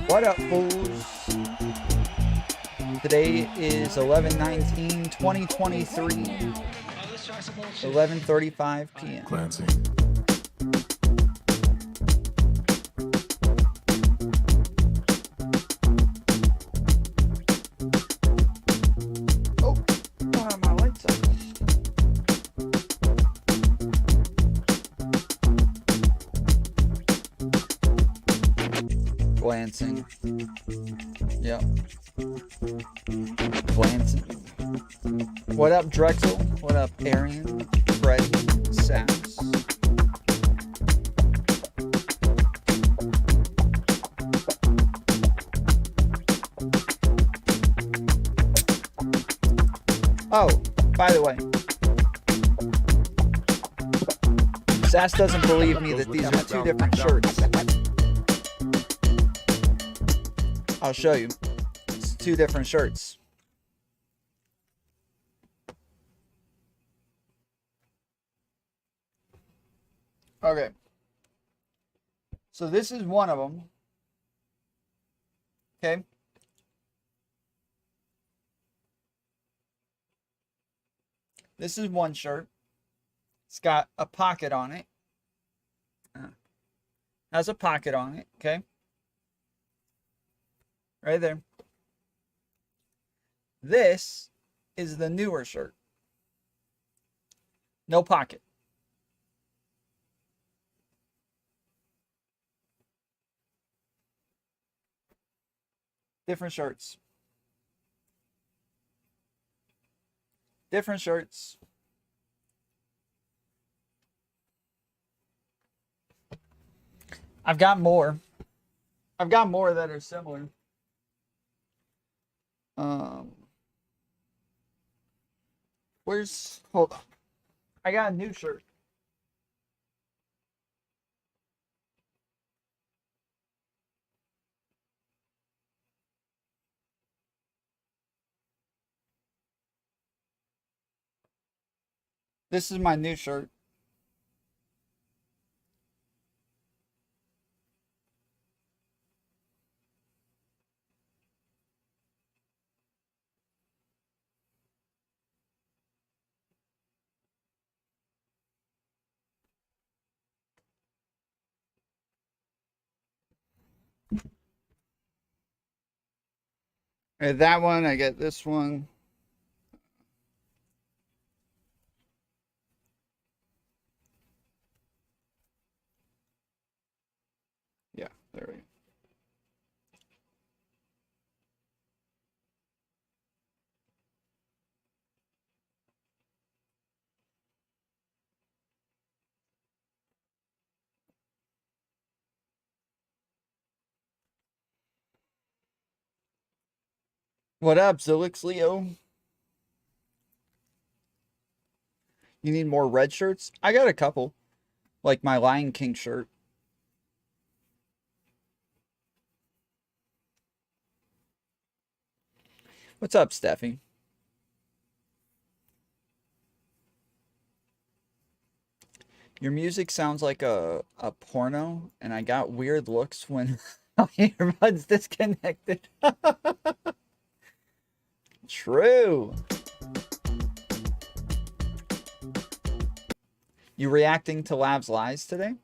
What up, fools? Today is 11/19/2023, 11:35 p.m. Glancing. Oh, don't have my lights up. Glancing. Yep. Glancing. What up, Drexel? What up, Arian? Fred? Sass? Oh, by the way, Sass doesn't believe me that these are two different shirts. I'll show you. It's two different shirts. Okay. So this is one of them. Okay. This is one shirt. It's got a pocket on it. Has a pocket on it, okay? Right there. This is the newer shirt. No pocket. Different shirts. Different shirts. I've got more. I've got more that are similar. Hold on. I got a new shirt. This is my new shirt. That one, I get this one. Yeah, there we go. What up, Zilix Leo? You need more red shirts? I got a couple. Like my Lion King shirt. What's up, Steffi? Your music sounds like a porno, and I got weird looks when my earbuds disconnected. True. You reacting to Lav's lies today?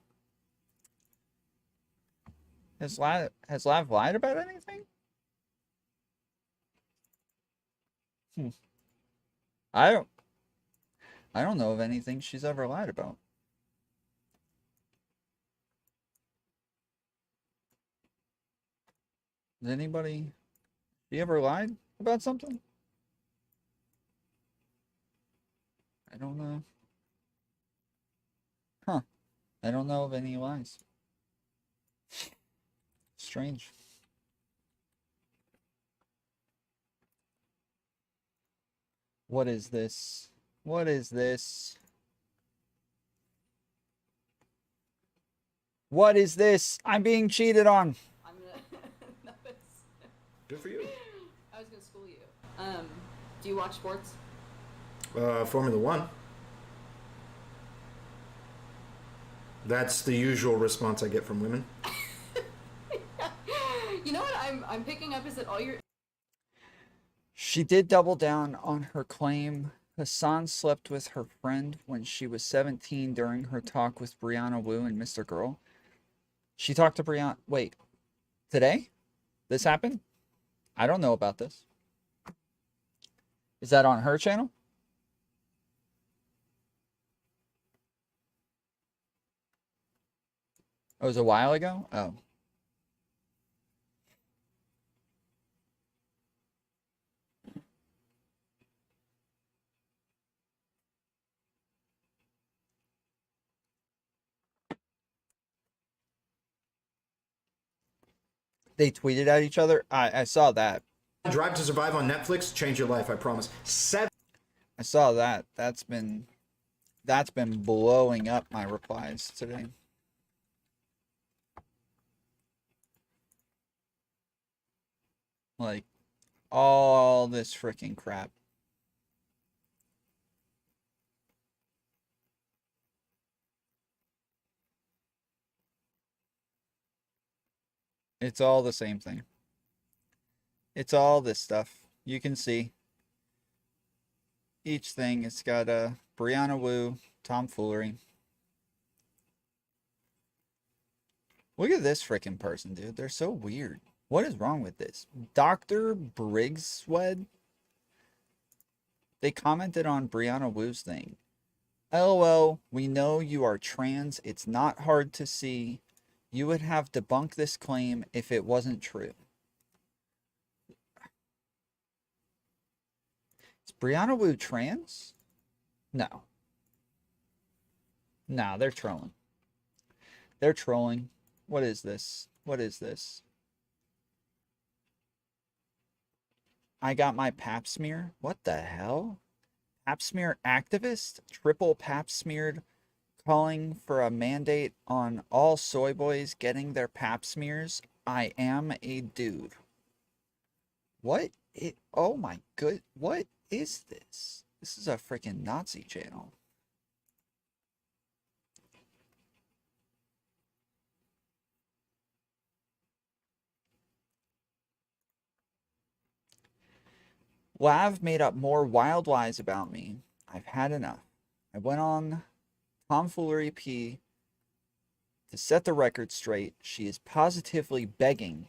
Has Lav lied about anything? I don't know of anything she's ever lied about. Has anybody? She ever lied about something? I don't know. Huh. I don't know of any lies. Strange. What is this? What is this? What is this? I'm being cheated on. I'm gonna. Good for you. I was gonna school you. Do you watch sports? Formula One. That's the usual response I get from women. You know what I'm picking up is that all your She did double down on her claim Hassan slept with her friend when she was 17 during her talk with Brianna Wu and Mr. Girl. She talked to Brianna. Wait, today? This happened? I don't know about this. Is that on her channel? Oh, it was a while ago? Oh. They tweeted at each other? I saw that. Drive to Survive on Netflix, change your life, I promise. I saw that. That's been blowing up my replies today. Like, all this freaking crap. It's all the same thing. It's all this stuff. You can see each thing. It's got Brianna Wu, Foolery. Look at this freaking person, dude. They're so weird. What is wrong with this? Dr. Briggswed? They commented on Brianna Wu's thing. LOL, we know you are trans. It's not hard to see. You would have debunked this claim if it wasn't true. Is Brianna Wu trans? No. No, they're trolling. They're trolling. What is this? What is this? I got my pap smear? What the hell? Pap smear activist? Triple pap smeared, calling for a mandate on all soy boys getting their pap smears. I am a dude. What? Oh my good. What is this? This is a freaking Nazi channel. Lav made up more wild lies about me. I've had enough. I went on Tomfoolery P to set the record straight. She is positively begging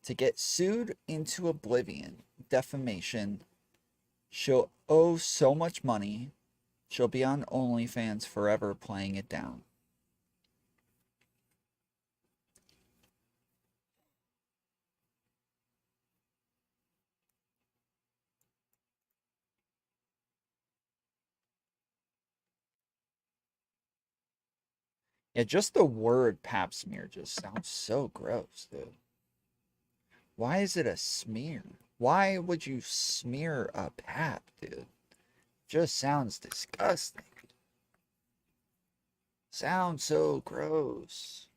to get sued into oblivion. Defamation. She'll owe so much money. She'll be on OnlyFans forever playing it down. Yeah, just the word pap smear just sounds so gross, dude. Why is it a smear? Why would you smear a pap, dude? Just sounds disgusting. Sounds so gross.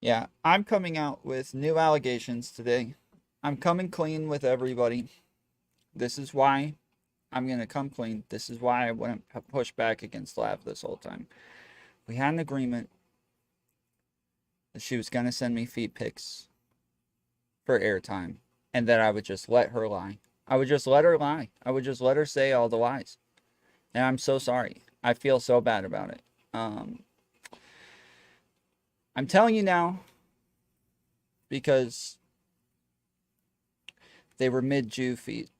Yeah, I'm coming out with new allegations today. I'm coming clean with everybody. This is why I'm going to come clean. This is why I wouldn't push back against Lav this whole time. We had an agreement that she was going to send me feet pics for airtime and that I would just let her lie. I would just let her lie. I would just let her say all the lies. And I'm so sorry. I feel so bad about it. I'm telling you now because they were mid-Jew feet.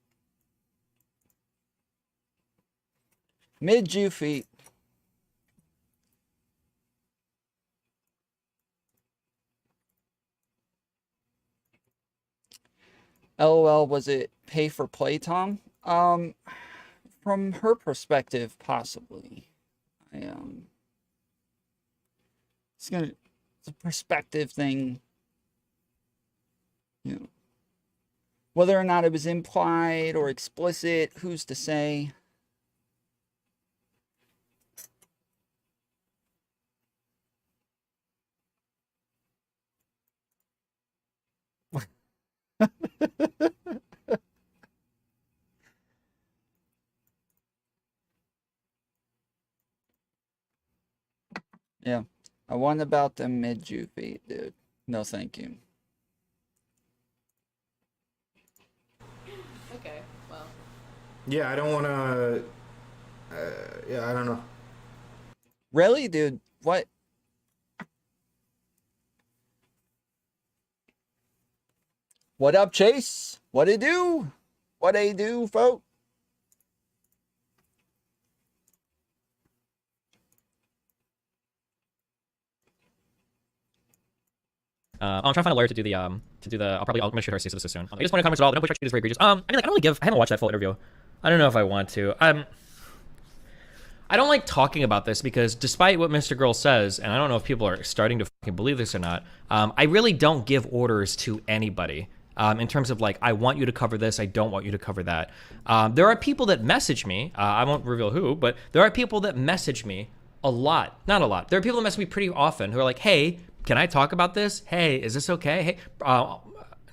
Mid-Jew feet. LOL, was it pay for play, Tom? From her perspective, possibly. It's a perspective thing. You know, whether or not it was implied or explicit, who's to say? Yeah. I want about the mid-Jew feet, dude. No, thank you. Okay, well. Yeah, I don't want to. Yeah, I don't know. Really, dude? What? What up, Chase? What it do? What they do, folk? I'm trying to find a lawyer to do the I'll make sure I see this soon. I just want to comment at all. I don't believe is very egregious. I mean, like, I don't really give. I haven't watched that full interview. I don't know if I want to. I don't like talking about this because despite what Mr. Girl says, and I don't know if people are starting to fucking believe this or not, I really don't give orders to anybody. In terms of like, I want you to cover this, I don't want you to cover that. There are people that message me, I won't reveal who, but there are people that message me a lot. Not a lot. There are people that message me pretty often who are like, hey, can I talk about this? Hey, is this okay? Hey, I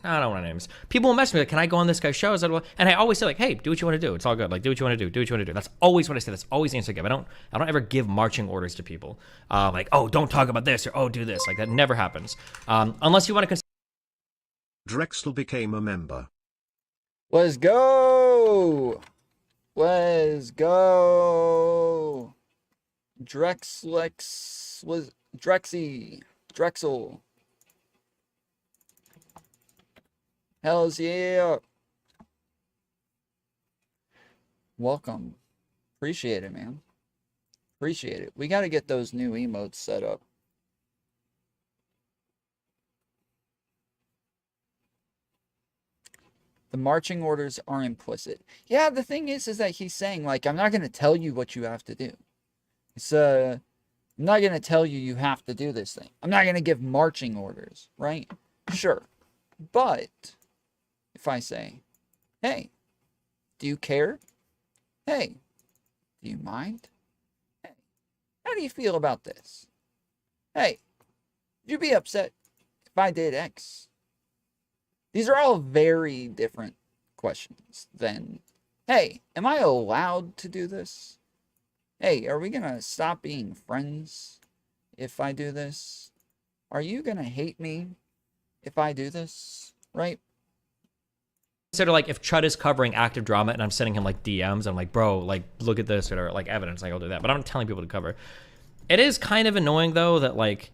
don't want names. People will message me like, can I go on this guy's show? And I always say like, hey, do what you want to do. It's all good. Like, do what you want to do. Do what you want to do. That's always what I say. That's always the answer I give. I don't ever give marching orders to people. Like, oh, don't talk about this or oh, do this. Like that never happens. Unless you want to. Drexel became a member. Let's go. Let's go. Drexlex was Drexel. Hells yeah. Welcome. Appreciate it, man. Appreciate it. We got to get those new emotes set up. The marching orders are implicit. Yeah, the thing is that he's saying, like, I'm not going to tell you what you have to do. It's, I'm not going to tell you you have to do this thing. I'm not going to give marching orders, right? Sure. But if I say, hey, do you care? Hey, do you mind? Hey, how do you feel about this? Hey, would you be upset if I did X? These are all very different questions than, hey, am I allowed to do this? Hey, are we going to stop being friends if I do this? Are you going to hate me if I do this? Right? Consider like if Chud is covering active drama and I'm sending him like DMs, I'm like, bro, like look at this or like evidence, like I'll do that. But I'm not telling people to cover. It is kind of annoying though that like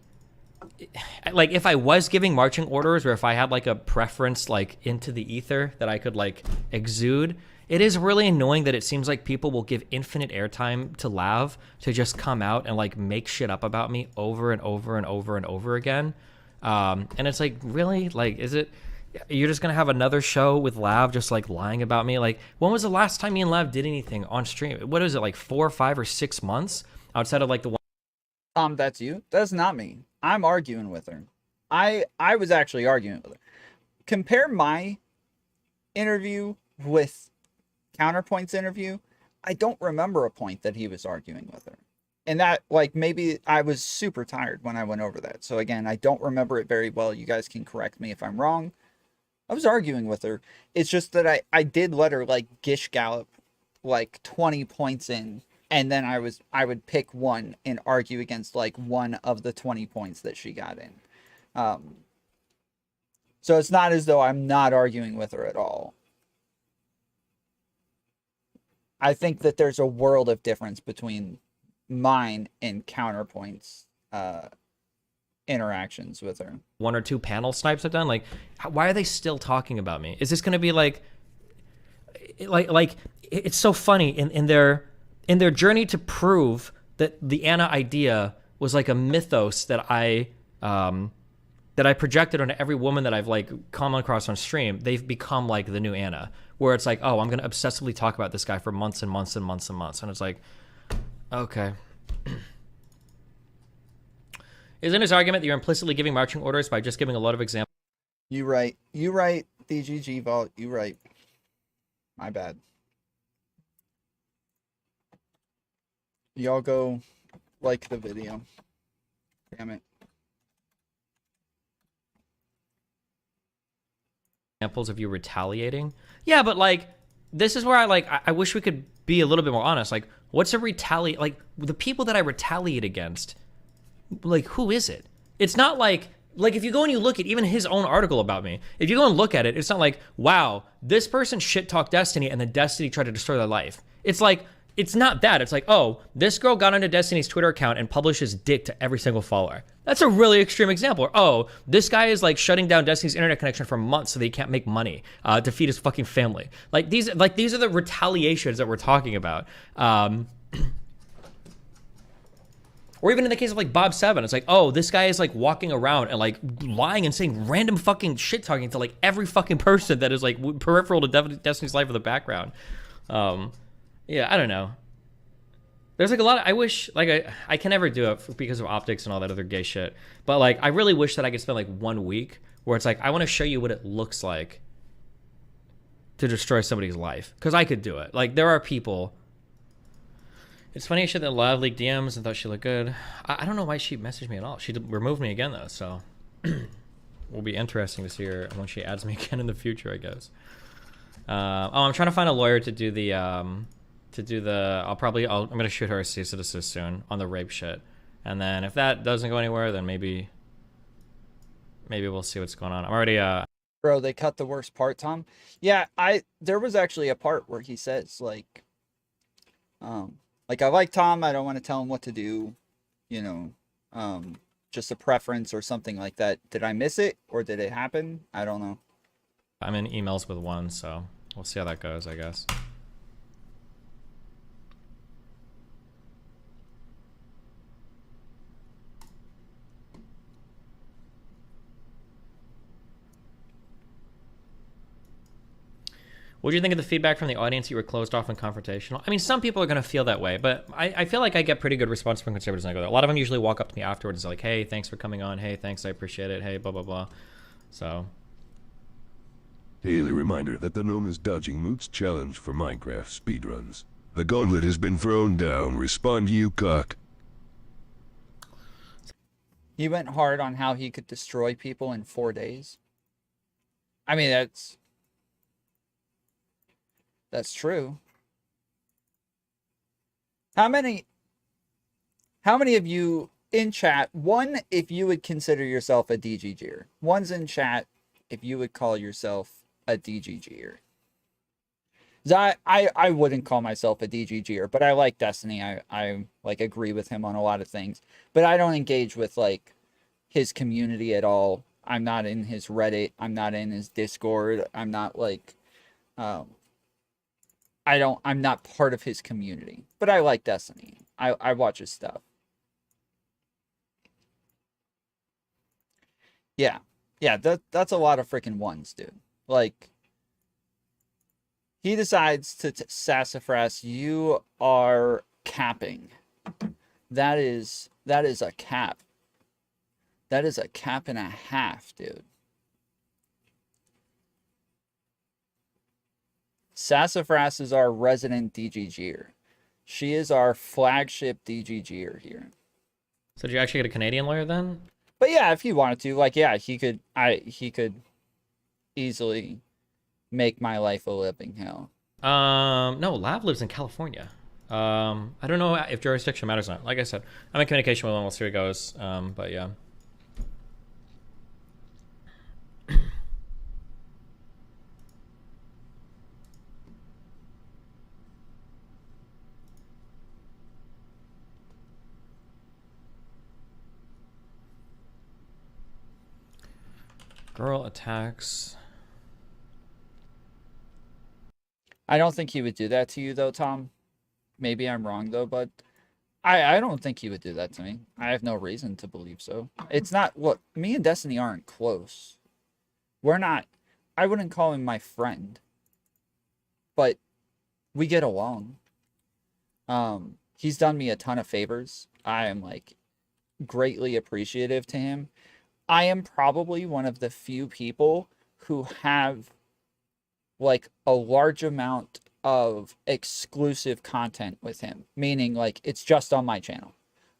if I was giving marching orders or if I had like a preference like into the ether that I could like exude, it is really annoying that it seems like people will give infinite airtime to Lav to just come out and like make shit up about me over and over and over and over again. And it's like, really? Like, is it, you're just gonna have another show with Lav just like lying about me? Like, when was the last time me and Lav did anything on stream? What is it, like 4 or 5 or 6 months outside of like the one? That's you? That's not me. I'm arguing with her. I was actually arguing with her. Compare my interview with Counterpoint's interview. I don't remember a point that he was arguing with her. And that, like, maybe I was super tired when I went over that. So again, I don't remember it very well. You guys can correct me if I'm wrong. I was arguing with her. It's just that I did let her, like, gish gallop, like, 20 points in. And then I would pick one and argue against, like, one of the 20 points that she got in. So it's not as though I'm not arguing with her at all. I think that there's a world of difference between mine and Counterpoint's interactions with her. 1 or 2 panel snipes I've done, like, why are they still talking about me? Is this going to be like it's so funny in their journey to prove that the Ana idea was like a mythos that I projected onto every woman that I've like come across on stream. They've become like the new Ana, where it's like, oh, I'm going to obsessively talk about this guy for months and months and months and months. And it's like, okay. Isn't his argument that you're implicitly giving marching orders by just giving a lot of examples? You right. You right, DGG Vault. You right. My bad. Y'all go like the video. Damn it. examples of you retaliating. Yeah, but like, this is where I wish we could be a little bit more honest. Like, what's a retaliate? Like, the people that I retaliate against, like, who is it? It's not like if you go and you look at even his own article about me, if you go and look at it, it's not like, wow, this person shit talked Destiny and then Destiny tried to destroy their life. It's like, it's not that. It's like, oh, this girl got onto Destiny's Twitter account and published his dick to every single follower. That's a really extreme example. Or, oh, this guy is like shutting down Destiny's internet connection for months so that he can't make money to feed his fucking family. Like these are the retaliations that we're talking about. Or even in the case of like Bob 7, it's like, oh, this guy is like walking around and like lying and saying random fucking shit talking to like every fucking person that is like peripheral to Destiny's life in the background. Yeah, I don't know. There's like a lot of, I wish, like I can never do it because of optics and all that other gay shit. But like, I really wish that I could spend like 1 week where it's like, I want to show you what it looks like to destroy somebody's life. Because I could do it. Like, there are people. It's funny she had that live leak DMs and thought she looked good. I don't know why she messaged me at all. She removed me again though, so will be interesting to see her when she adds me again in the future, I guess. I'm trying to find a lawyer to do the I'm gonna shoot her a cease and desist soon on the rape shit, and then if that doesn't go anywhere, then maybe we'll see what's going on. I'm already Bro, they cut the worst part, Tom. Yeah, there was actually a part where he says like I like Tom, I don't want to tell him what to do, you know, just a preference or something like that. Did I miss it or did it happen? I don't know. I'm in emails with one, so we'll see how that goes, I guess. What do you think of the feedback from the audience? You were closed off and confrontational. I mean, some people are going to feel that way, but I feel like I get pretty good response from conservatives when I go there. A lot of them usually walk up to me afterwards and like, hey, thanks for coming on. Hey, thanks, I appreciate it. Hey, blah, blah, blah. So. Daily reminder that the gnome is dodging Moot's challenge for Minecraft speedruns. The gauntlet has been thrown down. Respond, you cock. He went hard on how he could destroy people in 4 days. I mean, that's true. How many of you in chat, one, if you would consider yourself a DGGer? One's in chat if you would call yourself a DGGer. I wouldn't call myself a DGGer, but I like Destiny. I like agree with him on a lot of things, but I don't engage with like his community at all. I'm not in his Reddit. I'm not in his Discord. I'm not like, I'm not part of his community, but I like Destiny. I watch his stuff. Yeah. Yeah, that's a lot of freaking ones, dude. Like, he decides to sassafras, you are capping. That is a cap. That is a cap and a half, dude. Sassafras is our resident DGGer. She is our flagship DGGer here. So did you actually get a Canadian lawyer then? But yeah, if he wanted to, like, yeah, he could easily make my life a living hell. No, Lav lives in California. I don't know if jurisdiction matters or not. Like I said, I'm in communication with him. We'll see where it goes. But yeah. Girl attacks. I don't think he would do that to you, though, Tom. Maybe I'm wrong, though, but I don't think he would do that to me. I have no reason to believe so. It's not, look, me and Destiny aren't close. We're not, I wouldn't call him my friend, but we get along. He's done me a ton of favors. I am, like, greatly appreciative to him. I am probably one of the few people who have like a large amount of exclusive content with him, meaning like it's just on my channel.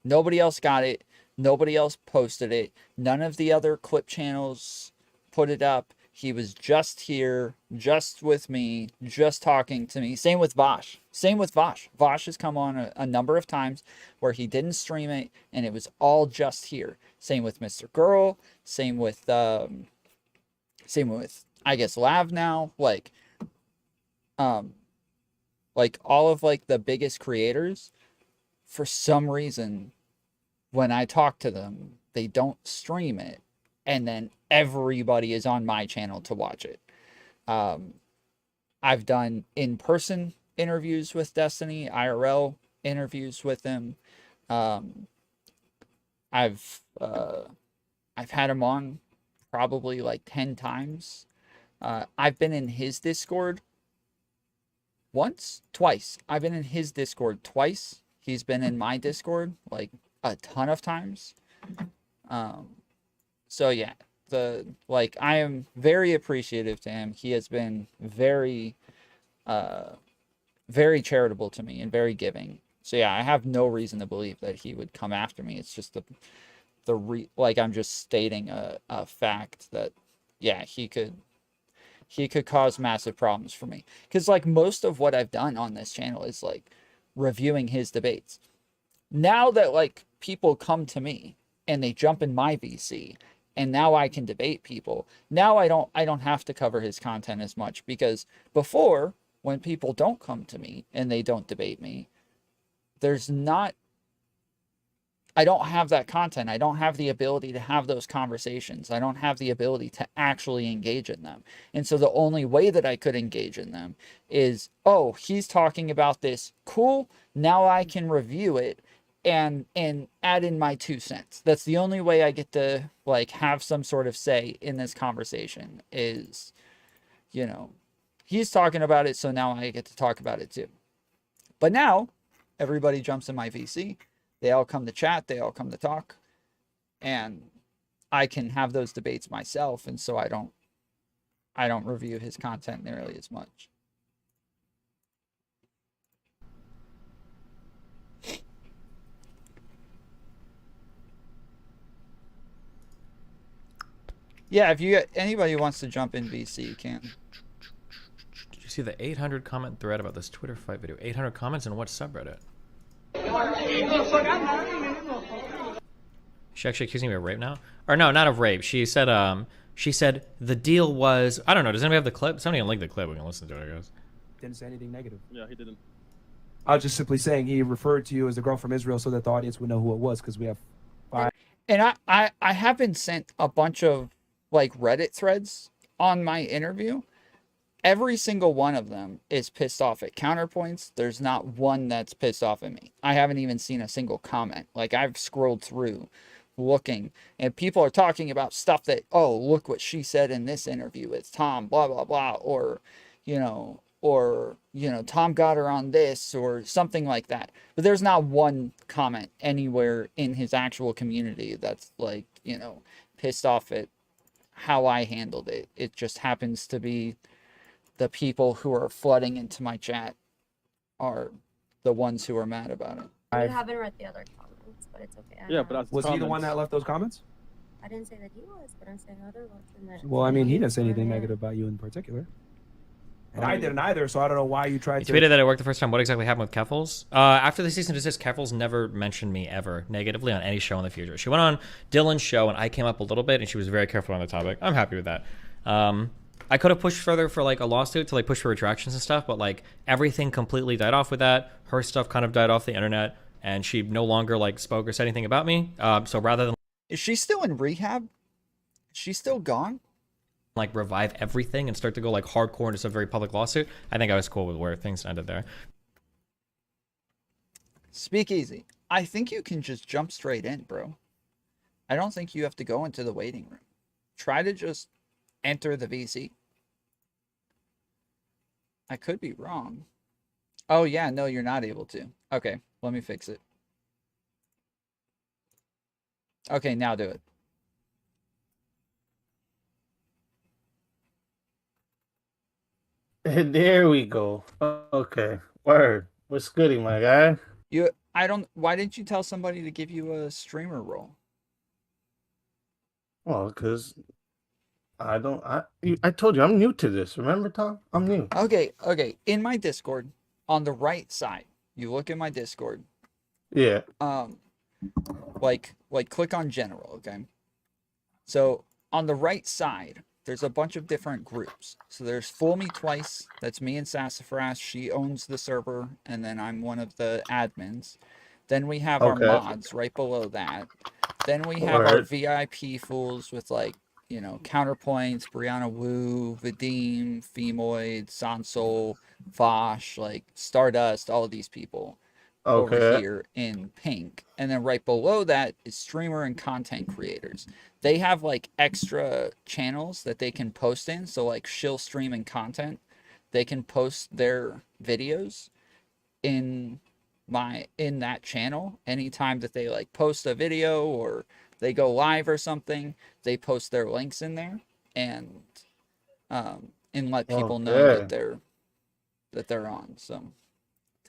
Nobody else got it. Nobody else posted it. None of the other clip channels put it up. He was just here, just with me, just talking to me. Same with Vosh. Same with Vosh. Vosh has come on a number of times where he didn't stream it, and it was all just here. Same with Mr. Girl. Same with I guess Lav now. Like all of like the biggest creators, for some reason, when I talk to them, they don't stream it, and then everybody is on my channel to watch it. I've done in-person interviews with Destiny, IRL interviews with him. I've had him on probably like 10 times. I've been in his Discord twice. I've been in his Discord twice. He's been in my Discord like a ton of times. So yeah, I am very appreciative to him. He has been very very charitable to me and very giving. So yeah, I have no reason to believe that he would come after me. It's just I'm just stating a fact that yeah, he could cause massive problems for me. Because like most of what I've done on this channel is like reviewing his debates. Now that like people come to me and they jump in my VC, and now I can debate people. Now I don't have to cover his content as much, because before, when people don't come to me and they don't debate me, I don't have that content. I don't have the ability to have those conversations. I don't have the ability to actually engage in them. And so the only way that I could engage in them is, oh, he's talking about this. Cool. Now I can review it and add in my 2 cents. That's the only way I get to like have some sort of say in this conversation is, you know, he's talking about it, so now I get to talk about it too. But now everybody jumps in my VC. They all come to chat, they all come to talk, and I can have those debates myself, and so I don't review his content nearly as much. Yeah, if anybody wants to jump in VC, you can. Did you see the 800 comment thread about this Twitter fight video? 800 comments in what subreddit? She actually accusing me of rape now? Or no, not of rape. She said the deal was, I don't know, does anybody have the clip? Somebody can link the clip, we can listen to it, I guess. Didn't say anything negative. Yeah, he didn't. I was just simply saying he referred to you as the girl from Israel so that the audience would know who it was, because we have 5. And I have been sent a bunch of like Reddit threads on my interview. Every single one of them is pissed off at counterpoints. There's not one that's pissed off at me. I haven't even seen a single comment. Like, I've scrolled through looking, and people are talking about stuff that, oh, look what she said in this interview with Tom, blah, blah, blah, or, Tom got her on this, or something like that. But there's not one comment anywhere in his actual community that's like, pissed off at how I handled it. It just happens to be the people who are flooding into my chat are the ones who are mad about it. I haven't read the other comments, but it's okay. Yeah, but Was he the one that left those comments? I didn't say that he was, but I'm saying other ones. And that Well, I mean, he didn't say anything negative about you in particular. And I didn't either, so I don't know why you tried You to... tweeted that it worked the first time. What exactly happened with Keffels? After the cease and desist, Keffels never mentioned me ever negatively on any show in the future. She went on Dylan's show, and I came up a little bit, and she was very careful on the topic. I'm happy with that. I could have pushed further for like a lawsuit to like push for retractions and stuff, but like everything completely died off with that. Her stuff kind of died off the internet, and she no longer like spoke or said anything about me. So rather than Is she still in rehab? Is she still gone? like revive everything and start to go like hardcore into some very public lawsuit, I think I was cool with where things ended there. Speakeazyy. I think you can just jump straight in, bro. I don't think you have to go into the waiting room. Try to just enter the VC. I could be wrong. Oh yeah, no, you're not able to. Okay, let me fix it. Okay, now do it. There we go. Okay. Word. What's goody, my guy? Why didn't you tell somebody to give you a streamer role? Well, because I don't. I told you I'm new to this. Remember, Tom? I'm new. Okay, okay. In my Discord, on the right side, you look at my Discord. Yeah. Like click on general, okay? So on the right side, there's a bunch of different groups. So there's Fool Me Twice, that's me and Sassafras. She owns the server, and then I'm one of the admins. Then we have our Okay. mods right below that. Then we have our VIP fools with like, you know, Counterpoints, Brianna Wu, Vadim, Femoid, Sansol, Vosh, like Stardust, all of these people over Okay. here in pink. And then right below that is streamer and content creators. They have like extra channels that they can post in. So like shill streaming content, they can post their videos in that channel anytime that they like post a video or they go live or something. They post their links in there and let people know that they're on. So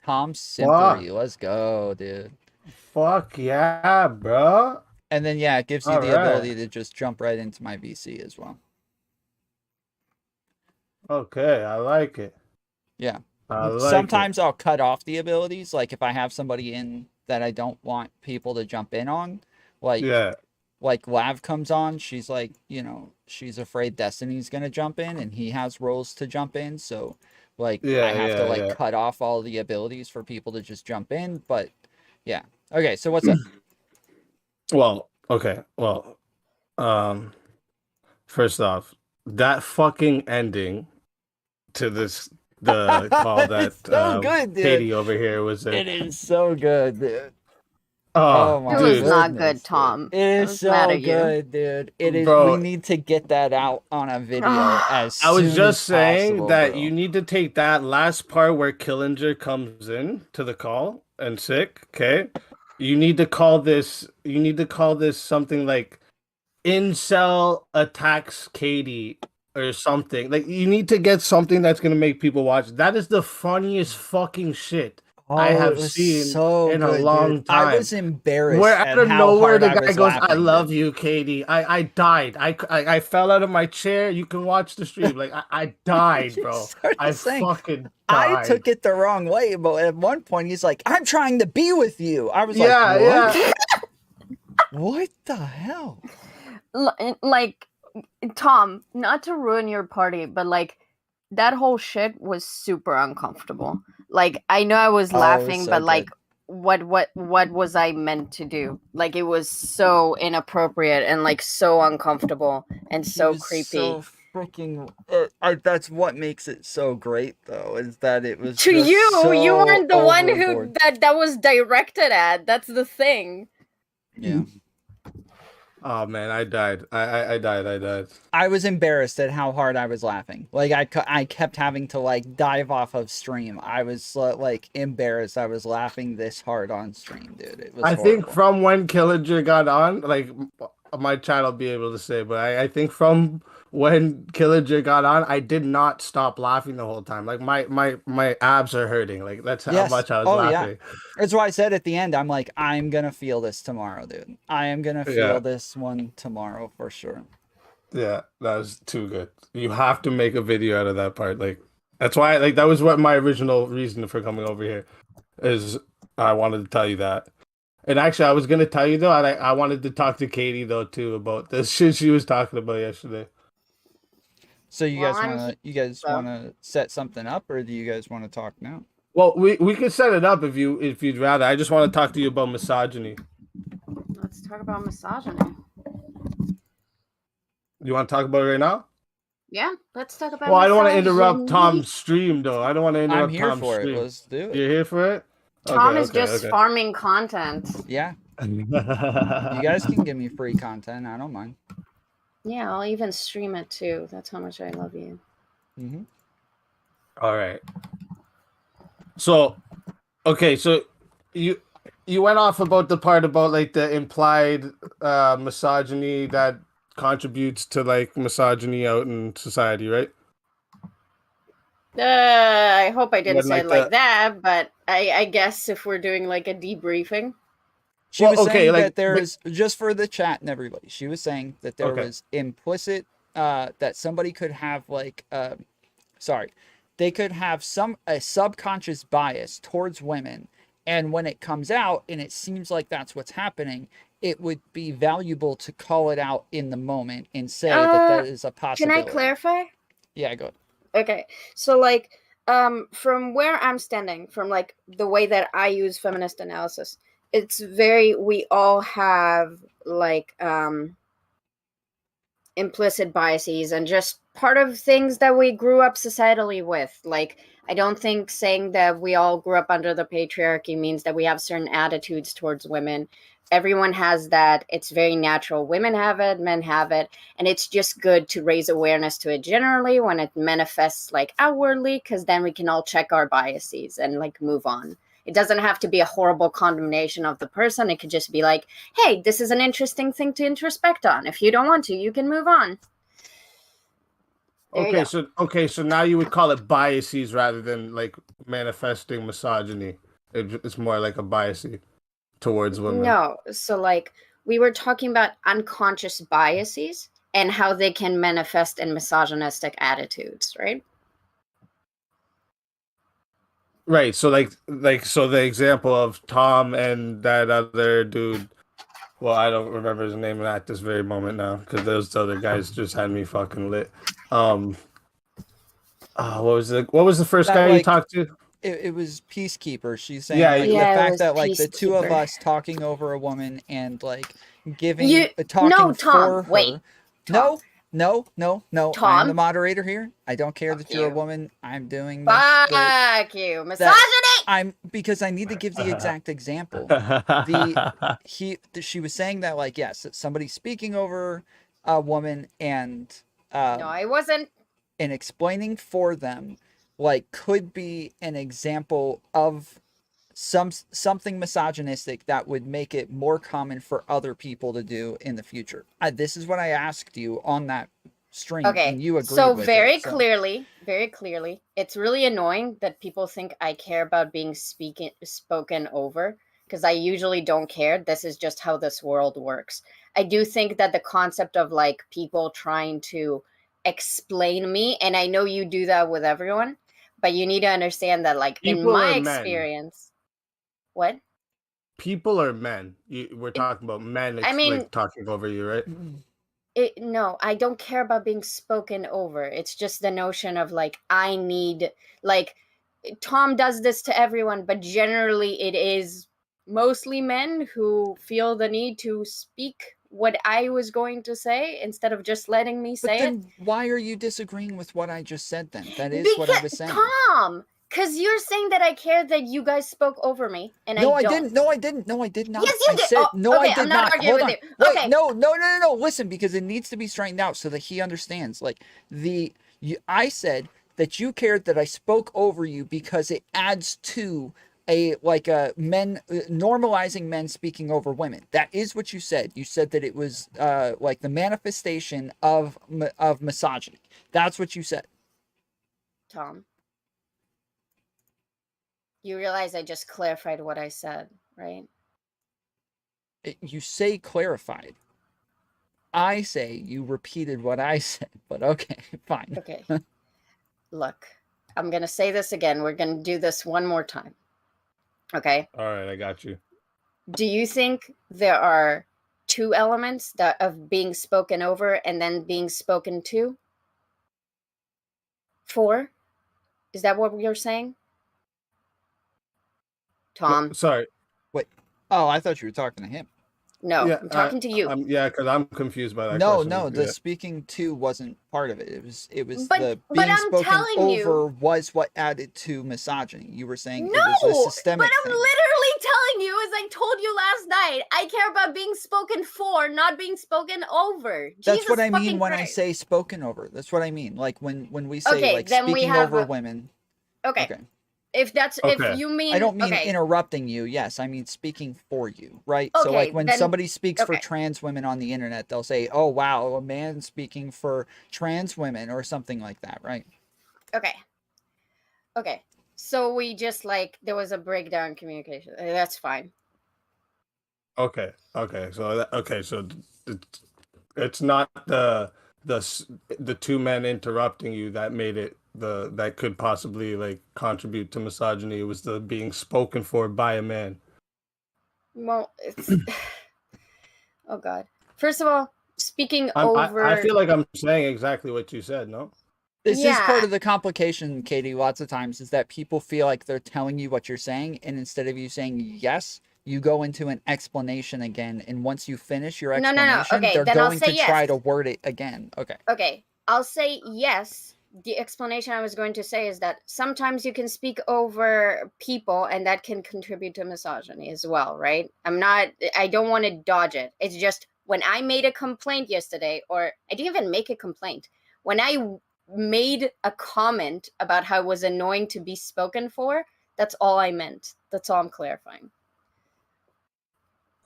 Tom Simpery, let's go, dude. Fuck yeah, bro. And then yeah, it gives you the ability to just jump right into my VC as well. Okay, I like it. Yeah. Sometimes I'll cut off the abilities, like if I have somebody in that I don't want people to jump in on, like Lav comes on, she's like, you know, she's afraid Destiny's gonna jump in and he has roles to jump in, so like I have to cut off all the abilities for people to just jump in. But yeah. Okay, so what's up? Well, okay. Well, first off, that fucking ending to the call that so good, dude. Katee over here was It is so good, dude. Oh my It was goodness, not good, Tom. It is so good, dude. It is. Bro, we need to get that out on a video as soon I was just as saying possible, that bro. you need to take that last part where Killinger comes in to the call and sick, okay? You need to call this something like incel attacks Katee or something. Like you need to get something that's gonna make people watch. That is the funniest fucking shit I have seen in a long time. I was embarrassed. Where out of nowhere the guy goes, laughing, "I love you, Katee." I died. I fell out of my chair. You can watch the stream. Like I died, bro. I fucking died. I took it the wrong way, but at one point he's like, "I'm trying to be with you." I was like, "What? What the hell?" Like, Tom, not to ruin your party, but like that whole shit was super uncomfortable. Like I know I was laughing, but like what was I meant to do? Like it was so inappropriate and like so uncomfortable and so creepy. So freaking that's what makes it so great though, is that it was to you. So you weren't the one who overboard. that was directed at. That's the thing. Yeah. Oh man, I died. I died. I was embarrassed at how hard I was laughing. Like I kept having to like dive off of stream. I was like embarrassed. I was laughing this hard on stream, dude. It was. I horrible. think from when Killinger got on, like my chat will be able to say, but I think from when Killinger got on, I did not stop laughing the whole time. Like my abs are hurting. Like that's how much I was laughing. Yeah. That's why I said at the end, I'm like, I'm gonna feel this tomorrow, dude. I am gonna feel this one tomorrow for sure. Yeah, that was too good. You have to make a video out of that part. Like that's why like that was what my original reason for coming over here is. I wanted to tell you that. And actually, I was gonna tell you though, I wanted to talk to Katee though too about the shit she was talking about yesterday. So you guys wanna set something up, or do you guys want to talk now? Well, we could set it up if you'd rather. I just want to talk to you about misogyny. Let's talk about misogyny. You want to talk about it right now? Yeah, let's talk about. Well, I don't want to interrupt Tom's stream though. I don't want to interrupt. I'm here Tom's for stream. it. Let's do it. You're here for it. Tom is just farming content. Yeah. You guys can give me free content. I don't mind. Yeah, I'll even stream it too. That's how much I love you. Mm-hmm. All right. So, okay, so you went off about the part about like the implied misogyny that contributes to like misogyny out in society, right? I hope I didn't say like it like that, but I guess if we're doing like a debriefing. She was saying that there is, just for the chat and everybody, she was saying that there was implicit that somebody could have like sorry, they could have a subconscious bias towards women, and when it comes out and it seems like that's what's happening, it would be valuable to call it out in the moment and say that is a possibility. Can I clarify? Yeah, go ahead. Okay, so like from where I'm standing, from like the way that I use feminist analysis, it's we all have like implicit biases and just part of things that we grew up societally with. Like, I don't think saying that we all grew up under the patriarchy means that we have certain attitudes towards women. Everyone has that. It's very natural. Women have it, men have it, and it's just good to raise awareness to it generally when it manifests like outwardly, because then we can all check our biases and like move on. It doesn't have to be a horrible condemnation of the person. It could just be like, hey, this is an interesting thing to introspect on. If you don't want to, you can move on. So now you would call it biases rather than like manifesting misogyny. It's more like a biasy towards women. No, so like we were talking about unconscious biases and how they can manifest in misogynistic attitudes, right? Right. So so the example of Tom and that other dude. Well, I don't remember his name at this very moment now because those other guys just had me fucking lit. What was the first guy you talked to? It was Peacekeeper. She's saying the fact that like the two of us talking over a woman and like giving talking no, for Tom, her. Wait, Tom. No. Tom? I'm the moderator here. I don't care that you're a woman. I'm doing this. Fuck you, misogyny. Because I need to give the exact example. She was saying that like yes, somebody's speaking over a woman and no, I wasn't. And explaining for them like could be an example of something misogynistic that would make it more common for other people to do in the future. This is what I asked you on that stream, and you agreed so with very it, so. clearly, it's really annoying that people think I care about being spoken over, because I usually don't care. This is just how this world works. I do think that the concept of like people trying to explain me, and I know you do that with everyone, but you need to understand that like people in my experience. What? People are men. We're talking about men like talking over you, right? No, I don't care about being spoken over. It's just the notion of like, I need, like, Tom does this to everyone, but generally it is mostly men who feel the need to speak what I was going to say instead of just letting me say it. Why are you disagreeing with what I just said then? That is what I was saying. Tom! Because you're saying that I care that you guys spoke over me, and no, I don't. I didn't. No, I did not. Yes, you did. Said, okay, I did I'm not. Hold on. With you. Wait, okay. No. Listen, because it needs to be straightened out so that he understands. Like I said that you cared that I spoke over you because it adds to men normalizing men speaking over women. That is what you said. You said that it was like the manifestation of misogyny. That's what you said. Tom. You realize I just clarified what I said, right? You say clarified. I say you repeated what I said, but okay, fine. Okay. Look, I'm going to say this again. We're going to do this one more time. Okay? All right, I got you. Do you think there are two elements of being spoken over and then being spoken to? 4? Is that what you're saying? Tom. Sorry. Wait. Oh, I thought you were talking to him. No, yeah, I'm talking to you. Because I'm confused by that. No, the speaking to wasn't part of it. It was the being spoken over was what added to misogyny. You were saying it was a systemic thing. Literally telling you, as I told you last night, I care about being spoken for, not being spoken over. That's what I mean when I say spoken over. That's what I mean. Like when we say like speaking over women. Okay. If you mean, I don't mean interrupting you. Yes, I mean speaking for you, right? So like when somebody speaks for trans women on the internet, they'll say, "Oh wow, a man speaking for trans women" or something like that, right? Okay. So we just there was a breakdown in communication. That's fine. Okay. So it's not the the two men interrupting you that made it that could possibly like contribute to misogyny. It was the being spoken for by a man. Well, it's oh god. First of all, speaking over. I feel like I'm saying exactly what you said. No. This is Yeah. part of the complication, Katie, lots of times, is that people feel like they're telling you what you're saying, and instead of you saying yes, you go into an explanation again, and once you finish your No, no, explanation, no. Okay, they're then I'll going say to try yes. to word it again. Okay. Okay, I'll say yes. The explanation I was going to say is that sometimes you can speak over people and that can contribute to misogyny as well, right? I don't want to dodge it. It's just when I made a complaint yesterday, or I didn't even make a complaint, when I made a comment about how it was annoying to be spoken for, that's all I meant. That's all I'm clarifying.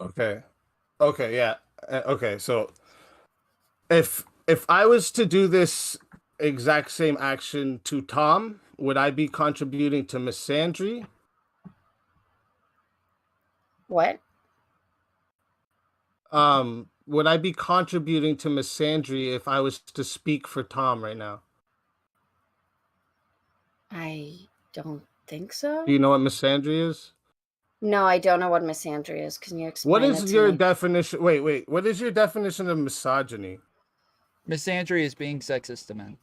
Okay. Okay. Yeah. Okay. So if I was to do this exact same action to Tom, would I be contributing to misandry? What? Would I be contributing to misandry if I was to speak for Tom right now? I don't think so. Do you know what misandry is? No, I don't know what misandry is. Can you explain What it is to your me? definition? Wait. What is your definition of misogyny? Misandry is being sexist to men.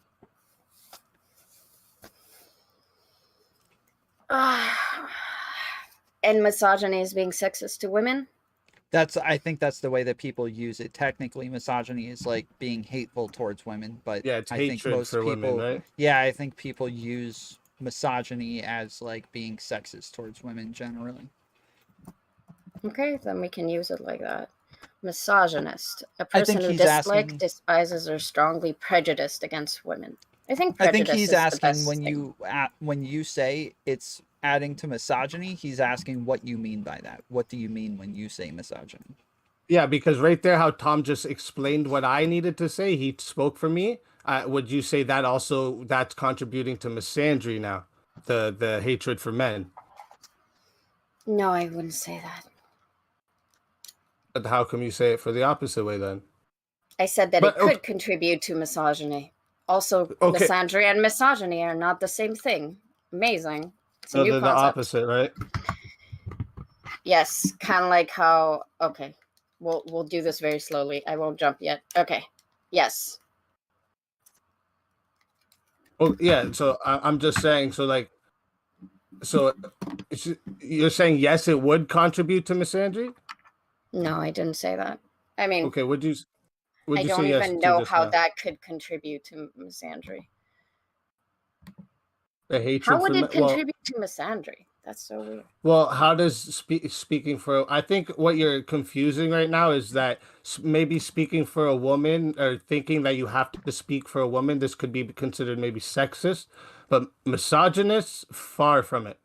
And misogyny is being sexist to women? I think that's the way that people use it. Technically, misogyny is like being hateful towards women, but Yeah, it's I think hatred most for people, women, right? yeah, I think people use misogyny as like being sexist towards women generally. Okay, then we can use it like that. Misogynist, a I think person who he's dislikes, asking- despises, or strongly prejudiced against women. I think I prejudice think he's is the asking best when thing. when you say it's adding to misogyny, he's asking what you mean by that. What do you mean when you say misogyny? Yeah, because right there, how Tom just explained what I needed to say, he spoke for me. Would you say that also that's contributing to misandry now, the hatred for men? No, I wouldn't say that. But how come you say it for the opposite way then? I said that But, it could okay. contribute to misogyny. Also, Okay. misandry and misogyny are not the same thing. Amazing. It's a So new they're the concept. opposite, right? Yes, kind of like how. Okay, we'll do this very slowly. I won't jump yet. Okay. Yes. Oh yeah. So I'm just saying. So like, so you're saying yes, it would contribute to misandry? No, I didn't say that. I mean, Okay. Would you I say don't yes even to know just how now? that could contribute to misandry. The hatred How would for it men? Well, contribute to misandry? That's so weird. well, how does speaking for? I think what you're confusing right now is that maybe speaking for a woman or thinking that you have to speak for a woman, this could be considered maybe sexist, but misogynist, far from it.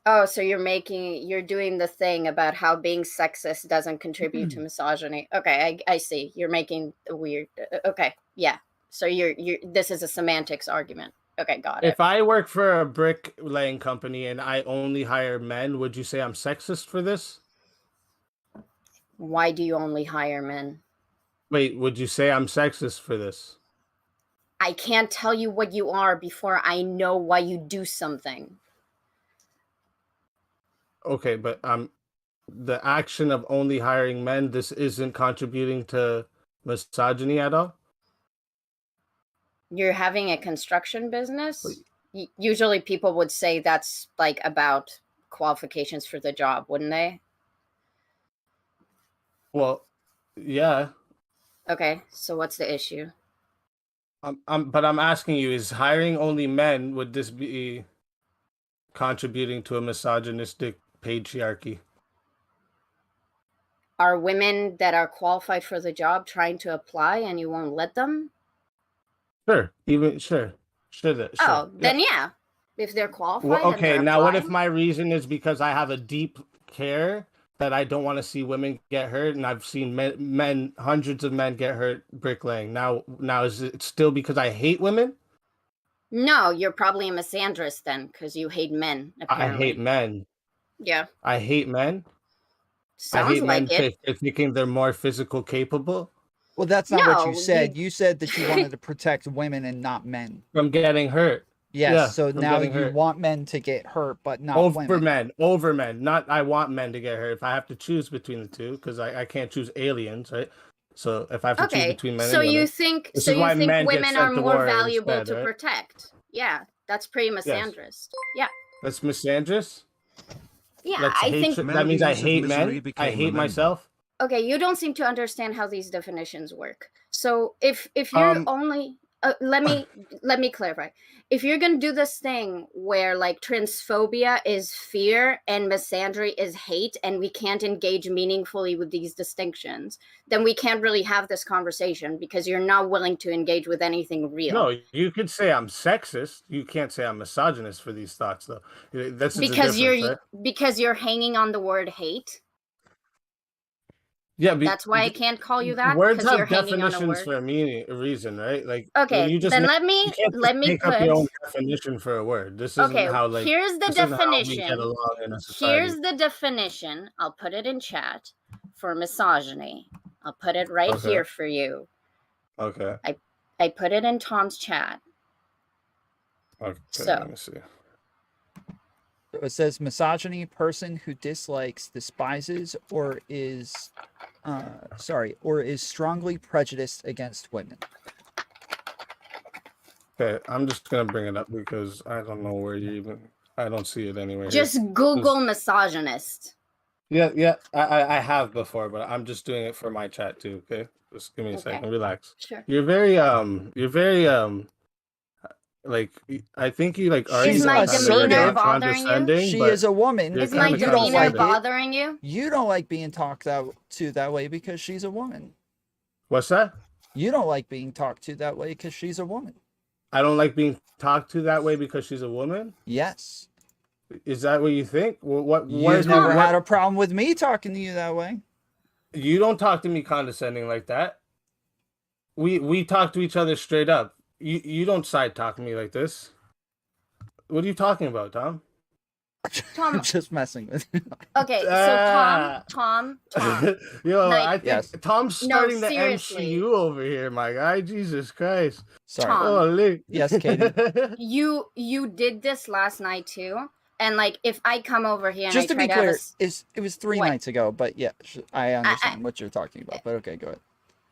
Oh, so you're doing the thing about how being sexist doesn't contribute to misogyny. Okay, I see. You're making a weird. Okay, yeah. So you're this is a semantics argument. Okay, got it. If I work for a bricklaying company and I only hire men, would you say I'm sexist for this? Why do you only hire men? Wait, would you say I'm sexist for this? I can't tell you what you are before I know why you do something. Okay, but the action of only hiring men, this isn't contributing to misogyny at all? You're having a construction business? Usually people would say that's like about qualifications for the job, wouldn't they? Well, yeah. Okay, so what's the issue? But I'm asking you, is hiring only men, would this be contributing to a misogynistic patriarchy? Are women that are qualified for the job trying to apply and you won't let them? Sure, sure. Oh, then yeah. If they're qualified Well, and okay, they're now what if applying, my reason is because I have a deep care that I don't want to see women get hurt, and I've seen men, hundreds of men get hurt bricklaying. Now is it still because I hate women? no, you're probably a misandrist then, because you hate men, apparently. I hate men. Yeah, I hate men. I sounds hate like men it. thinking they're more physical capable. Well, that's not what No, you said. You said that you wanted to protect women and not men. From getting hurt. Yes, Yeah, so from now getting you hurt. want men to get hurt, but not Over women. men. Not I want men to get hurt. If I have to choose between the two, because I can't choose aliens, right? So if I have to choose Okay, between men so and women, you think this is why men get women are sent to more war valuable instead, to right? protect? Yeah, that's pretty misandrist. Yeah, That's misandrous. yeah. That's I think. hatred. That means I Melodies of hate Misery men. I became a hate member. myself. Okay, you don't seem to understand how these definitions work. So if you're only let me clarify. If you're gonna do this thing where like transphobia is fear and misandry is hate, and we can't engage meaningfully with these distinctions, then we can't really have this conversation because you're not willing to engage with anything real. No, you could say I'm sexist. You can't say I'm misogynist for these thoughts, though. This is because the difference, right? because you're hanging on the word hate. Yeah, That's why I can't call you that, words because you're have hanging on a definitions word. for a reason, right? Like Okay, when you just then make, let me you can't just make up your own definition for a word. This isn't Okay, how like here's the this isn't how we get definition. along in a society. Here's the definition. I'll put it in chat for misogyny. I'll put it right Okay. here for you. Okay. I put it in Tom's chat. Okay. So. Let me see. It says misogyny, person who dislikes, despises, or is strongly prejudiced against women. Okay, I'm just gonna bring it up because I don't know where you even. I don't see it anywhere. Just here. Google misogynist. Yeah. I have before, but I'm just doing it for my chat too. Okay, just give me a second. Relax. Sure. You're very like I think you like are She's my demeanor assertive. bothering you? She is a woman. Is my You don't demeanor like it. bothering you? You don't like being talked to that way because she's a woman. What's that? You don't like being talked to that way because she's a woman. I don't like being talked to that way because she's a woman. Yes. Is that what you think? What? You've never had a problem with me talking to you that way. You don't talk to me condescending like that. We talk to each other straight up. You don't side talk me like this. What are you talking about, Tom? Tom, I'm just messing with you. Okay, so Tom. Yo, like, I think yes. Tom's starting the seriously. MCU over here, my guy. Jesus Christ. Sorry. Tom. Holy. Yes, Katee. You did this last night too, and like if I come over here and Just I to be try clear, have it was 3 What? nights ago, but yeah, I understand what you're talking about. But okay, go ahead.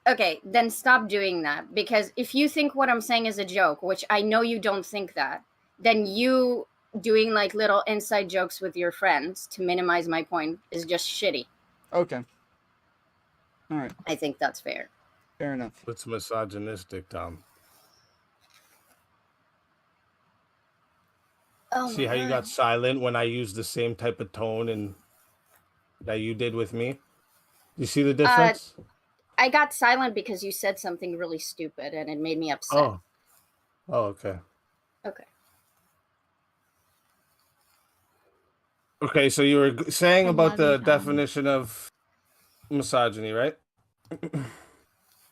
Okay, then stop doing that, because if you think what I'm saying is a joke, which I know you don't think that, then you doing like little inside jokes with your friends to minimize my point is just shitty. Okay. All right. I think that's fair. Fair enough. It's misogynistic, Tom. Oh See how you got silent when I used the same type of tone and that you did with me? You see the difference? I got silent because you said something really stupid and it made me upset. Oh, okay. Okay. Okay, so you were saying about the definition of misogyny, right?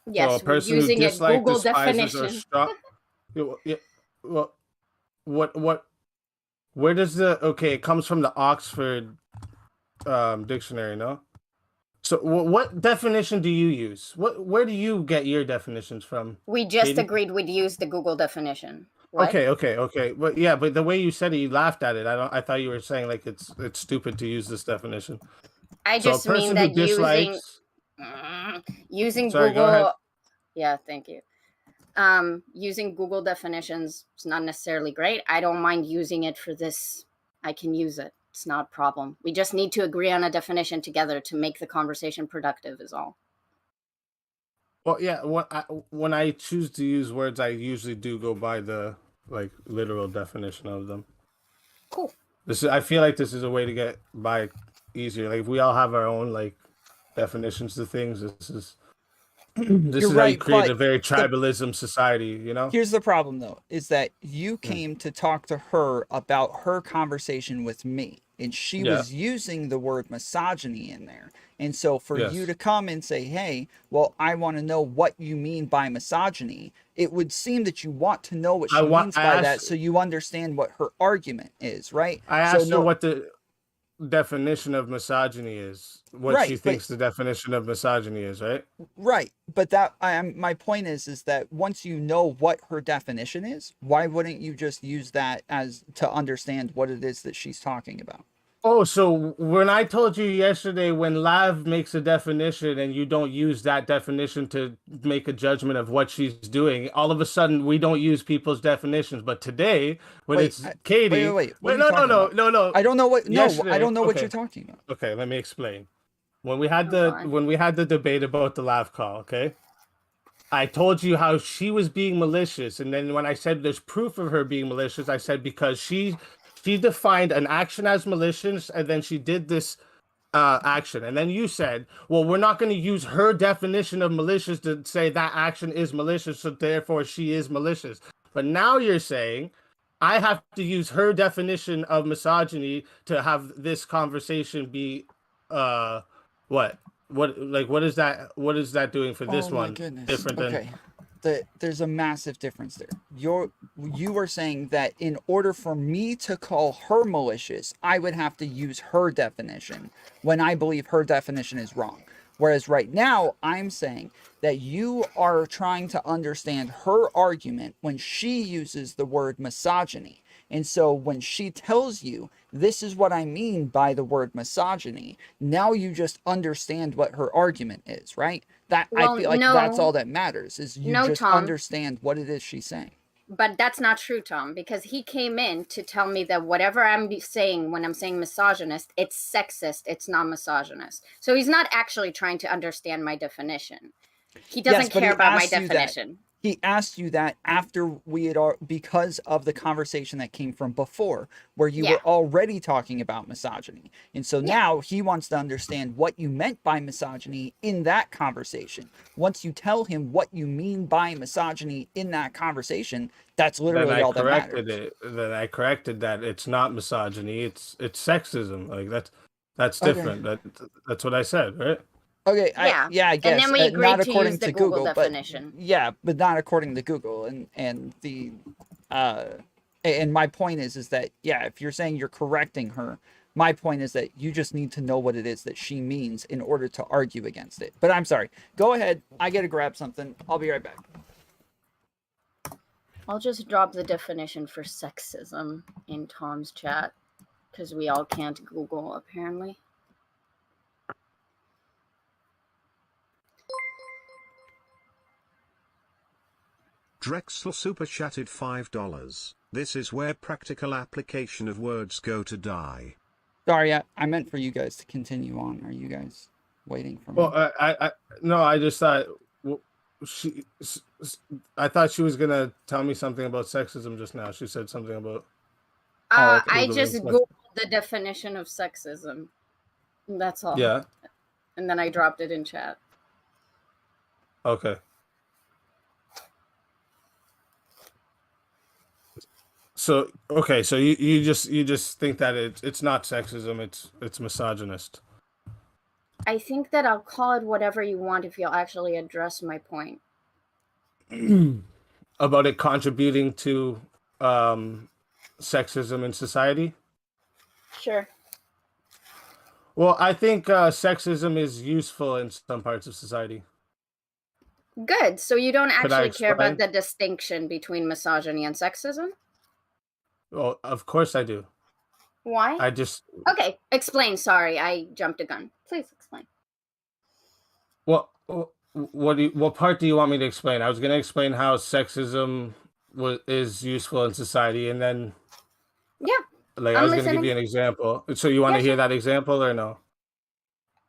Yes, so a person who using a dislikes, Google despises, or definition. yeah, well, where does it comes from the Oxford dictionary, no? So what definition do you use? Where do you get your definitions from? We just Katee? agreed we'd use the Google definition. What? Okay. But yeah, but the way you said it, you laughed at it. I thought you were saying like it's stupid to use this definition. I So a just mean person that who dislikes. using Sorry, go ahead. Google. Yeah, thank you. Using Google definitions is not necessarily great. I don't mind using it for this. I can use it. It's not a problem. We just need to agree on a definition together to make the conversation productive is all. Well, yeah. When I choose to use words, I usually do go by the like literal definition of them. Cool. I feel like this is a way to get by easier. Like if we all have our own like definitions to things, this is how right, you create but a very tribalism society, you know? Here's the problem, though, is that you came to talk to her about her conversation with me, and she was using the word misogyny in there. And so for you to come and say, hey, well, I want to know what you mean by misogyny, it would seem that you want to know what she means by that so you understand what her argument is, right? I asked her what the... definition of misogyny is. What Right, she but- thinks the definition of misogyny is, right? Right, but my point is that once you know what her definition is, why wouldn't you just use that as to understand what it is that she's talking about? Oh, so when I told you yesterday, when Lav makes a definition and you don't use that definition to make a judgment of what she's doing, all of a sudden we don't use people's definitions. But today, when Wait, it's I- Katee, wait, what are you no, talking about? no. I don't know what. No, I Yesterday- don't know what okay. you're talking about. Okay, let me explain. When we had Hold the debate about the Lav call, okay, I told you how she was being malicious, and then when I said there's proof of her being malicious, I said because she defined an action as malicious, and then she did this action, and then you said, well, we're not going to use her definition of malicious to say that action is malicious, so therefore she is malicious. But now you're saying I have to use her definition of misogyny to have this conversation be what is that doing for this Oh my one goodness. different than Okay. There's a massive difference there. You are saying that in order for me to call her malicious, I would have to use her definition when I believe her definition is wrong. Whereas right now, I'm saying that you are trying to understand her argument when she uses the word misogyny. And so when she tells you, this is what I mean by the word misogyny, now you just understand what her argument is, right? I Well, feel like no. that's all that matters, is you No, just Tom. understand what it is she's saying. But that's not true, Tom, because he came in to tell me that whatever I'm saying when I'm saying misogynist, it's sexist, it's not misogynist. So he's not actually trying to understand my definition. He doesn't Yes, but care he about my asked you that. definition. He asked you that after we had because of the conversation that came from before, where you Yeah. were already talking about misogyny. And so now he wants to understand what you meant by misogyny in that conversation. Once you tell him what you mean by misogyny in that conversation, that's then literally I all that corrected matters. it. Then I corrected that it's not misogyny, it's sexism. Like that's Okay. different. That's what I said, right? Okay, Yeah. I guess. And then we agreed not to according use the to Google Google, definition. But, yeah, but not according to Google. And the and my point is that if you're saying you're correcting her, my point is that you just need to know what it is that she means in order to argue against it. But I'm sorry. Go ahead. I gotta grab something. I'll be right back. I'll just drop the definition for sexism in Tom's chat because we all can't Google apparently. Drexel super chatted $5. This is where practical application of words go to die. Sorry, I meant for you guys to continue on. Are you guys waiting for me? Well, I just thought I thought she was gonna tell me something about sexism just now. She said something about. Oh, okay. I Googling just sex- Googled the definition of sexism. That's all. Yeah. And then I dropped it in chat. Okay. So you just think that it's not sexism, it's misogynist. I think that I'll call it whatever you want if you'll actually address my point. About it contributing to sexism in society? Sure. Well, I think sexism is useful in some parts of society. Good. So you don't Could I actually care about explain? the distinction between misogyny and sexism? Well, of course I do. Why? I just Okay, explain. Sorry, I jumped a gun. Please explain. what part do you want me to explain? I was going to explain how sexism is useful in society, and then Yeah. like I I'm was going to give listening. you an example. So you want Yeah, to hear sure. that example or no?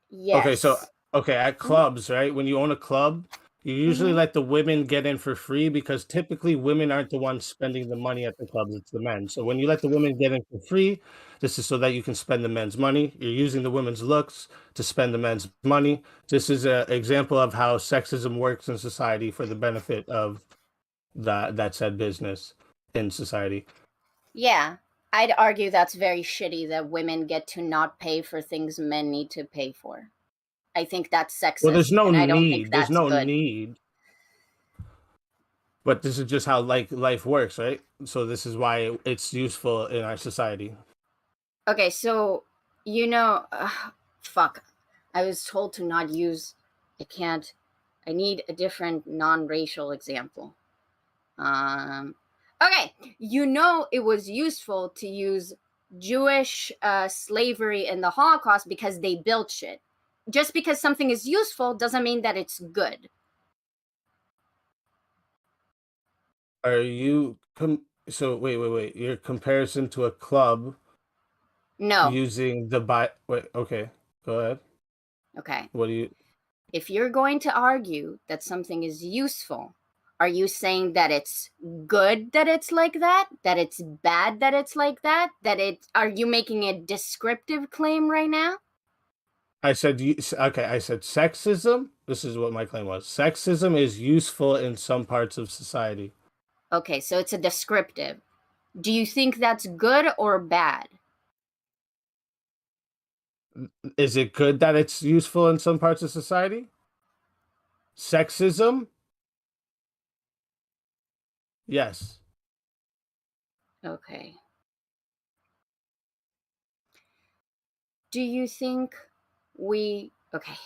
Yes. Okay, at clubs, right? When you own a club, you usually let the women get in for free because typically women aren't the ones spending the money at the clubs, it's the men. So when you let the women get in for free, this is so that you can spend the men's money. You're using the women's looks to spend the men's money. This is an example of how sexism works in society for the benefit of that said business in society. Yeah. I'd argue that's very shitty that women get to not pay for things men need to pay for. I think that's sexist. Well, there's no and I don't need. think There's that's no good. need. But this is just how life works, right? So this is why it's useful in our society. Okay, so You know, fuck. I was told to not use. I can't. I need a different non-racial example. Okay, you know it was useful to use Jewish slavery in the Holocaust because they built shit. Just because something is useful doesn't mean that it's good. Are you so wait. Your comparison to a club No. using the wait, okay. Go ahead. Okay. What do you If you're going to argue that something is useful, are you saying that it's good that it's like that? That it's bad that it's like that? Are you making a descriptive claim right now? I said okay, I said sexism. This is what my claim was. Sexism is useful in some parts of society. Okay, so it's a descriptive. Do you think that's good or bad? Is it good that it's useful in some parts of society? Sexism? Yes. Okay. Do you think okay.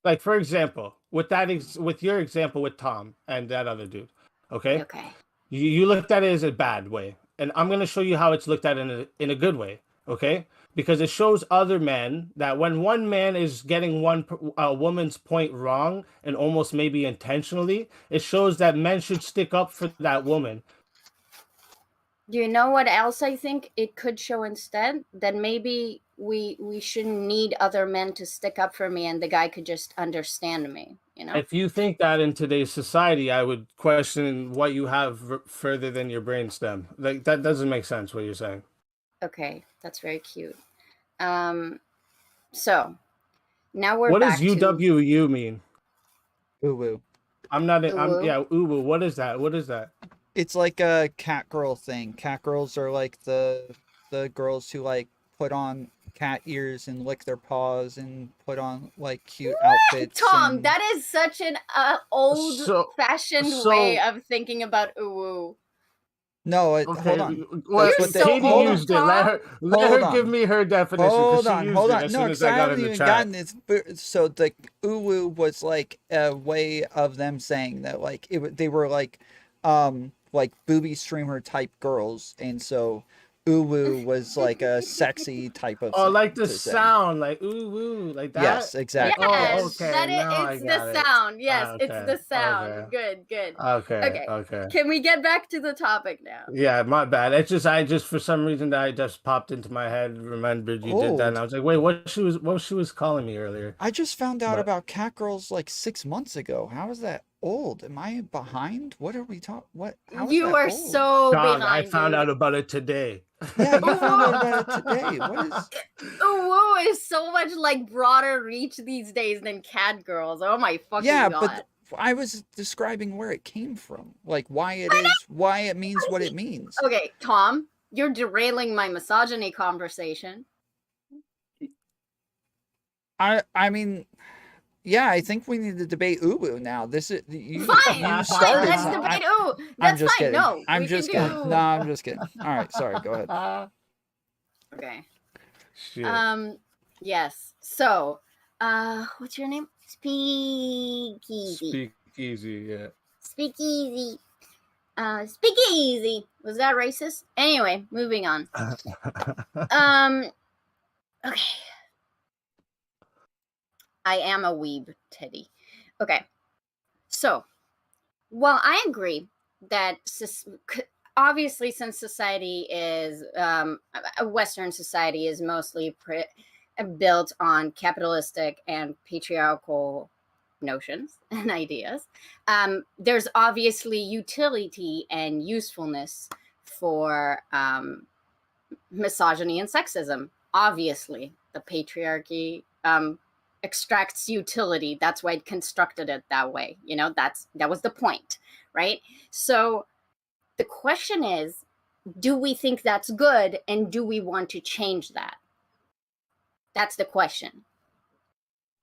Like for example, with with your example with Tom and that other dude, okay? Okay. You looked at it as a bad way, and I'm gonna show you how it's looked at in a good way, okay? Because it shows other men that when one man is getting a woman's point wrong and almost maybe intentionally, it shows that men should stick up for that woman. Do you know what else I think it could show instead? That maybe we shouldn't need other men to stick up for me and the guy could just understand me, you know? If you think that in today's society, I would question what you have further than your brainstem. Like that doesn't make sense what you're saying. Okay, that's very cute. So now we're What back does UWU mean? Uwu. I'm not. Uwu? Yeah, uwu. What is that? What is that? It's like a cat girl thing. Cat girls are like the girls who like put on cat ears and lick their paws and put on like cute outfits. Tom, and... that is such an old-fashioned way of thinking about uwu. No, Okay, hold on. well, That's what they- Katie hold on. used it. Let her give me her definition. Hold She on, used hold it on. as No, soon because as I got haven't in the even chat. gotten this. So the uwu was like a way of them saying that like they were like booby streamer type girls, and so uwu was like a sexy type of. Oh, thing like the to say. sound, like ooh woo, like that. Yes, exactly. Yes, Oh, okay. that Now it's I got the sound. Yes, Okay, it's the sound. okay. Good, good. Okay. Can we get back to the topic now? Yeah, my bad. It's just I just for some reason that I just popped into my head, remembered you did that, and I was like, wait, what she was calling me earlier. I just found out about cat girls like 6 months ago. How is that old? Am I behind? What are we talking? What? How is You that are old? so Dog, behind. I found dude. out about it today. Yeah, you found out about it today. What is? Uwu is so much like broader reach these days than cat girls. Oh my fucking Yeah, god! but I was describing where it came from, like why it is, why it means what it means. Okay, Tom, you're derailing my misogyny conversation. I mean, yeah, I think we need to debate uwu now. This is you. Fine, You fine. started. Let's some- debate. I- Ooh, I'm that's just fine. kidding. No, I'm we just can kidding. do. No, I'm just kidding. All right, sorry. Go ahead. Okay. Shit. Yes. So, what's your name? Speakeazyy. Speakeazyy, yeah. Speakeazyy. Speakeazyy. Was that racist? Anyway, moving on. Okay. I am a weeb, Teddy. Okay. So, well, I agree that obviously, since society is a Western society is mostly built on capitalistic and patriarchal notions and ideas, there's obviously utility and usefulness for misogyny and sexism. Obviously, the patriarchy extracts utility. That's why it constructed it that way. You know, that was the point, right? So the question is, do we think that's good, and do we want to change that? That's the question.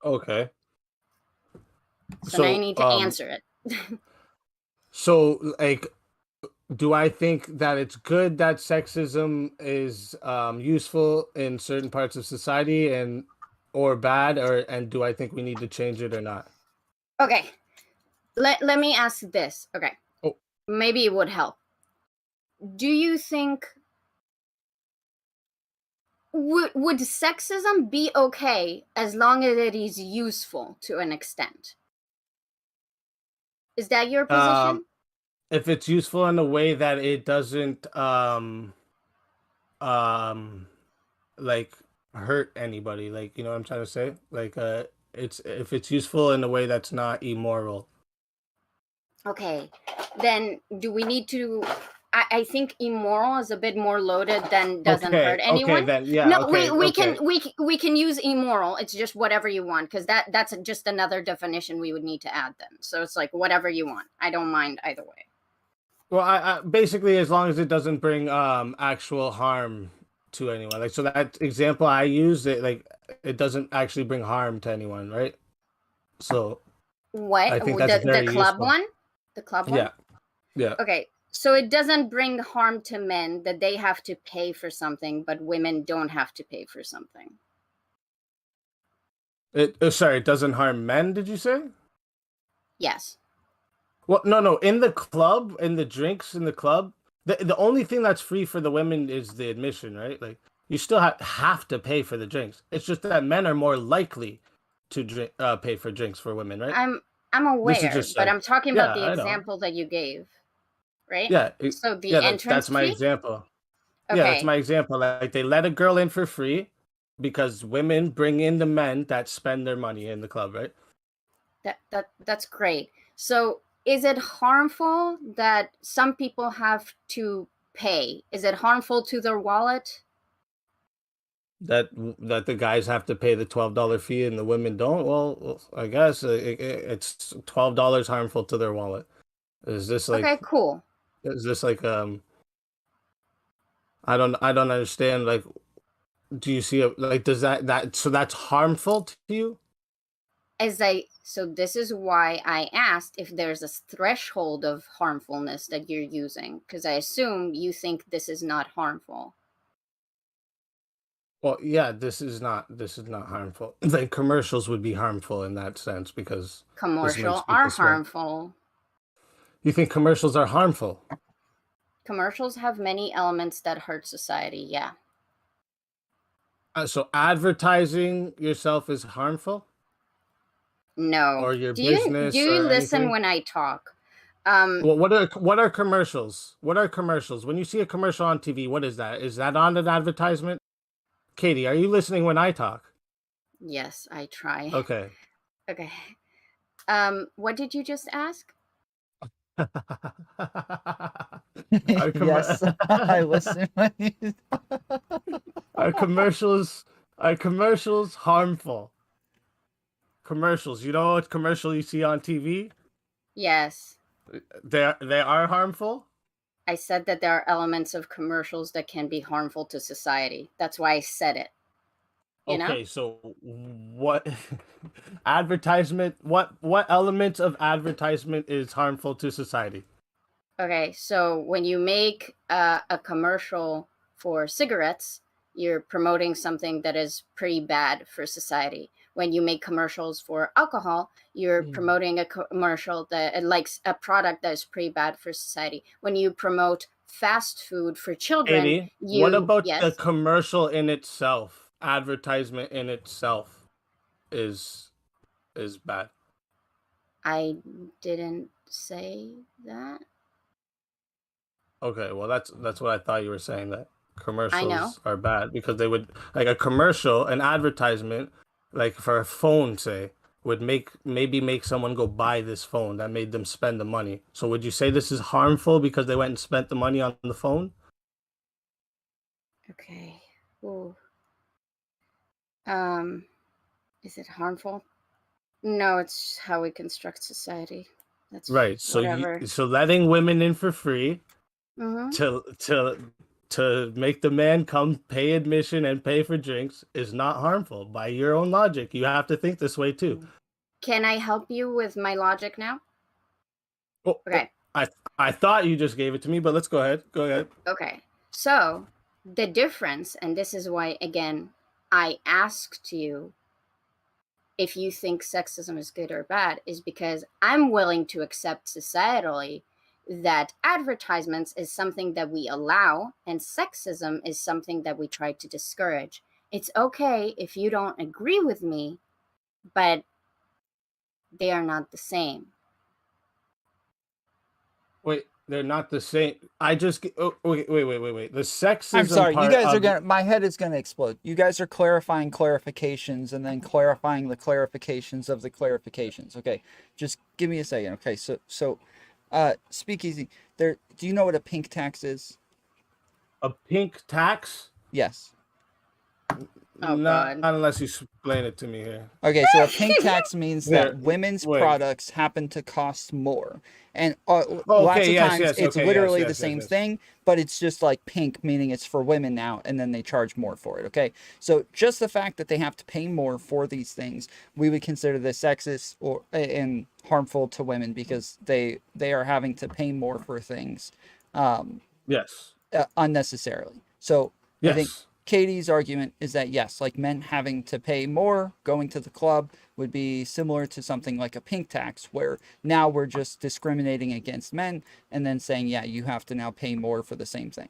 Okay. So now you need to answer it. So, like, do I think that it's good that sexism is useful in certain parts of society and or bad, and do I think we need to change it or not? Okay. Let me ask this. Okay. Oh. Maybe it would help. Do you think would sexism be okay as long as it is useful to an extent? Is that your position? If it's useful in a way that it doesn't like hurt anybody, like, you know what I'm trying to say? Like it's if it's useful in a way that's not immoral. Okay. Then do we need to I think immoral is a bit more loaded than doesn't hurt anyone. Okay, then yeah. No, Okay, we can use immoral. It's just whatever you want, because that's just another definition we would need to add then. So it's like whatever you want. I don't mind either way. Well, I basically, as long as it doesn't bring actual harm to anyone. Like, so that example I used, it doesn't actually bring harm to anyone, right? So what I think that's very the club useful. one? The club one? Yeah. Okay. So it doesn't bring harm to men that they have to pay for something, but women don't have to pay for something. It doesn't harm men, did you say? Yes. Well, no. In the club, in the drinks in the club, the only thing that's free for the women is the admission, right? Like, you still have to pay for the drinks. It's just that men are more likely to pay for drinks for women, right? I'm aware, just but I'm talking about the I know. example that you gave, right? Yeah. So the entrance that's my fee? example. Okay. Yeah, that's my example. Like, they let a girl in for free because women bring in the men that spend their money in the club, right? That's great. So is it harmful that some people have to pay? Is it harmful to their wallet? That the guys have to pay the $12 fee and the women don't? Well, I guess it's $12 harmful to their wallet. Is this like okay, cool. Is this like I don't understand. Like, do you see does that so that's harmful to you? So this is why I asked if there's a threshold of harmfulness that you're using, because I assume you think this is not harmful. Well, yeah, this is not harmful. Like, commercials would be harmful in that sense because commercials are harmful. You think commercials are harmful? Commercials have many elements that hurt society, yeah. So advertising yourself is harmful? No. Or your do business? You or listen anything? when I talk? Well, what are commercials? What are commercials? When you see a commercial on TV, what is that? Is that on an advertisement? Katee, are you listening when I talk? Yes, I try. Okay. Okay. What did you just ask? Yes, I listen when you... Are commercials harmful? Commercials, you know what commercial you see on TV? Yes. They are harmful? I said that there are elements of commercials that can be harmful to society. That's why I said it. You know? So what advertisement, what elements of advertisement is harmful to society? Okay, so when you make a commercial for cigarettes, you're promoting something that is pretty bad for society. When you make commercials for alcohol, you're promoting a commercial that likes a product that is pretty bad for society. When you promote fast food for children, Katee, what about the commercial in itself? Advertisement in itself is bad. I didn't say that. Okay, well that's what I thought you were saying, that commercials I know. are bad because they would, like, a commercial, an advertisement, like for a phone, say, would maybe make someone go buy this phone that made them spend the money. So would you say this is harmful because they went and spent the money on the phone? Okay. Ooh. Is it harmful? No, it's how we construct society. That's right. So so letting women in for free to make the man come pay admission and pay for drinks is not harmful by your own logic. You have to think this way too. Can I help you with my logic now? Oh, okay. I thought you just gave it to me, but let's go ahead. Go ahead. Okay. So the difference, and this is why, again, I asked you if you think sexism is good or bad, is because I'm willing to accept societally that advertisements is something that we allow and sexism is something that we try to discourage. It's okay if you don't agree with me, but they are not the same. Wait, they're not the same. I just wait. The sexism. I'm sorry, you part guys are of- gonna. My head is gonna explode. You guys are clarifying clarifications and then clarifying the clarifications of the clarifications. Okay, just give me a second. Okay, so, speakeazy. There. Do you know what a pink tax is? a pink tax. Yes. Oh, not, God. not unless you explain it to me here. Okay, so a pink tax means that Wait, women's wait. products happen to cost more, and lots of yes, times yes, it's okay, literally yes, the yes, same yes. thing, but it's just like pink, meaning it's for women now, and then they charge more for it. Okay, so just the fact that they have to pay more for these things, we would consider this sexist or and harmful to women because they are having to pay more for things, Yes. unnecessarily. So I think Yes. Katie's argument is that yes, like men having to pay more going to the club would be similar to something like a pink tax, where now we're just discriminating against men and then saying, yeah, you have to now pay more for the same thing.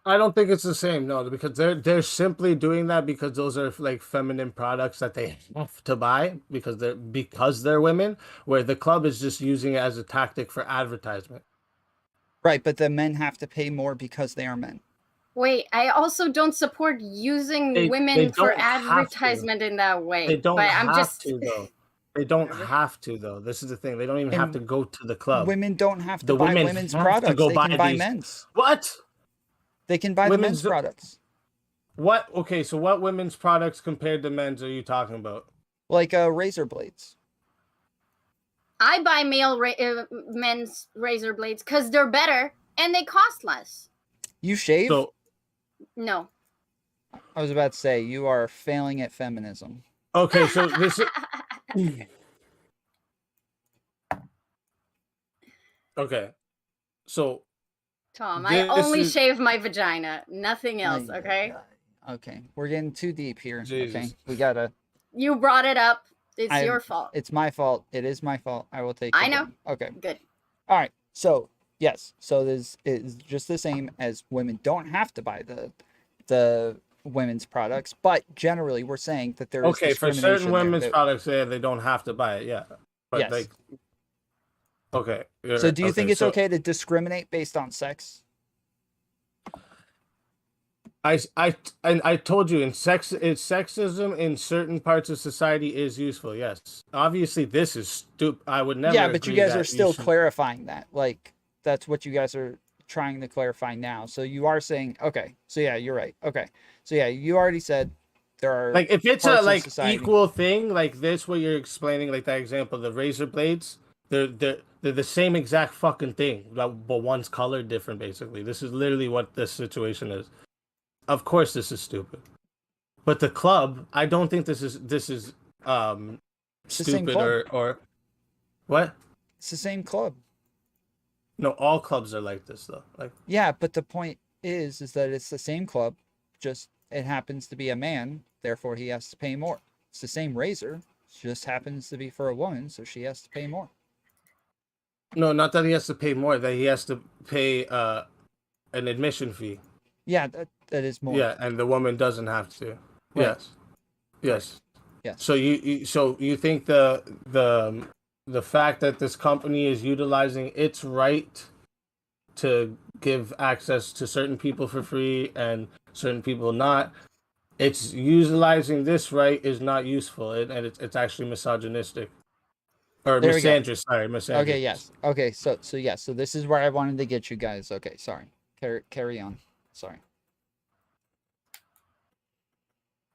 I don't think it's the same, no, because they're simply doing that because those are like feminine products that they have to buy because they're women, where the club is just using it as a tactic for advertisement. Right, but the men have to pay more because they are men. Wait, I also don't support using They women for don't have to. advertisement in that way. They don't but I'm have just to though. They don't have to though. This is the thing. They don't even have And to go to the club. Women don't have to The buy women women's have to products. go They buy can buy these- men's. What? They can buy the Women's- men's products. What? Okay, so what women's products compared to men's are you talking about? Like razor blades. I buy men's razor blades because they're better and they cost less. You shave? So No. I was about to say, you are failing at feminism. okay, so this is okay. So Tom, I only is- shave my vagina, nothing else, Ay, okay? Okay, we're getting too deep here. Okay, Jesus. we gotta. You brought it up. It's I- your fault. It's my fault. It is my fault. I will take. I the know. blame. Okay. Good. All right. So yes. So this is just the same as women don't have to buy the women's products, but generally we're saying that there is okay for discrimination certain there women's that- products, they don't have to buy it. Yeah, but Yes. like, okay. So do you think it's so okay to discriminate based on sex? I told you it's sexism in certain parts of society is useful. Yes, obviously this is stupid. I would never. Yeah, but you agree guys that are still should- clarifying that. Like that's what you guys are trying to clarify now. So you are saying, okay, so yeah, you're right. Okay, so yeah, you already said there are like if it's parts a of like society- equal thing like this, what you're explaining, like that example, the razor blades, they're the same exact fucking thing, but one's colored different. Basically, this is literally what this situation is. Of course, this is stupid, but the club, I don't think this is the same stupid club. or what? It's the same club. No, all clubs are like this though. Like Yeah, but the point is that it's the same club, just it happens to be a man, therefore he has to pay more. It's the same razor, it just happens to be for a woman, so she has to pay more. no, not that he has to pay more, that he has to pay an admission fee. Yeah, that is more. Yeah, and the woman doesn't have to. Right. Yes. Yes. So you think the fact that this company is utilizing its right to give access to certain people for free and certain people not, it's utilizing this right is not useful, and it's actually misogynistic or There we go. misandrous. Sorry, misandrous. Okay, yes. Okay, so yes, so this is where I wanted to get you guys. Okay, sorry. Carry on. Sorry.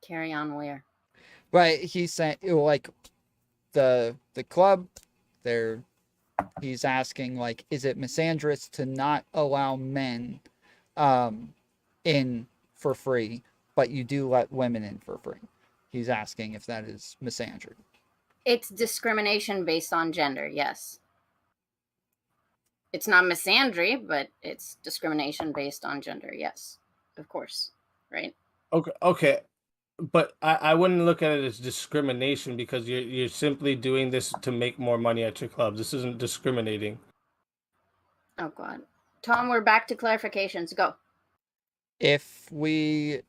Carry on where? But he's saying like the club, he's asking like, is it misandrous to not allow men in for free, but you do let women in for free? He's asking if that is misandry. It's discrimination based on gender, yes. It's not misandry, but it's discrimination based on gender. Yes, of course, right? Okay. But I wouldn't look at it as discrimination because you're simply doing this to make more money at your club. This isn't discriminating. Oh God, Tom, we're back to clarifications. Go. If we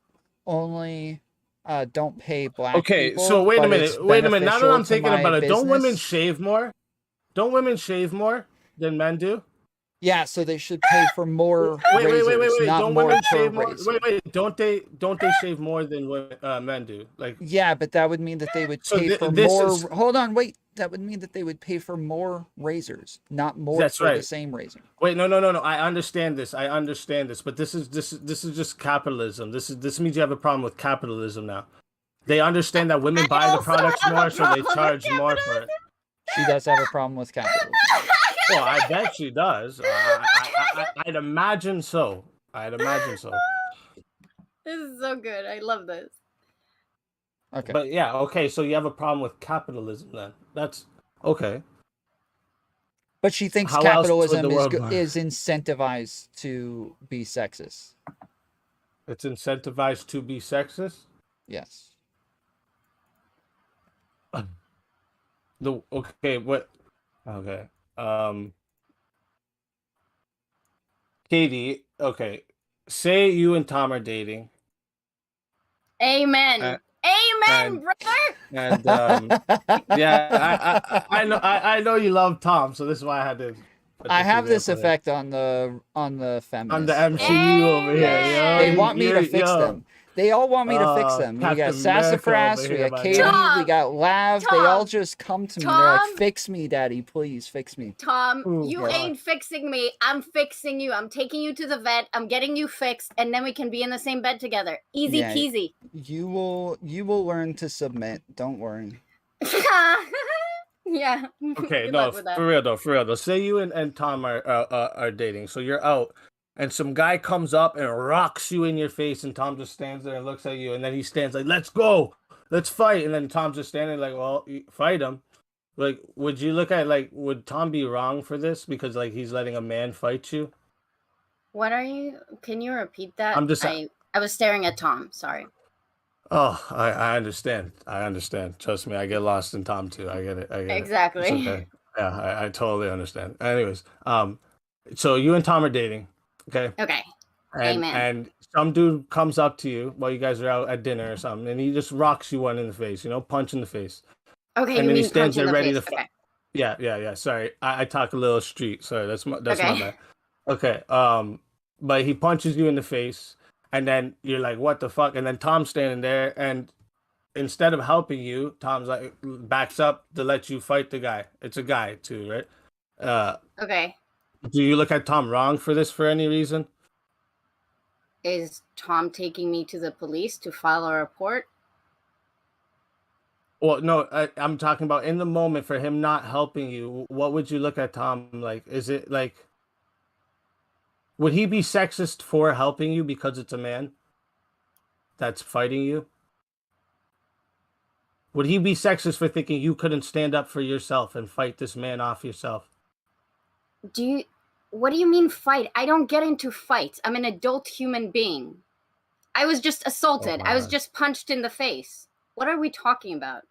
only don't pay black Okay, people, so wait a but it's minute. Wait a minute. Now that beneficial I'm to thinking my about it, don't women business- shave more? Don't women shave more than men do? Yeah, so they should pay for more Wait, razors, not don't more women per shave more? razor. Wait. Don't they shave more than what men do? Like, Yeah, but that would mean that they would So pay for this more. is- Hold on, wait. That would mean that they would pay for more razors, not more That's for the right. same razor. wait, no. I understand this. But this is just capitalism. This means you have a problem with capitalism now. They understand that women buy the also products have a more, so they problem with charge more for it. She does have a problem with capitalism. Well, I bet she does. I'd imagine so. This is so good. I love this. Okay. But yeah, okay. So you have a problem with capitalism then? That's okay. But she thinks How else would capitalism the world work? is incentivized to be sexist. It's incentivized to be sexist. Yes. Okay. Katie, okay. Say you and Tom are dating, Amen. Uh, Amen, and- brother. and yeah, I know you love Tom, so this is why I had to. put I this have this example there. effect on the feminists. On the MCU over here. Amen. They want me to fix them. They all want me to fix them. We got Captain America Sassafras, over we here, got my Katie, man. we got Lav. They all Tom. just come to me. They're like, Tom. "Fix me, Daddy, please fix me." Tom, Ooh, you God. ain't fixing me. I'm fixing you. I'm taking you to the vet. I'm getting you fixed, and then we can be in the same bed together. Easy Yeah. peasy. You will learn to submit. Don't worry. Yeah. Okay, Good no, luck with that. for real though. Say you and Tom are dating, so you're out, and some guy comes up and rocks you in your face, and Tom just stands there and looks at you, and then he stands like, "Let's go, let's fight," and then Tom's just standing like, "Well, fight him." Like, would you look at would Tom be wrong for this because like he's letting a man fight you? What are you? Can you repeat that? I'm just- I was staring at Tom. Sorry. Oh, I understand. Trust me, I get lost in Tom too. I get it. It's Exactly. okay. Yeah, I totally understand. Anyways, so you and Tom are dating, okay? Okay. And, Amen. and some dude comes up to you while you guys are out at dinner or something, and he just rocks you one in the face, punch in the face. Okay. and You then he mean stands punch in there the ready face. to Okay. Yeah. Sorry, I talk a little street. Sorry, that's my Okay. bad. Okay. But he punches you in the face, and then you're like, "What the fuck?" And then Tom's standing there, and instead of helping you, Tom's like backs up to let you fight the guy. It's a guy too, right? Okay. Do you look at Tom wrong for this for any reason? Is Tom taking me to the police to file a report? Well, no, I'm talking about in the moment for him not helping you. What would you look at Tom like? Is it like, would he be sexist for helping you because it's a man that's fighting you? Would he be sexist for thinking you couldn't stand up for yourself and fight this man off yourself? What do you mean fight? I don't get into fights. I'm an adult human being. I was just assaulted. I was God. just punched in the face. What are we talking about?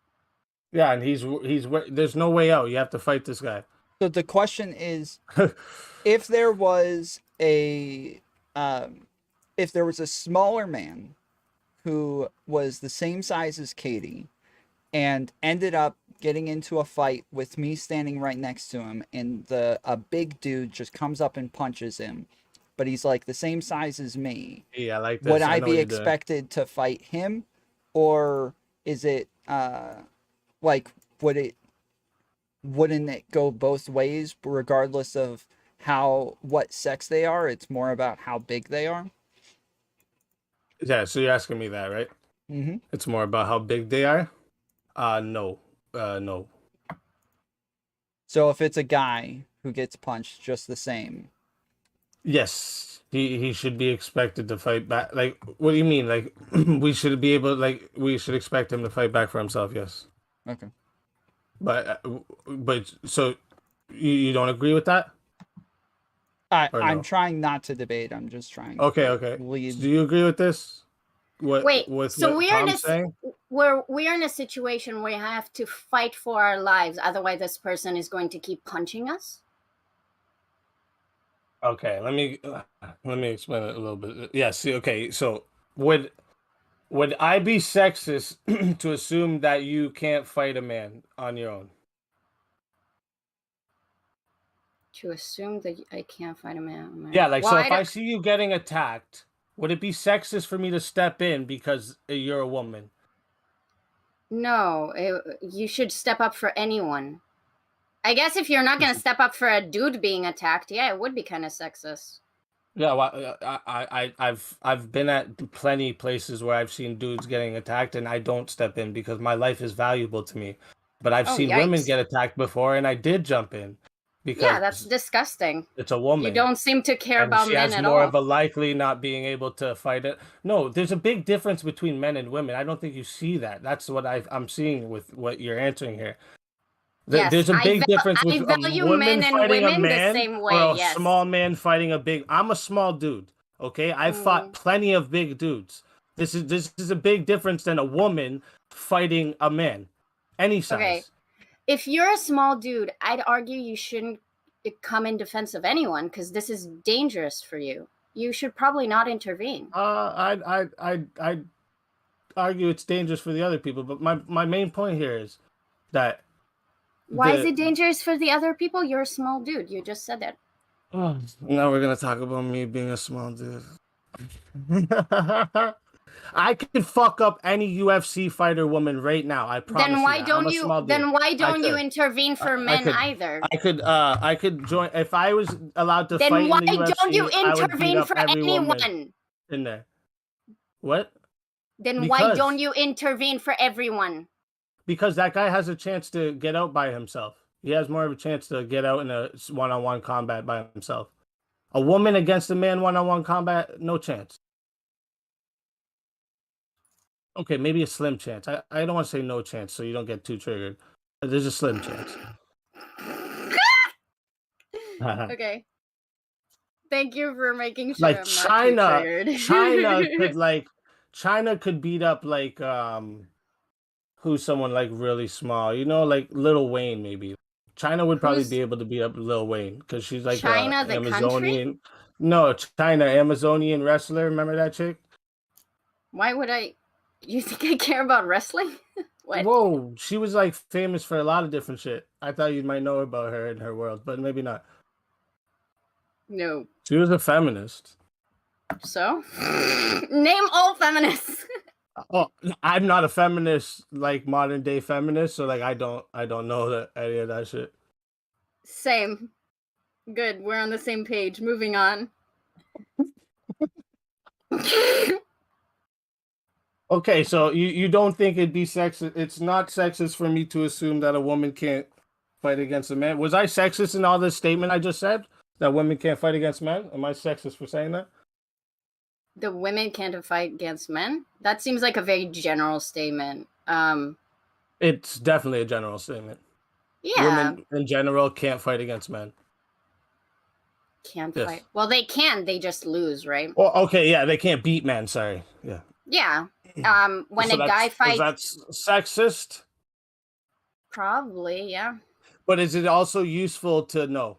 Yeah, and he's there's no way out. You have to fight this guy. So the question is, if there was a smaller man who was the same size as Katie and ended up getting into a fight with me standing right next to him, and a big dude just comes up and punches him, but he's like the same size as me, Yeah, I like this. would I I know be what you're doing. expected to fight him, or is it wouldn't it go both ways regardless of what sex they are? It's more about how big they are. Yeah, so you're asking me that, right? Mm-hmm. It's more about how big they are. No. No. So if it's a guy who gets punched just the same, Yes, he should be expected to fight back. Like, what do you mean? Like, we should expect him to fight back for himself. Yes, okay. but so you don't agree with that? Or I'm no? trying not to debate. I'm just trying Okay, to okay. lead. Do you agree with this? Wait, With so what we're in Tom's saying? we're in a situation where we have to fight for our lives, otherwise this person is going to keep punching us? Okay, let me explain it a little bit. Yeah, see, okay, so would I be sexist to assume that you can't fight a man on your own? To assume that I can't fight a man. Yeah, like well, so if I see you getting attacked, would it be sexist for me to step in because you're a woman? No, you should step up for anyone. I guess if you're not going to step up for a dude being attacked, yeah, it would be kind of sexist. Yeah, well, I've been at plenty places where I've seen dudes getting attacked, and I don't step in because my life is valuable to me. But I've seen women get attacked before, and I did jump in because yeah, that's disgusting. It's a woman. You don't seem to care and about she men has at more all. of a likely not being able to fight it. No, there's a big difference between men and women. I don't think you see that. That's what I'm seeing with what you're answering here. Yes, There's a big difference I with a value woman men and fighting a women the man same way, or a yes. small man fighting a big. I'm a small dude. Okay, I've fought plenty of big dudes. This is a big difference than a woman fighting a man, any size. Okay, if you're a small dude, I'd argue you shouldn't come in defense of anyone because this is dangerous for you. You should probably not intervene. I'd argue it's dangerous for the other people, but my main point here is that. Why is it dangerous for the other people? You're a small dude. You just said that. Oh, now we're gonna talk about me being a small dude. I could fuck up any UFC fighter woman right now. I promise. Then why you don't you? Then why don't you intervene for men either? I could join if I was allowed to then fight why in the UFC. Don't you intervene for anyone anyone? In there. What? Then why don't you intervene for everyone? Because that guy has a chance to get out by himself. He has more of a chance to get out in a one-on-one combat by himself. A woman against a man one-on-one combat, no chance. Okay, maybe a slim chance. I don't want to say no chance so you don't get too triggered. But there's a slim chance. Okay. Thank you for making sure like I'm not too triggered. China could beat up like who's someone like really small, you know, like Lil Wayne maybe. China would probably be able to beat up Lil Wayne because she's like China, the Amazonian. country? No, China, Amazonian wrestler. Remember that chick? Why would I? You think I care about wrestling? What? Whoa, she was like famous for a lot of different shit. I thought you might know about her in her world, but maybe not. No. She was a feminist. So, name all feminists. Oh, I'm not a feminist, like modern day feminist, so like I don't know that any of that shit. Same. Good, we're on the same page. Moving on. Okay, so you don't think it'd be sexist? It's not sexist for me to assume that a woman can't fight against a man. Was I sexist in all this statement I just said? That women can't fight against men? Am I sexist for saying that? The women can't fight against men? That seems like a very general statement. It's definitely a general statement. Yeah. Women in general can't fight against men. Can't fight. Well, they can. They just lose, right? Well, okay, yeah, they can't beat men. Sorry. Yeah. Yeah. When So a guy fights, that's sexist. Probably, yeah. But is it also useful to know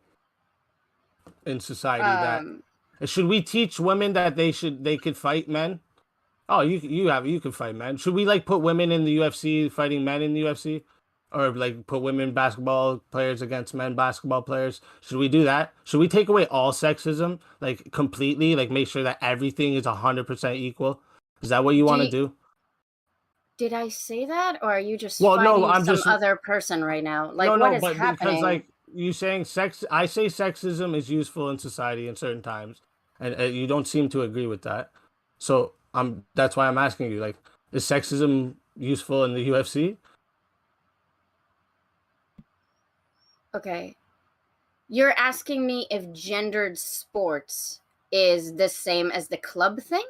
in society that should we teach women that they could fight men? Oh, you can fight men. Should we like put women in the UFC fighting men in the UFC? Or like put women basketball players against men basketball players? Should we do that? Should we take away all sexism like completely? Like make sure that everything is 100% equal? Is that what you want to do? Did I say that, or are you just fighting some other person right now? Like, what is happening? Because like you saying I say sexism is useful in society in certain times, and you don't seem to agree with that. So that's why I'm asking you. Like, is sexism useful in the UFC? Okay, you're asking me if gendered sports is the same as the club thing?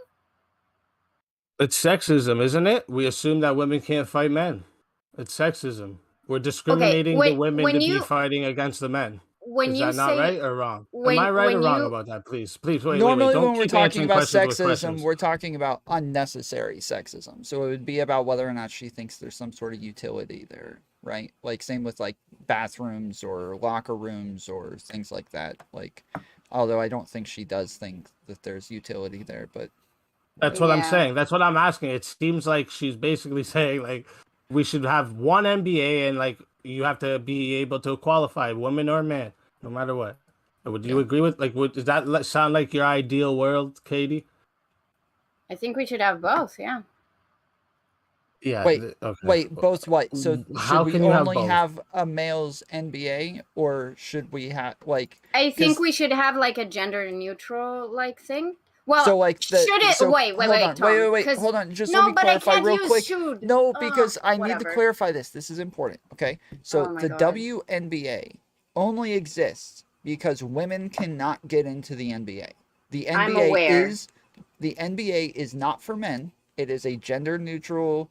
It's sexism, isn't it? We assume that women can't fight men. It's sexism. We're discriminating the women to be fighting against the men. when Is you that not say right or wrong? Am when I right or when wrong you about that? Please, please, wait. Normally, Don't when we're keep talking answering about questions with sexism, questions. we're talking about unnecessary sexism. So it would be about whether or not she thinks there's some sort of utility there, right? Like same with like bathrooms or locker rooms or things like that. Like, although I don't think she does think that there's utility there, but That's what I'm yeah. saying. That's what I'm asking. It seems like she's basically saying like we should have one NBA and like you have to be able to qualify, woman or man, no matter what. Would you Yeah. agree with like? Does that sound like your ideal world, Katie? I think we should have both. Yeah. Yeah. wait, Okay. wait, both what? So How should we can you have only both? have a male's NBA, or should we have like? I think 'Cause- we should have like a gender neutral like thing. Well, So like the should it? so wait, hold on, Tom, wait, 'cause- hold on. Just no, let me but I clarify can't real use quick. should. No, because I need to Whatever. clarify this. This is important. Okay, so Oh my the God. WNBA only exists because women cannot get into the NBA. The I'm NBA aware. is not for men. It is a gender neutral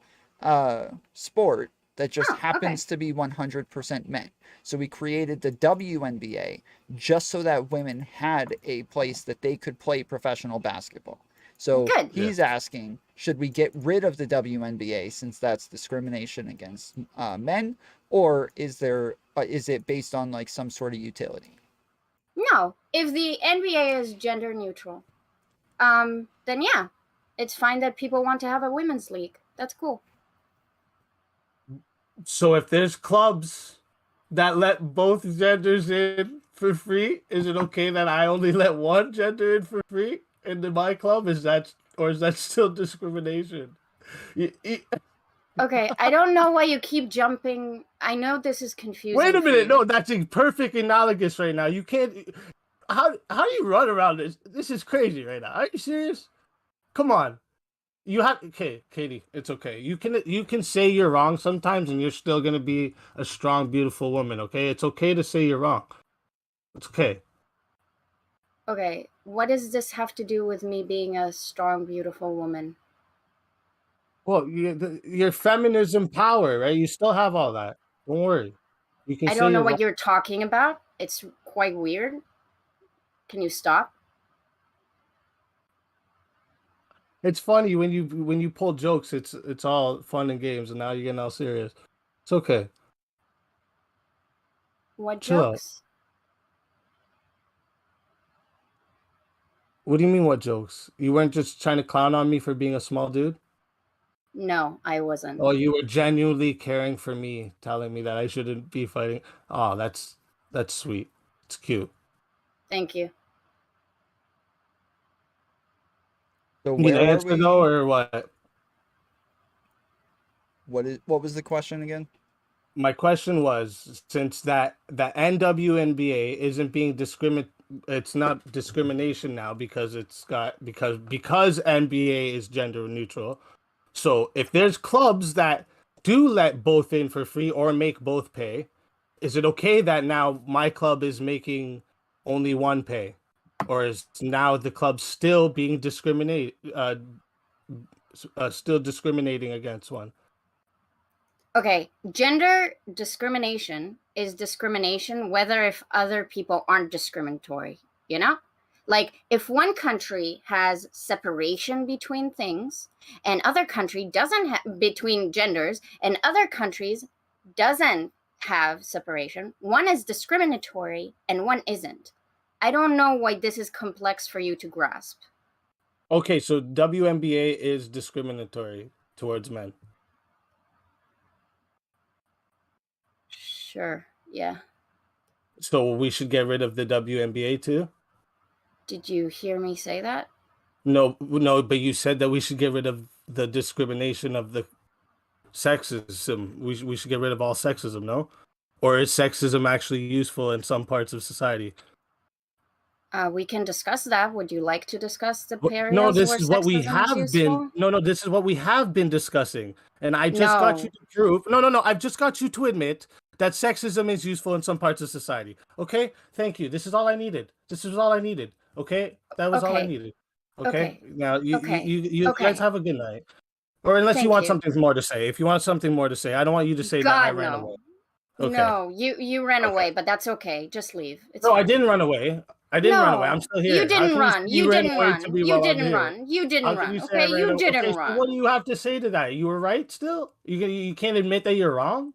sport that just happens to be 100% men. So we created the WNBA just so that women had a place that they could play professional basketball. So Good. he's asking, should we get rid of the WNBA since that's discrimination against men, or is it based on like some sort of utility? No, if the NBA is gender neutral, then yeah, it's fine that people want to have a women's league. That's cool. So if there's clubs that let both genders in for free, is it okay that I only let one gender in for free into my club? Is that still discrimination? Okay, I don't know why you keep jumping. I know this is confusing. Wait a for minute, you. no, that's perfect analogous right now. You can't. How do you run around this? This is crazy right now. Are you serious? Come on. You have okay, Katie. It's okay. You can say you're wrong sometimes, and you're still gonna be a strong, beautiful woman. Okay, it's okay to say you're wrong. It's okay. Okay, what does this have to do with me being a strong, beautiful woman? Well, your feminism power, right? You still have all that. Don't worry. You can. I say don't know you're what wrong. you're talking about. It's quite weird. Can you stop? It's funny when you pull jokes. It's all fun and games, and now you're getting all serious. It's okay. What Chill out. jokes? What do you mean, what jokes? You weren't just trying to clown on me for being a small dude? No, I wasn't. Oh, you were genuinely caring for me, telling me that I shouldn't be fighting. Oh, that's sweet. It's cute. Thank you. So You need where an are answer we? though, or what? What was the question again? My question was, since that NWNBA isn't being it's not discrimination now because because NBA is gender neutral. So if there's clubs that do let both in for free or make both pay, is it okay that now my club is making only one pay, or is now the club still being still discriminating against one? Okay, gender discrimination is discrimination whether if other people aren't discriminatory, you know? Like if one country has separation between things and other country doesn't have between genders and other countries doesn't have separation, one is discriminatory and one isn't. I don't know why this is complex for you to grasp. Okay, so WNBA is discriminatory towards men. Sure, yeah. So we should get rid of the WNBA too? Did you hear me say that? No, but you said that we should get rid of the discrimination of the sexism. We should get rid of all sexism, no? Or is sexism actually useful in some parts of society? We can discuss that. Would you like to discuss the Well, areas no, this where is what we sexism is have useful? been. No, this is what we have been discussing, and I just got you to prove. No. I've just got you to admit that sexism is useful in some parts of society. Okay, thank you. This is all I needed. Okay, that was all I Okay. needed. Okay. Now you Okay. guys have a good night. Or unless Thank you want you. something more to say. If you want something more to say, I don't want you to say that I God, ran no. away. Okay. No, you ran Okay. away, but that's okay. Just leave. It's No, I fine. didn't run away. I didn't run away. I'm No, still here. you How didn't can run. say You ran didn't away to run. me You while I'm didn't here? run. You How didn't can run. you say I Okay, ran you away? didn't Okay, so run. what do you have to say to that? You were right still? You can't admit that you're wrong?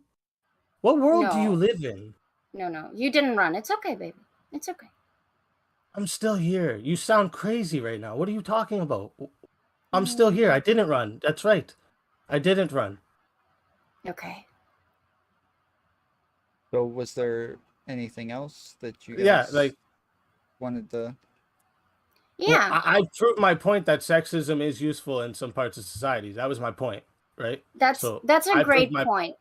What world do you No. live in? No, you didn't run. It's okay, baby. It's okay. I'm still here. You sound crazy right now. What are you talking about? I'm still here. I didn't run. That's right. I didn't run. Okay. So was there anything else that you guys Yeah, like wanted to? well, Yeah, I proved my point that sexism is useful in some parts of society. That was my point, right? that's So that's a I proved great my point.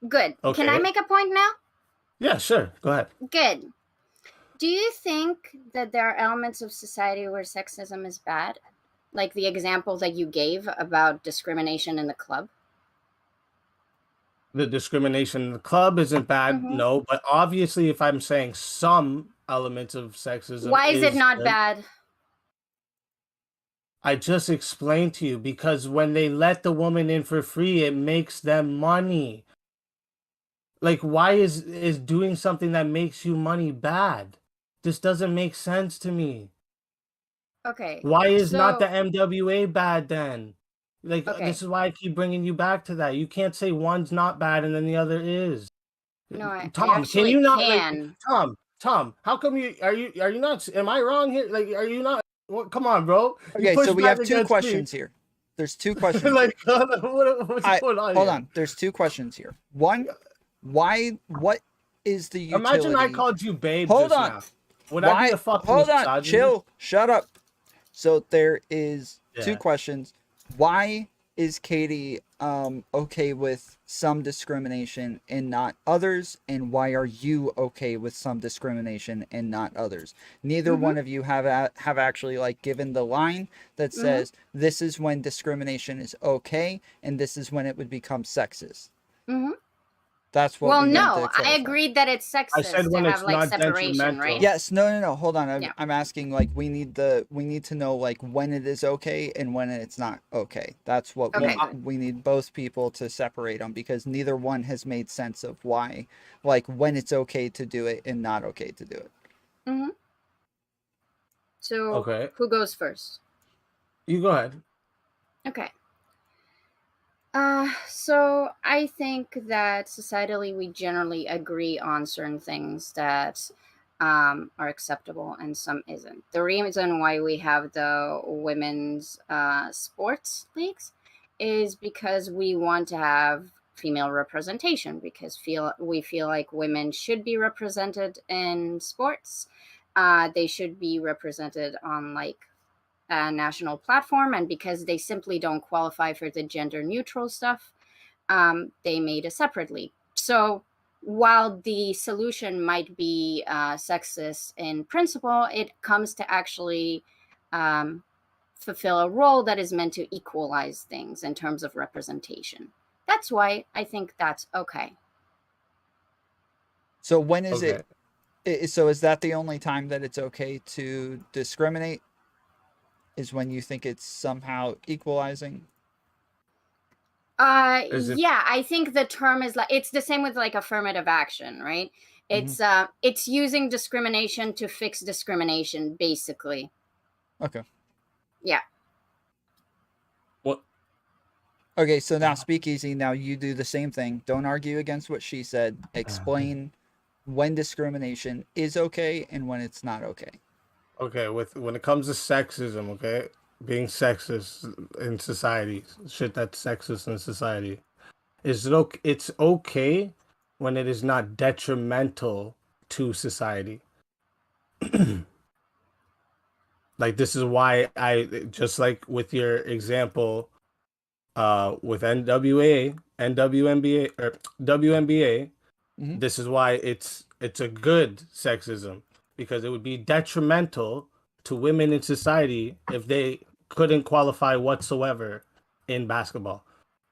Good. Can I okay. make a point now? Yeah, sure. Go ahead. Good. Do you think that there are elements of society where sexism is bad? Like the example that you gave about discrimination in the club? The discrimination in the club isn't bad, Mm-hmm. no, but obviously if I'm saying some elements of sexism Why is it not good, bad? I just explained to you because when they let the woman in for free, it makes them money. Like why is doing something that makes you money bad? This doesn't make sense to me. Okay. Why is not the So, MWA bad then? Like okay. this is why I keep bringing you back to that. You can't say one's not bad and then the other is. No, I Tom, can actually you not like can. Tom, how come you not am I wrong here? Like are you not what come on, bro? You Okay, push so we back have two against me. questions here. There's two questions. Like what's going on hold here? on. There's two questions here. One, what is the utility? Imagine I called you babe Hold just on. now. Would I be a fucking Hold on. misogynist? Chill. Shut up. So there is two Yeah. questions. Why is Katee okay with some discrimination and not others, and why are you okay with some discrimination and not others? Neither one of you have actually like given the line that says this is when discrimination is okay and this is when it would become sexist. Mm-hmm. That's what Well, we need to no, I clarify. agreed that it's I sexist said to when have it's like not separation, detrimental. right? Yes, no. Hold on. Yeah. I'm asking like we need to know like when it is okay and when it's not okay. That's what Okay, we good. we need both people to separate them because neither one has made sense of why, like when it's okay to do it and not okay to do it. Mm-hmm. So, Okay. who goes first? You go ahead. Okay. So I think that societally we generally agree on certain things that are acceptable and some isn't. The reason why we have the women's sports leagues is because we want to have female representation because we feel like women should be represented in sports. They should be represented on like a national platform, and because they simply don't qualify for the gender neutral stuff, they made a separate league. So while the solution might be sexist in principle, it comes to actually fulfill a role that is meant to equalize things in terms of representation. That's why I think that's okay. So when is Okay. so is that the only time that it's okay to discriminate? Is when you think it's somehow equalizing? Is it Yeah, I think the term is like it's the same with like affirmative action, right? It's using discrimination to fix discrimination, basically. Okay. Yeah. what Okay, so now speakeasy, now you do the same thing. Don't argue against what she said. Explain when discrimination is okay and when it's not okay. okay, when it comes to sexism, okay? Being sexist in society, shit that's sexist in society. It's okay when it is not detrimental to society. Like this is why I just like with your example with NWA, NWNBA or WNBA, this is why it's a good sexism because it would be detrimental to women in society if they couldn't qualify whatsoever in basketball.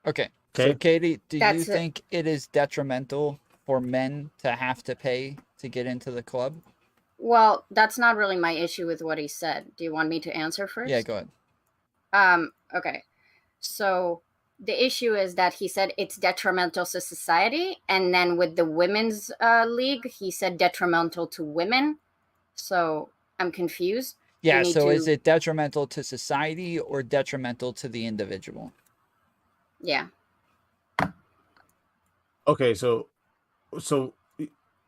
Okay. So Okay? Katee, do you That's it. think it is detrimental for men to have to pay to get into the club? Well, that's not really my issue with what he said. Do you want me to answer first? Yeah, go ahead. Okay. So The issue is that he said it's detrimental to society, and then with the women's league, he said detrimental to women. So I'm confused. Yeah, so is it detrimental to society or detrimental to the individual? Yeah. Okay, so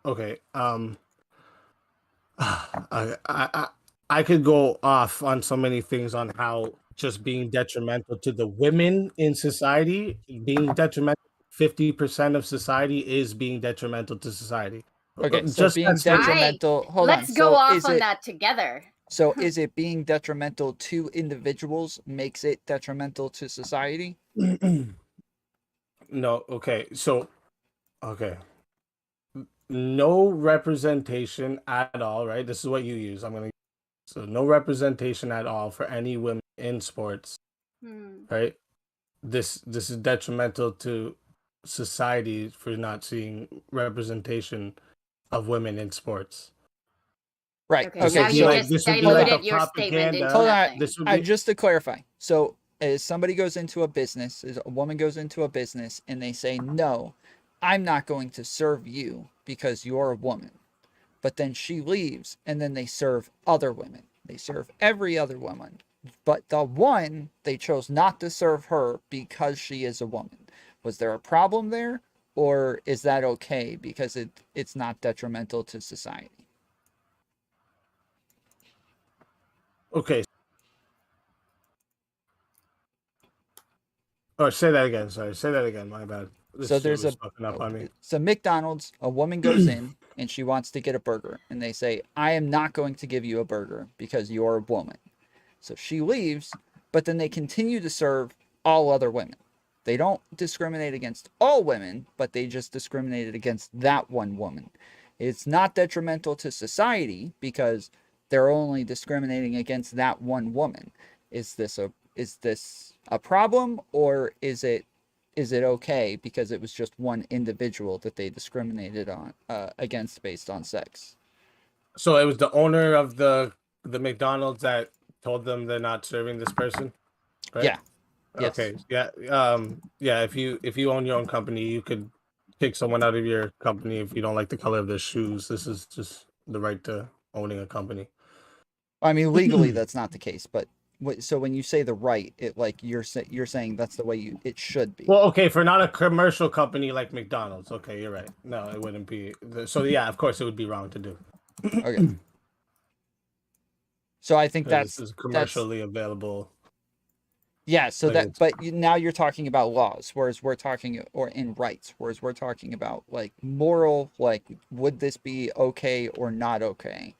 okay. I could go off on so many things on how just being detrimental to the women in society, being detrimental 50% of society is being detrimental to society. Okay, so Just being that statement. detrimental. Hold on. Let's go So off is on it, that together. So is it being detrimental to individuals makes it detrimental to society? No, okay. So, okay. No representation at all, right? This is what you use. So no representation at all for any women in sports, right? This is detrimental to society for not seeing representation of women in sports. Right. Okay, Okay. now So you like- just this would be diluted like a your statement propaganda. into Hold on. nothing. This would be just to clarify. So as somebody goes into a business, as a woman goes into a business and they say, no, I'm not going to serve you because you're a woman. But then she leaves and then they serve other women. They serve every other woman. But the one, they chose not to serve her because she is a woman. Was there a problem there? Or is that okay because it's not detrimental to society? okay. Or say that again. Sorry, say that again. My bad. This So shit there's was a fucking up on me. so McDonald's, a woman goes in and she wants to get a burger and they say, I am not going to give you a burger because you're a woman. So she leaves, but then they continue to serve all other women. They don't discriminate against all women, but they just discriminated against that one woman. It's not detrimental to society because they're only discriminating against that one woman. Is this a problem, or is it okay because it was just one individual that they discriminated on against based on sex? So it was the owner of the McDonald's that told them they're not serving this person, right? Yeah. Yes. Okay. Yeah. Yeah. If you own your own company, you could kick someone out of your company if you don't like the color of their shoes. This is just the right to owning a company. I mean, legally that's not the case, but so when you say the right, it like you're saying that's the way it should be. Well, okay, for not a commercial company like McDonald's. Okay, you're right. No, it wouldn't be. So yeah, of course it would be wrong to do. Okay. So I think This is commercially available. Yeah, so Like but now you're talking about laws, whereas we're talking, or in rights, whereas we're talking about like moral, like would this be okay or not okay?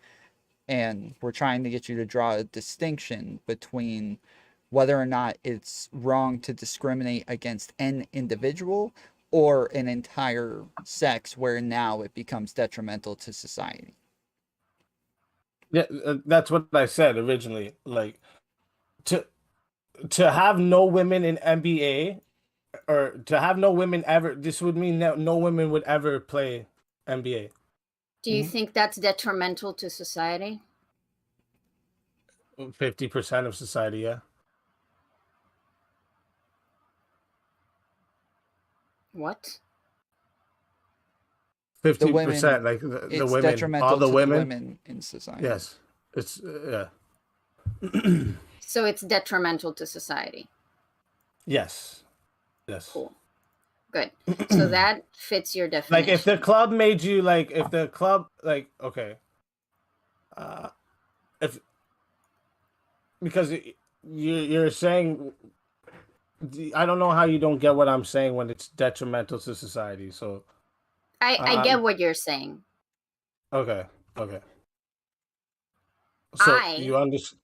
And we're trying to get you to draw a distinction between whether or not it's wrong to discriminate against an individual or an entire sex, where now it becomes detrimental to society. Yeah, that's what I said originally. Like to have no women in NBA, or to have no women ever. This would mean that no women would ever play NBA. Do you think that's detrimental to society? 50% of society, yeah. What? 50%, like the It's women, detrimental all the to women. the women in society. Yes, it's yeah. So it's detrimental to society. Yes, yes. Cool. Good. So that fits your definition. Like if the club made you like, if the club like, okay, if because you're saying, I don't know how you don't get what I'm saying when it's detrimental to society. So I get what you're saying. okay. So I- you understand?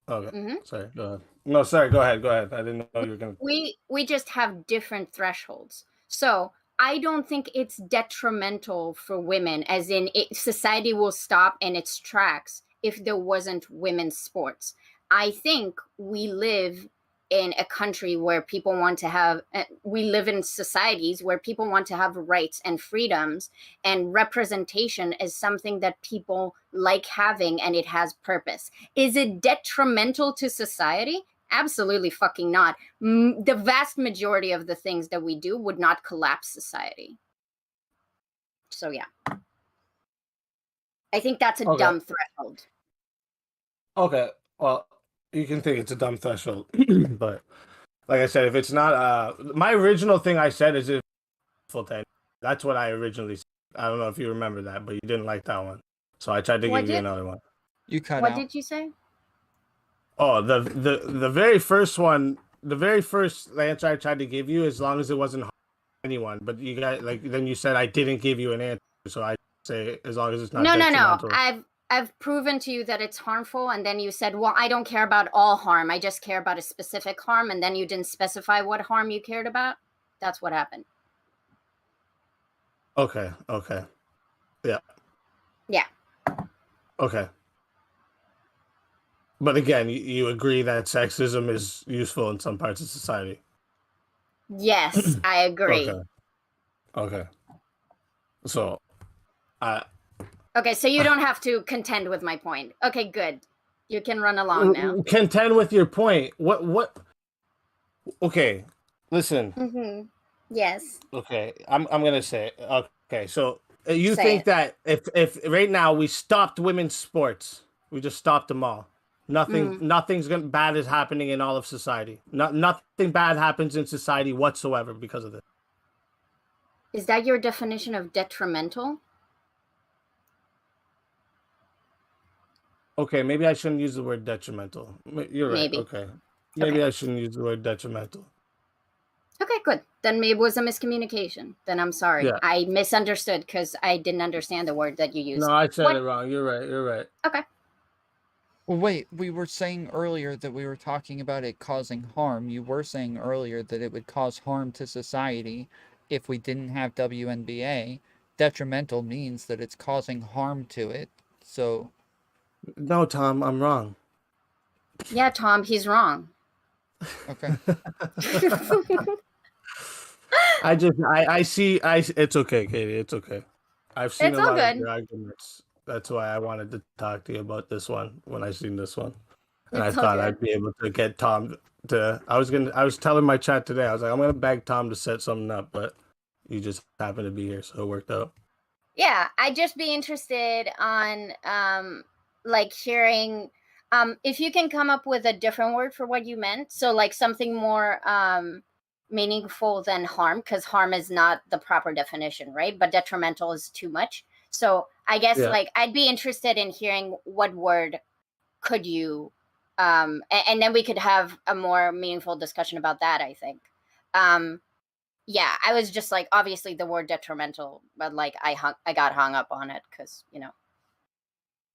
Okay. Mhm. Sorry. Go ahead. No, sorry. Go ahead. I didn't know you were gonna. We just have different thresholds. So I don't think it's detrimental for women, as in society will stop in its tracks if there wasn't women's sports. I think we live in a country where people want to have, we live in societies where people want to have rights and freedoms, and representation is something that people like having, and it has purpose. Is it detrimental to society? Absolutely fucking not. The vast majority of the things that we do would not collapse society. So yeah. I think that's a Okay. dumb threshold. Okay, well, you can think it's a dumb threshold, but like I said, if it's not, my original thing I said is if full 10. That's what I originally said. I don't know if you remember that, but you didn't like that one, so I tried to give you another one. You cut What out. did you say? Oh, the very first one, the very first answer I tried to give you, as long as it wasn't anyone, but you got then you said I didn't give you an answer, so I say as long as it's not No. detrimental. I've proven to you that it's harmful, and then you said, well, I don't care about all harm. I just care about a specific harm, and then you didn't specify what harm you cared about. That's what happened. Okay. Yeah. Yeah. Okay. But again, you agree that sexism is useful in some parts of society. Yes, I agree. Okay. So, Okay, so you don't have to contend with my point. Okay, good. You can run along now. contend with your point. What? Okay, listen. Mm-hmm. Yes. Okay, I'm gonna say. Okay, so you Say think it. that if right now we stopped women's sports, we just stopped them all. Nothing's bad is happening in all of society. Nothing bad happens in society whatsoever because of this. Is that your definition of detrimental? Okay, maybe I shouldn't use the word detrimental. You're right. Maybe. Okay, maybe I shouldn't use the word detrimental. Okay, good. Then maybe it was a miscommunication. Then I'm sorry. Yeah. I misunderstood because I didn't understand the word that you used. No, I said it wrong. You're right. Okay. Well, wait, we were saying earlier that we were talking about it causing harm. You were saying earlier that it would cause harm to society if we didn't have WNBA. Detrimental means that it's causing harm to it. So. No, Tom, I'm wrong. Yeah, Tom, he's wrong. Okay. I see. It's okay, Katie. It's okay. I've seen It's a all lot of good. your arguments. That's why I wanted to talk to you about this one when I seen this one, and It's I all thought good. I'd be able to get Tom to. I was telling my chat today. I was like, I'm gonna beg Tom to set something up, but you just happened to be here, so it worked out. Yeah, I'd just be interested on like hearing if you can come up with a different word for what you meant. So like something more meaningful than harm, because harm is not the proper definition, right? But detrimental is too much. So I guess like I'd be interested in hearing what word could you and then we could have a more meaningful discussion about that, I think. Yeah, I was just like, obviously the word detrimental, but like I got hung up on it because, you know.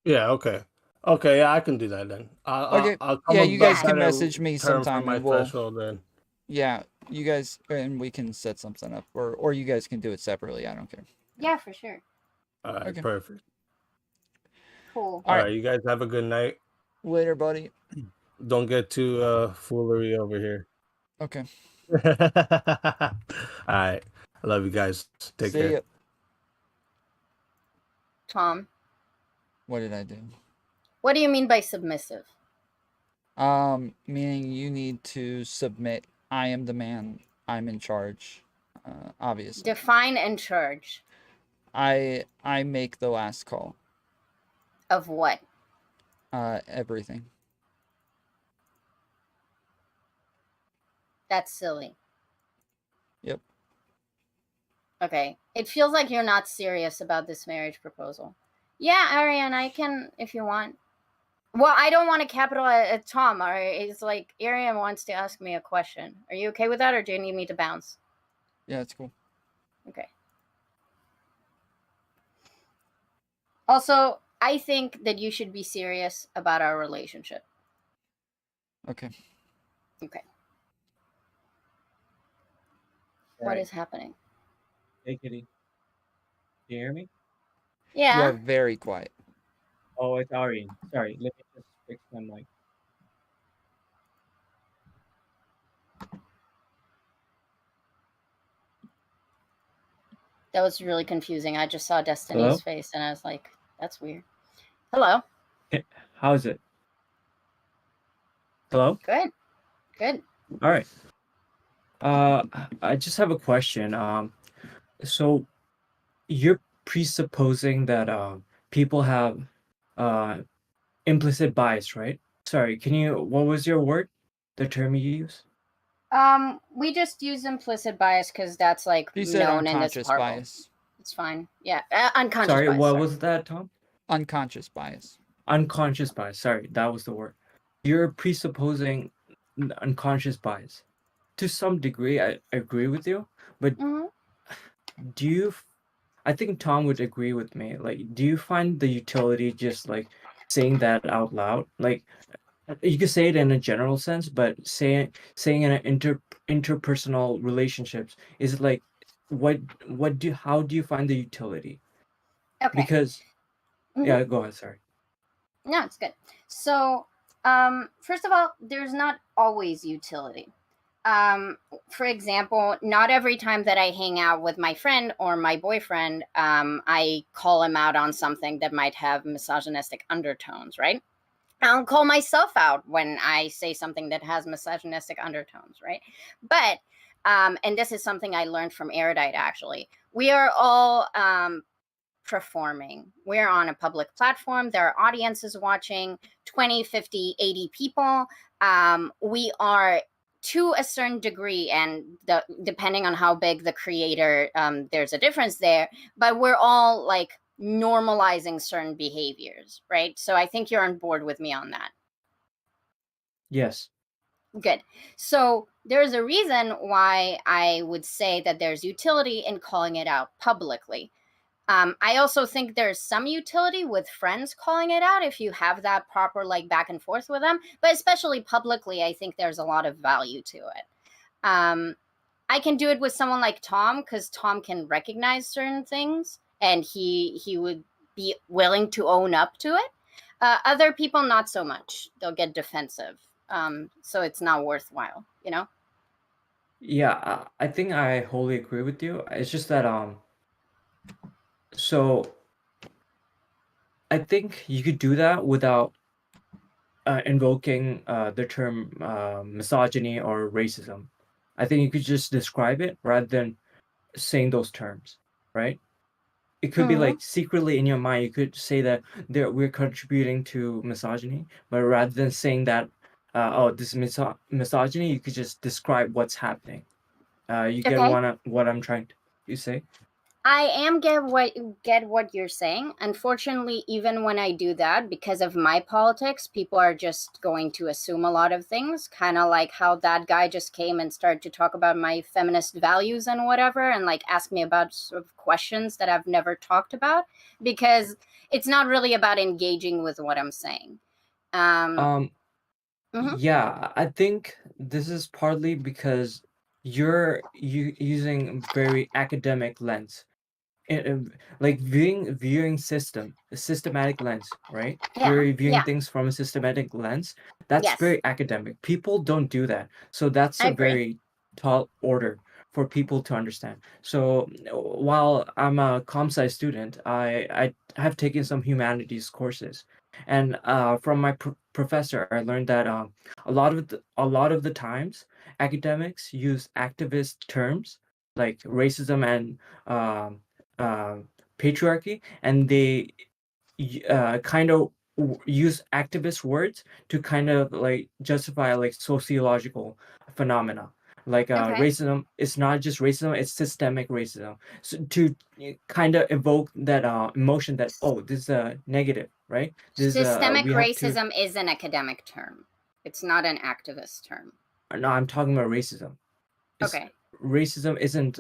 Yeah. Okay. Yeah, I can do that then. Okay. I'll come Yeah, up you with a guys can better message me term for sometime my and we'll. threshold then. Yeah, you guys, and we can set something up, or you guys can do it separately. I don't care. Yeah, for sure. All right. Okay. Perfect. Cool. All right. You guys have a good night. Later, buddy. Don't get too foolery over here. Okay. All right. I love you guys. Take See care. ya. Tom, What did I do? what do you mean by submissive? Meaning you need to submit. I am the man. I'm in charge. Obviously. Define and charge. I make the last call. Of what? Everything. That's silly. Yep. Okay. It feels like you're not serious about this marriage proposal. Yeah, Ariane, I can if you want. Well, I don't want to capitalize Tom. All right, it's like Ariane wants to ask me a question. Are you okay with that, or do you need me to bounce? Yeah, it's cool. Okay. Also, I think that you should be serious about our relationship. Okay. Okay. What is happening? Hey, Kitty. Do you hear me? Yeah. You are very quiet. Oh, it's Ari. Sorry, let me just fix my mic. That was really confusing. I just saw Destiny's Hello? face and I was like, that's weird. Hello. How's it? Hello? Good. Good. All right. I just have a question. So you're presupposing that people have implicit bias, right? Sorry, what was your word? The term you use? We just use implicit bias because that's like He said known in this unconscious part. bias. It's fine. Yeah, unconscious Sorry, bias. what sorry. was that, Tom? Unconscious bias. Unconscious bias. Sorry, that was the word. You're presupposing unconscious bias. To some degree, I agree with you, but Mhm. do you? I think Tom would agree with me. Like, do you find the utility just like saying that out loud? Like, you could say it in a general sense, but saying in an interpersonal relationships is it like how do you find the utility? Okay. Because Mhm. yeah, go ahead. Sorry. No, it's good. So, first of all, there's not always utility. For example, not every time that I hang out with my friend or my boyfriend, I call him out on something that might have misogynistic undertones, right? I'll call myself out when I say something that has misogynistic undertones, right? But, and this is something I learned from Erudite actually. We are all performing. We're on a public platform. There are audiences watching 20, 50, 80 people. We are to a certain degree, and depending on how big the creator, there's a difference there, but we're all like normalizing certain behaviors, right? So I think you're on board with me on that. Yes. Good. So there's a reason why I would say that there's utility in calling it out publicly. I also think there's some utility with friends calling it out if you have that proper like back and forth with them, but especially publicly, I think there's a lot of value to it. I can do it with someone like Tom because Tom can recognize certain things and he would be willing to own up to it. Other people, not so much. They'll get defensive. So it's not worthwhile, you know? Yeah, I think I wholly agree with you. It's just that so I think you could do that without invoking the term misogyny or racism. I think you could just describe it rather than saying those terms, right? It could be Mhm. like secretly in your mind, you could say that we're contributing to misogyny, but rather than saying that, oh, this is misogyny, you could just describe what's happening. You get Okay. what I'm trying to say? I am get what you're saying. Unfortunately, even when I do that, because of my politics, people are just going to assume a lot of things, kind of like how that guy just came and started to talk about my feminist values and whatever, and like ask me about sort of questions that I've never talked about, because it's not really about engaging with what I'm saying. Um, Mhm. yeah, I think this is partly because you're using very academic lens. Like viewing a systematic lens, right? Yeah, You're viewing yeah, things from a systematic lens. That's yes, very academic. People don't do that. So that's I a agree. very tall order for people to understand. So while I'm a comp sci student, I have taken some humanities courses, and from my professor, I learned that a lot of the times academics use activist terms like racism and um, uh, patriarchy, and they kind of use activist words to kind of like justify like sociological phenomena. Like Okay. racism is not just racism; it's systemic racism. So to kind of evoke that emotion that, oh, this is a negative, right? This Systemic we have to. racism is an academic term. It's not an activist term. No, I'm talking about racism. It's Okay. racism isn't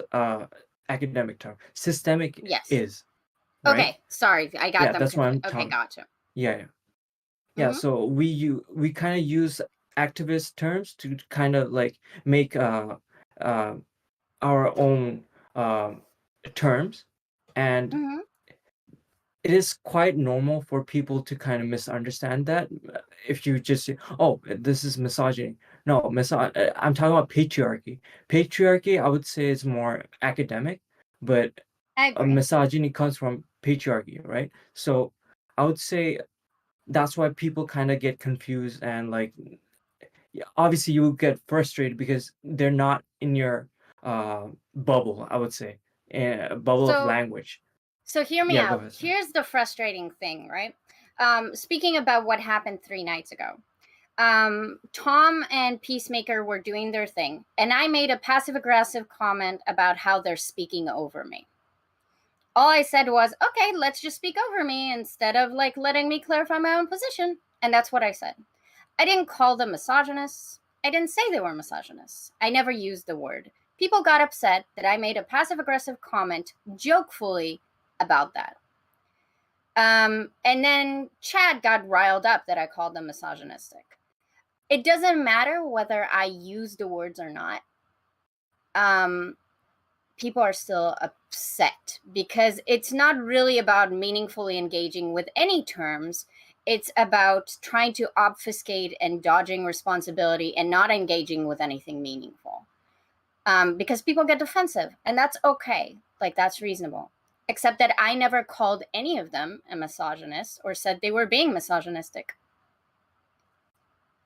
academic term. Systemic Yes. is, right? Okay. Sorry, I got Yeah, them that's what I'm confused. Okay, talking. gotcha. Yeah, yeah. Yeah, Mm-hmm. so we kind of use activist terms to kind of like make uh our own um terms, and Mm-hmm. it is quite normal for people to kind of misunderstand that if you just say, oh, this is misogyny. No, I'm talking about patriarchy. Patriarchy, I would say, is more academic, but I agree. misogyny comes from patriarchy, right? So I would say that's why people kind of get confused, and like obviously you will get frustrated because they're not in your bubble, I would say, bubble of So language. so hear me Yeah, go out. ahead. Here's the frustrating thing, right? Speaking about what happened 3 nights ago. Tom and Peacemaker were doing their thing, and I made a passive aggressive comment about how they're speaking over me. All I said was, okay, let's just speak over me instead of like letting me clarify my own position. And that's what I said. I didn't call them misogynists. I didn't say they were misogynists. I never used the word. People got upset that I made a passive aggressive comment jokefully about that. And then Chad got riled up that I called them misogynistic. It doesn't matter whether I use the words or not. People are still upset because it's not really about meaningfully engaging with any terms. It's about trying to obfuscate and dodging responsibility and not engaging with anything meaningful. Because people get defensive, and that's okay. Like, that's reasonable. Except that I never called any of them a misogynist or said they were being misogynistic.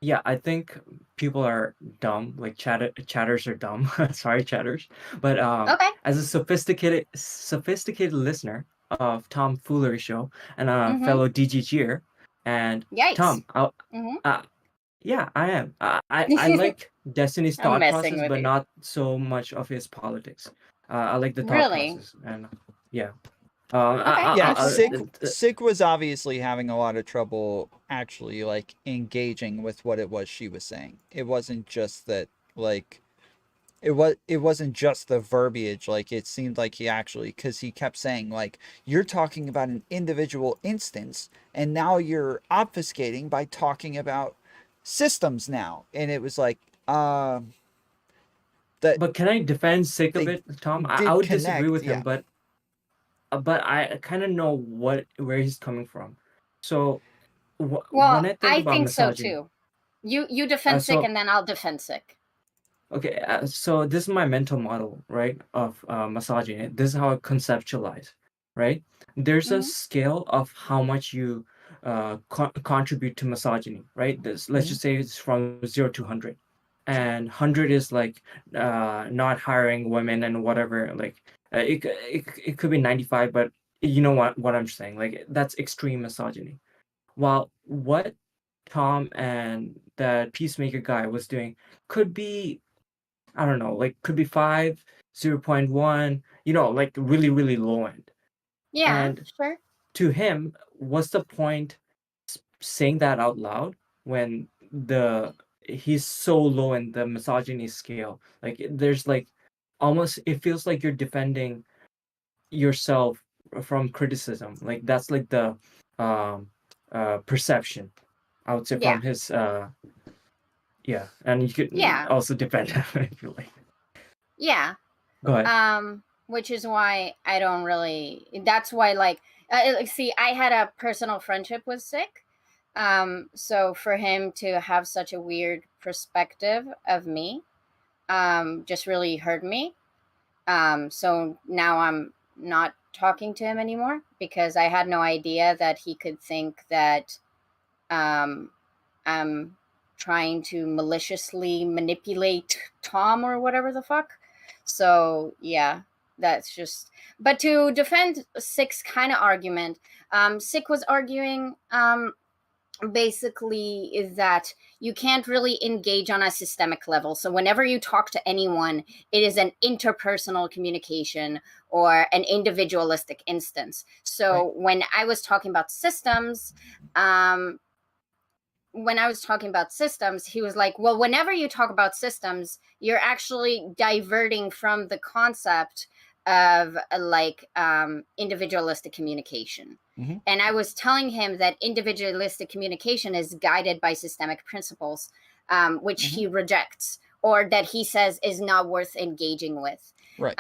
Yeah, I think people are dumb. Like chatters are dumb. Sorry, chatters. But Okay. as a sophisticated listener of Tom Foolery show and a Mhm. fellow DGGer, and Yikes. Tom, Mhm. yeah, I am. I like Destiny's I'm thought messing process, with but you. not so much of his politics. I like the thought Really? process, and yeah. Okay. Yeah, I- Sick was obviously having a lot of trouble actually like engaging with what it was she was saying. It wasn't just that like it wasn't just the verbiage. Like it seemed like he actually, because he kept saying like, you're talking about an individual instance and now you're obfuscating by talking about systems now. And it was like that But can I defend Sick a they bit, Tom? I did would disagree connect. with him, Yeah. but I kind of know where he's coming from. So Well, when I think I about think so misogyny, too. You defend Sick, so and then I'll defend Sick. okay, so this is my mental model, right, of misogyny. This is how I conceptualize, right? There's a Mhm. scale of how much you contribute to misogyny, right? Let's just say it's from 0 to 100, and 100 is like not hiring women and whatever. Like it could be 95, but you know what I'm saying? Like that's extreme misogyny. While what Tom and the Peacemaker guy was doing could be, I don't know, like could be 5, 0.1, like really, really low end. Yeah, And sure. to him, what's the point saying that out loud when he's so low in the misogyny scale? Like there's like almost, it feels like you're defending yourself from criticism. Like that's like the um perception, I would say, Yeah. from his yeah, and you could Yeah. also defend him if you like. Yeah. Go ahead. Which is why I don't really. That's why, like, see, I had a personal friendship with Sick. So for him to have such a weird perspective of me, just really hurt me. So now I'm not talking to him anymore because I had no idea that he could think that I'm trying to maliciously manipulate Tom or whatever the fuck. So yeah, that's just. But to defend Sick's kind of argument, Sick was arguing basically is that you can't really engage on a systemic level. So whenever you talk to anyone, it is an interpersonal communication or an individualistic instance. So when I was talking about systems, he was like, well, whenever you talk about systems, you're actually diverting from the concept of individualistic communication. Mm-hmm. And I was telling him that individualistic communication is guided by systemic principles, which Mm-hmm. he rejects or that he says is not worth engaging with. Right.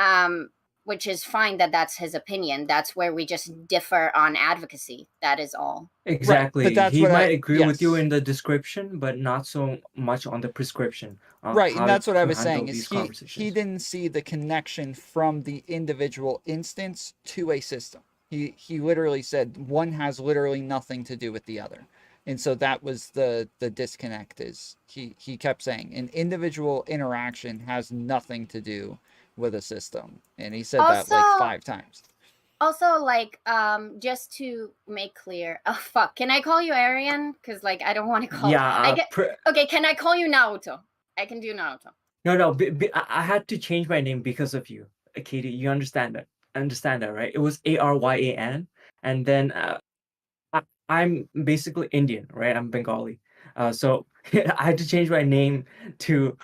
Which is fine that that's his opinion. That's where we just differ on advocacy. That is all. Exactly. Right, but that's He what might agree with you yes. in the description, but not so much on the prescription of Right, how and that's what I to was handle saying these is he conversations. didn't see the connection from the individual instance to a system. He literally said one has literally nothing to do with the other. And so that was the disconnect. Is he kept saying an individual interaction has nothing to do with a system, and he said that like Also- 5 times. Also, like, just to make clear, oh fuck, can I call you Arian? Because like I don't want to call. Yeah. Okay, can I call you Naoto? I can do Naoto. No. I had to change my name because of you, Katie. You understand that? Understand that, right? It was Aryan, and then I'm basically Indian, right? I'm Bengali. So I had to change my name to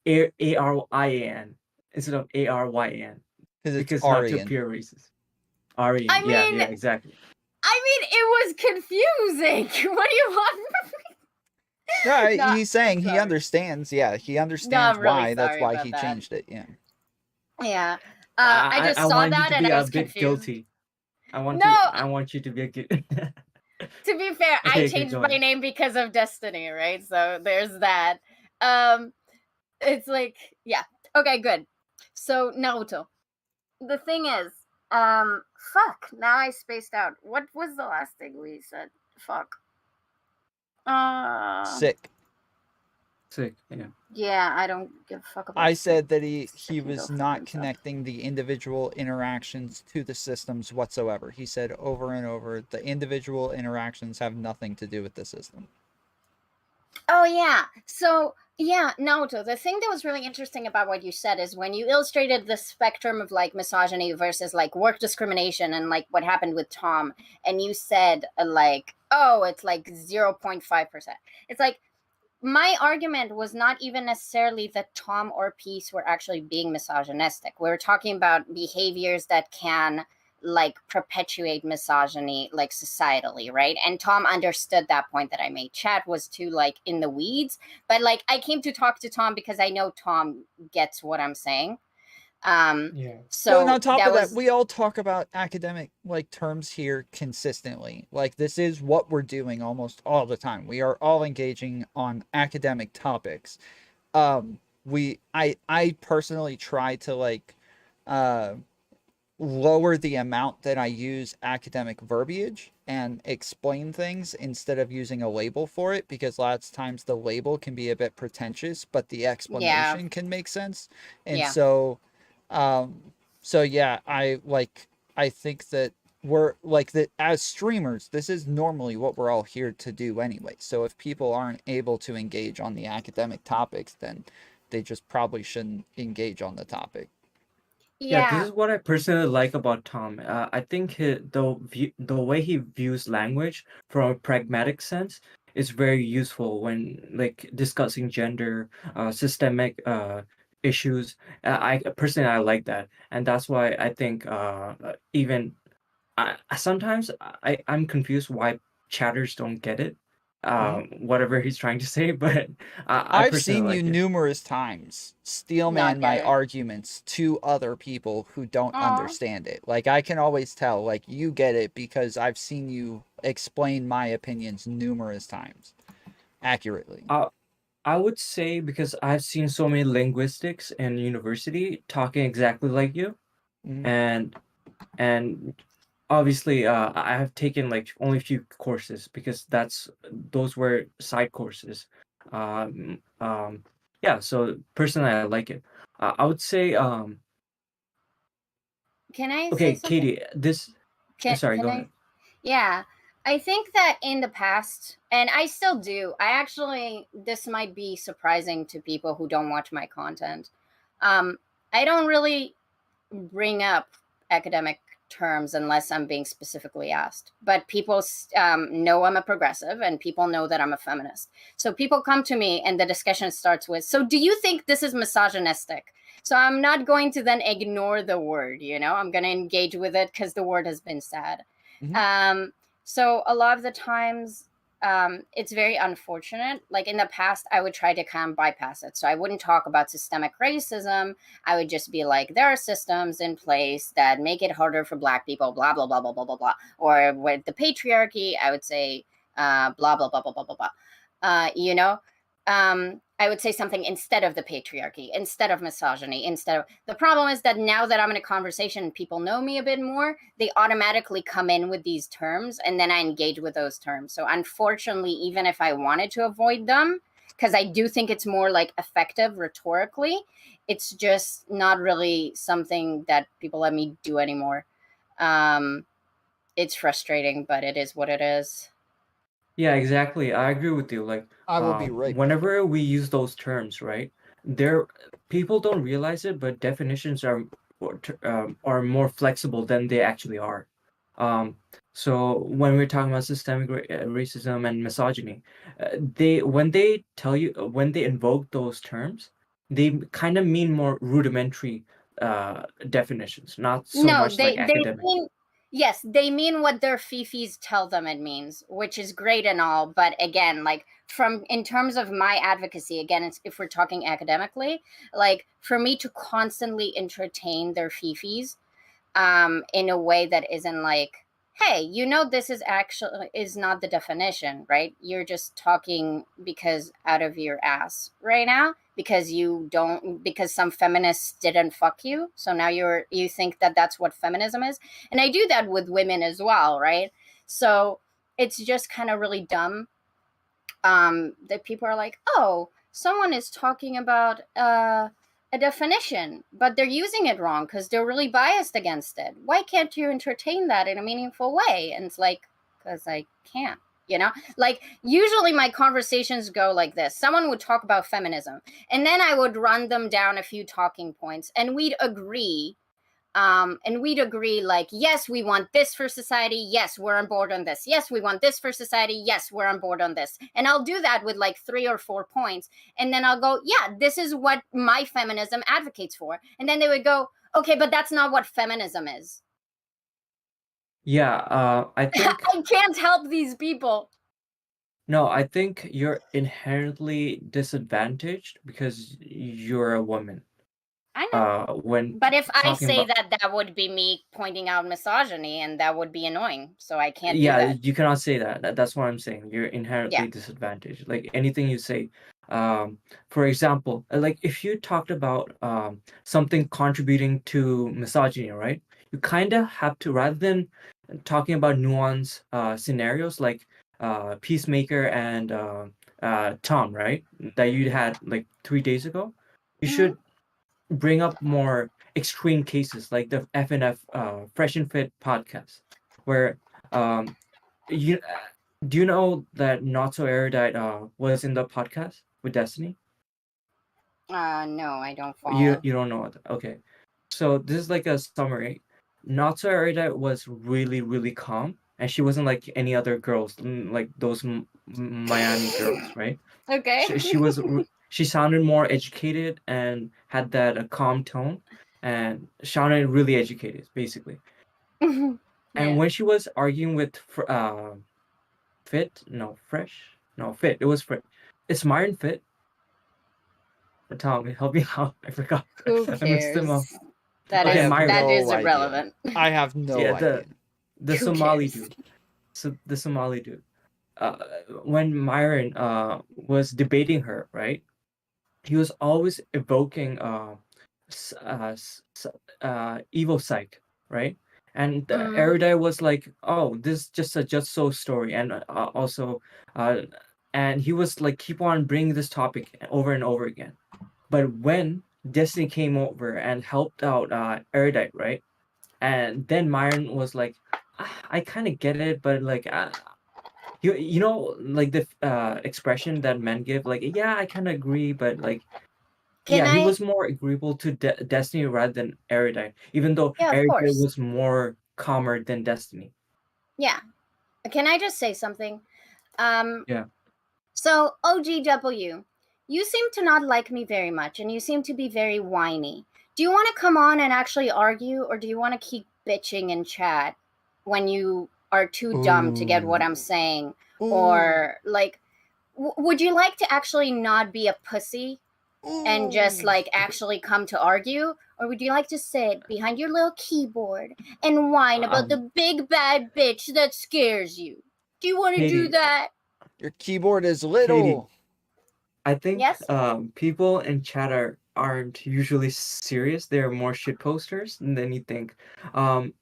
Arian instead of Aryan because not to Aryan. appear racist. Aryan. I mean- yeah, exactly. I mean, it was confusing. What do you want? No, No, he's saying he sorry. understands. Yeah, he understands I'm really why. That's sorry why about he that. changed it. Yeah. Yeah. I just saw want that you to and be I a was bit confused. guilty. I want you to be a guilty. To be fair, Okay, I changed go my ahead. name because of Destiny, right? So there's that. It's like, yeah. Okay, good. So Naruto. The thing is, fuck. Now I spaced out. What was the last thing we said? Fuck. Sick. Sick. Yeah. Yeah, I don't give a fuck about. I said that he can go was fuck not himself. connecting the individual interactions to the systems whatsoever. He said over and over, the individual interactions have nothing to do with the system. Oh yeah. So yeah, Naoto, the thing that was really interesting about what you said is when you illustrated the spectrum of like misogyny versus like work discrimination and like what happened with Tom, and you said like, oh, it's like 0.5%. It's like my argument was not even necessarily that Tom or Peace were actually being misogynistic. We were talking about behaviors that can like perpetuate misogyny like societally, right? And Tom understood that point that I made. Chat was too like in the weeds, but like I came to talk to Tom because I know Tom gets what I'm saying. Yeah. So and on top of was... that, we all talk about academic like terms here consistently. Like this is what we're doing almost all the time. We are all engaging on academic topics. I personally try to like lower the amount that I use academic verbiage and explain things instead of using a label for it, because lots of times the label can be a bit pretentious, but the explanation can make sense. And so yeah, I think that we're like that as streamers, this is normally what we're all here to do anyway. So if people aren't able to engage on the academic topics, then they just probably shouldn't engage on the topic. Yeah, this is what I personally like about Tom. I think the way he views language from a pragmatic sense is very useful when like discussing gender, systemic issues. I personally I like that, and that's why I think even sometimes I'm confused why chatters don't get it. Whatever he's trying to say, but I I've personally seen you like it. numerous times steelman my arguments to other people who don't understand it. Like I can always tell, like you get it because I've seen you explain my opinions numerous times accurately. I would say because I've seen so many linguistics in university talking exactly like you, and obviously I have taken like only a few courses because those were side courses. Yeah, so personally I like it. I would say Can I okay, say something? Katie, sorry, go ahead. Yeah. I think that in the past, and I still do, this might be surprising to people who don't watch my content. I don't really bring up academic terms unless I'm being specifically asked. But people know I'm a progressive and people know that I'm a feminist. So people come to me and the discussion starts with, so do you think this is misogynistic? So I'm not going to then ignore the word, I'm going to engage with it because the word has been said. So a lot of the times it's very unfortunate. Like in the past, I would try to kind of bypass it. So I wouldn't talk about systemic racism. I would just be like, there are systems in place that make it harder for Black people, blah, blah, blah, blah, blah, blah, blah. Or with the patriarchy, I would say blah, blah, blah, blah, blah, blah, blah. I would say something instead of the patriarchy, instead of misogyny, instead of. The problem is that now that I'm in a conversation and people know me a bit more, they automatically come in with these terms, and then I engage with those terms. So unfortunately, even if I wanted to avoid them, because I do think it's more like effective rhetorically, it's just not really something that people let me do anymore. It's frustrating, but it is what it is. Yeah, exactly. I agree with you. Like, I will be right back. whenever we use those terms, right? There, people don't realize it, but definitions are more flexible than they actually are. Um, so when we're talking about systemic racism and misogyny, when they tell you when they invoke those terms, they kind of mean more rudimentary definitions, not so No, much like they academic. mean, yes, they mean what their fifis tell them it means, which is great and all. But again, like from in terms of my advocacy, again, it's, if we're talking academically, like for me to constantly entertain their fifis, in a way that isn't like, hey, you know, this is actually is not the definition, right? You're just talking because out of your ass right now, because you don't, because some feminists didn't fuck you, so now you think that that's what feminism is. And I do that with women as well, right? So it's just kind of really dumb, that people are like, oh, someone is talking about a definition, but they're using it wrong because they're really biased against it. Why can't you entertain that in a meaningful way? And it's like, because I can't, you know? Like, usually my conversations go like this. Someone would talk about feminism, and then I would run them down a few talking points, and we'd agree. Like, yes, we want this for society. Yes, we're on board on this. Yes, we want this for society. Yes, we're on board on this. And I'll do that with like 3 or 4 points. And then I'll go, yeah, this is what my feminism advocates for. And then they would go, okay, but that's not what feminism is. Yeah, I think I can't help these people. no, I think you're inherently disadvantaged because you're a woman. I know. When But if I talking say about that, that would be me pointing out misogyny, and that would be annoying. So I can't do yeah, that. you cannot say that. That's what I'm saying. You're Yeah. inherently disadvantaged. Like anything you say, for example, like if you talked about something contributing to misogyny, right? You kind of have to, rather than talking about nuance scenarios like Peacemaker and Tom, right? That you had like 3 days ago, you should bring up more extreme cases like the FNF Fresh and Fit podcast, where you do you know that Not So Erudite was in the podcast with Destiny? No, I don't follow. You don't know it. Okay. So this is like a summary. Not So Erudite was really calm, and she wasn't like any other girls, like those Miami girls, right? Okay. She sounded more educated and had that calm tone, and sounded really educated, basically. And Yeah. when she was arguing with Fit, it was Fit. It's Myron Fit. Tom, help me out. I forgot. Who I mixed them up. cares? That Okay, is Myron. that no is idea. irrelevant. I have no Yeah, idea. the Who Somali cares? dude. So the Somali dude. When Myron was debating her, right? He was always evoking evil psych, right? And the erudite was like, "Oh, this is just a just so story," and also, and he was like, keep on bringing this topic over and over again. But when Destiny came over and helped out erudite, right? And then Myron was like, I kind of get it, but like, you know, like the expression that men give, like, yeah, I kind of agree, but like, Can he I? was more agreeable to Destiny rather than Erudite, even though Yeah, of Erudite course. was more calmer than Destiny. Yeah. Can I just say something? Yeah. So OGW, you seem to not like me very much, and you seem to be very whiny. Do you want to come on and actually argue, or do you want to keep bitching in chat when you are too dumb to get what I'm saying? Or like, would you like to actually not be a pussy and just like actually come to argue? Or would you like to sit behind your little keyboard and whine about the big bad bitch that scares you? Do you want to do Katee, that? Your keyboard is little. I think Yes. people in chat aren't usually serious. They're more shit posters than you think.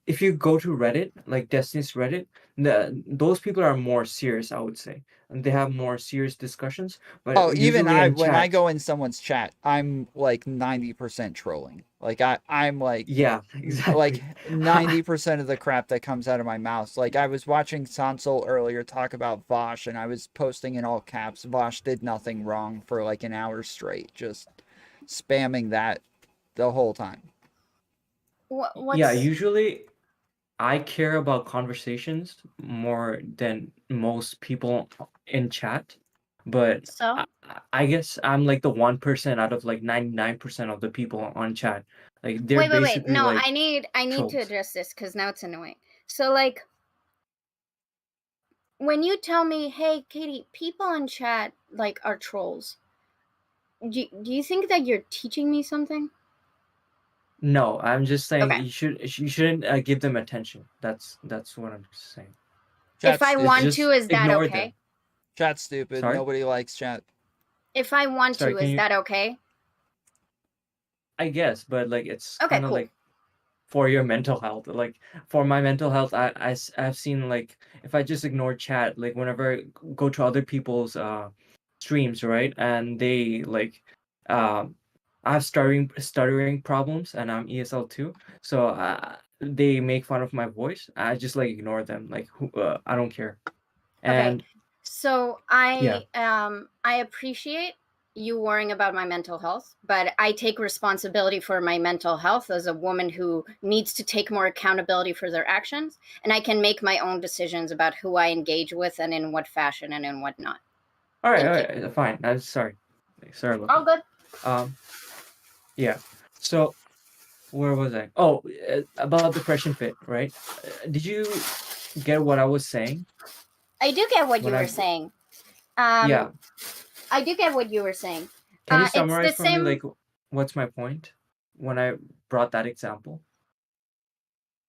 If you go to Reddit, like Destiny's Reddit, those people are more serious, I would say, and they have more serious discussions. Oh, But even usually in when I chats, go in someone's chat, I'm like 90% trolling. Like I'm yeah, like exactly. 90% of the crap that comes out of my mouth. Like I was watching Sansol earlier talk about Vosh, and I was posting in all caps, Vosh did nothing wrong for like an hour straight, just spamming that the whole time. Yeah, What's usually I care about conversations more than most people in chat, but so? I guess I'm like the 1% out of like 99% of the people on chat. Like they're Wait. basically No, like I need to trolls. address this because now it's annoying. So like when you tell me, hey Katie, people in chat like are trolls, do you think that you're teaching me something? No, I'm just saying Okay. you shouldn't give them attention. That's what I'm saying. If Chat's I stupid. want Just to, is that ignore okay? them. Chat's stupid. Sorry? Nobody likes chat. If I want Sorry, to, can is you that okay? I guess, but like it's Okay, kind of cool. like for your mental health. Like for my mental health, I've seen like if I just ignore chat, like whenever I go to other people's streams, right? And they like I have stuttering problems and I'm ESL too. So they make fun of my voice. I just like ignore them. Like I don't care. Okay. And So yeah. I appreciate you worrying about my mental health, but I take responsibility for my mental health as a woman who needs to take more accountability for their actions, and I can make my own decisions about who I engage with and in what fashion and in what not. All right, Thank you. fine. I'm sorry. Sorry about All good. that. Yeah. So where was I? Oh, about the fresh and fit, right? Did you get what I was saying I do get what when you I? were saying. Um, Yeah. I do get what you were saying. Can you It's the summarize for me, same. like, what's my point when I brought that example?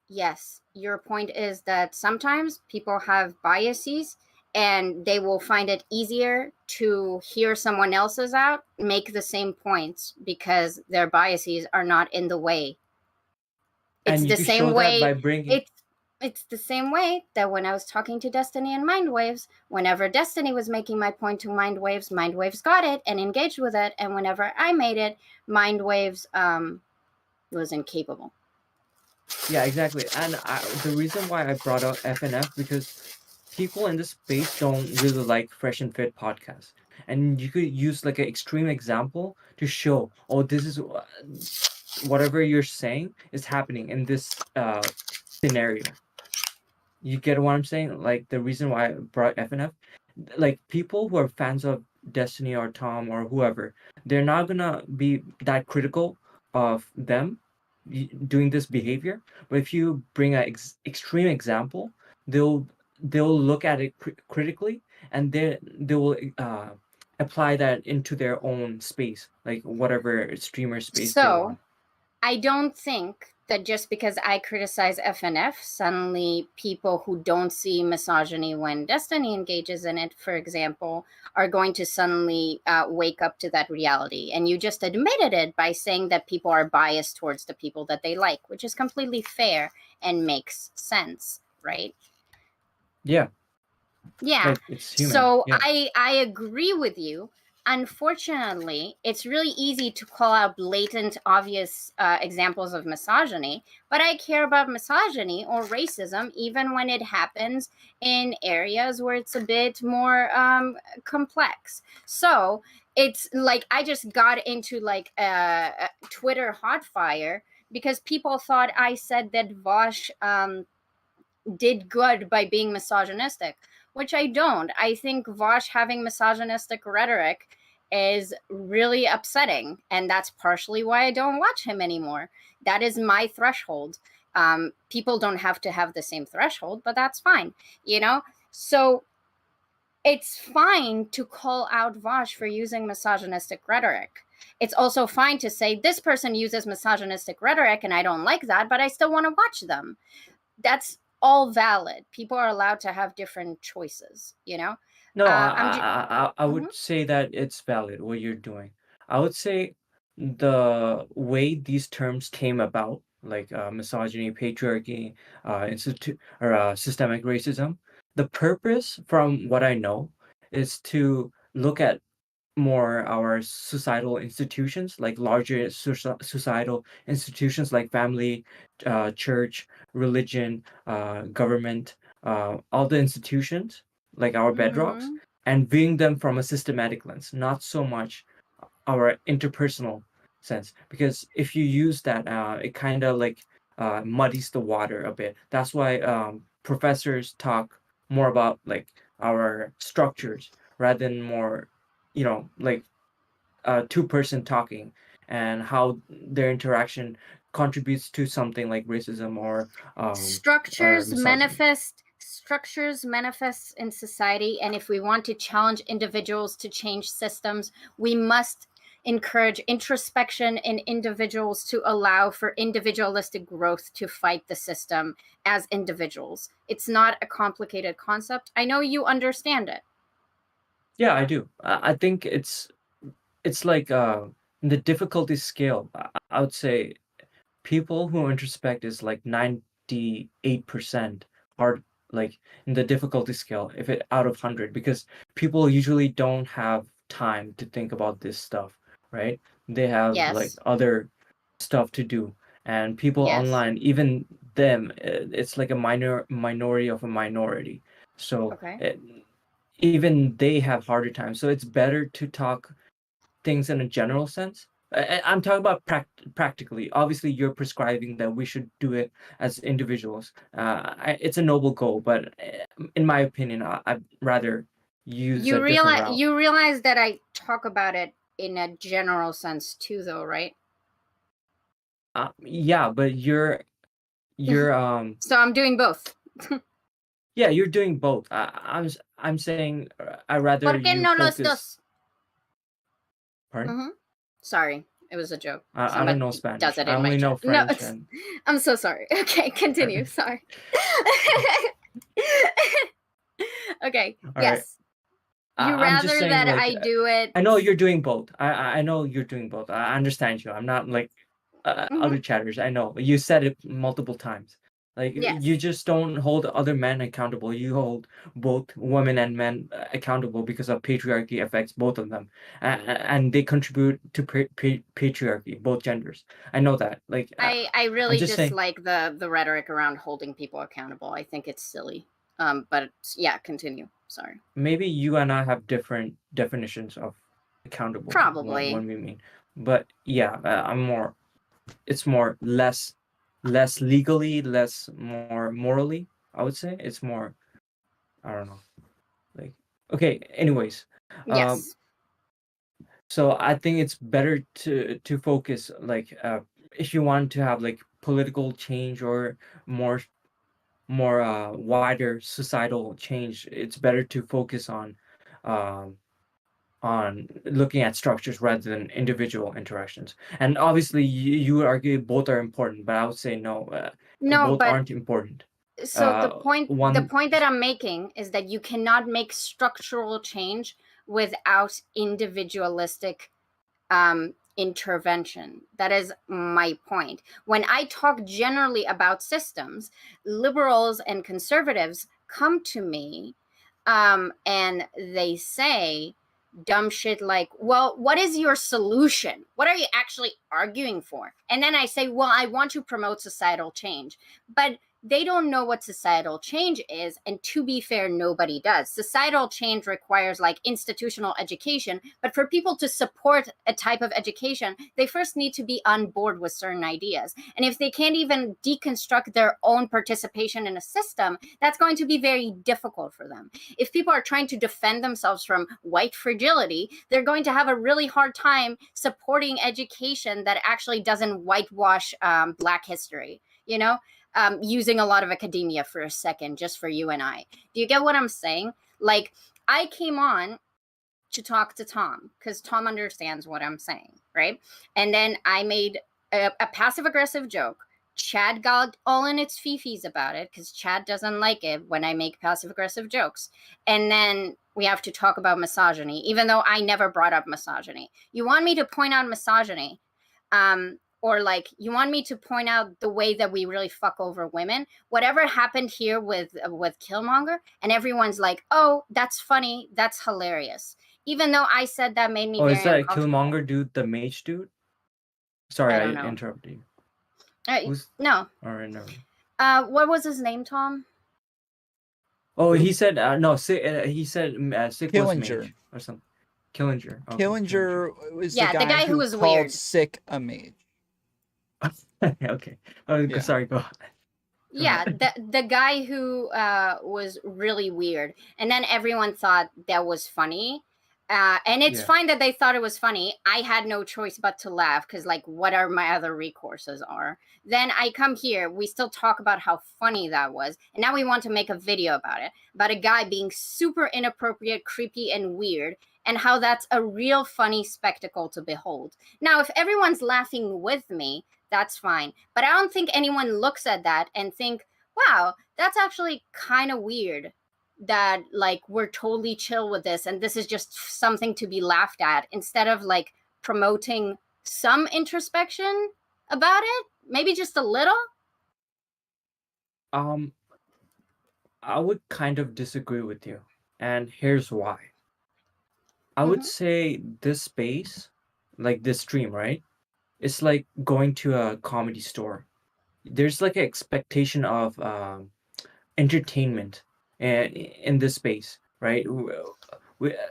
Yes, your point is that sometimes people have biases and they will find it easier to hear someone else's out make the same points because their biases are not in the way. It's And you the could same show that way by bringing. it's the same way that when I was talking to Destiny and Mindwaves, whenever Destiny was making my point to Mindwaves got it and engaged with it, and whenever I made it, Mindwaves was incapable. Yeah, exactly. And the reason why I brought up FNF because people in this space don't really like Fresh and Fit podcasts, and you could use like an extreme example to show, oh, this is whatever you're saying is happening in this scenario. You get what I'm saying? Like the reason why I brought FNF, like people who are fans of Destiny or Tom or whoever, they're not gonna be that critical of them doing this behavior. But if you bring an extreme example, they'll they'll look at it critically, and they will apply that into their own space, like whatever streamer space they So want. I don't think that just because I criticize FNF, suddenly people who don't see misogyny when Destiny engages in it, for example, are going to suddenly wake up to that reality. And you just admitted it by saying that people are biased towards the people that they like, which is completely fair and makes sense, right? Yeah, Yeah. like it's human. So Yeah. I agree with you. Unfortunately, it's really easy to call out blatant, obvious examples of misogyny, but I care about misogyny or racism even when it happens in areas where it's a bit more complex. So it's like I just got into like a Twitter hot fire because people thought I said that Vosh did good by being misogynistic, which I don't. I think Vosh having misogynistic rhetoric is really upsetting, and that's partially why I don't watch him anymore. That is my threshold. People don't have to have the same threshold, but that's fine, you know? So it's fine to call out Vosh for using misogynistic rhetoric. It's also fine to say this person uses misogynistic rhetoric and I don't like that, but I still want to watch them. That's all valid. People are allowed to have different choices, you know? No, I'm ju- I Mhm. would say that it's valid what you're doing. I would say the way these terms came about, like misogyny, patriarchy, systemic racism, the purpose, from what I know, is to look at more our societal institutions, like larger societal institutions like family, church, religion, government, all the institutions, like our bedrocks, Mhm. and viewing them from a systematic lens, not so much our interpersonal sense. Because if you use that, it kind of like muddies the water a bit. That's why professors talk more about like our structures rather than more, like two-person talking, and how their interaction contributes to something like racism or misogyny. Structures manifest in society, and if we want to challenge individuals to change systems, we must encourage introspection in individuals to allow for individualistic growth to fight the system as individuals. It's not a complicated concept. I know you understand it. Yeah, I do. I think it's like the difficulty scale. I would say people who introspect is like 98% hard, like in the difficulty scale, if it out of 100, because people usually don't have time to think about this stuff, right? They have like Yes. other stuff to do, and people Yes. online, even them, it's like a minority of a minority. So Okay. even they have harder time. So it's better to talk things in a general sense. I'm talking about practically. Obviously, you're prescribing that we should do it as individuals. It's a noble goal, but in my opinion, I'd rather use a different route. You realize that I talk about it in a general sense too, though, right? Yeah, but you're So I'm doing both. yeah, you're doing both. I'm saying I rather ¿Por qué you no los focus. dos? Pardon? Mm-hmm. Sorry, it was a joke. I don't Somebody know does Spanish. it I in my only know chat. No, French and. I'm so sorry. Okay, continue. Sorry. Okay. All right. Yes. You I'm just rather saying, that like, I do it. I know you're doing both. I know you're doing both. I understand you. I'm not like Mhm. other chatters. I know you said it multiple times. Like you Yes. just don't hold other men accountable. You hold both women and men accountable because of patriarchy affects both of them, and they contribute to patriarchy, both genders. I know that. Like I I'm really just saying. dislike the rhetoric around holding people accountable. I think it's silly. But yeah, continue. Sorry. Maybe you and I have different definitions of accountable when Probably. we mean, but yeah, I'm more. It's more less legally, less more morally. I would say it's more. I don't know. Like okay. Anyways, um, Yes. so I think it's better to focus like if you want to have like political change or more wider societal change, it's better to focus um on looking at structures rather than individual interactions. And obviously, you would argue both are important, but I would say no, No, both but aren't important. so the One, point that I'm making is that you cannot make structural change without individualistic intervention. That is my point. When I talk generally about systems, liberals and conservatives come to me and they say dumb shit like, well, what is your solution? What are you actually arguing for? And then I say, well, I want to promote societal change. But they don't know what societal change is. And to be fair, nobody does. Societal change requires like institutional education. But for people to support a type of education, they first need to be on board with certain ideas. And if they can't even deconstruct their own participation in a system, that's going to be very difficult for them. If people are trying to defend themselves from white fragility, they're going to have a really hard time supporting education that actually doesn't whitewash Black history, you know? Using a lot of academia for a second, just for you and I. Do you get what I'm saying? Like, I came on to talk to Tom because Tom understands what I'm saying, right? And then I made a passive aggressive joke Chad got all in its fifis about it because Chad doesn't like it when I make passive-aggressive jokes. And then we have to talk about misogyny, even though I never brought up misogyny. You want me to point out misogyny, or like you want me to point out the way that we really fuck over women. Whatever happened here with Killmonger, and everyone's like, "Oh, that's funny, that's hilarious." Even though I said that made me Oh, very is that uncomfortable. Killmonger dude, the mage dude? Sorry, I I don't know. interrupted you. No. All right, no. What was his name, Tom? Oh, he said no. He said Sick was Killinger. mage or something. Killinger. Okay, Killinger was Yeah, the guy who was called weird. Sick a mage. Okay. Oh, Yeah. sorry. Go on. Yeah, the guy who was really weird, and then everyone thought that was funny, and it's Yeah. fine that they thought it was funny. I had no choice but to laugh because, like, what are my other recourses are? Then I come here, we still talk about how funny that was, and now we want to make a video about it, about a guy being super inappropriate, creepy, and weird, and how that's a real funny spectacle to behold. Now, if everyone's laughing with me, that's fine. But I don't think anyone looks at that and think, wow, that's actually kind of weird that like we're totally chill with this and this is just something to be laughed at, instead of like promoting some introspection about it, maybe just a little. I would kind of disagree with you, and here's why. I would say this space, like this stream, right? It's like going to a comedy store. There's like an expectation of entertainment in this space, right?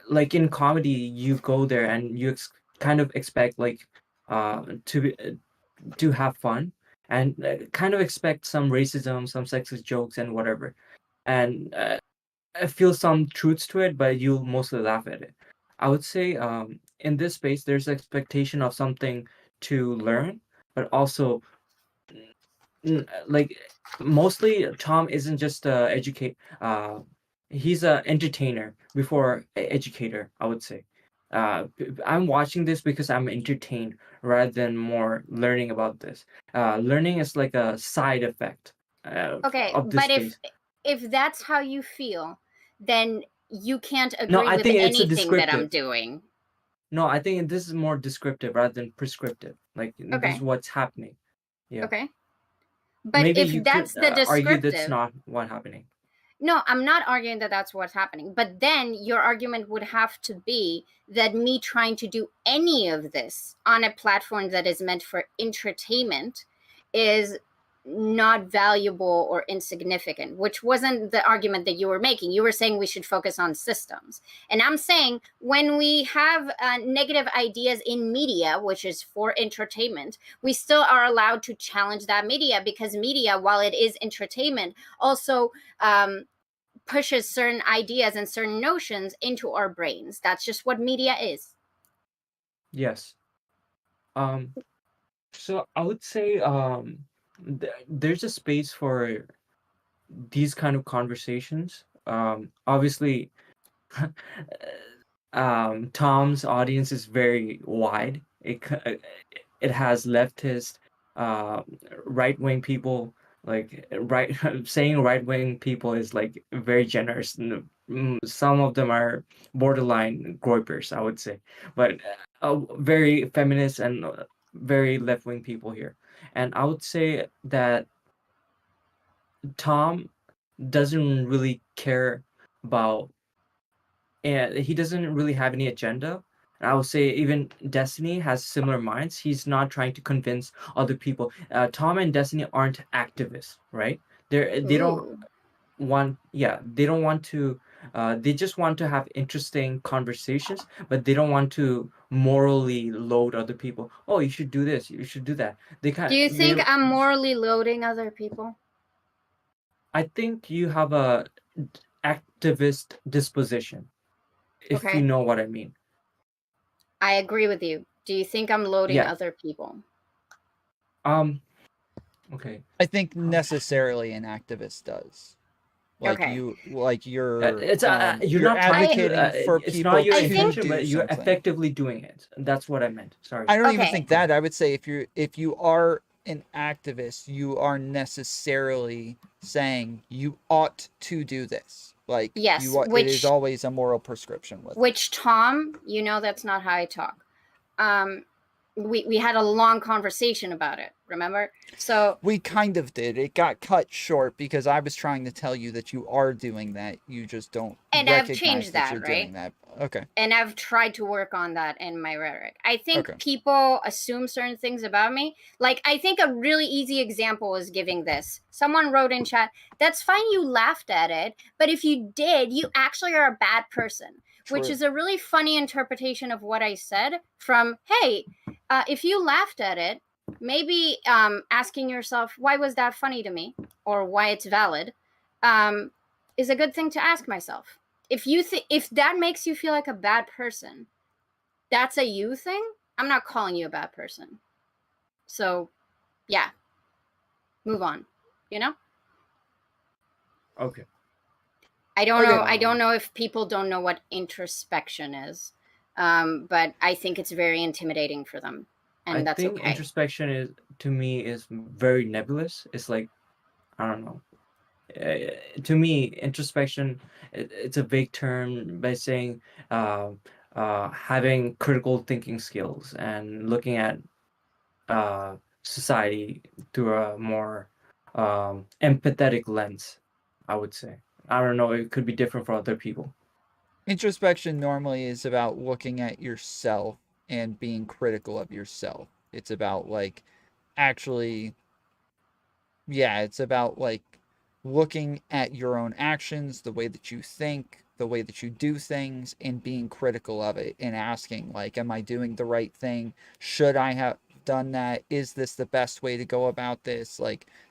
Like in comedy, you go there and you kind of expect like to have fun and kind of expect some racism, some sexist jokes, and whatever. And I feel some truths to it, but you'll mostly laugh at it. I would say in this space, there's expectation of something to learn, but also like mostly Tom isn't just he's a entertainer before educator, I would say. I'm watching this because I'm entertained rather than more learning about this. Learning is like a side effect Okay, of this but space. if that's how you feel, then you can't agree No, I with think it's a anything that I'm descriptive. doing. No, I think this is more descriptive rather than prescriptive. Like this Okay. is what's happening. Yeah. Okay. But Maybe if you that's could the argue that's descriptive, not what's happening. no, I'm not arguing that that's what's happening. But then your argument would have to be that me trying to do any of this on a platform that is meant for entertainment is not valuable or insignificant, which wasn't the argument that you were making. You were saying we should focus on systems. And I'm saying when we have negative ideas in media, which is for entertainment, we still are allowed to challenge that media, because media, while it is entertainment, also pushes certain ideas and certain notions into our brains. That's just what media is. Yes. So I would say there's a space for these kind of conversations. Obviously, Tom's audience is very wide. It has leftist, right wing people. Like right, saying right wing people is like very generous. Some of them are borderline groypers, I would say, but very feminist and very left wing people here. And I would say that Tom doesn't really care about, and he doesn't really have any agenda. And I would say even Destiny has similar minds. He's not trying to convince other people. Tom and Destiny aren't activists, right? They don't want, they don't want to. They just want to have interesting conversations, but they don't want to morally load other people. Oh, you should do this. You should do that. Do you think I'm morally loading other people? I think you have a activist disposition, if you know what I mean. I agree with you. Do you think I'm loading other people? Okay. I think necessarily an activist does. Like you're you're not advocating for it's people not your to intention, do but you're something. effectively doing it. That's what I meant. Sorry. I don't even think that. I would say if you are an activist, you are necessarily saying you ought to do this. Like, Yes, it is always a moral prescription with it. Which, Tom, that's not how I talk. We had a long conversation about it, remember? So we kind of did. It got cut short because I was trying to tell you that you are doing that. You just don't and recognize I've changed that, you're right? doing that. Okay. And I've tried to work on that in my rhetoric. I think people assume certain things about me. Like, I think a really easy example is giving this. Someone wrote in chat, that's fine, you laughed at it, but if you did, you actually are a bad person. True. Which is a really funny interpretation of what I said from, hey, if you laughed at it, maybe asking yourself, why was that funny to me? Or why it's valid, is a good thing to ask myself. If that makes you feel like a bad person, that's a you thing. I'm not calling you a bad person. So, yeah, move on. Okay. I don't know. I don't know if people don't know what introspection is, but I think it's very intimidating for them, and that's okay. Introspection to me is very nebulous. It's like, I don't know. To me, introspection, it's a vague term by saying having critical thinking skills and looking at society through a more empathetic lens, I would say. I don't know, it could be different for other people. Introspection normally is about looking at yourself and being critical of yourself. It's about actually, it's about looking at your own actions, the way that you think, the way that you do things, and being critical of it and asking, am I doing the right thing? Should I have done that? Is this the best way to go about this?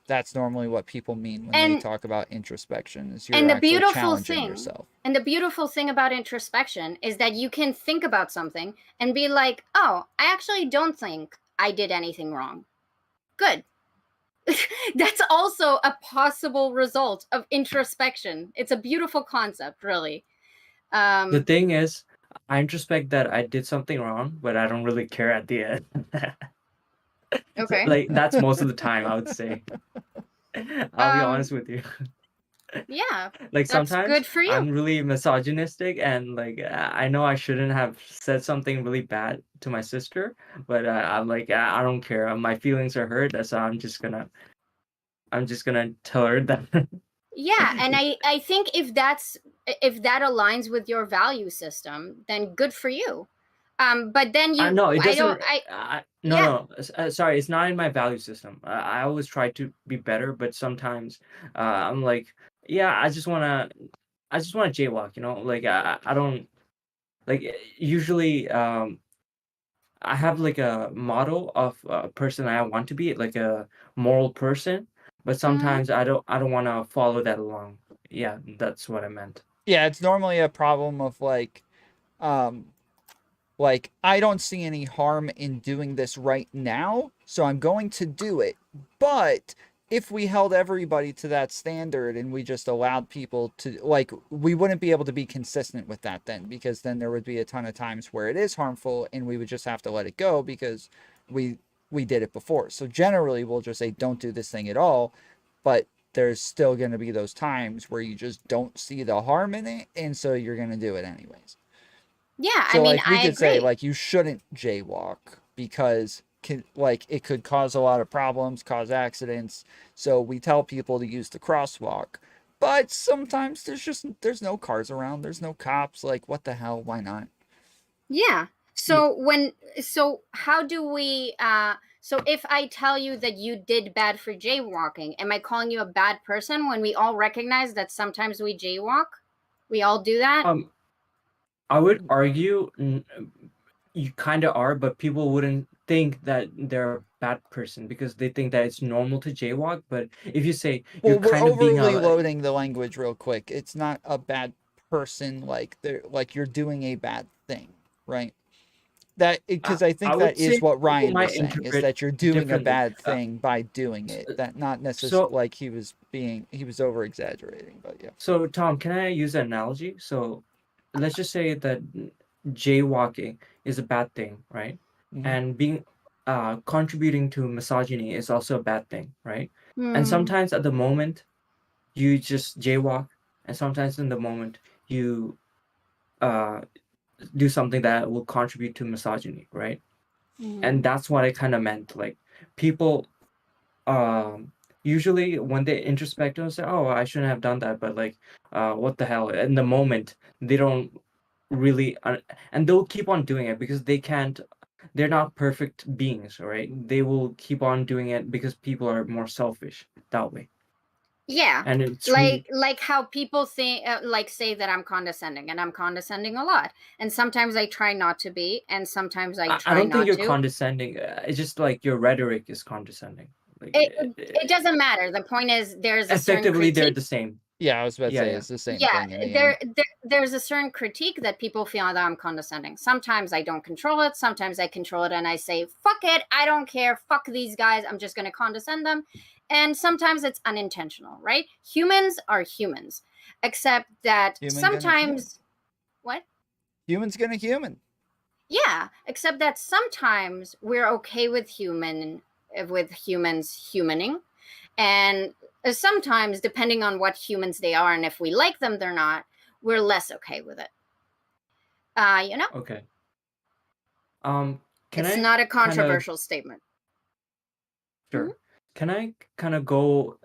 That's normally what people mean when they talk about introspection, is you're actually challenging yourself. And the beautiful thing about introspection is that you can think about something and be like, oh, I actually don't think I did anything wrong. Good. That's also a possible result of introspection. It's a beautiful concept, really. The thing is, I introspect that I did something wrong, but I don't really care at the end. Okay. That's most of the time, I would say. I'll be honest with you. Yeah. Sometimes good for you. I'm really misogynistic, and I know I shouldn't have said something really bad to my sister, but I'm I don't care. My feelings are hurt, so I'm just gonna tell her that. Yeah, and I think if that aligns with your value system, then good for you. But then you no, it doesn't. No, sorry, it's not in my value system. I always try to be better, but sometimes I'm I just wanna jaywalk. I don't usually. I have a model of a person I want to be, like a moral person, but sometimes I don't want to follow that along. Yeah, that's what I meant. Yeah, it's normally a problem of I don't see any harm in doing this right now, so I'm going to do it. But if we held everybody to that standard and we just allowed people to, we wouldn't be able to be consistent with that then, because then there would be a ton of times where it is harmful and we would just have to let it go because we did it before. So generally we'll just say, don't do this thing at all, but there's still going to be those times where you just don't see the harm in it, and so you're going to do it anyways. Yeah, so, I mean, we could say, you shouldn't jaywalk because, it could cause a lot of problems, cause accidents. So we tell people to use the crosswalk. But sometimes there's no cars around. There's no cops. What the hell? Why not? Yeah. So how do we, so if I tell you that you did bad for jaywalking, am I calling you a bad person when we all recognize that sometimes we jaywalk? We all do that? I would argue you kind of are, but people wouldn't think that they're a bad person because they think that it's normal to jaywalk. But if you say we're overly loading the language real quick. It's not a bad person, you're doing a bad thing, right? That because I think that is what Ryan was saying, is that you're doing a bad thing by doing it. That not necessarily he was over exaggerating, but yeah. So Tom, can I use an analogy? So let's just say that jaywalking is a bad thing, right? Mm-hmm. And being contributing to misogyny is also a bad thing, right? And Hmm. sometimes at the moment you just jaywalk, and sometimes in the moment you do something that will contribute to misogyny, right? And that's what I kind of meant. Like, people usually when they introspect and say, oh, I shouldn't have done that, but like, what the hell, in the moment they don't really and they'll keep on doing it because they're not perfect beings, right? They will keep on doing it because people are more selfish that way. Yeah, And it's like how people think, like say that I'm condescending, and I'm condescending a lot, and sometimes I try not to be, and sometimes I I try don't think not you're to. condescending. It's just like your rhetoric is condescending. Like, It doesn't matter. The point is, there's a certain effectively they're critique. the same. Yeah, I was about to Yeah, say yeah. it's the same Yeah, thing in the end. there's a certain critique that people feel that I'm condescending. Sometimes I don't control it. Sometimes I control it and I say, fuck it, I don't care. Fuck these guys. I'm just going to condescend them. And sometimes it's unintentional, right? Humans are humans, except that Human gonna human. sometimes, what? Human's gonna human. Yeah, except that sometimes we're okay with humans humaning, and sometimes, depending on what humans they are and if we like them or not, we're less okay with it. You know, Okay. it's not a controversial statement. Sure. Can I kind of go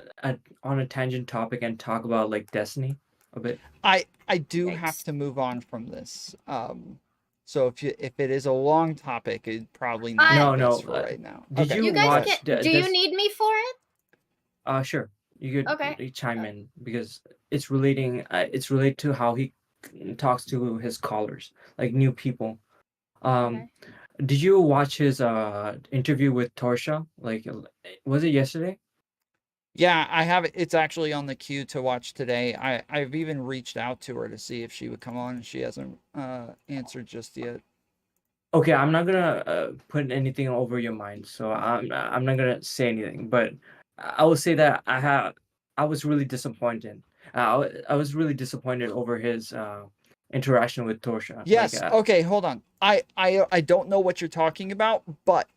on a tangent topic and talk about like Destiny a bit? I do have to move on from this. So if it is a long topic, it probably not No, best for right now. Did Okay. you You guys watch? do you need me for it? Sure. You could Okay. chime in because it's relating. It's related to how he talks to his callers, like new people. Okay. Did you watch his interview with Torsha? Like, was it yesterday? Yeah, I have it. It's actually on the queue to watch today. I've even reached out to her to see if she would come on, and she hasn't answered just yet. Okay, I'm not gonna put anything over your mind, so I'm not gonna say anything. But I will say that I was really disappointed. I was really disappointed over his interaction with Torsha. Yes. Like, Okay. Hold on. I don't know what you're talking about, but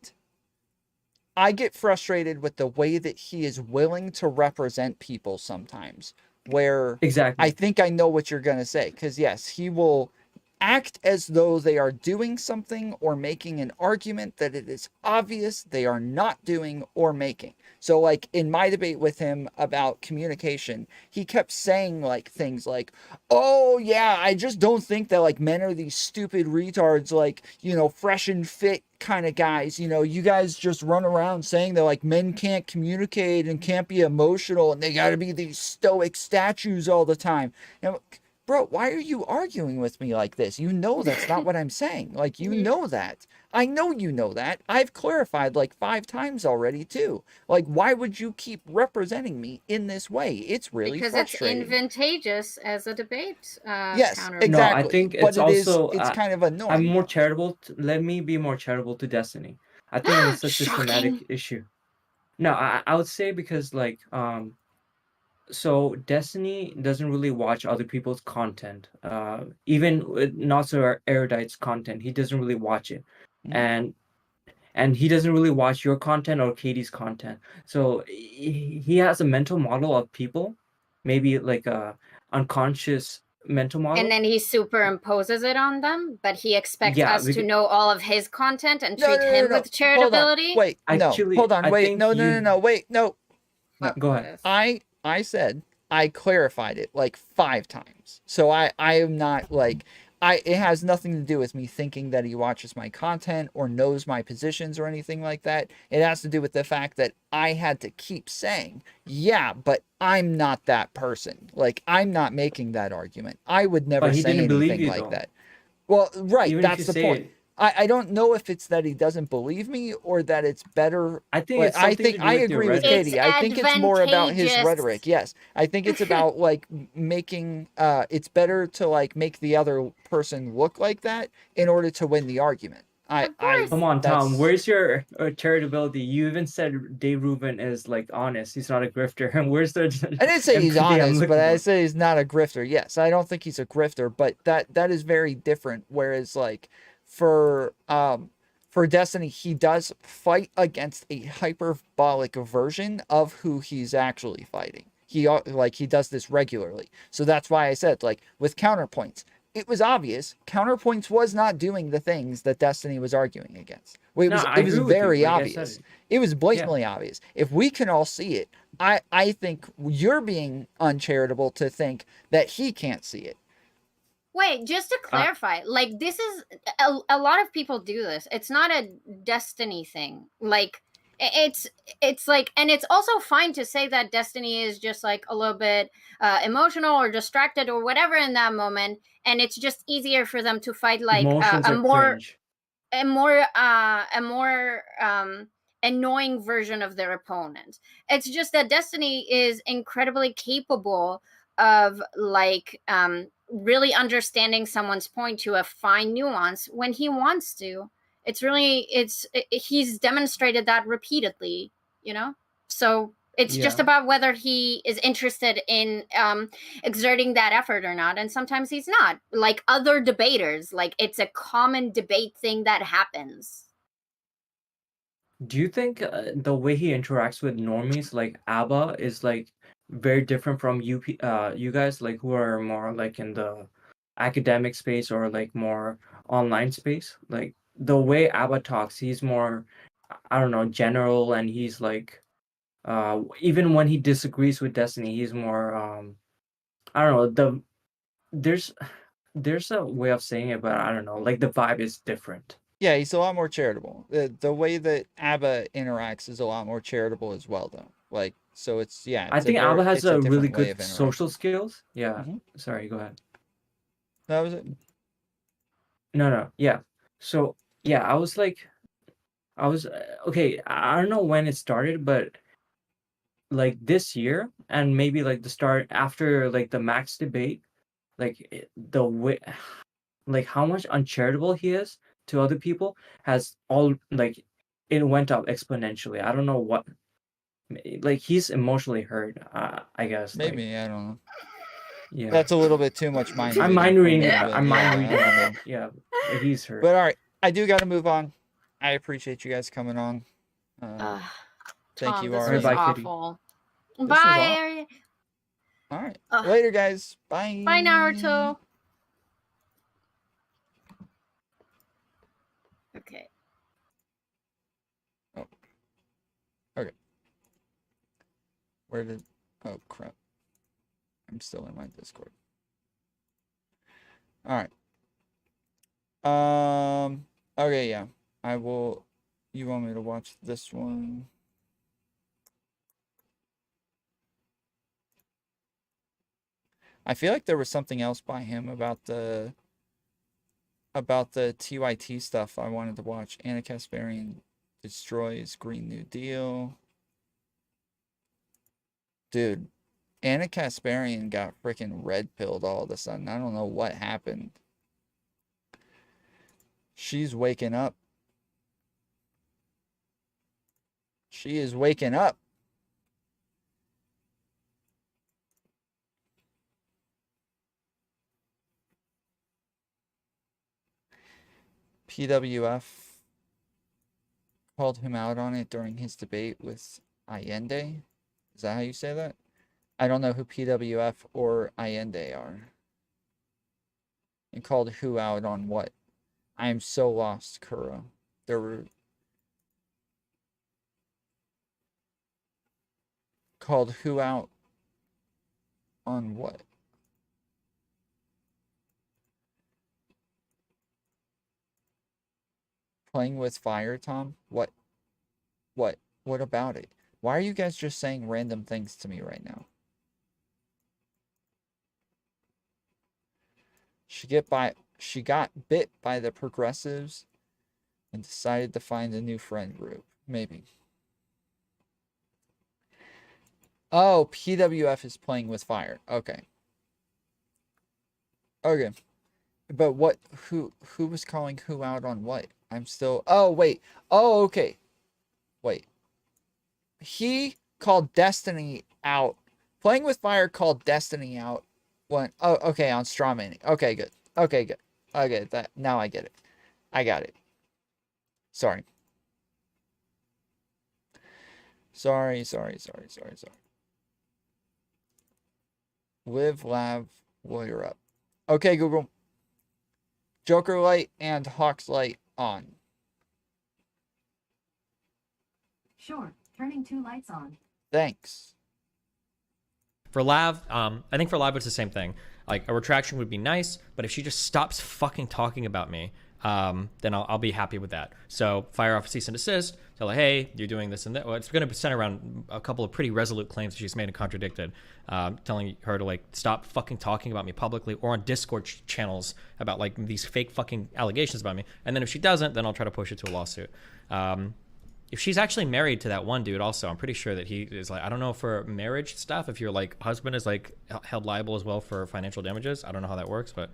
I get frustrated with the way that he is willing to represent people sometimes. Where exactly, I think I know what you're gonna say, because yes, he will act as though they are doing something or making an argument that it is obvious they are not doing or making. So like in my debate with him about communication, he kept saying like things like, oh yeah, I just don't think that like men are these stupid retards, like, you know, fresh and fit kind of guys. You know, you guys just run around saying that like men can't communicate and can't be emotional and they got to be these stoic statues all the time. You know, bro, why are you arguing with me like this? You know that's not what I'm saying. Like, you know that. I know you know that. I've clarified like 5 times already too. Like, why would you keep representing me in this way? It's really Because frustrating. it's advantageous as a debate. Yes, counter. exactly. no, I think but it's also it's kind of annoying. I'm more charitable. Let me be more charitable to Destiny. I think it's a systematic Shocking. issue. No, I would say because like so Destiny doesn't really watch other people's content. Even with not so erudite's content, he doesn't really watch it, and he doesn't really watch your content or Katie's content. So he has a mental model of people, maybe like a unconscious mental model. And then he superimposes it on them, but he expects Yeah, us to know all of his content and No, treat no, him no. with charitability. Wait, Actually, no. Hold on, I wait. think No, you- wait, no. No. Go ahead. I said I clarified it like 5 times. So I am not like it has nothing to do with me thinking that he watches my content or knows my positions or anything like that. It has to do with the fact that I had to keep saying, yeah, but I'm not that person. Like, I'm not making that argument. I would never But he say didn't believe anything you, like though. that. Well, right, Even if that's you the say point. it. I don't know if it's that he doesn't believe me or that it's better. I think like, it's something to do I with your agree with rhetoric. Katie. I think it's more about his advantageous. rhetoric. Yes, I think it's about like making. It's better to like make the other person look like that in order to win the argument. Come on, Tom. that's- Where's your charitability? You even said Dave Rubin is like honest. He's not a grifter. And where's the? I didn't say he's empathy I'm honest, looking but I for? say he's not a grifter. Yes, I don't think he's a grifter, but that is very different. Whereas like for for Destiny, he does fight against a hyperbolic version of who he's actually fighting. He does this regularly. So that's why I said, like, with counterpoints, it was obvious counterpoints was not doing the things that Destiny was arguing against. Well, I it was agree with you, very like I obvious. said. It was blatantly obvious. If we can all see it, I think you're being uncharitable to think that he can't see it. Wait, just to clarify, like, this is a lot of people do this. It's not a Destiny thing. Like, it's like, and it's also fine to say that Destiny is just like a little bit emotional or distracted or whatever in that moment, and it's just easier for them to fight like Emotions a are more cringe. a more annoying version of their opponent. It's just that Destiny is incredibly capable of like really understanding someone's point to a fine nuance when he wants to. He's demonstrated that repeatedly, you know? So it's just Yeah. about whether he is interested in exerting that effort or not. And sometimes he's not. Like other debaters, like it's a common debate thing that happens. Do you think the way he interacts with normies like ABBA is like very different from you guys like who are more like in the academic space or like more online space? Like the way ABBA talks, he's more, I don't know, general, and he's like even when he disagrees with Destiny, he's more I don't know, there's a way of saying it, but I don't know, like the vibe is different. Yeah, he's a lot more charitable. The way that ABBA interacts is a lot more charitable as well, though. Like, so it's, yeah. I It's think ABBA has it's a a really different way good of social interacting. skills. Yeah. Mhm. Sorry, go ahead. That was it. No. Yeah. So, yeah, I was okay, I don't know when it started, but like this year and maybe like the start after like the Max debate, like the way like how much uncharitable he is to other people has all like it went up exponentially. I don't know what, like he's emotionally hurt, I guess. Like, Maybe, I don't know. yeah. That's a little bit too much mind I'm reading. mind for reading me, it. but I'm mind yeah, reading I don't it. know. Yeah, but he's hurt. But all right, I do got to move on. I appreciate you guys coming on. Thank Tom, you, this Ari. was Bye, Kitty. awful. This was Bye. All right. Ugh. Later, guys. Bye. Bye, Naruto. Okay. Oh. Okay. Where did... Oh, crap. I'm still in my Discord. All right. Okay, yeah. I will... You want me to watch this one? I feel like there was something else by him about the TYT stuff I wanted to watch. Ana Kasparian destroys Green New Deal. Dude, Ana Kasparian got freaking red pilled all of a sudden. I don't know what happened. She's waking up. She is waking up. PWF called him out on it during his debate with Allende. Is that how you say that? I don't know who PWF or Allende are. And called who out on what? I am so lost, Kuro. There were... Called who out on what? Playing with fire, Tom? What? What? What about it? Why are you guys just saying random things to me right now? She got bit by the progressives and decided to find a new friend group. Maybe. Oh, PWF is playing with fire. Okay. Okay. But what, who was calling who out on what? I'm still, oh, wait. Oh, okay. Wait. He called Destiny out. Playing with fire called Destiny out. When, oh, okay, on strawmanning. Okay, good. Okay, good. Okay, that, now I get it. I got it. Sorry. Sorry. Live, lav, lawyer up. Okay, Google. Joker light and Hawks light on. Sure. Turning 2 lights on. Thanks. For Lav, I think for Lav it's the same thing. Like, a retraction would be nice, but if she just stops fucking talking about me, then I'll be happy with that. So fire off a cease and desist, tell her, hey, you're doing this and that. Well, it's going to center around a couple of pretty resolute claims that she's made and contradicted, telling her to, like, stop fucking talking about me publicly or on Discord channels about, like, these fake fucking allegations about me. And then if she doesn't, then I'll try to push it to a lawsuit. If she's actually married to that one dude also, I'm pretty sure that he is, like, I don't know for marriage stuff, if your, like, husband is, like, held liable as well for financial damages. I don't know how that works, but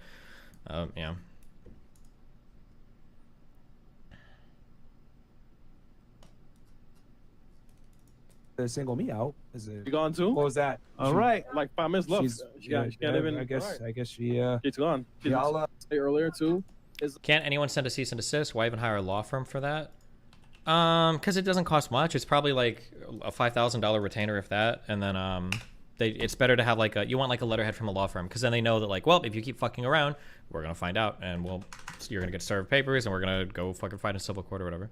yeah. To single me out. Is it? You gone too? What was that? All right, like 5 minutes left. She yeah, can't even. I guess. Right. I guess she. She's gone. She Yeah, I'll, say earlier too. Can't anyone send a cease and desist? Why even hire a law firm for that? Because it doesn't cost much. It's probably like a $5,000 retainer, if that. And then it's better to have like you want like a letterhead from a law firm, because then they know that, like, well, if you keep fucking around, we're gonna find out, and you're gonna get served papers, and we're gonna go fucking fight in civil court or whatever.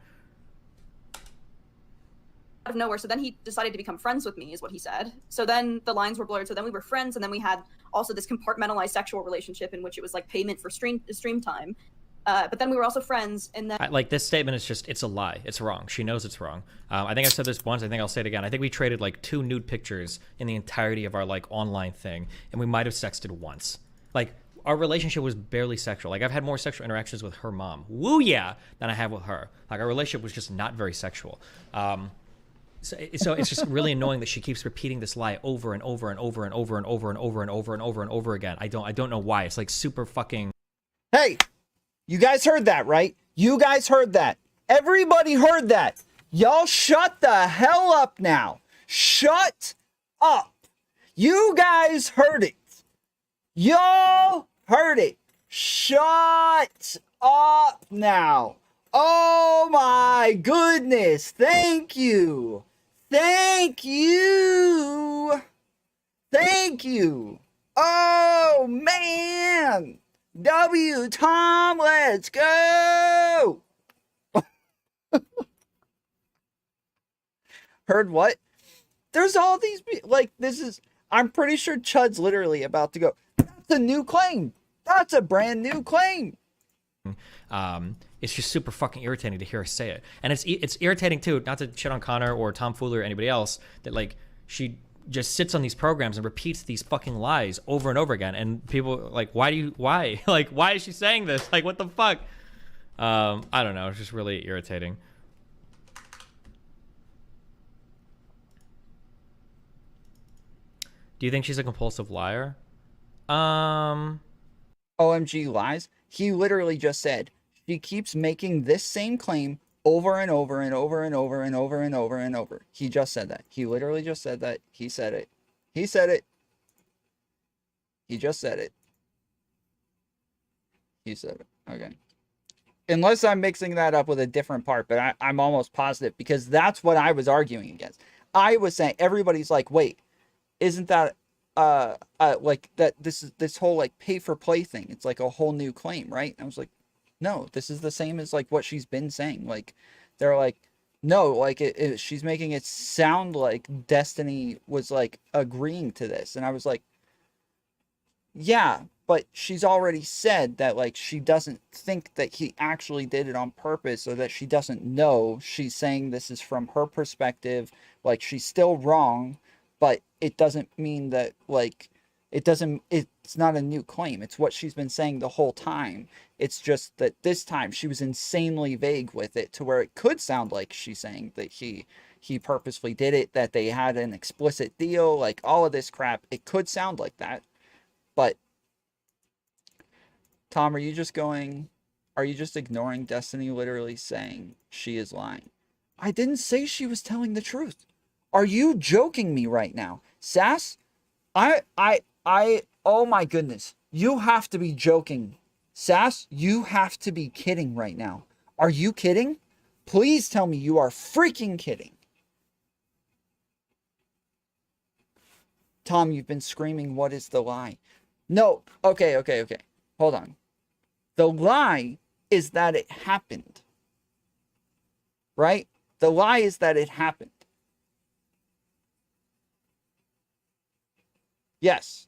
Out of nowhere, so then he decided to become friends with me, is what he said. So then the lines were blurred, so then we were friends, and then we had also this compartmentalized sexual relationship in which it was like payment for stream time. But then we were also friends, and then Like, this statement is just, it's a lie. It's wrong. She knows it's wrong. I think I said this once. I think I'll say it again. I think we traded like 2 nude pictures in the entirety of our like online thing, and we might have sexted once. Like, our relationship was barely sexual. Like, I've had more sexual interactions with her mom, woo yeah, than I have with her. Like, our relationship was just not very sexual. So it's just really annoying that she keeps repeating this lie over and over and over and over and over and over and over and over and over again. I don't know why. It's like super fucking. Hey, you guys heard that, right? You guys heard that. Everybody heard that. Y'all shut the hell up now. Shut up. You guys heard it. Y'all heard it. Shut up now. Oh my goodness. Thank you. Thank you. Thank you. Oh man. W Tom, let's go. Heard what? There's all these, like, I'm pretty sure Chud's literally about to go, that's a new claim. That's a brand new claim. It's just super fucking irritating to hear her say it. And it's irritating too, not to shit on Connor or Tom Foolery or anybody else, that like she just sits on these programs and repeats these fucking lies over and over again. And people like, why? Like, why is she saying this? Like, what the fuck? I don't know. It's just really irritating. Do you think she's a compulsive liar? OMG lies. He literally just said she keeps making this same claim over and over and over and over and over and over and over. He just said that. He literally just said that. He said it. He said it. He just said it. He said it. Okay. Unless I'm mixing that up with a different part, but I'm almost positive, because that's what I was arguing against. I was saying, everybody's like, wait, isn't that like that this whole like pay for play thing? It's like a whole new claim, right? And I was like, no, this is the same as like what she's been saying. Like, they're like, no, like she's making it sound like Destiny was like agreeing to this. And I was like, yeah, but she's already said that like she doesn't think that he actually did it on purpose, or that she doesn't know. She's saying this is from her perspective. Like, she's still wrong, but it doesn't mean that like it's not a new claim. It's what she's been saying the whole time. It's just that this time she was insanely vague with it, to where it could sound like she's saying that he purposefully did it, that they had an explicit deal, like all of this crap. It could sound like that. But Tom, are you just ignoring Destiny literally saying she is lying? I didn't say she was telling the truth. Are you joking me right now? Sass? Oh my goodness. You have to be joking. Sass, you have to be kidding right now. Are you kidding? Please tell me you are freaking kidding. Tom, you've been screaming, what is the lie? No, okay. Hold on. The lie is that it happened. Right? The lie is that it happened. Yes.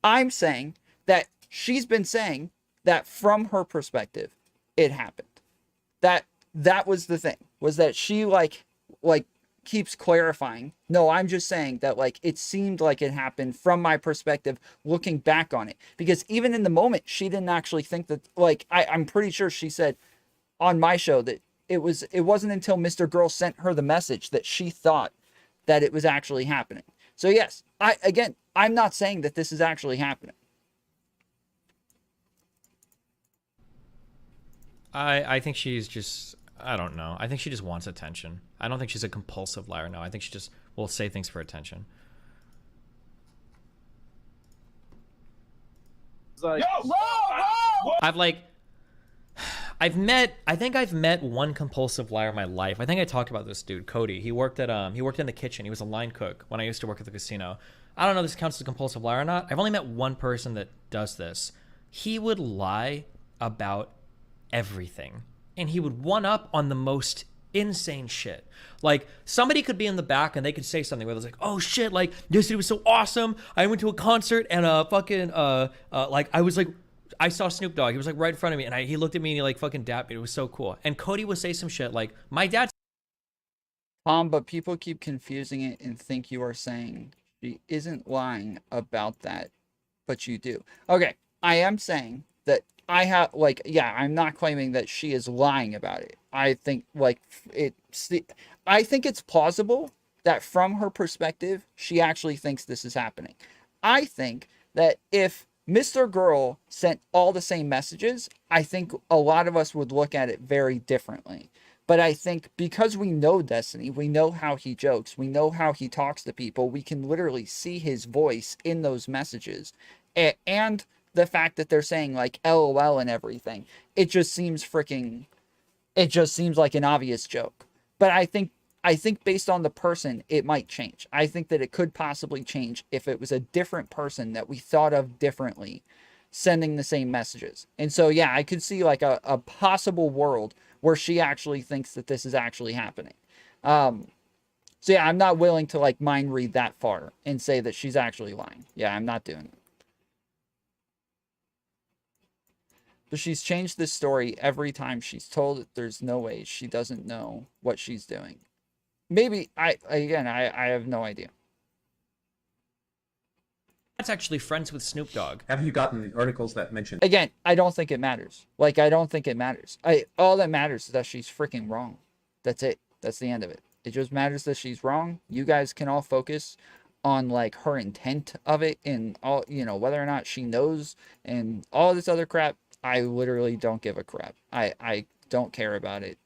I'm saying that she's been saying that from her perspective, it happened. That was the thing, was that she like keeps clarifying. No, I'm just saying that like it seemed like it happened from my perspective looking back on it. Because even in the moment, she didn't actually think that, like, I'm pretty sure she said on my show that it wasn't until Mr. Girl sent her the message that she thought that it was actually happening. So yes, I'm not saying that this is actually happening. I think she's just, I don't know. I think she just wants attention. I don't think she's a compulsive liar. No, I think she just will say things for attention. Like, I think I've met one compulsive liar in my life. I think I talked about this dude, Cody. He worked in the kitchen. He was a line cook when I used to work at the casino. I don't know if this counts as a compulsive liar or not. I've only met one person that does this. He would lie about everything, and he would one up on the most insane shit. Like, somebody could be in the back and they could say something where it's like, oh shit, like, this dude was so awesome. I went to a concert and I saw Snoop Dogg. He was like right in front of me, and he looked at me and he like fucking dapped me. It was so cool. And Cody would say some shit like, my dad. But people keep confusing it and think you are saying she isn't lying about that, but you do. Okay, I am saying that I have, like, yeah, I'm not claiming that she is lying about it. I think, like, I think it's plausible that from her perspective, she actually thinks this is happening. I think that if Mr. Girl sent all the same messages, I think a lot of us would look at it very differently. But I think because we know Destiny, we know how he jokes, we know how he talks to people, we can literally see his voice in those messages. And the fact that they're saying like LOL and everything, it just seems like an obvious joke. But I think based on the person, it might change. I think that it could possibly change if it was a different person that we thought of differently sending the same messages. And so, yeah, I could see like a possible world where she actually thinks that this is actually happening. So yeah, I'm not willing to like mind read that far and say that she's actually lying. Yeah, I'm not doing it. But she's changed this story every time she's told that there's no way she doesn't know what she's doing. Maybe, I have no idea. That's actually friends with Snoop Dogg. Have you gotten the articles that mention? Again, I don't think it matters. Like, I don't think it matters. All that matters is that she's freaking wrong. That's it. That's the end of it. It just matters that she's wrong. You guys can all focus on like her intent of it and all, you know, whether or not she knows and all this other crap. I literally don't give a crap. I don't care about it.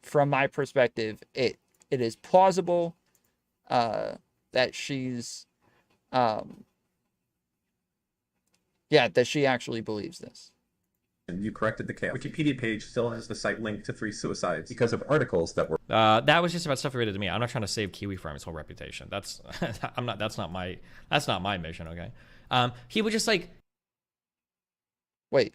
From my perspective, it is plausible that she's that she actually believes this. And you corrected the chaos. Wikipedia page still has the site linked to 3 suicides because of articles that were that was just about stuff related to me. I'm not trying to save Kiwi from his whole reputation. That's not my mission, okay? He would just like wait.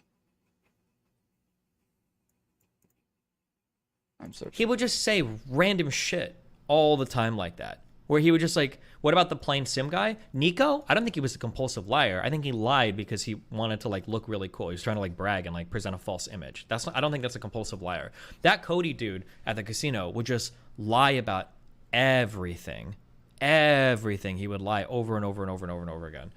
I'm sorry. He would just say random shit all the time like that. Where he would just like, what about the plain sim guy? Nico? I don't think he was a compulsive liar. I think he lied because he wanted to like look really cool. He was trying to like brag and like present a false image. I don't think that's a compulsive liar. That Cody dude at the casino would just lie about everything. Everything. He would lie over and over and over and over and over again.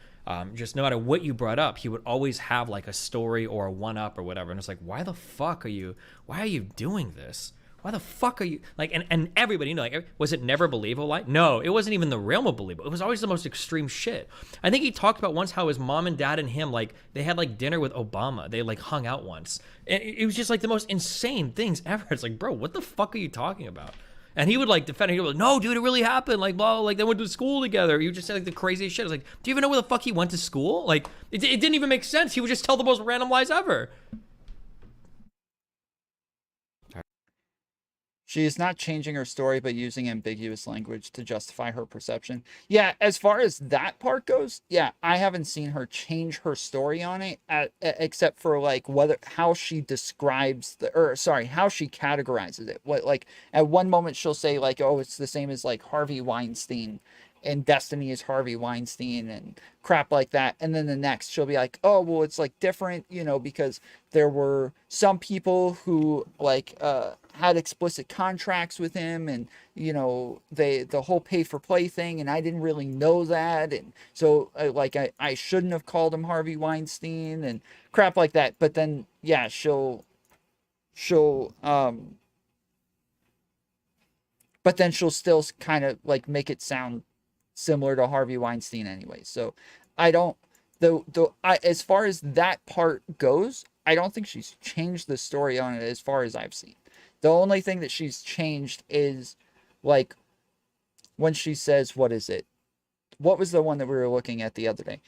Just no matter what you brought up, he would always have like a story or a one up or whatever. And it's like, why are you doing this? Why the fuck are you like, and everybody, you know, like, was it never believable? Like, no, it wasn't even the realm of believable. It was always the most extreme shit. I think he talked about once how his mom and dad and him, like, they had like dinner with Obama. They like hung out once. It was just like the most insane things ever. It's like, bro, what the fuck are you talking about? And he would like defend it. He would be like, no, dude, it really happened. Like, blah, like they went to school together. He would just say like the craziest shit. I was like, do you even know where the fuck he went to school? Like, it didn't even make sense. He would just tell the most random lies ever. She is not changing her story, but using ambiguous language to justify her perception. Yeah, as far as that part goes, yeah, I haven't seen her change her story on it, except for like how she describes how she categorizes it. What, like, at one moment she'll say like, oh, it's the same as like Harvey Weinstein, and Destiny is Harvey Weinstein and crap like that. And then the next she'll be like, oh, well, it's like different, because there were some people who like had explicit contracts with him, and the whole pay for play thing, and I didn't really know that, and so I shouldn't have called him Harvey Weinstein and crap like that. But then yeah, she'll but then she'll still kind of like make it sound similar to Harvey Weinstein anyway. So I don't, as far as that part goes, I don't think she's changed the story on it as far as I've seen. The only thing that she's changed is like when she says, what is it? What was the one that we were looking at the other day?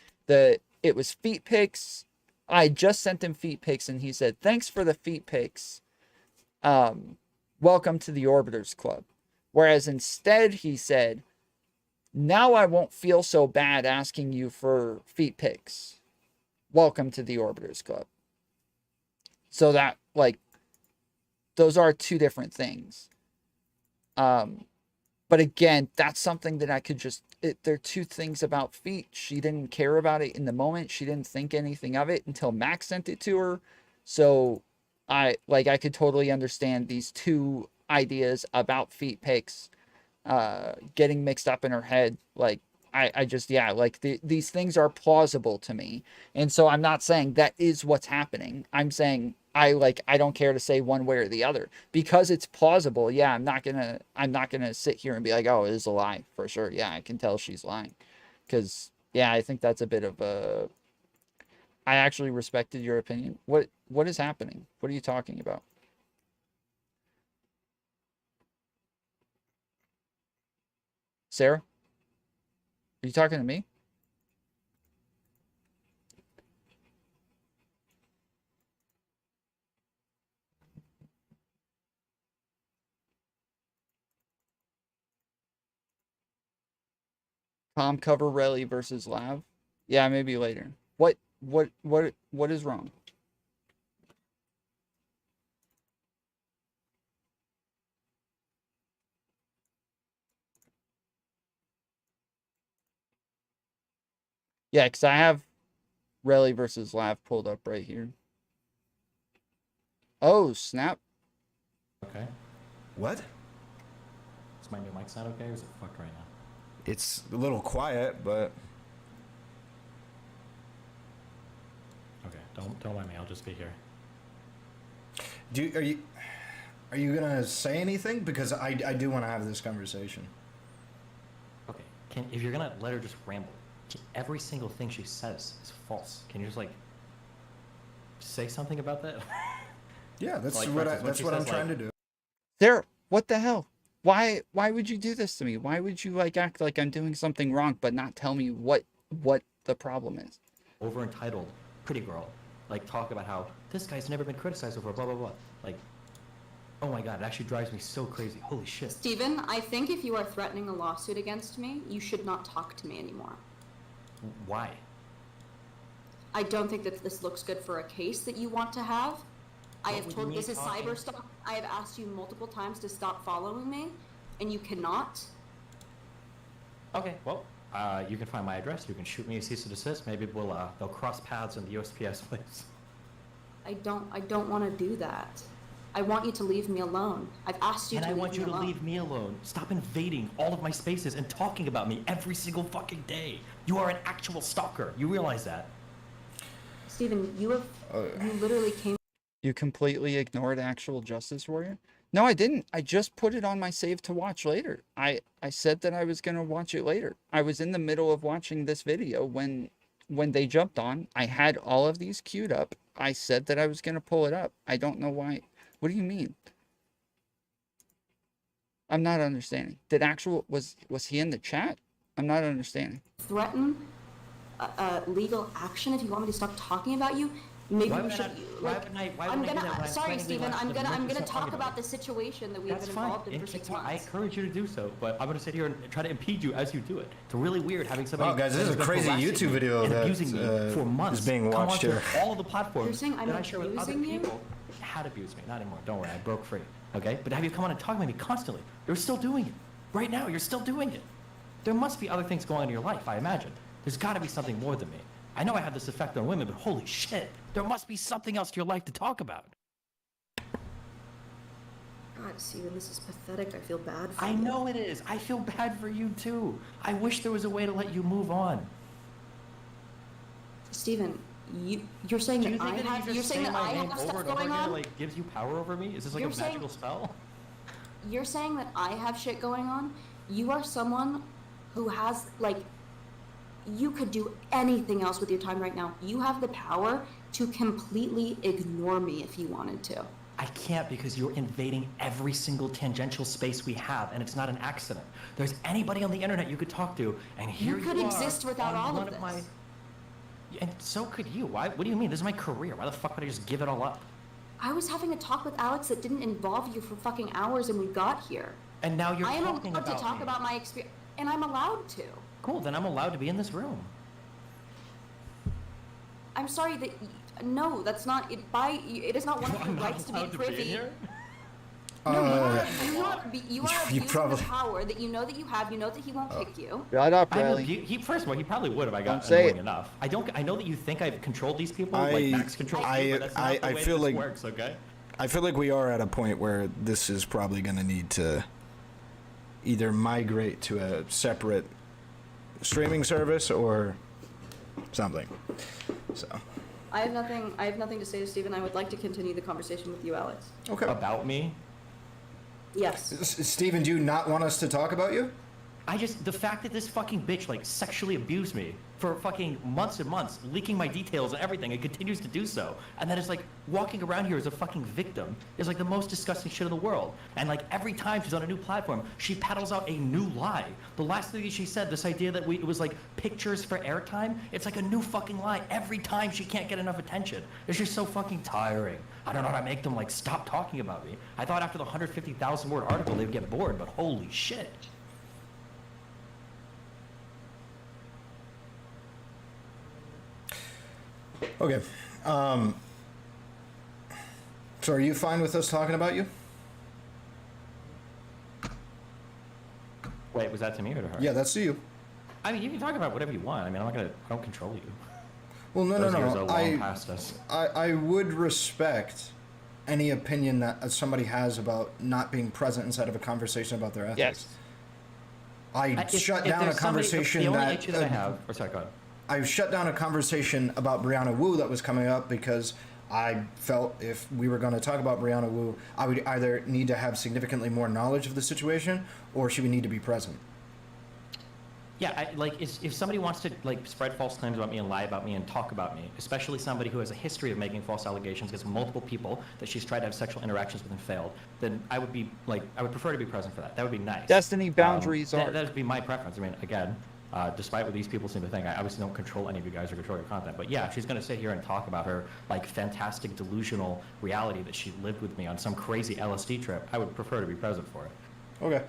It was feet pics. I just sent him feet pics and he said, thanks for the feet pics. Welcome to the Orbiters Club. Whereas instead he said, now I won't feel so bad asking you for feet pics. Welcome to the Orbiters Club. So that, like, those are two different things. But again, that's something that I could just, there are two things about feet. She didn't care about it in the moment. She didn't think anything of it until Max sent it to her. So I could totally understand these two ideas about feet pics getting mixed up in her head. Like, I just, yeah, like these things are plausible to me. And so I'm not saying that is what's happening. I'm saying I don't care to say one way or the other because it's plausible. Yeah, I'm not gonna sit here and be like, oh, it is a lie for sure. Yeah, I can tell she's lying. Because yeah, I think that's a bit of a, I actually respected your opinion. What is happening? What are you talking about? Sarah? Are you talking to me? Tom cover Rally versus Lav? Yeah, maybe later. What is wrong? Yeah, because I have Rally versus Lav pulled up right here. Oh, snap. Okay. What? Is my new mic sound okay, or is it fucked right now? It's a little quiet, but Okay, don't mind me. I'll just be here. Are you gonna say anything? Because I do want to have this conversation. Okay. If you're gonna let her just ramble, every single thing she says is false. Can you just say something about that? Yeah, that's Like, what for instance, that's what I'm trying to do. Sarah, what the hell? Why would you do this to me? Why would you act like I'm doing something wrong but not tell me what the problem is? Over entitled, pretty girl. Talk about how this guy's never been criticized over blah blah blah. Oh my god, it actually drives me so crazy. Holy shit. Steven, I think if you are threatening a lawsuit against me, you should not talk to me anymore. Why? I don't think that this looks good for a case that you want to have. I have would told me this is talking- cyber stalk. I have asked you multiple times to stop following me, and you cannot. Okay, well, you can find my address. You can shoot me a cease and desist. Maybe they'll cross paths in the USPS place. I don't want to do that. I want you to leave me alone. I've asked you And to I leave want me you to alone. leave me alone. Stop invading all of my spaces and talking about me every single fucking day. You are an actual stalker. You realize that? Steven, you literally came. You completely ignored Actual Justice Warrior? No, I didn't. I just put it on my save to watch later. I said that I was going to watch it later. I was in the middle of watching this video when they jumped on. I had all of these queued up. I said that I was going to pull it up. I don't know why. What do you mean? I'm not understanding. Was he in the chat? I'm not understanding. Threaten legal action if you want me to stop talking about you. maybe Why we would I should. not- why Like, wouldn't I- why I'm wouldn't I do gonna. that when I'm Sorry, planning to Steven. watch I'm the gonna. I'm Murder gonna Song talk argument? about the situation that we've That's been fine. involved in for And 6 I months. encourage you to do so, but I'm going to sit here and try to impede you as you do it. It's really weird having somebody. Wow, guys, this that is a has been crazy harassing YouTube me video and that, abusing me for months. is being come watched onto here. all the platforms You're saying I'm that I share with other abusing you? people. Had abused me, not anymore. Don't worry, I broke free. Okay, but have you come on and talk to me constantly? You're still doing it right now. You're still doing it. There must be other things going on in your life. I imagine there's got to be something more than me. I know I have this effect on women, but holy shit, there must be something else to your life to talk about. God, Steven, this is pathetic. I feel bad for I you. know it is. I feel bad for you too. I wish there was a way to let you move on. Steven, you're saying Do you that think I that have. if you You're just saying say that my I name have over stuff and over going again, on. like gives you power over me? Is this like You're a saying- magical spell? You're saying that I have shit going on. You are someone who has like. You could do anything else with your time right now. You have the power to completely ignore me if you wanted to. I can't because you're invading every single tangential space we have, and it's not an accident. There's anybody on the internet you could talk to, and here You could are exist without on all one of my. this. And so could you. Why? What do you mean? This is my career. Why the fuck would I just give it all up? I was having a talk with Alex that didn't involve you for fucking hours, and we got here. And now you're I am talking allowed about to talk me. about my experience, and I'm allowed to. Cool. Then I'm allowed to be in this room. I'm sorry that. No, that's not. It is not one of your I'm not rights to be allowed to be in privy. here? No, you are you abusing probably- the power that you know that you have. You know that he won't kick you. Shut up, I'm Riley. he first of all, he probably would if I got Don't say annoying it. enough. I know that you think I've controlled these people, like Max controls you, but that's not the I way feel this like works, okay? I feel like we are at a point where this is probably going to need to either migrate to a separate streaming service or something. So. I have nothing to say to Steven. I would like to continue the conversation with you, Alex. Okay. About me? Yes. Steven, do you not want us to talk about you? The fact that this fucking bitch, like, sexually abused me for fucking months and months, leaking my details and everything, and continues to do so, and then is, like, walking around here as a fucking victim, is, like, the most disgusting shit in the world. And, like, every time she's on a new platform, she peddles out a new lie. The last thing that she said, this idea that it was, like, pictures for airtime, it's, like, a new fucking lie every time she can't get enough attention. It's just so fucking tiring. I don't know how to make them, like, stop talking about me. I thought after the 150,000 word article they'd get bored, but holy shit. Okay. So are you fine with us talking about you? Wait, was that to me or to her? Yeah, that's to you. I mean, you can talk about whatever you want. I mean, I don't control you. Well, no, Those years no, are no. long past us. I would respect any opinion that somebody has about not being present inside of a conversation about their ethics. Yes. I shut down a there's somebody- conversation the only that issue that I have. Or sorry, go ahead. I shut down a conversation about Brianna Wu that was coming up because I felt if we were going to talk about Brianna Wu, I would either need to have significantly more knowledge of the situation or she would need to be present. Yeah, if somebody wants to like spread false claims about me and lie about me and talk about me, especially somebody who has a history of making false allegations against multiple people that she's tried to have sexual interactions with and failed, then I would prefer to be present for that. That would be nice. Destiny boundaries are. That would be my preference. I mean, again, despite what these people seem to think, I obviously don't control any of you guys or control your content. But yeah, if she's going to sit here and talk about her like fantastic delusional reality that she lived with me on some crazy LSD trip, I would prefer to be present for it. Okay.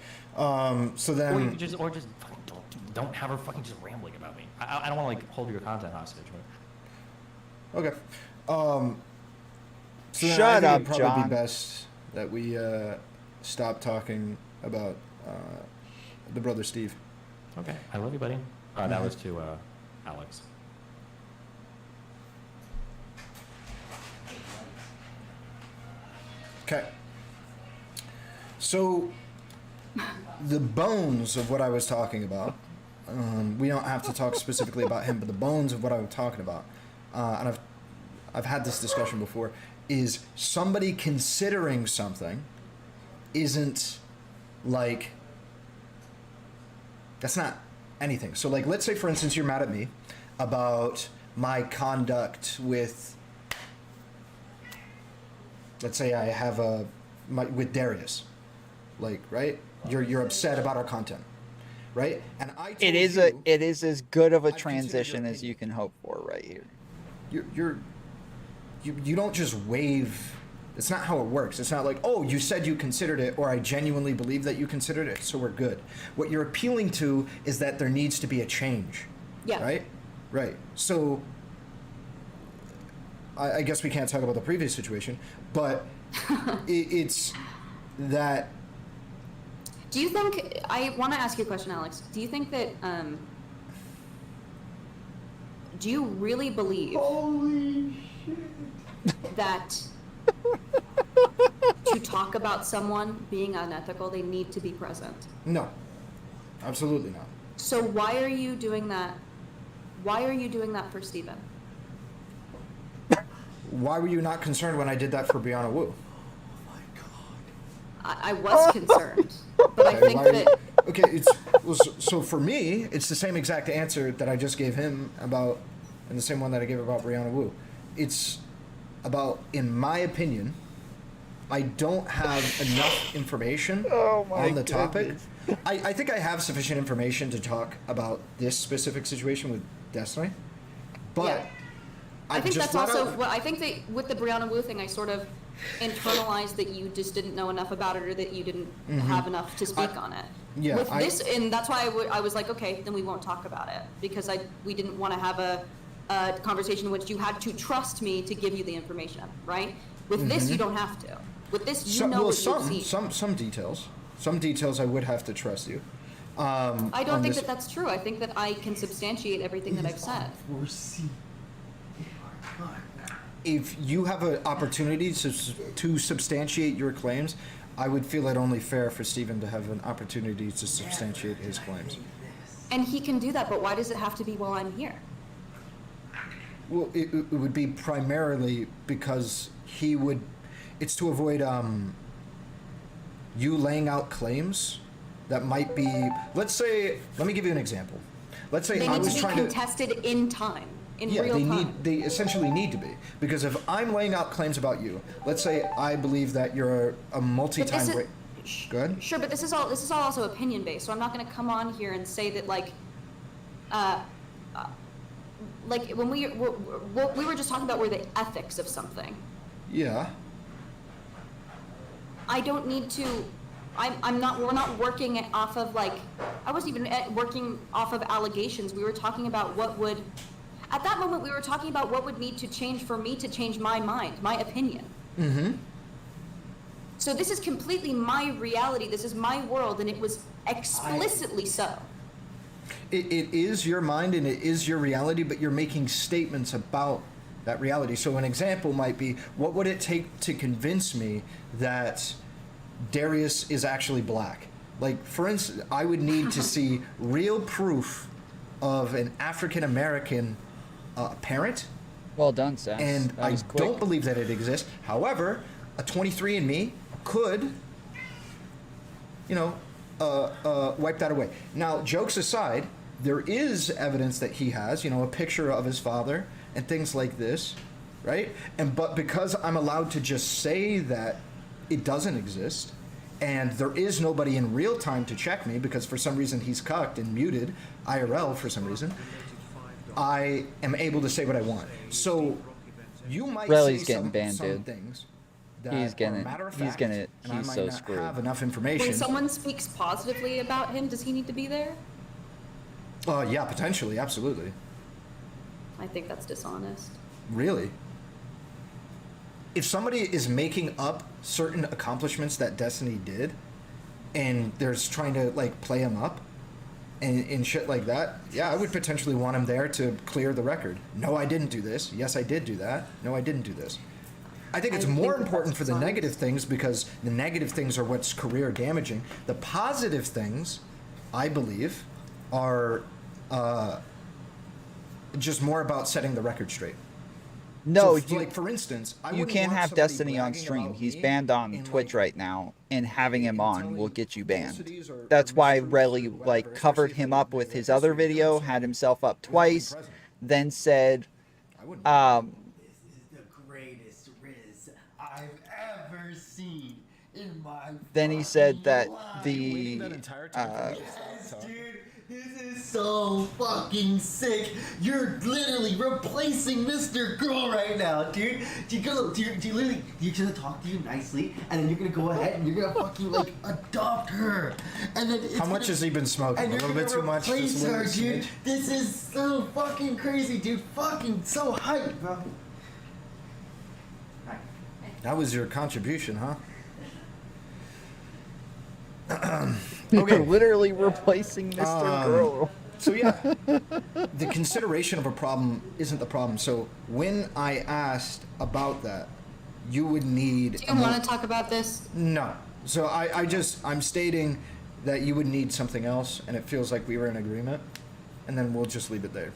So then. Or just fucking don't have her fucking just rambling about me. I don't want to like hold your content hostage. Okay. So then Shut I up, think it'd probably John. be best that we stop talking about the brother Steve. Okay. I love you, buddy. That was to Alex. Okay. So the bones of what I was talking about, we don't have to talk specifically about him, but the bones of what I was talking about, and I've had this discussion before, is somebody considering something isn't like, that's not anything. So like, let's say for instance, you're mad at me about my conduct with, let's say I have with Darius, like, right? You're upset about our content, right? And It is as good of a transition as you can hope for right here. you don't just waive. It's not how it works. It's not like, oh, you said you considered it, or I genuinely believe that you considered it, so we're good. What you're appealing to is that there needs to be a change. Yeah. Right. So I guess we can't talk about the previous situation, but it's that. Do you think, I want to ask you a question, Alex. Do you think that, do you really believe that to talk about someone being unethical, they need to be present? No, absolutely not. So why are you doing that? Why are you doing that for Steven? Why were you not concerned when I did that for Brianna Wu? I was concerned, but I think that... Okay, so for me, it's the same exact answer that I just gave him about, and the same one that I gave about Brianna Wu. It's about, in my opinion, I don't have enough information on the topic. I think I have sufficient information to talk about this specific situation with Destiny, but Yeah. I think that's also what I think that with the Brianna Wu thing, I sort of internalized that you just didn't know enough about it, or that you didn't have enough to speak on it. Yeah, With this, and that's why I was like, okay, then we won't talk about it, because we didn't want to have a conversation in which you had to trust me to give you the information, right? With this, you don't have to. With this, you know what you've seen. Some details I would have to trust you. I don't think that that's true. I think that I can substantiate everything that I've said. If you have an opportunity to substantiate your claims, I would feel it only fair for Steven to have an opportunity to substantiate his claims. And he can do that, but why does it have to be while I'm here? Well, it would be primarily because it's to avoid you laying out claims that might be, let me give you an example. Let's say I was trying to... They need to be contested in time. In real time. They essentially need to be, because if I'm laying out claims about you, let's say I believe that you're a multi-time rape. Go ahead. Sure, but this is all also opinion based. So I'm not going to come on here and say that like when what we were just talking about were the ethics of something. Yeah. I don't need to. We're not working off of I wasn't even working off of allegations. We were talking about at that moment, we were talking about what would need to change for me to change my mind, my opinion. Mm-hmm. So this is completely my reality. This is my world, and it was explicitly so. It is your mind and it is your reality, but you're making statements about that reality. So an example might be, what would it take to convince me that Darius is actually black? Like, for instance, I would need to see real proof of an African-American parent. Well done, Sass. And I don't believe that it exists. However, a 23andMe could, wipe that away. Now, jokes aside, there is evidence that he has, a picture of his father and things like this, right? But because I'm allowed to just say that it doesn't exist, and there is nobody in real time to check me, because for some reason he's cucked and muted IRL for some reason, I am able to say what I want. So you might Relly's say getting banned, some dude. things He's so screwed. Have enough information. When someone speaks positively about him, does he need to be there? Yeah, potentially, absolutely. I think that's dishonest. Really? If somebody is making up certain accomplishments that Destiny did, and there's trying to play him up, and shit like that, yeah, I would potentially want him there to clear the record. No, I didn't do this. Yes, I did do that. No, I didn't do this. I think it's more important for the negative things, because the negative things are what's career damaging. The positive things, I believe, are just more about setting the record straight. No, so, for instance, you can't have Destiny on stream. He's banned on Twitch right now, and having him on will get you banned. That's why Relly covered him up with his other video, had himself up twice, then said, This is the greatest Riz I've ever seen in my then he said that the dude, this is so fucking sick. You're literally replacing Mr. Girl right now, dude. You're gonna talk to you nicely, and then you're gonna go ahead and you're gonna fucking like adopt her. And then How much has he been smoking? and A you're little bit gonna too much. replace Just a little her, dude. smidge? This is so fucking crazy, dude. Fucking so hype, bro. That was your contribution, huh? Okay, literally replacing Mr. Girl. So yeah, the consideration of a problem isn't the problem. So when I asked about that, you would need. Do you want to talk about this? No. So I'm stating that you would need something else, and it feels like we were in agreement, and then we'll just leave it there.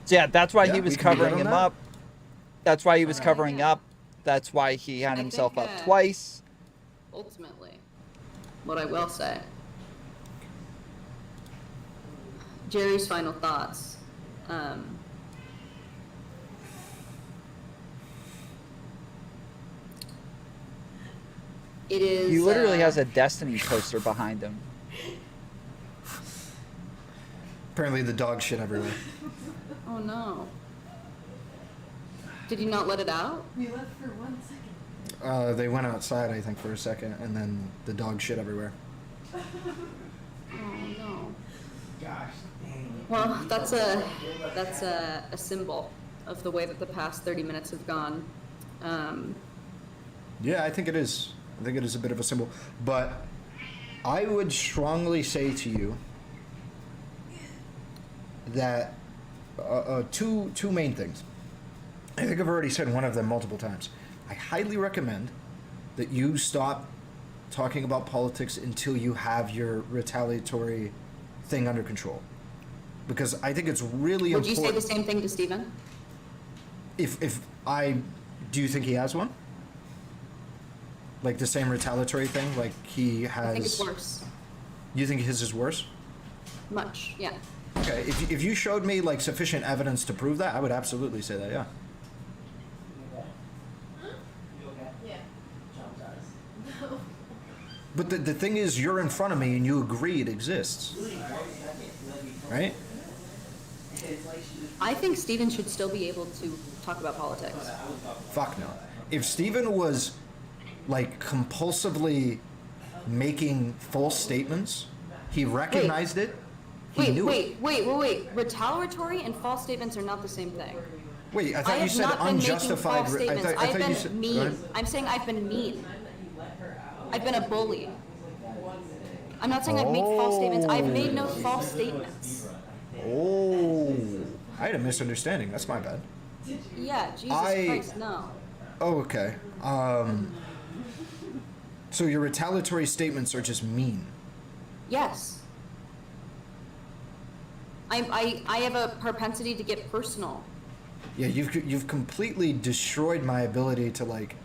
So yeah, that's why Yeah, he we was can be good covering on him that. up. That's why he was covering up. That's why he had himself up twice. Ultimately, what I will say. Jerry's final thoughts. It is. He literally has a Destiny poster behind him. Apparently the dog shit everywhere. Oh no. Did you not let it out? We left for 1 second. They went outside, I think, for a second, and then the dog shit everywhere. Oh no. Gosh dang. Well, that's a symbol of the way that the past 30 minutes have gone. Yeah, I think it is. I think it is a bit of a symbol. But I would strongly say to you that two main things. I think I've already said one of them multiple times. I highly recommend that you stop talking about politics until you have your retaliatory thing under control. Because I think it's really Would you important. say the same thing to Steven? Do you think he has one? Like the same retaliatory thing? Like he has. I think it's worse. You think his is worse? Much, yeah. Okay, if you showed me like sufficient evidence to prove that, I would absolutely say that, yeah. But the thing is, you're in front of me and you agree it exists. Right? I think Steven should still be able to talk about politics. Fuck no. If Steven was like compulsively making false statements, he recognized it, he knew it. Wait. Retaliatory and false statements are not the same thing. Wait, I thought I you have said not been making unjustified. false statements. I I've thought you been said. mean. Go ahead. I'm saying I've been mean. I've been a bully. I'm not saying I've made false statements. I've made no false statements. Oh, I had a misunderstanding. That's my bad. Yeah, Jesus Christ, no. Oh, okay. So your retaliatory statements are just mean. Yes. I have a propensity to get personal. Yeah, you've completely destroyed my ability to like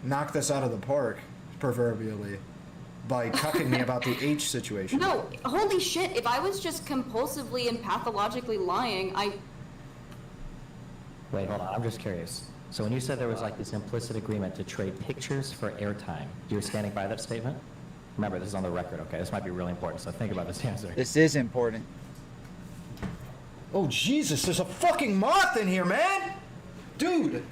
knock this out of the park, proverbially, by cucking me about the H situation. No, holy shit, if I was just compulsively and pathologically lying, Wait, hold on. I'm just curious. So when you said there was like this implicit agreement to trade pictures for airtime, you're standing by that statement? Remember, this is on the record, okay? This might be really important, so think about this answer. This is important. Oh, Jesus, there's a fucking moth in here, man! Dude!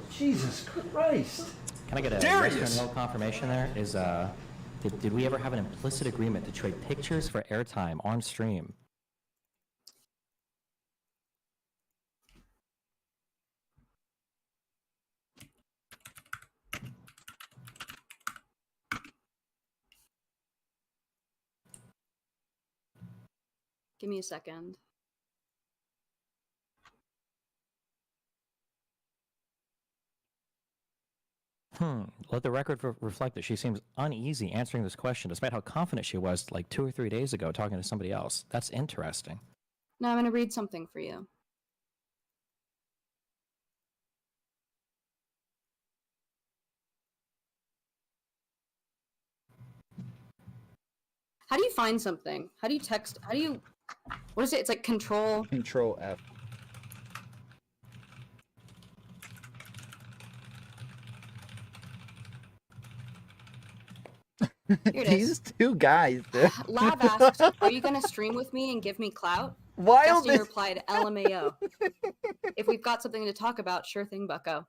Jesus Christ! Can I get a Darius! yes or no confirmation there? Did we ever have an implicit agreement to trade pictures for airtime on stream? give me a second. Let the record reflect that she seems uneasy answering this question, despite how confident she was like 2 or 3 days ago talking to somebody else. That's interesting. Now I'm going to read something for you. How do you find something? How do you text? How do you... What is it? It's like Control F. Here it These is. two guys, dude. Lav asked, "Are you gonna stream with me and give me clout?" Wild Destiny is- replied, "LMAO. If we've got something to talk about, sure thing, bucko."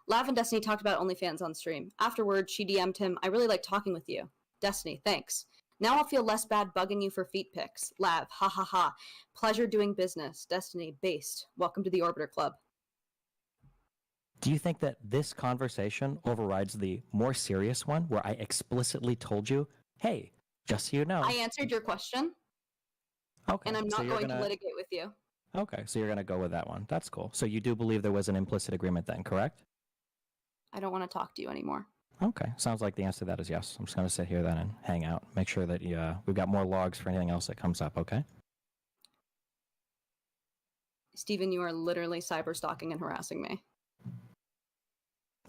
Lav and Destiny talked about OnlyFans on stream. Afterwards, she DM'd him, "I really like talking with you." Destiny, thanks. Now I'll feel less bad bugging you for feet pics. Lav, ha ha ha. Pleasure doing business. Destiny, based. Welcome to the Orbiter Club. Do you think that this conversation overrides the more serious one where I explicitly told you, hey, just so you know. I answered your question, Okay. and I'm so not you're going to gonna- litigate with you. Okay, so you're going to go with that one. That's cool. So you do believe there was an implicit agreement then, correct? I don't want to talk to you anymore. Okay, sounds like the answer to that is yes. I'm just going to sit here then and hang out. Make sure that we've got more logs for anything else that comes up, okay? Steven, you are literally cyberstalking and harassing me.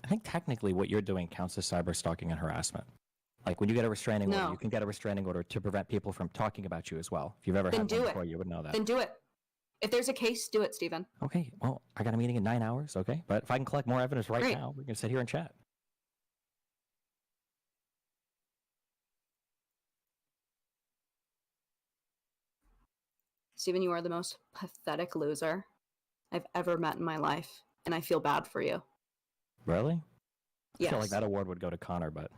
I think technically what you're doing counts as cyber stalking and harassment. Like when you get a restraining order, No. you can get a restraining order to prevent people from talking about you as well. If you've ever Then had do one it. before, you would know that. Then do it. If there's a case, do it, Steven. Okay, well, I got a meeting in 9 hours, okay? But if I can collect more evidence right Great. now, we can sit here and chat. Steven, you are the most pathetic loser I've ever met in my life, and I feel bad for you. Really? I feel like Yes. that award would go to Connor, but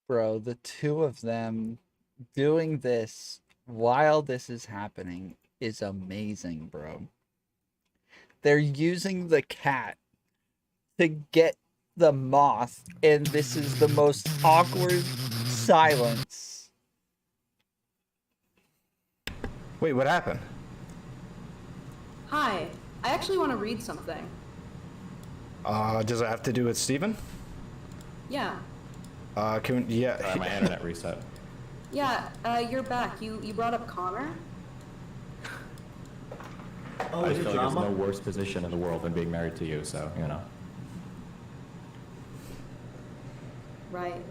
Bro, the two of them doing this while this is happening is amazing, bro. They're using the cat to get the moth, and this is the most awkward silence. Wait, what happened? Hi. I actually want to read something. Does it have to do with Steven? Yeah. Yeah. Sorry, my internet reset. Yeah, you're back. You brought up Connor? Oh, I is just it feel like there's drama? no worse position in the world than being married to you, so, you know. Right.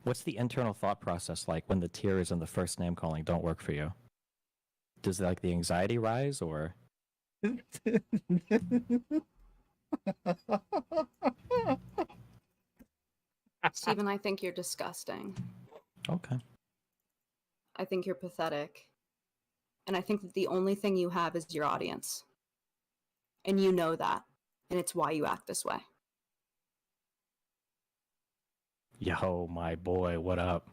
What's the internal thought process like when the tears and the first name calling don't work for you? Does like the anxiety rise or? Steven, I think you're disgusting. Okay. I think you're pathetic. And I think that the only thing you have is your audience. And you know that. And it's why you act this way. Yo, my boy, what up?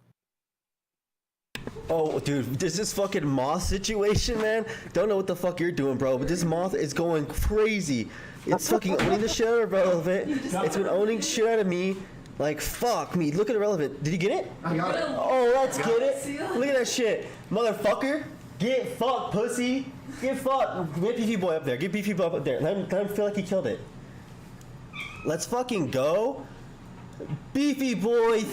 Oh, dude, this fucking moth situation, man. Don't know what the fuck you're doing, bro, but this moth is going crazy. It's fucking owning the shit out of Ahrelevant. It's been owning shit out of me. Like, fuck me. Look at Ahrelevant. Did you get it? I got it. Oh, let's get it. Look at that shit. Motherfucker. Get fucked, pussy. Get fucked. Get Beefy Boy up there. Get Beefy Boy up there. Let him feel like he killed it. Let's fucking go. Beefy Boy.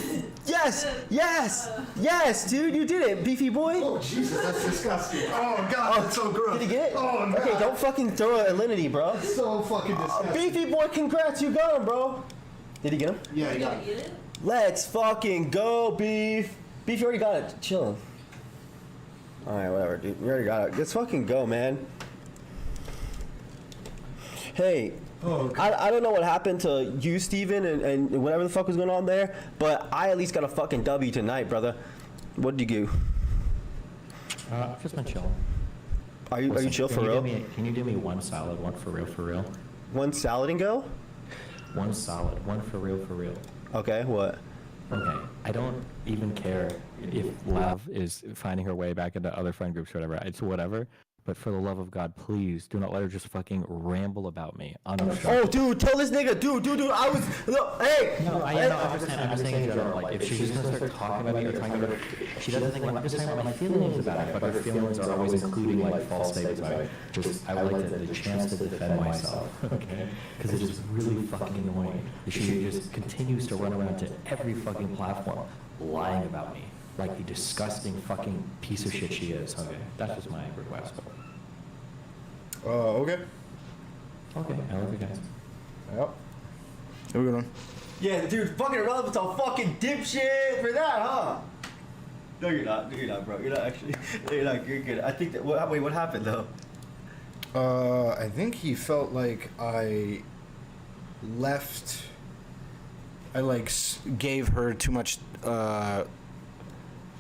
Yes. Yes. Yes, dude. You did it. Beefy Boy. Oh, Jesus, that's disgusting. Oh, God, that's so gross. Did you get it? Oh, no. Okay, don't fucking throw a alinity, bro. So fucking disgusting. Beefy Boy, congrats. You got him, bro. Did he get him? Yeah, he got it. Let's fucking go, Beef. Beef, you already got it. Chillin'. Alright, whatever, dude. We already got it. Let's fucking go, man. Hey, I don't know what happened to you, Steven, and whatever the fuck was going on there, but I at least got a fucking W tonight, brother. What did you do? I've just been chilling. Are you chill for real? Can you do me one solid, one for real, for real? One salad and go? One solid, one for real, for real. Okay, what? Okay, I don't even care if Lav is finding her way back into other friend groups or whatever. It's whatever. But for the love of God, please do not let her just fucking ramble about me on the show. Oh, dude, tell this nigga, dude, I was, look, hey. No, I know. I'm just saying in general. Like, if she's just gonna start talking about me or talking about, she doesn't think. I'm just talking about my feelings about it. But her feelings are always including like false statements about it. Just, I would like the chance to defend myself, okay? Because it's just really fucking annoying. She just continues to run around to every fucking platform lying about me, like the disgusting fucking piece of shit she is. Okay, that's just my request. Okay. Okay, I love you guys. Yep. Have a good one. Yeah, dude, fucking Ahrelevant's a fucking dipshit for that, huh? No, you're not. No, you're not, bro. You're not actually. No, you're not. You're good. I think that. Wait, what happened though? I think he felt like I left. I like gave her too much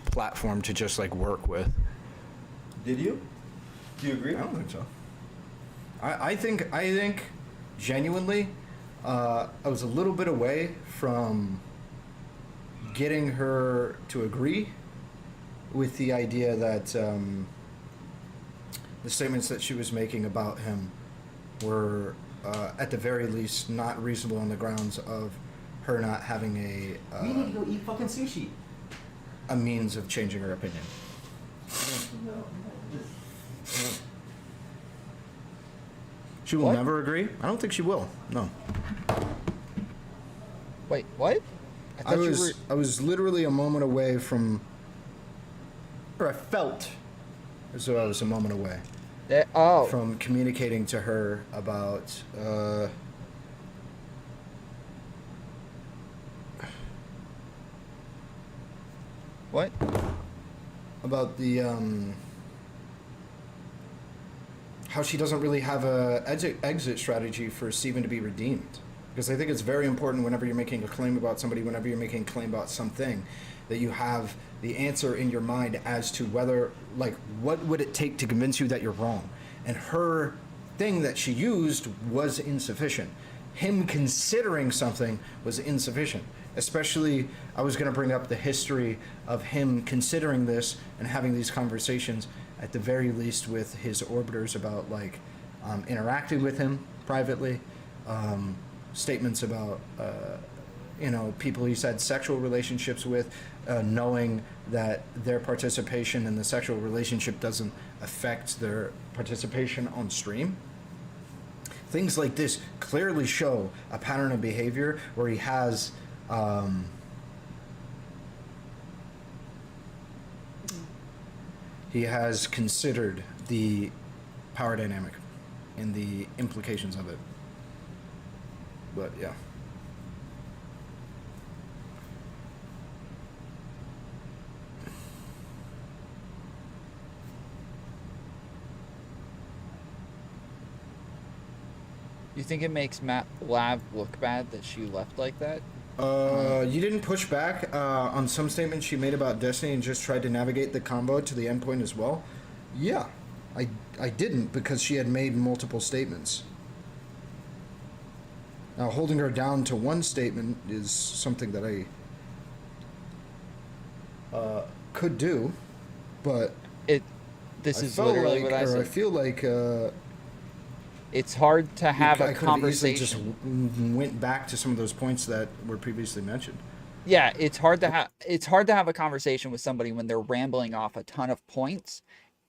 platform to just like work with. Did you? Do you agree? I don't think so. I think genuinely, I was a little bit away from getting her to agree with the idea that the statements that she was making about him were, at the very least, not reasonable on the grounds of her not having we need to go eat fucking sushi. a means of changing her opinion. She will never agree? I don't think she will. No. Wait, what? I was literally a moment away from, or I felt as though I was a moment away from communicating to her about what? About the how she doesn't really have a exit strategy for Steven to be redeemed. Because I think it's very important whenever you're making a claim about somebody, whenever you're making a claim about something, that you have the answer in your mind as to whether, like, what would it take to convince you that you're wrong? And her thing that she used was insufficient. Him considering something was insufficient. Especially, I was going to bring up the history of him considering this and having these conversations, at the very least, with his orbiters about, like, interacting with him privately. Statements about, people he's had sexual relationships with, knowing that their participation in the sexual relationship doesn't affect their participation on stream. Things like this clearly show a pattern of behavior where he has considered the power dynamic and the implications of it. But yeah. You think it makes Matt Lav look bad that she left like that? You didn't push back on some statements she made about Destiny and just tried to navigate the combo to the endpoint as well? Yeah, I didn't, because she had made multiple statements. Now, holding her down to one statement is something that I could do, but this is literally what I said. I feel like it's hard to have a conversation. Just went back to some of those points that were previously mentioned. Yeah, it's hard to have a conversation with somebody when they're rambling off a ton of points,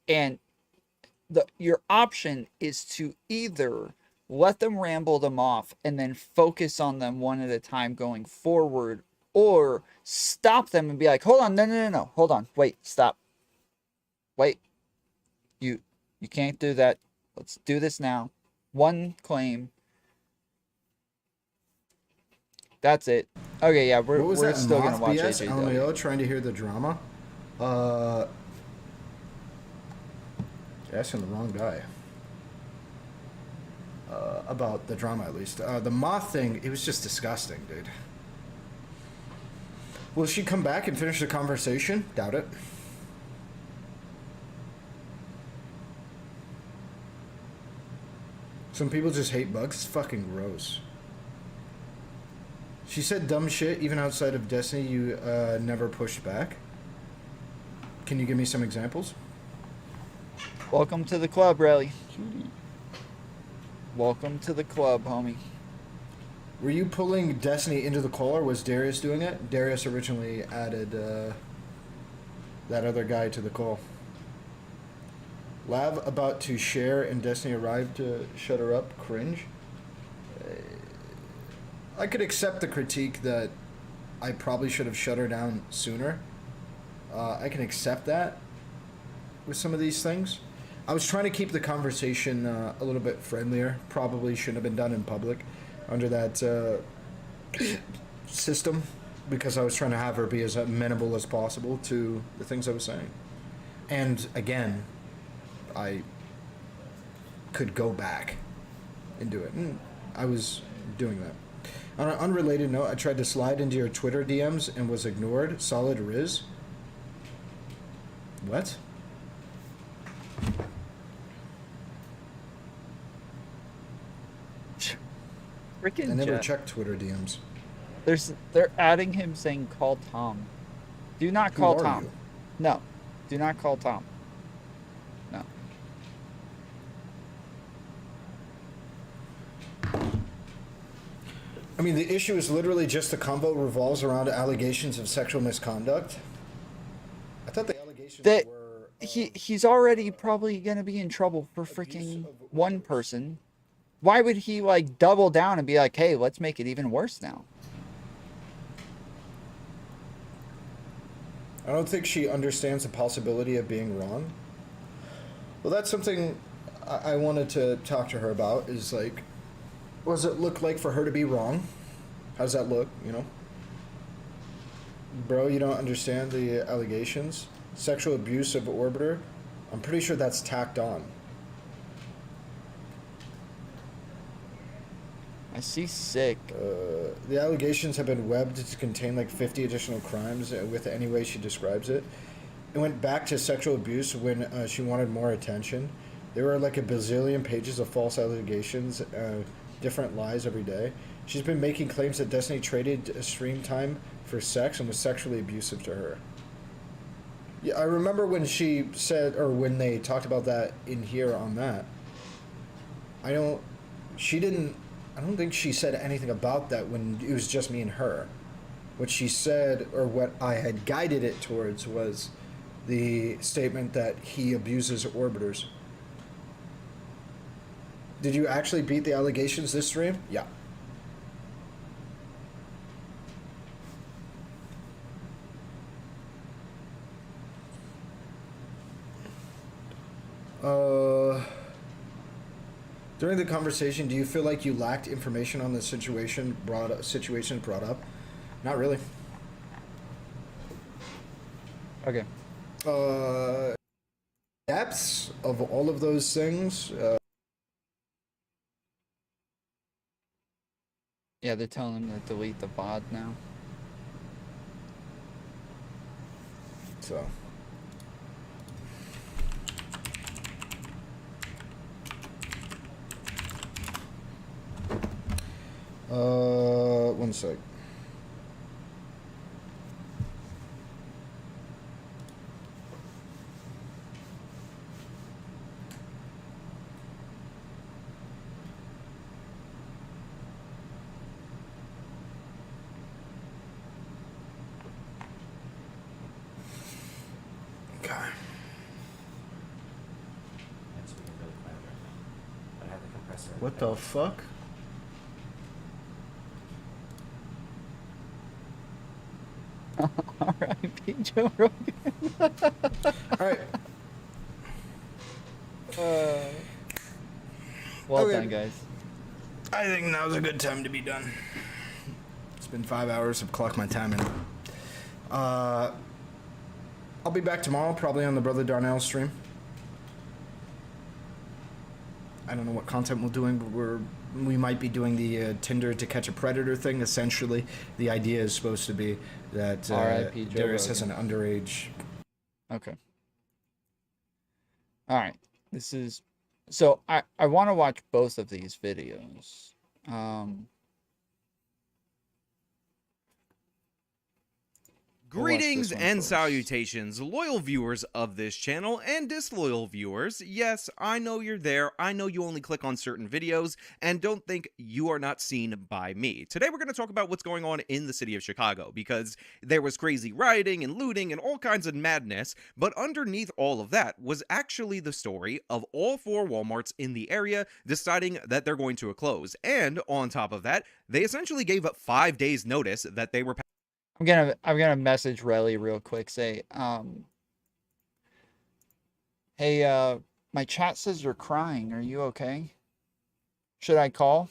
and your option is to either let them ramble them off and then focus on them one at a time going forward, or stop them and be like, hold on, no, hold on, wait, stop, wait, you can't do that, let's do this now, one claim, that's it. Okay, yeah, we're still gonna watch AJ LMAO trying to hear the drama. Asking the wrong guy. About the drama, at least. The moth thing, it was just disgusting, dude. Will she come back and finish the conversation? Doubt it. Some people just hate bugs. It's fucking gross. She said dumb shit even outside of Destiny. You never pushed back. Can you give me some examples? Welcome to the club, Riley. Welcome to the club, homie. Were you pulling Destiny into the call, or was Darius doing it? Darius originally added that other guy to the call. Lav about to share and Destiny arrived to shut her up. Cringe. I could accept the critique that I probably should have shut her down sooner. I can accept that with some of these things. I was trying to keep the conversation a little bit friendlier. Probably shouldn't have been done in public under that system, because I was trying to have her be as amenable as possible to the things I was saying. And again, I could go back and do it. And I was doing that. On an unrelated note, I tried to slide into your Twitter DMs and was ignored. Solid Riz. What? Freaking I never Jeff. checked Twitter DMs. They're adding him saying call Tom. Do not Who call are Tom. you? No. Do not call Tom. No. I mean, the issue is literally just the convo revolves around allegations of sexual misconduct. I thought the allegations That were... he's already probably gonna be in trouble for freaking one person. Why would he like double down and be like, hey, let's make it even worse now? I don't think she understands the possibility of being wrong. Well, that's something I wanted to talk to her about, is like, what does it look like for her to be wrong? How does that look, you know? Bro, you don't understand the allegations? Sexual abuse of Orbiter? I'm pretty sure that's tacked on. I see sick. The allegations have been webbed to contain like 50 additional crimes with any way she describes it. It went back to sexual abuse when she wanted more attention. There were like a bazillion pages of false allegations, different lies every day. She's been making claims that Destiny traded stream time for sex and was sexually abusive to her. Yeah, I remember when she said, or when they talked about that in here on that. I don't think she said anything about that when it was just me and her. What she said, or what I had guided it towards, was the statement that he abuses orbiters. Did you actually beat the allegations this stream? Yeah. During the conversation, do you feel like you lacked information on the situation brought up? Not really. Okay. Depths of all of those things. Yeah, they're telling him to delete the VOD now. So. One sec. Okay. What the fuck? R.I.P. Joe Rogan. Alright. Well Okay. done, guys. I think now's a good time to be done. It's been 5 hours. I've clocked my time in. I'll be back tomorrow, probably on the Brother Darnell stream. I don't know what content we're doing, but we might be doing the Tinder to catch a predator thing. Essentially, the idea is supposed to be that R.I.P. Joe Darius has an Rogan. underage. Okay. All right. This is so I want to watch both of these videos. Greetings and salutations, loyal viewers of this channel and disloyal viewers. Yes, I know you're there. I know you only click on certain videos and don't think you are not seen by me. Today we're going to talk about what's going on in the city of Chicago, because there was crazy rioting and looting and all kinds of madness, but underneath all of that was actually the story of all 4 Walmarts in the area deciding that they're going to close. And on top of that, they essentially gave up 5 days notice that they were I'm gonna message Relly real quick. Say, hey, my chat says you're crying. Are you okay? Should I call?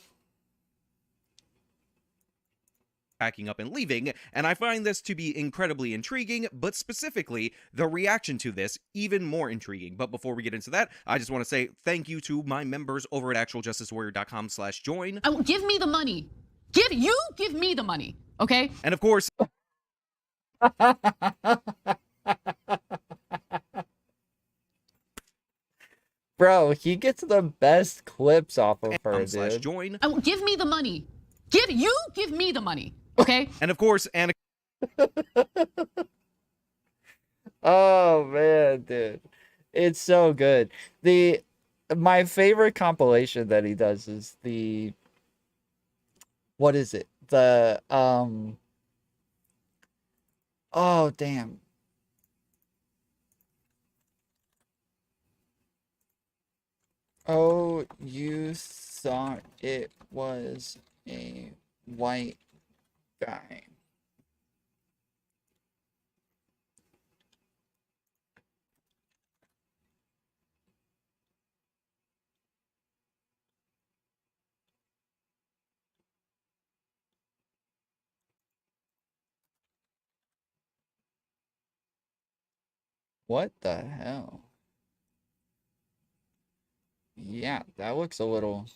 packing up and leaving, and I find this to be incredibly intriguing, but specifically the reaction to this even more intriguing. But before we get into that, I just want to say thank you to my members over at actualjusticewarrior.com/join. Give me the money. Give me the money, okay? And of course, bro, he gets the best clips off of her, dude. Join. Give me the money. Give me the money, okay? And of course, Ana. Oh man, dude, it's so good. My favorite compilation that he does is what is it? Oh damn. Oh, you thought it was a white guy. What the hell? Yeah, that looks a little...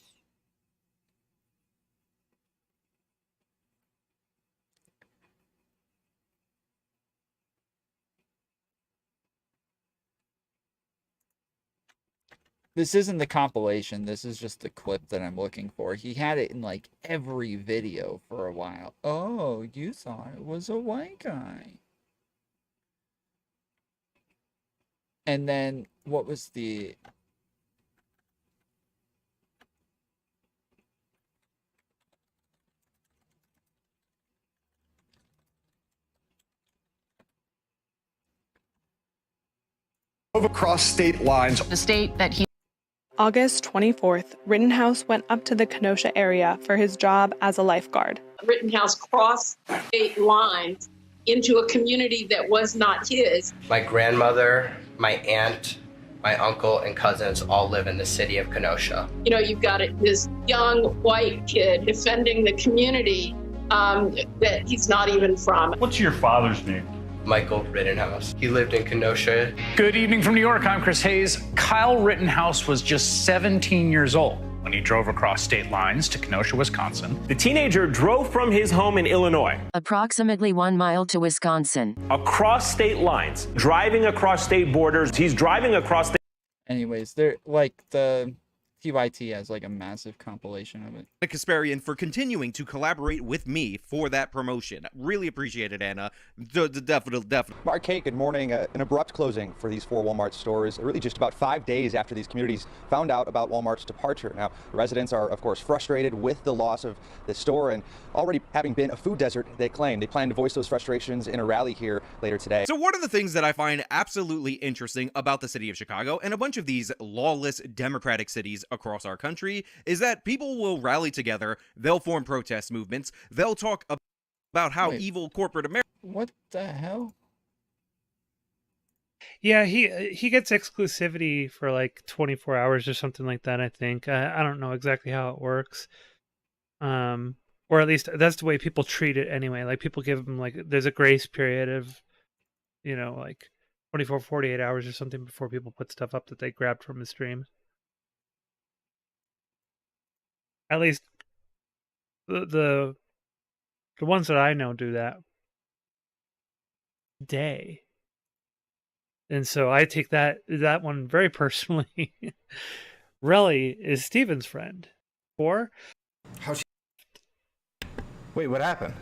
This isn't the compilation, this is just the clip that I'm looking for. He had it in like every video for a while. Oh, you thought it was a white guy. And then, what was the... across state lines. The state that he... August 24th, Rittenhouse went up to the Kenosha area for his job as a lifeguard. Rittenhouse crossed state lines into a community that was not his. My grandmother, my aunt, my uncle, and cousins all live in the city of Kenosha. You know, you've got this young white kid defending the community that he's not even from. What's your father's name? Michael Rittenhouse. He lived in Kenosha. Good evening from New York. I'm Chris Hayes. Kyle Rittenhouse was just 17 years old when he drove across state lines to Kenosha, Wisconsin. The teenager drove from his home in Illinois, approximately 1 mile to Wisconsin, across state lines, driving across state borders. He's driving across state. Anyways, they're like the TYT has like a massive compilation of it. Ana Kasparian for continuing to collaborate with me for that promotion. Really appreciate it, Anna. Definitely. Mark Kate, good morning. An abrupt closing for these 4 Walmart stores, really just about 5 days after these communities found out about Walmart's departure. Now, residents are, of course, frustrated with the loss of the store, and already having been a food desert, they claim. They plan to voice those frustrations in a rally here later today. So one of the things that I find absolutely interesting about the city of Chicago and a bunch of these lawless democratic cities across our country is that people will rally together, they'll form protest movements, they'll talk about how evil corporate America... What the hell? Yeah, he gets exclusivity for like 24 hours or something like that, I think. I don't know exactly how it works. Or at least that's the way people treat it anyway. Like people give him like, there's a grace period of, you know, like 24, 48 hours or something before people put stuff up that they grabbed from his stream. At least the ones that I know do that day. And so I take that one very personally. Relly is Steven's friend. Or Wait, what happened?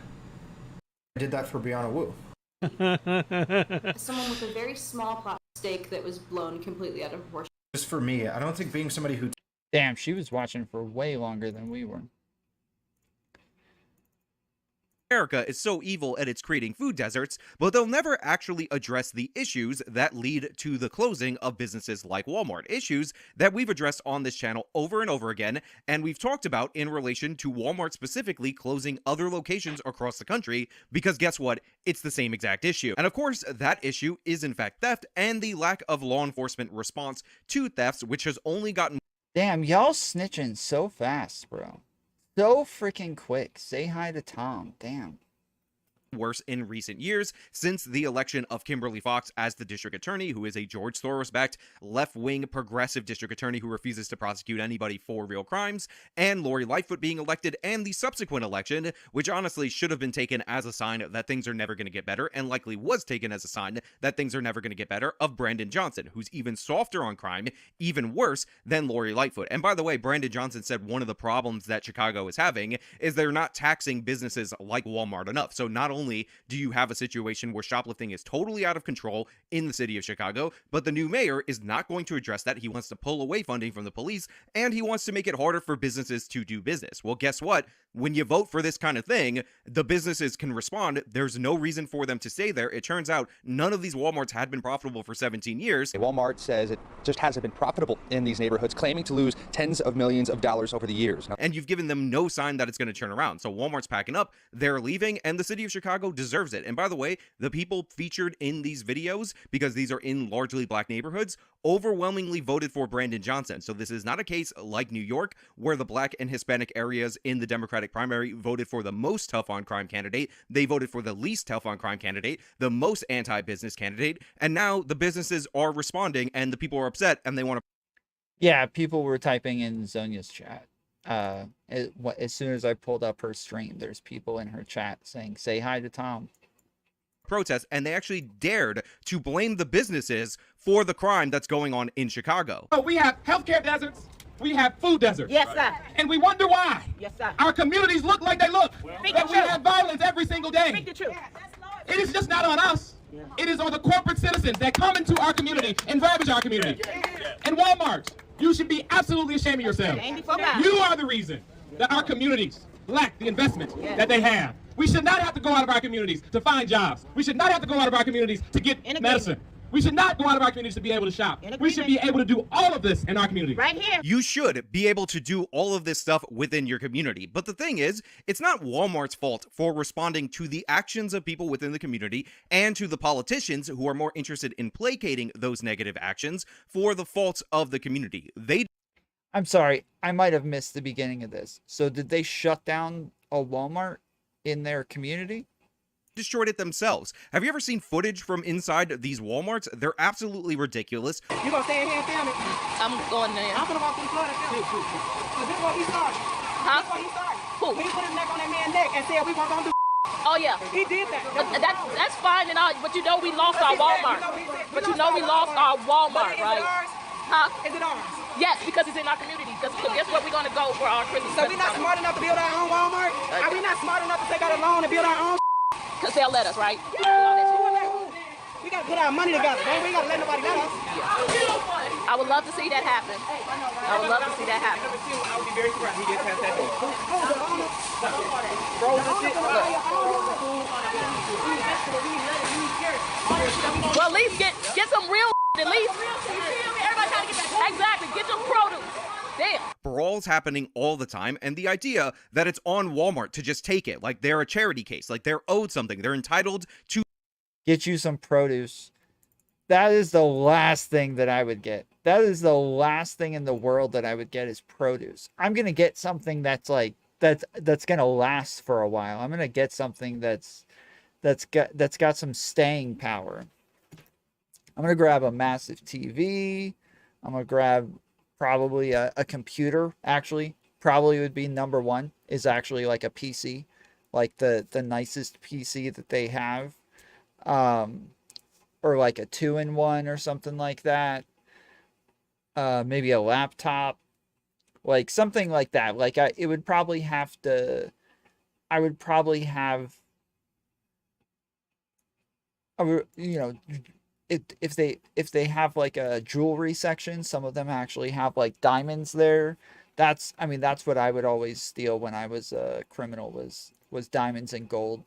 I did that for Brianna Wu. Someone with a very small steak that was blown completely out of proportion. Just for me, I don't think being somebody who Damn, she was watching for way longer than we were. America is so evil at its creating food deserts, but they'll never actually address the issues that lead to the closing of businesses like Walmart. Issues that we've addressed on this channel over and over again, and we've talked about in relation to Walmart specifically closing other locations across the country, because guess what? It's the same exact issue. And of course, that issue is in fact theft and the lack of law enforcement response to thefts, which has only gotten... Damn, y'all snitching so fast, bro. So freaking quick. Say hi to Tom. Damn. Worse in recent years since the election of Kimberly Fox as the district attorney, who is a George Soros-backed left-wing progressive district attorney who refuses to prosecute anybody for real crimes, and Lori Lightfoot being elected, and the subsequent election, which honestly should have been taken as a sign that things are never going to get better, and likely was taken as a sign that things are never going to get better, of Brandon Johnson, who's even softer on crime, even worse than Lori Lightfoot. And by the way, Brandon Johnson said one of the problems that Chicago is having is they're not taxing businesses like Walmart enough. So not only do you have a situation where shoplifting is totally out of control in the city of Chicago, but the new mayor is not going to address that. He wants to pull away funding from the police, and he wants to make it harder for businesses to do business. Well, guess what? When you vote for this kind of thing, the businesses can respond. There's no reason for them to stay there. It turns out none of these Walmarts had been profitable for 17 years. Walmart says it just hasn't been profitable in these neighborhoods, claiming to lose tens of millions of dollars over the years. And you've given them no sign that it's going to turn around. So Walmart's packing up, they're leaving, and the city of Chicago deserves it. And by the way, the people featured in these videos, because these are in largely black neighborhoods, overwhelmingly voted for Brandon Johnson. So this is not a case like New York, where the black and Hispanic areas in the Democratic primary voted for the most tough on crime candidate. They voted for the least tough on crime candidate, the most anti-business candidate. And now the businesses are responding and the people are upset and they want to... Yeah, people were typing in Zonia's chat. As soon as I pulled up her stream, there's people in her chat saying, say hi to Tom. Protest, and they actually dared to blame the businesses for the crime that's going on in Chicago. Oh, we have healthcare deserts. We have food deserts. Yes, sir. And we wonder why. Yes, sir. Our communities look like they look. That we have violence every single day. Speak the truth. It is just not on us. It is on the corporate citizens that come into our community and ravage our community. And Walmart, you should be absolutely ashamed of yourself. You are the reason that our communities lack the investment that they have. We should not have to go out of our communities to find jobs. We should not have to go out of our communities to get medicine. We should not go out of our communities to be able to shop. We should be able to do all of this in our community. Right here. You should be able to do all of this stuff within your community. But the thing is, it's not Walmart's fault for responding to the actions of people within the community and to the politicians who are more interested in placating those negative actions for the faults of the community. I'm sorry, I might have missed the beginning of this. So did they shut down a Walmart in their community? Destroyed it themselves. Have you ever seen footage from inside these Walmarts? They're absolutely ridiculous. You gonna stay in here and film it? I'm going there. I'm gonna walk through the floor and film it. This is what he started. Huh? This is what he started. Who? He put his neck on that man's neck and said we weren't gonna do. Oh yeah. He did that. But that's fine and all, but you know we lost our Walmart. But you know we lost our Walmart, right? Huh? Is it ours? Yes, because it's in our community. Because guess where we're gonna go for our Christmas? So we're not smart enough to build our own Walmart? Are we not smart enough to take out a loan and build our own? Because they'll let us, right? We gotta put our money together, man. We gotta let nobody let us. I would love to see that happen. I would love to see that happen. I would be very surprised he gets past that door. Well, at least get some real at least. Everybody trying to get that. Exactly. Get your produce. Damn. Brawls happening all the time, and the idea that it's on Walmart to just take it, like they're a charity case, like they're owed something, they're entitled to get you some produce. That is the last thing that I would get. That is the last thing in the world that I would get is produce. I'm gonna get something that's like that's gonna last for a while. I'm gonna get something that's got some staying power. I'm gonna grab a massive TV. I'm gonna grab probably a computer. Actually, probably would be number one, is actually like a PC, like the nicest PC that they have, or like a 2-in-1 or something like that. Maybe a laptop, like something like that. Like I would probably have you know, if they have like a jewelry section, some of them actually have like diamonds there. That's, I mean, that's what I would always steal when I was a criminal, was diamonds and gold.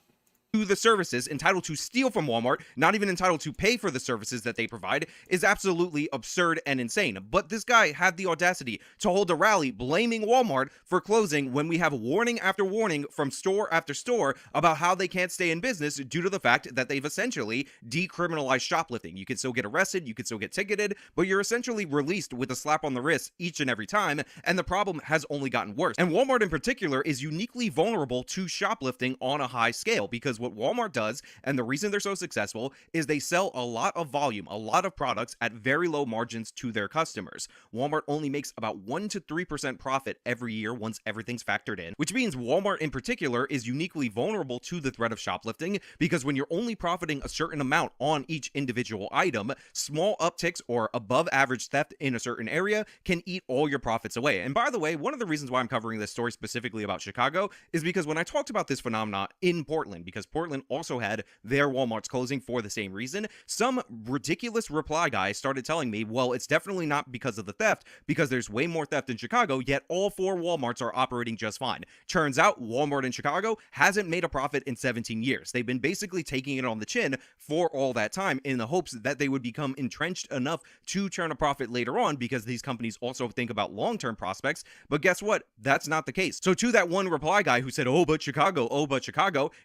To the services, entitled to steal from Walmart, not even entitled to pay for the services that they provide, is absolutely absurd and insane. But this guy had the audacity to hold a rally blaming Walmart for closing when we have warning after warning from store after store about how they can't stay in business due to the fact that they've essentially decriminalized shoplifting. You can still get arrested, you can still get ticketed, but you're essentially released with a slap on the wrist each and every time, and the problem has only gotten worse. And Walmart in particular is uniquely vulnerable to shoplifting on a high scale, because what Walmart does, and the reason they're so successful, is they sell a lot of volume, a lot of products at very low margins to their customers. Walmart only makes about 1 to 3% profit every year once everything's factored in, which means Walmart in particular is uniquely vulnerable to the threat of shoplifting, because when you're only profiting a certain amount on each individual item, small upticks or above average theft in a certain area can eat all your profits away. And by the way, one of the reasons why I'm covering this story specifically about Chicago is because when I talked about this phenomena in Portland, because Portland also had their Walmarts closing for the same reason, some ridiculous reply guy started telling me, well, it's definitely not because of the theft, because there's way more theft in Chicago, yet all 4 Walmarts are operating just fine. Turns out Walmart in Chicago hasn't made a profit in 17 years. They've been basically taking it on the chin for all that time in the hopes that they would become entrenched enough to turn a profit later on, because these companies also think about long-term prospects. But guess what? That's not the case. So to that one reply guy who said, oh, but Chicago,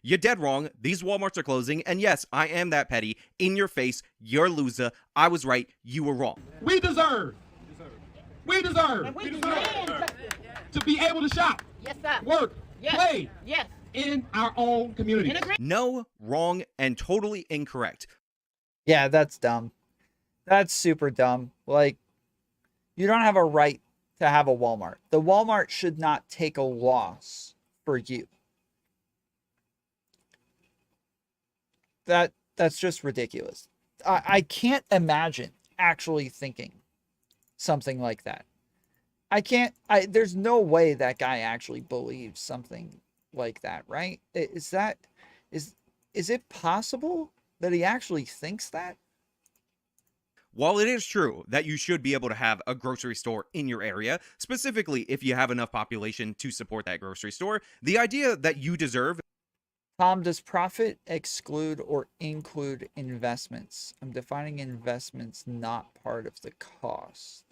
you're dead wrong. These Walmarts are closing, and yes, I am that petty. In your face, you're a loser. I was right, you were wrong. We deserve to be able to shop, yes, sir. work, play Yes. in our own community. No, wrong, and totally incorrect. Yeah, that's dumb. That's super dumb. Like, you don't have a right to have a Walmart. The Walmart should not take a loss for you. That's just ridiculous. I can't imagine actually thinking something like that. There's no way that guy actually believes something like that, right? Is it possible that he actually thinks that? While it is true that you should be able to have a grocery store in your area, specifically if you have enough population to support that grocery store, the idea that you deserve... Tom, does profit exclude or include investments? I'm defining investments not part of the cost.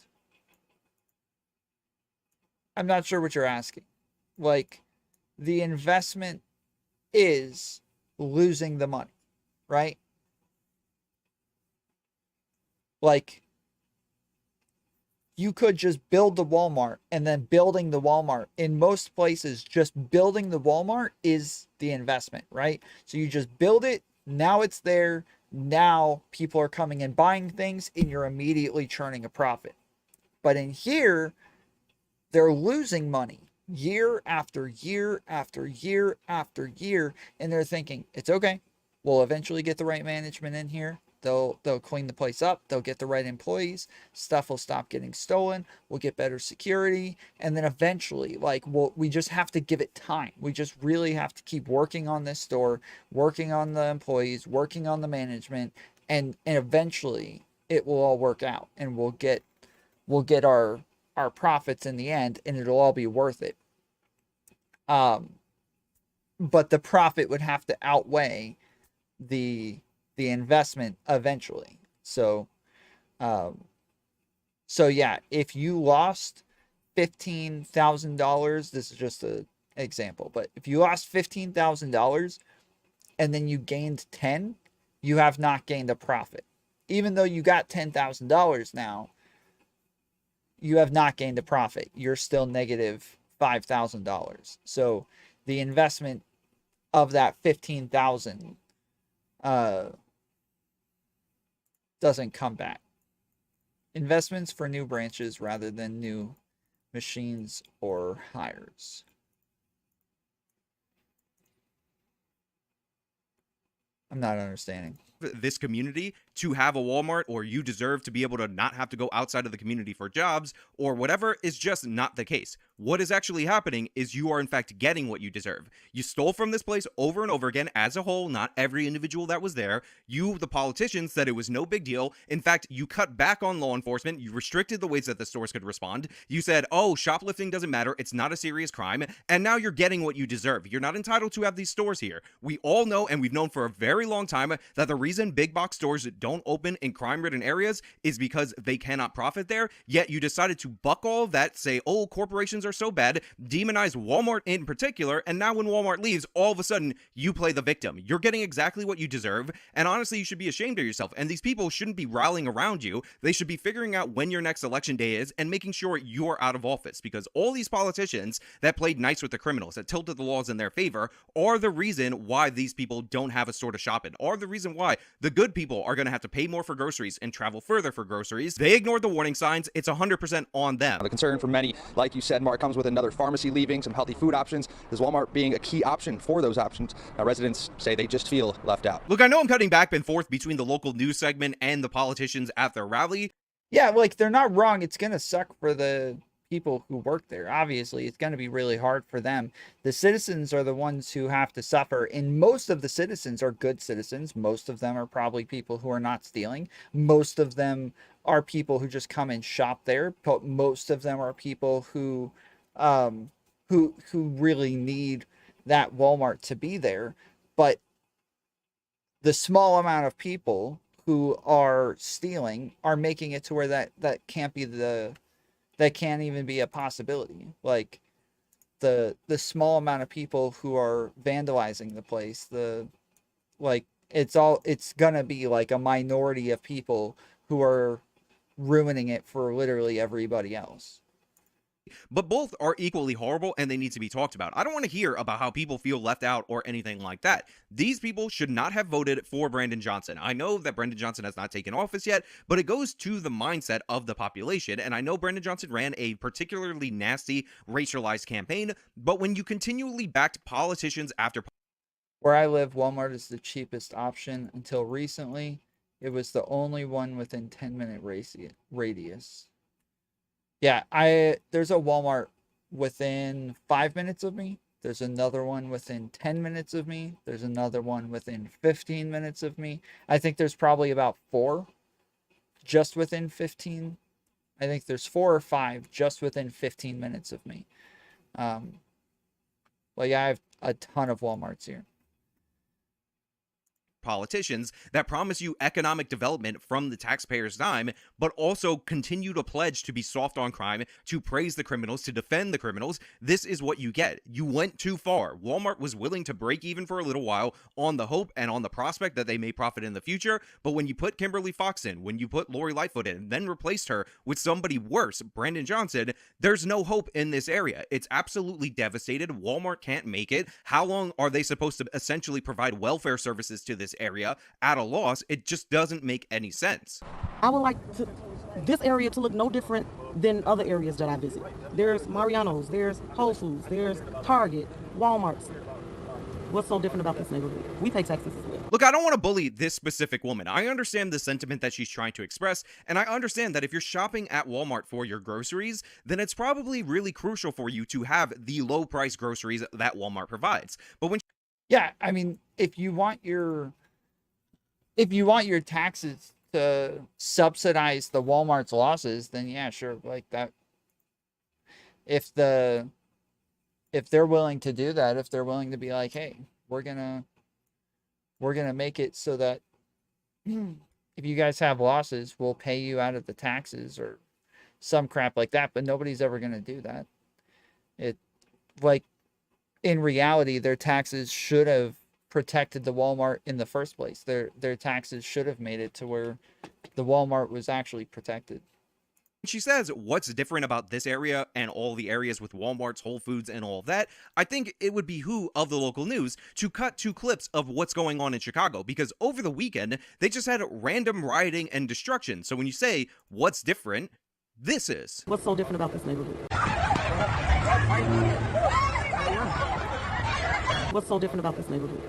I'm not sure what you're asking. Like, the investment is losing the money, right? Like, you could just build the Walmart, and then building the Walmart, in most places, just building the Walmart is the investment, right? So you just build it, now it's there, now people are coming and buying things, and you're immediately churning a profit. But in here, they're losing money year after year after year after year, and they're thinking, it's okay, we'll eventually get the right management in here. They'll clean the place up. They'll get the right employees. Stuff will stop getting stolen. We'll get better security. And then eventually, like, we just have to give it time. We just really have to keep working on this store, working on the employees, working on the management. And eventually it will all work out, and we'll get our profits in the end, and it'll all be worth it. But the profit would have to outweigh the investment eventually. So yeah, if you lost $15,000, this is just an example, but if you lost $15,000 and then you gained 10, you have not gained a profit. Even though you got $10,000 now, you have not gained a profit. You're still negative $5,000. So the investment of that $15,000 doesn't come back. Investments for new branches rather than new machines or hires. I'm not understanding. this community to have a Walmart, or you deserve to be able to not have to go outside of the community for jobs or whatever, is just not the case. What is actually happening is you are in fact getting what you deserve. You stole from this place over and over again as a whole, not every individual that was there. You, the politicians, said it was no big deal. In fact, you cut back on law enforcement. You restricted the ways that the stores could respond. You said, oh, shoplifting doesn't matter. It's not a serious crime. And now you're getting what you deserve. You're not entitled to have these stores here. We all know, and we've known for a very long time, that the reason big box stores don't open in crime-ridden areas is because they cannot profit there. Yet you decided to buck all that, say, oh, corporations are so bad, demonize Walmart in particular, and now when Walmart leaves, all of a sudden you play the victim. You're getting exactly what you deserve, and honestly, you should be ashamed of yourself. And these people shouldn't be rallying around you. They should be figuring out when your next election day is and making sure you're out of office, because all these politicians that played nice with the criminals, that tilted the laws in their favor, are the reason why these people don't have a store to shop in, are the reason why the good people are going to have to pay more for groceries and travel further for groceries. They ignored the warning signs. It's 100% on them. The concern for many, like you said, Mark, comes with another pharmacy leaving, some healthy food options, as Walmart being a key option for those options. Now, residents say they just feel left out. Look, I know I'm cutting back and forth between the local news segment and the politicians at their rally. Yeah, like, they're not wrong. It's going to suck for the people who work there. Obviously, it's going to be really hard for them. The citizens are the ones who have to suffer, and most of the citizens are good citizens. Most of them are probably people who are not stealing. Most of them are people who just come and shop there, but most of them are people who really need that Walmart to be there. But the small amount of people who are stealing are making it to where that can't be that can't even be a possibility. Like the small amount of people who are vandalizing the place, it's gonna be like a minority of people who are ruining it for literally everybody else. But both are equally horrible, and they need to be talked about. I don't want to hear about how people feel left out or anything like that. These people should not have voted for Brandon Johnson. I know that Brandon Johnson has not taken office yet, but it goes to the mindset of the population. And I know Brandon Johnson ran a particularly nasty, racialized campaign, but when you continually backed politicians after... Where I live, Walmart is the cheapest option. Until recently, it was the only one within 10-minute radius. Yeah, there's a Walmart within 5 minutes of me. There's another one within 10 minutes of me. There's another one within 15 minutes of me. I think there's probably about 4 just within 15. I think there's 4 or 5 just within 15 minutes of me. Well, yeah, I have a ton of Walmarts here. Politicians that promise you economic development from the taxpayers' dime, but also continue to pledge to be soft on crime, to praise the criminals, to defend the criminals. This is what you get. You went too far. Walmart was willing to break even for a little while on the hope and on the prospect that they may profit in the future, but when you put Kimberly Fox in, when you put Lori Lightfoot in, then replaced her with somebody worse, Brandon Johnson, there's no hope in this area. It's absolutely devastated. Walmart can't make it. How long are they supposed to essentially provide welfare services to this area at a loss? It just doesn't make any sense. I would like this area to look no different than other areas that I visit. There's Mariano's, there's Whole Foods, there's Target, Walmart's. What's so different about this neighborhood? We pay taxes as well. Look, I don't want to bully this specific woman. I understand the sentiment that she's trying to express, and I understand that if you're shopping at Walmart for your groceries, then it's probably really crucial for you to have the low price groceries that Walmart provides. But when... Yeah, I mean, if you want your taxes to subsidize the Walmart's losses, then yeah, sure, like that. If they're willing to do that, if they're willing to be like, hey, we're gonna make it so that if you guys have losses, we'll pay you out of the taxes or some crap like that, but nobody's ever gonna do that. In reality, their taxes should have protected the Walmart in the first place. Their taxes should have made it to where the Walmart was actually protected. She says what's different about this area and all the areas with Walmart's, Whole Foods, and all of that, I think it would behoove of the local news to cut 2 clips of what's going on in Chicago, because over the weekend, they just had random rioting and destruction. So when you say what's different, this is. What's so different about this neighborhood? What's so different about this neighborhood?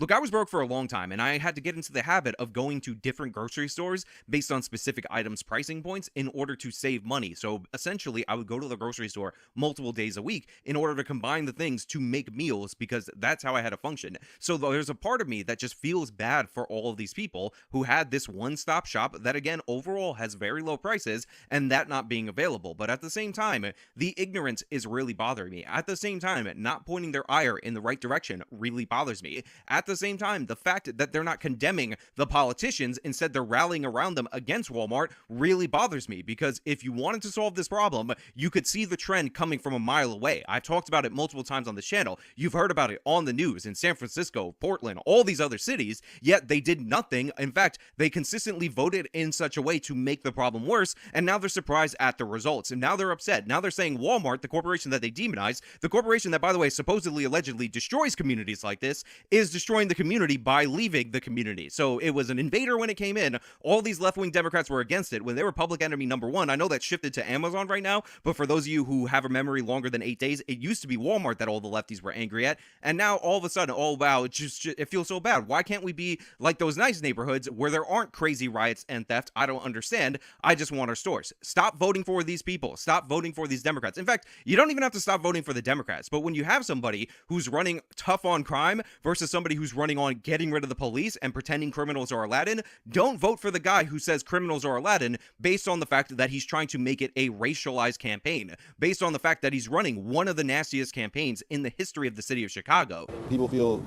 Look, I was broke for a long time, and I had to get into the habit of going to different grocery stores based on specific items' pricing points in order to save money. So essentially, I would go to the grocery store multiple days a week in order to combine the things to make meals, because that's how I had to function. So there's a part of me that just feels bad for all of these people who had this one-stop shop that, again, overall has very low prices, and that not being available. But at the same time, the ignorance is really bothering me. At the same time, not pointing their ire in the right direction really bothers me. At the same time, the fact that they're not condemning the politicians, instead they're rallying around them against Walmart, really bothers me, because if you wanted to solve this problem, you could see the trend coming from a mile away. I've talked about it multiple times on this channel. You've heard about it on the news in San Francisco, Portland, all these other cities, yet they did nothing. In fact, they consistently voted in such a way to make the problem worse, and now they're surprised at the results, and now they're upset. Now they're saying Walmart, the corporation that they demonize, the corporation that, by the way, supposedly allegedly destroys communities like this, is destroying the community by leaving the community. So it was an invader when it came in. All these left-wing Democrats were against it when they were public enemy number one. I know that shifted to Amazon right now, but for those of you who have a memory longer than 8 days, it used to be Walmart that all the lefties were angry at, and now all of a sudden, oh wow, it feels so bad. Why can't we be like those nice neighborhoods where there aren't crazy riots and theft? I don't understand. I just want our stores. Stop voting for these people. Stop voting for these Democrats. In fact, you don't even have to stop voting for the Democrats, but when you have somebody who's running tough on crime versus somebody who's running on getting rid of the police and pretending criminals are Aladdin, don't vote for the guy who says criminals are Aladdin based on the fact that he's trying to make it a racialized campaign, based on the fact that he's running one of the nastiest campaigns in the history of the city of Chicago. People feel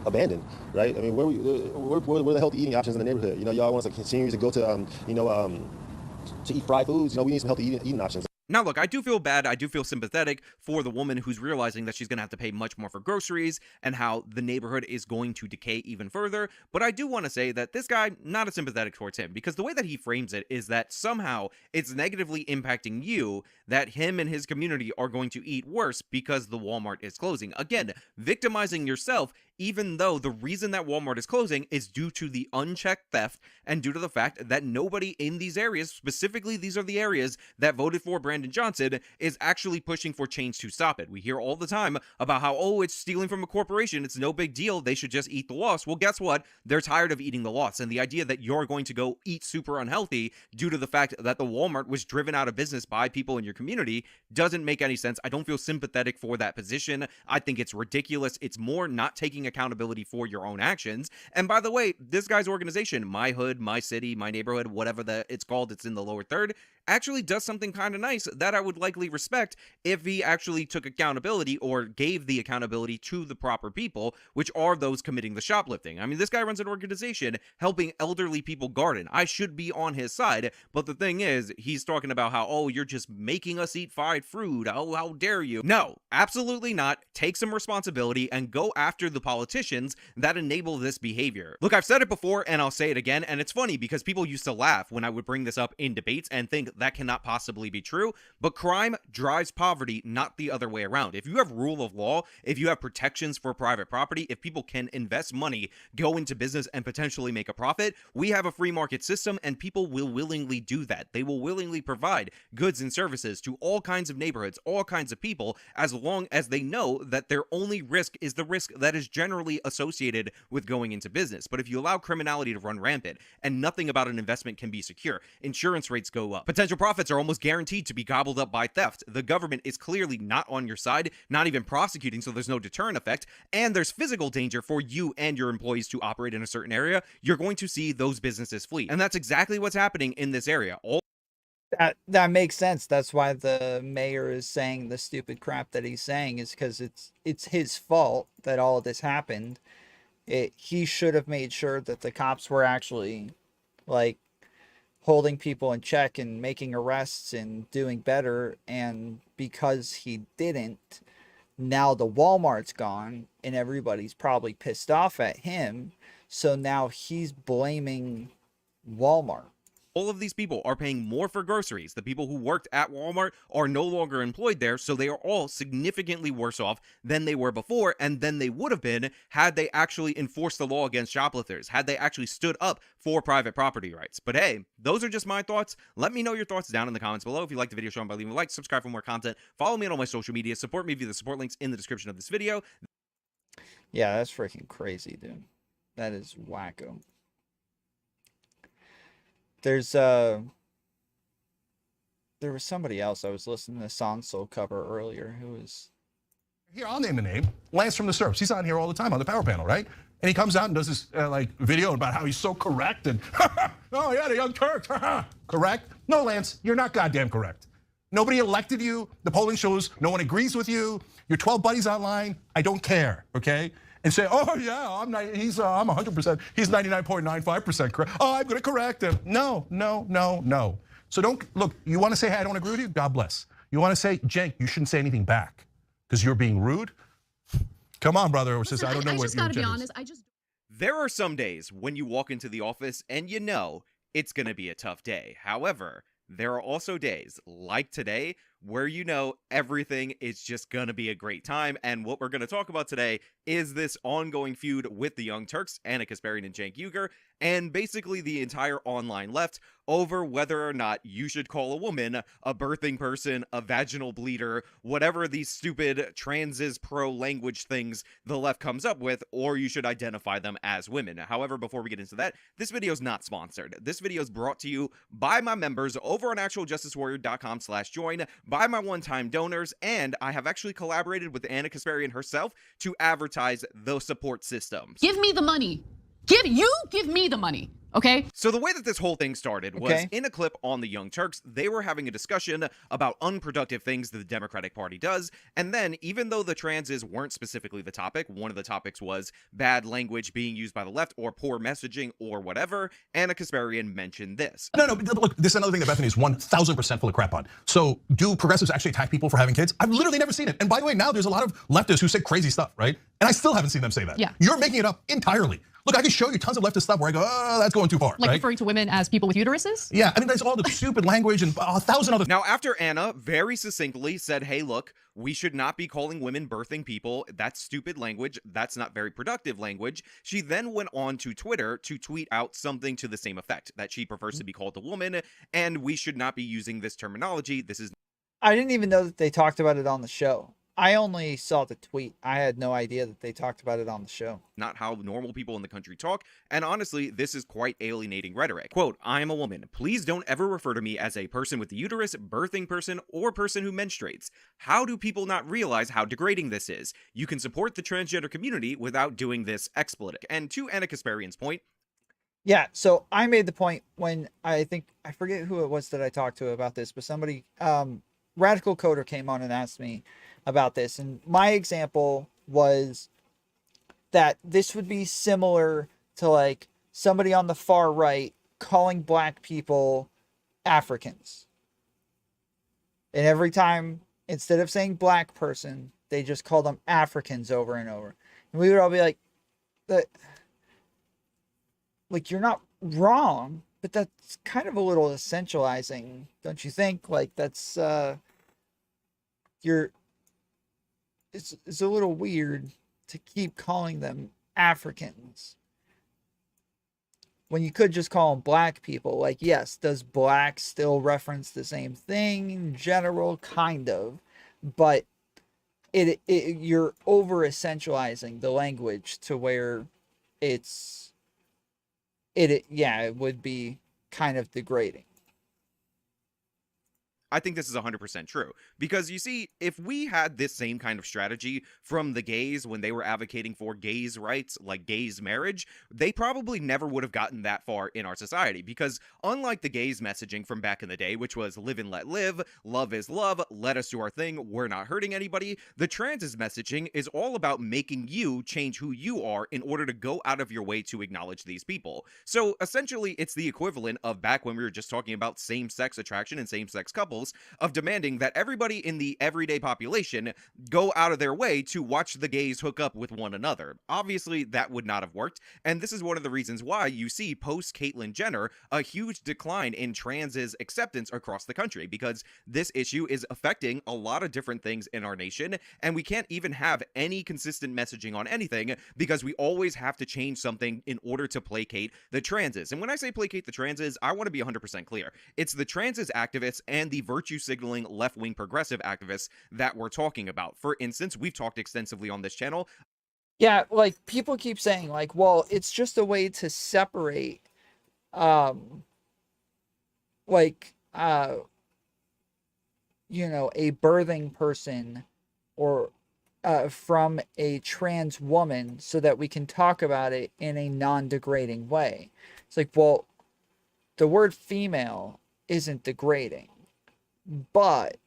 abandoned, right? I mean, where are the healthy eating options in the neighborhood? You know, y'all want us to continue to go to, to eat fried foods. You know, we need some healthy eating options. Now, look, I do feel bad. I do feel sympathetic for the woman who's realizing that she's going to have to pay much more for groceries and how the neighborhood is going to decay even further. But I do want to say that this guy, not as sympathetic towards him, because the way that he frames it is that somehow it's negatively impacting you, that him and his community are going to eat worse because the Walmart is closing. Again, victimizing yourself, even though the reason that Walmart is closing is due to the unchecked theft and due to the fact that nobody in these areas, specifically these are the areas that voted for Brandon Johnson, is actually pushing for change to stop it. We hear all the time about how, oh, it's stealing from a corporation, it's no big deal, they should just eat the loss. Well, guess what? They're tired of eating the loss, and the idea that you're going to go eat super unhealthy due to the fact that the Walmart was driven out of business by people in your community doesn't make any sense. I don't feel sympathetic for that position. I think it's ridiculous. It's more not taking accountability for your own actions. And by the way, this guy's organization, My Hood, My City, My Neighborhood, whatever it's called, it's in the lower third, actually does something kind of nice that I would likely respect if he actually took accountability or gave the accountability to the proper people, which are those committing the shoplifting. I mean, this guy runs an organization helping elderly people garden. I should be on his side, but the thing is, he's talking about how, oh, you're just making us eat fried food. Oh, how dare you? No, absolutely not. Take some responsibility and go after the politicians that enable this behavior. Look, I've said it before and I'll say it again, and it's funny because people used to laugh when I would bring this up in debates and think that cannot possibly be true, but crime drives poverty, not the other way around. If you have rule of law, if you have protections for private property, if people can invest money, go into business and potentially make a profit, we have a free market system and people will willingly do that. They will willingly provide goods and services to all kinds of neighborhoods, all kinds of people, as long as they know that their only risk is the risk that is generally associated with going into business. But if you allow criminality to run rampant and nothing about an investment can be secure, insurance rates go up, potential profits are almost guaranteed to be gobbled up by theft, the government is clearly not on your side, not even prosecuting, so there's no deterrent effect, and there's physical danger for you and your employees to operate in a certain area, you're going to see those businesses flee. And that's exactly what's happening in this area. That makes sense. That's why the mayor is saying the stupid crap that he's saying, is because it's his fault that all of this happened. He should have made sure that the cops were actually like holding people in check and making arrests and doing better, and because he didn't, now the Walmart's gone and everybody's probably pissed off at him, so now he's blaming Walmart. All of these people are paying more for groceries. The people who worked at Walmart are no longer employed there, so they are all significantly worse off than they were before, and than they would have been had they actually enforced the law against shoplifters, had they actually stood up for private property rights. But hey, those are just my thoughts. Let me know your thoughts down in the comments below. If you liked the video, show them by leaving a like, subscribe for more content, follow me on all my social media, support me via the support links in the description of this video. Yeah, that's freaking crazy, dude. That is wacko. There was somebody else I was listening to Song Soul cover earlier who was... Here, I'll name the name. Lance from the Serps. He's on here all the time on the Power Panel, right? And he comes out and does this video about how he's so correct and, oh yeah, the Young Turks, correct? No, Lance, you're not goddamn correct. Nobody elected you. The polling shows no one agrees with you. Your 12 buddies online, I don't care, okay? And say, oh yeah, I'm 100%, he's 99.95% correct. Oh, I'm gonna correct him. No. So look, you wanna say, hey, I don't agree with you? God bless. You wanna say, Cenk, you shouldn't say anything back because you're being rude? Come on, brother or sister, I don't know what your agenda is. There are some days when you walk into the office and you know it's gonna be a tough day. However, there are also days like today where you know everything is just gonna be a great time, and what we're gonna talk about today is this ongoing feud with the Young Turks, Ana Kasparian and Cenk Uygur, and basically the entire online left over whether or not you should call a woman a birthing person, a vaginal bleeder, whatever these stupid transes pro language things the left comes up with, or you should identify them as women. However, before we get into that, this video is not sponsored. This video is brought to you by my members over on actualjusticewarrior.com/join, by my one-time donors, and I have actually collaborated with Ana Kasparian herself to advertise those support systems. Give me the money. Give me the money. Okay. So the way that this whole thing started was in a clip on the Young Turks. They were having a discussion about unproductive things that the Democratic Party does. And then, even though the transes weren't specifically the topic, one of the topics was bad language being used by the left or poor messaging or whatever, Ana Kasparian mentioned this. No, look, this is another thing that Bethany is 1,000% full of crap on. So do progressives actually attack people for having kids? I've literally never seen it. And by the way, now there's a lot of leftists who say crazy stuff, right? And I still haven't seen them say that. Yeah. You're making it up entirely. Look, I can show you tons of leftist stuff where I go, oh, that's going too far. Like right? referring to women as people with uteruses? Yeah, I mean, there's all the stupid language and 1,000 other. Now, after Ana very succinctly said, hey, look, we should not be calling women birthing people. That's stupid language. That's not very productive language. She then went on to Twitter to tweet out something to the same effect, that she prefers to be called a woman, and we should not be using this terminology. This is... I didn't even know that they talked about it on the show. I only saw the tweet. I had no idea that they talked about it on the show. Not how normal people in the country talk, and honestly, this is quite alienating rhetoric. Quote, I am a woman. Please don't ever refer to me as a person with the uterus, birthing person, or person who menstruates. How do people not realize how degrading this is? You can support the transgender community without doing this expletive. And to Ana Kasparian's point, yeah, so I made the point when I forget who it was that I talked to about this, but somebody, Radical Coder came on and asked me about this, and my example was that this would be similar to like somebody on the far right calling black people Africans, and every time, instead of saying black person, they just call them Africans over and over, and we would all be like, you're not wrong, but that's kind of a little essentializing, don't you think? Like, that's it's a little weird to keep calling them Africans when you could just call them black people. Like, yes, does black still reference the same thing in general? Kind of, but you're over essentializing the language to where it would be kind of degrading. I think this is 100% true, because you see, if we had this same kind of strategy from the gays when they were advocating for gays' rights, like gays' marriage, they probably never would have gotten that far in our society, because unlike the gays' messaging from back in the day, which was live and let live, love is love, let us do our thing, we're not hurting anybody, the trans' messaging is all about making you change who you are in order to go out of your way to acknowledge these people. So essentially, it's the equivalent of back when we were just talking about same-sex attraction and same-sex couples, channels of demanding that everybody in the everyday population go out of their way to watch the gays hook up with one another. Obviously, that would not have worked, and this is one of the reasons why you see post-Caitlyn Jenner a huge decline in trans's acceptance across the country, because this issue is affecting a lot of different things in our nation, and we can't even have any consistent messaging on anything because we always have to change something in order to placate the transes. And when I say placate the transes, I want to be 100% clear. It's the transes activists and the virtue signaling left-wing progressive activists that we're talking about. For instance, we've talked extensively on this channel. Yeah, like people keep saying like, well, it's just a way to separate you know, a birthing person or from a trans woman so that we can talk about it in a non-degrading way. It's like, well, the word female isn't degrading, but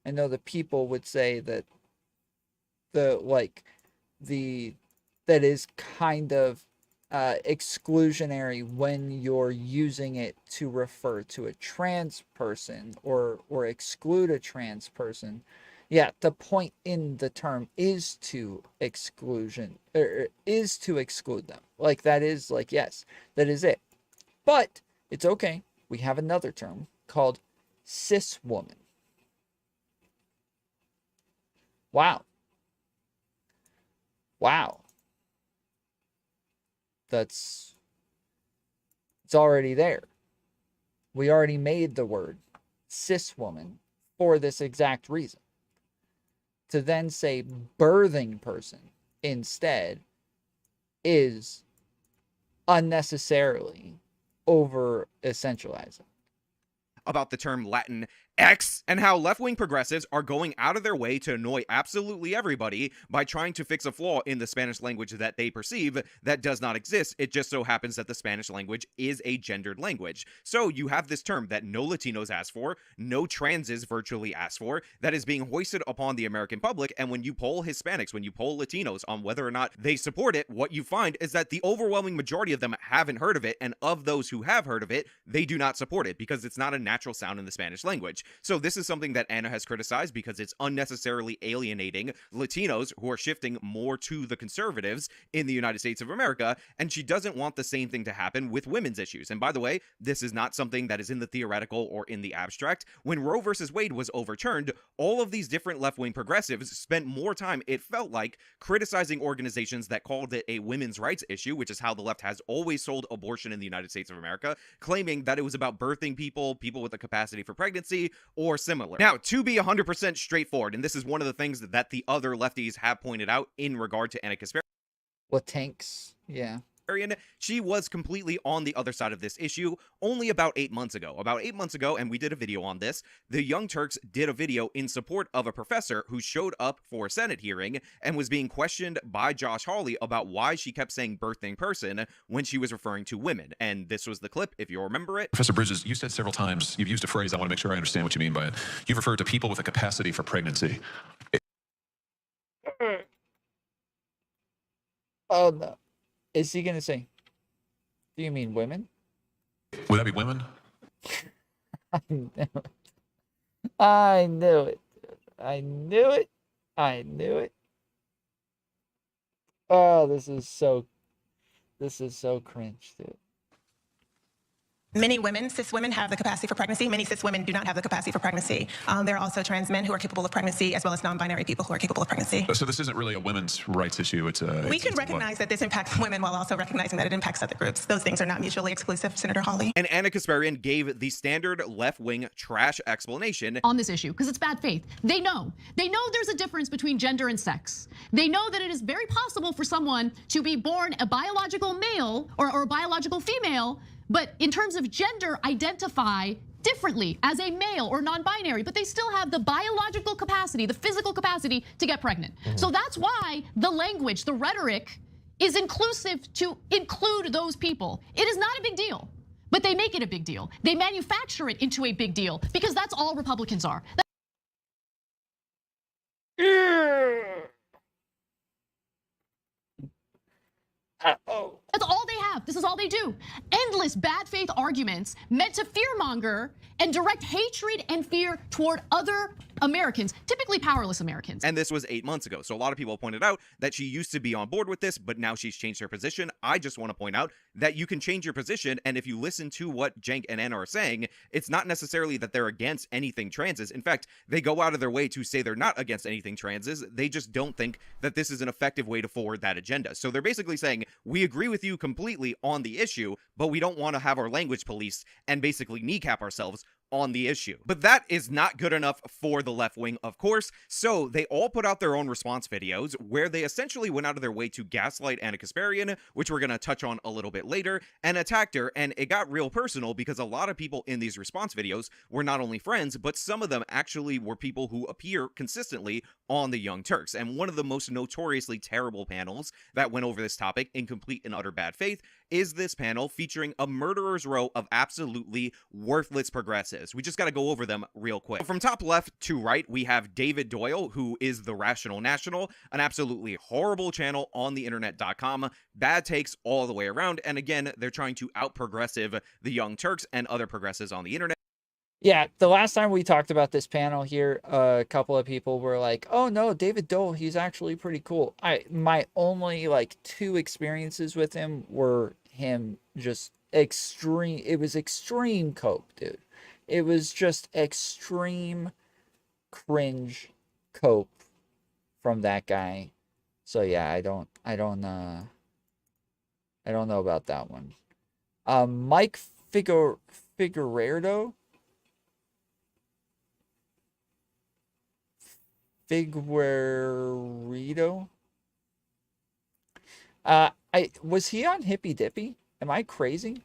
I know the people would say that that is kind of exclusionary when you're using it to refer to a trans person or exclude a trans person. Yeah, the point in the term is to exclude them. Like, that is, like, yes, that is it. But it's okay. We have another term called cis woman. Wow. It's already there. We already made the word cis woman for this exact reason. To then say birthing person instead is unnecessarily over essentializing. About the term Latin X and how left-wing progressives are going out of their way to annoy absolutely everybody by trying to fix a flaw in the Spanish language that they perceive that does not exist. It just so happens that the Spanish language is a gendered language. So you have this term that no Latinos ask for, no transes virtually ask for, that is being hoisted upon the American public, and when you poll Hispanics, when you poll Latinos on whether or not they support it, what you find is that the overwhelming majority of them haven't heard of it, and of those who have heard of it, they do not support it because it's not a natural sound in the Spanish language. So this is something that Ana has criticized because it's unnecessarily alienating Latinos who are shifting more to the conservatives in the United States of America, and she doesn't want the same thing to happen with women's issues. And by the way, this is not something that is in the theoretical or in the abstract. When Roe versus Wade was overturned, all of these different left-wing progressives spent more time, it felt like, criticizing organizations that called it a women's rights issue, which is how the left has always sold abortion in the United States of America, claiming that it was about birthing people with a capacity for pregnancy, or similar. Now, to be 100% straightforward, and this is one of the things that the other lefties have pointed out in regard to Ana Kasparian. What tanks? Yeah. She was completely on the other side of this issue only about 8 months ago. About 8 months ago, and we did a video on this, the Young Turks did a video in support of a professor who showed up for a Senate hearing and was being questioned by Josh Hawley about why she kept saying birthing person when she was referring to women. And this was the clip, if you remember it. Professor Bridges, you said several times, you've used a phrase, I want to make sure I understand what you mean by it. You've referred to people with a capacity for pregnancy. Oh, no. Is he going to say, do you mean women? Would that be women? I knew it. I knew it. I knew it. I knew it. Oh, this is so cringe, dude. Many women, cis women, have the capacity for pregnancy. Many cis women do not have the capacity for pregnancy. There are also trans men who are capable of pregnancy, as well as non-binary people who are capable of pregnancy. So this isn't really a women's rights issue. We can recognize that this impacts women while also recognizing that it impacts other groups. Those things are not mutually exclusive, Senator Hawley. And Ana Kasparian gave the standard left-wing trash explanation on this issue because it's bad faith. They know there's a difference between gender and sex. They know that it is very possible for someone to be born a biological male or a biological female, but in terms of gender, identify differently as a male or non-binary, but they still have the biological capacity, the physical capacity to get pregnant. So that's why the language, the rhetoric is inclusive to include those people. It is not a big deal, but they make it a big deal. They manufacture it into a big deal because that's all Republicans are. That's all they have. This is all they do. Endless bad faith arguments meant to fearmonger and direct hatred and fear toward other Americans, typically powerless Americans. And this was 8 months ago. So a lot of people pointed out that she used to be on board with this, but now she's changed her position. I just want to point out that you can change your position. And if you listen to what Cenk and Anna are saying, it's not necessarily that they're against anything transes. In fact, they go out of their way to say they're not against anything transes. They just don't think that this is an effective way to forward that agenda. So they're basically saying, we agree with you completely on the issue, but we don't want to have our language policed and basically kneecap ourselves on the issue. But that is not good enough for the left wing, of course. So they all put out their own response videos where they essentially went out of their way to gaslight Ana Kasparian, which we're going to touch on a little bit later, and attacked her. And it got real personal because a lot of people in these response videos were not only friends, but some of them actually were people who appear consistently on the Young Turks. And one of the most notoriously terrible panels that went over this topic in complete and utter bad faith is this panel featuring a murderer's row of absolutely worthless progressives. We just got to go over them real quick. From top left to right, we have David Doyle, who is the Rational National, an absolutely horrible channel on the internet.com. Bad takes all the way around. And again, they're trying to out-progressive the Young Turks and other progressives on the internet. Yeah, the last time we talked about this panel here, a couple of people were like, "Oh no, David Doyle, he's actually pretty cool." My only like 2 experiences with him were him just extreme. It was extreme cope, dude. It was just extreme cringe cope from that guy. So yeah, I don't know about that one. Mike Figueredo. Was he on Hippy Dippy? Am I crazy?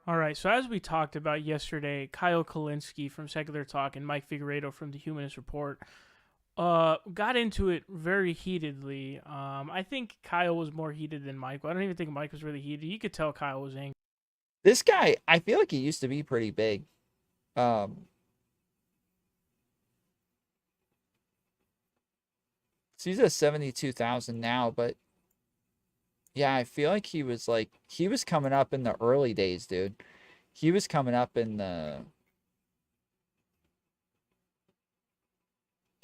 All right, so as we talked about yesterday, Kyle Kalinske from Secular Talk and Mike Figueredo from the Humanist Report got into it very heatedly. I think Kyle was more heated than Mike. I don't even think Mike was really heated. You could tell Kyle was angry. This guy, I feel like he used to be pretty big. He's at 72,000 now, but yeah, I feel like he was coming up in the early days, dude. He was coming up in the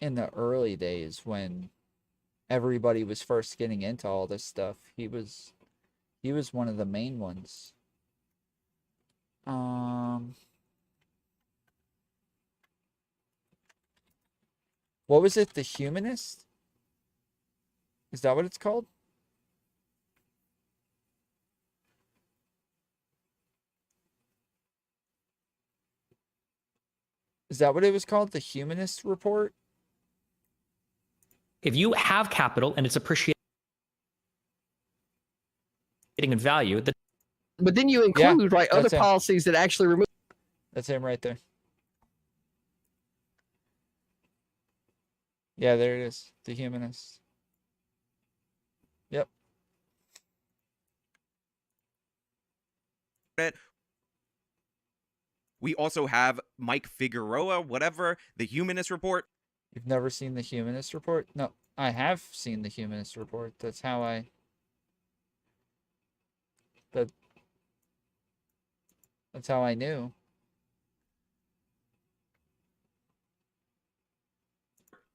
early days when everybody was first getting into all this stuff. He was one of the main ones. What was it? The Humanist? Is that what it's called? Is that what it was called? The Humanist Report? If you have capital and it's appreciating in value, but then you include other policies that actually remove. That's him right there. Yeah, there it is. The Humanist. Yep. We also have Mike Figueroa, whatever, the Humanist Report. You've never seen the Humanist Report? No, I have seen the Humanist Report. That's how I... That's how I knew.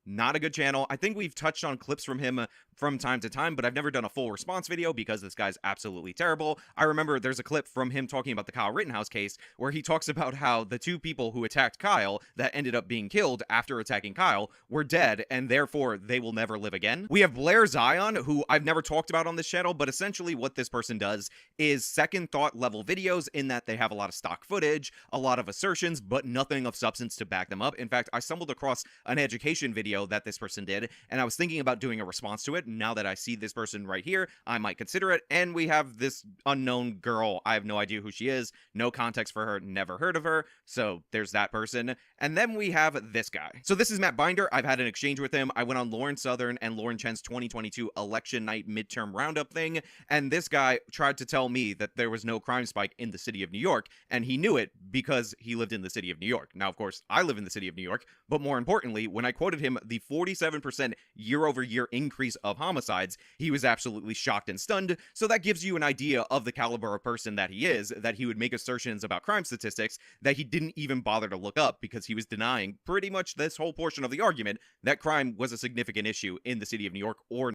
Not a good channel. I think we've touched on clips from him from time to time, but I've never done a full response video because this guy's absolutely terrible. I remember there's a clip from him talking about the Kyle Rittenhouse case where he talks about how the 2 people who attacked Kyle that ended up being killed after attacking Kyle were dead and therefore they will never live again. We have Blair Zion, who I've never talked about on this channel, but essentially what this person does is second thought level videos in that they have a lot of stock footage, a lot of assertions, but nothing of substance to back them up. In fact, I stumbled across an education video video that this person did, and I was thinking about doing a response to it. Now that I see this person right here, I might consider it. And we have this unknown girl. I have no idea who she is, no context for her, never heard of her, so there's that person. And then we have this guy. So this is Matt Binder. I've had an exchange with him. I went on Lauren Southern and Lauren Chen's 2022 election night midterm roundup thing, and this guy tried to tell me that there was no crime spike in the city of New York, and he knew it because he lived in the city of New York. Now, of course, I live in the city of New York, but more importantly, when I quoted him the 47% year-over-year increase of homicides, he was absolutely shocked and stunned. So that gives you an idea of the caliber of person that he is, that he would make assertions about crime statistics that he didn't even bother to look up because he was denying pretty much this whole portion of the argument that crime was a significant issue in the city of New York or.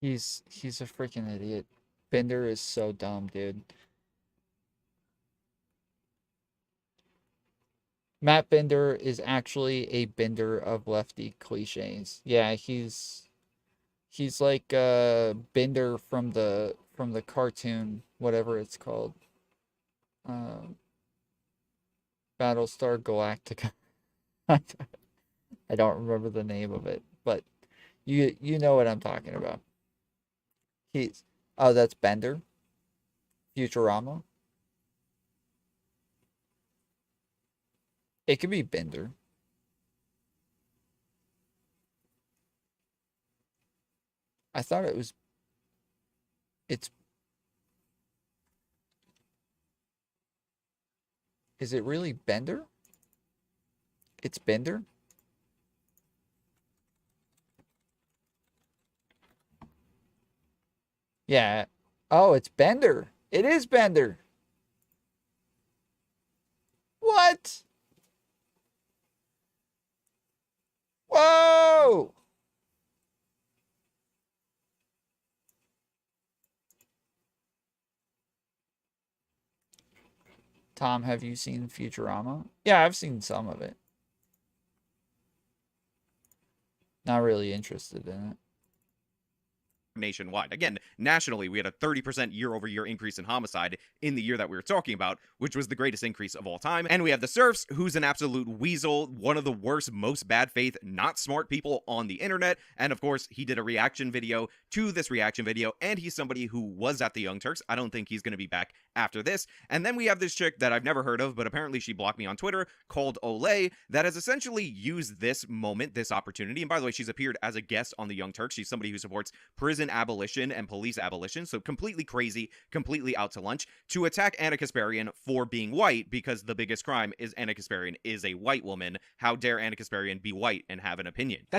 He's a freaking idiot. Bender is so dumb, dude. Matt Bender is actually a bender of lefty cliches. Yeah, he's like Bender from the cartoon, whatever it's called. Battlestar Galactica. I don't remember the name of it, but you know what I'm talking about. That's Bender. Futurama. It could be Bender. I thought it's is it really Bender? It's Bender? Yeah. Oh, it's Bender. It is Bender. What? Whoa! Tom, have you seen Futurama? Yeah, I've seen some of it. Not really interested in it. Nationwide. Again, nationally, we had a 30% year-over-year increase in homicide in the year that we were talking about, which was the greatest increase of all time. And we have the Surfs, who's an absolute weasel, one of the worst, most bad faith, not smart people on the internet. And of course, he did a reaction video to this reaction video, and he's somebody who was at the Young Turks. I don't think he's going to be back after this. And then we have this chick that I've never heard of, but apparently she blocked me on Twitter, called Olay, that has essentially used this moment, this opportunity. And by the way, she's appeared as a guest on the Young Turks. She's somebody who supports prison abolition and police abolition, so completely crazy, completely out to lunch, to attack Ana Kasparian for being white, because the biggest crime is Ana Kasparian is a white woman. How dare Ana Kasparian be white and have an opinion? I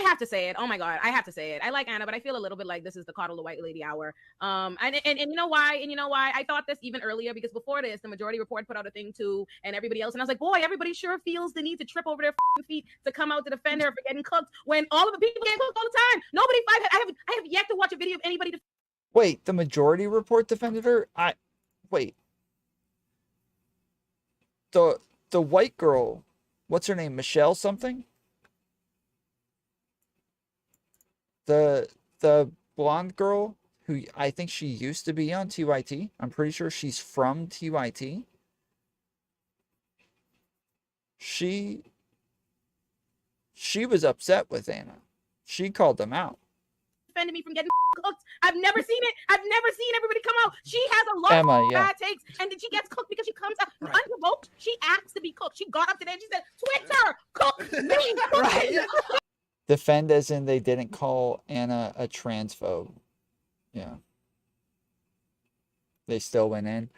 have to say it. Oh my God, I have to say it. I like Anna, but I feel a little bit like this is the coddle the white lady hour. And you know why? And you know why? I thought this even earlier, because before this, the Majority Report put out a thing too, and everybody else, and I was like, boy, everybody sure feels the need to trip over their feet to come out to defend her for getting cooked, when all of the people get cooked all the time. Nobody. I have yet to watch a video of anybody. Wait, the Majority Report defended her? Wait. The white girl, what's her name? Michelle something? The blonde girl who I think she used to be on TYT. I'm pretty sure she's from TYT. She was upset with Anna. She called them out. Defended me from getting cooked. I've never seen it. I've never seen everybody come out. She has a lot Emma, of yeah. bad takes, and then she gets cooked because she comes out unprovoked. She asks to be cooked. She got up today and she said, "Twitter, cook me." Right. Defend as in they didn't call Anna a transphobe. Yeah. They still went in.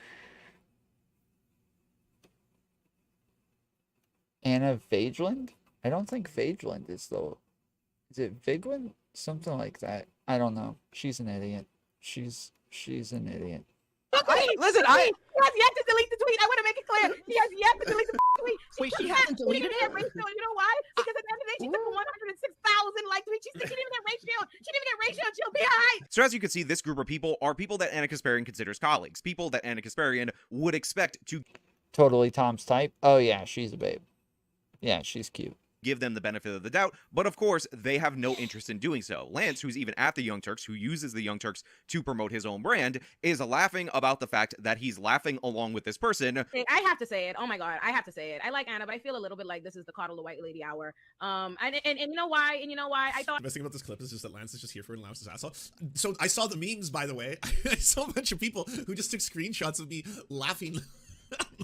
Anna Vageland? I don't think Vageland is though. Is it Vigland? Something like that. I don't know. She's an idiot. She's an idiot. Listen, he has yet to delete the tweet. I want to make it clear. He has yet to delete the tweet. Wait, she hasn't deleted it? You know why? Because at the end of the day, she took a 106,000 like tweet. She didn't even get ratio. She didn't even get ratio. She'll be all right. So as you can see, this group of people are people that Ana Kasparian considers colleagues, people that Ana Kasparian would expect to. Totally Tom's type. Oh yeah, she's a babe. Yeah, she's cute. give them the benefit of the doubt, but of course they have no interest in doing so. Lance, who's even at the Young Turks, who uses the Young Turks to promote his own brand, is laughing about the fact that he's laughing along with this person. I have to say it. Oh my god, I have to say it. I like Anna, but I feel a little bit like this is the coddle the white lady hour. And you know why? And you know why? I thought the best thing about this clip is just that Lance is just here for it and laughs his ass off. So I saw the memes, by the way. I saw a bunch of people who just took screenshots of me laughing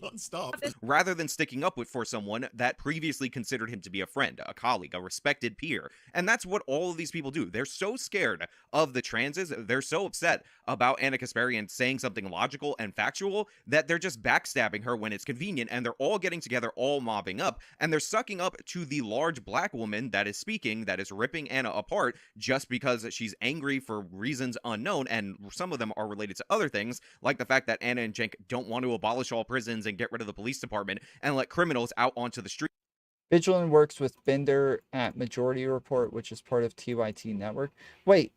non-stop. Rather than sticking up for someone that previously considered him to be a friend, a colleague, a respected peer. And that's what all of these people do. They're so scared of the transes, they're so upset about Ana Kasparian saying something logical and factual that they're just backstabbing her when it's convenient, and they're all getting together, all mobbing up, and they're sucking up to the large black woman that is speaking, that is ripping Ana apart just because she's angry for reasons unknown, and some of them are related to other things, like the fact that Ana and Cenk don't want to abolish all prisons and get rid of the police department and let criminals out onto the street. Vigilant works with Binder at Majority Report, which is part of TYT Network. Wait,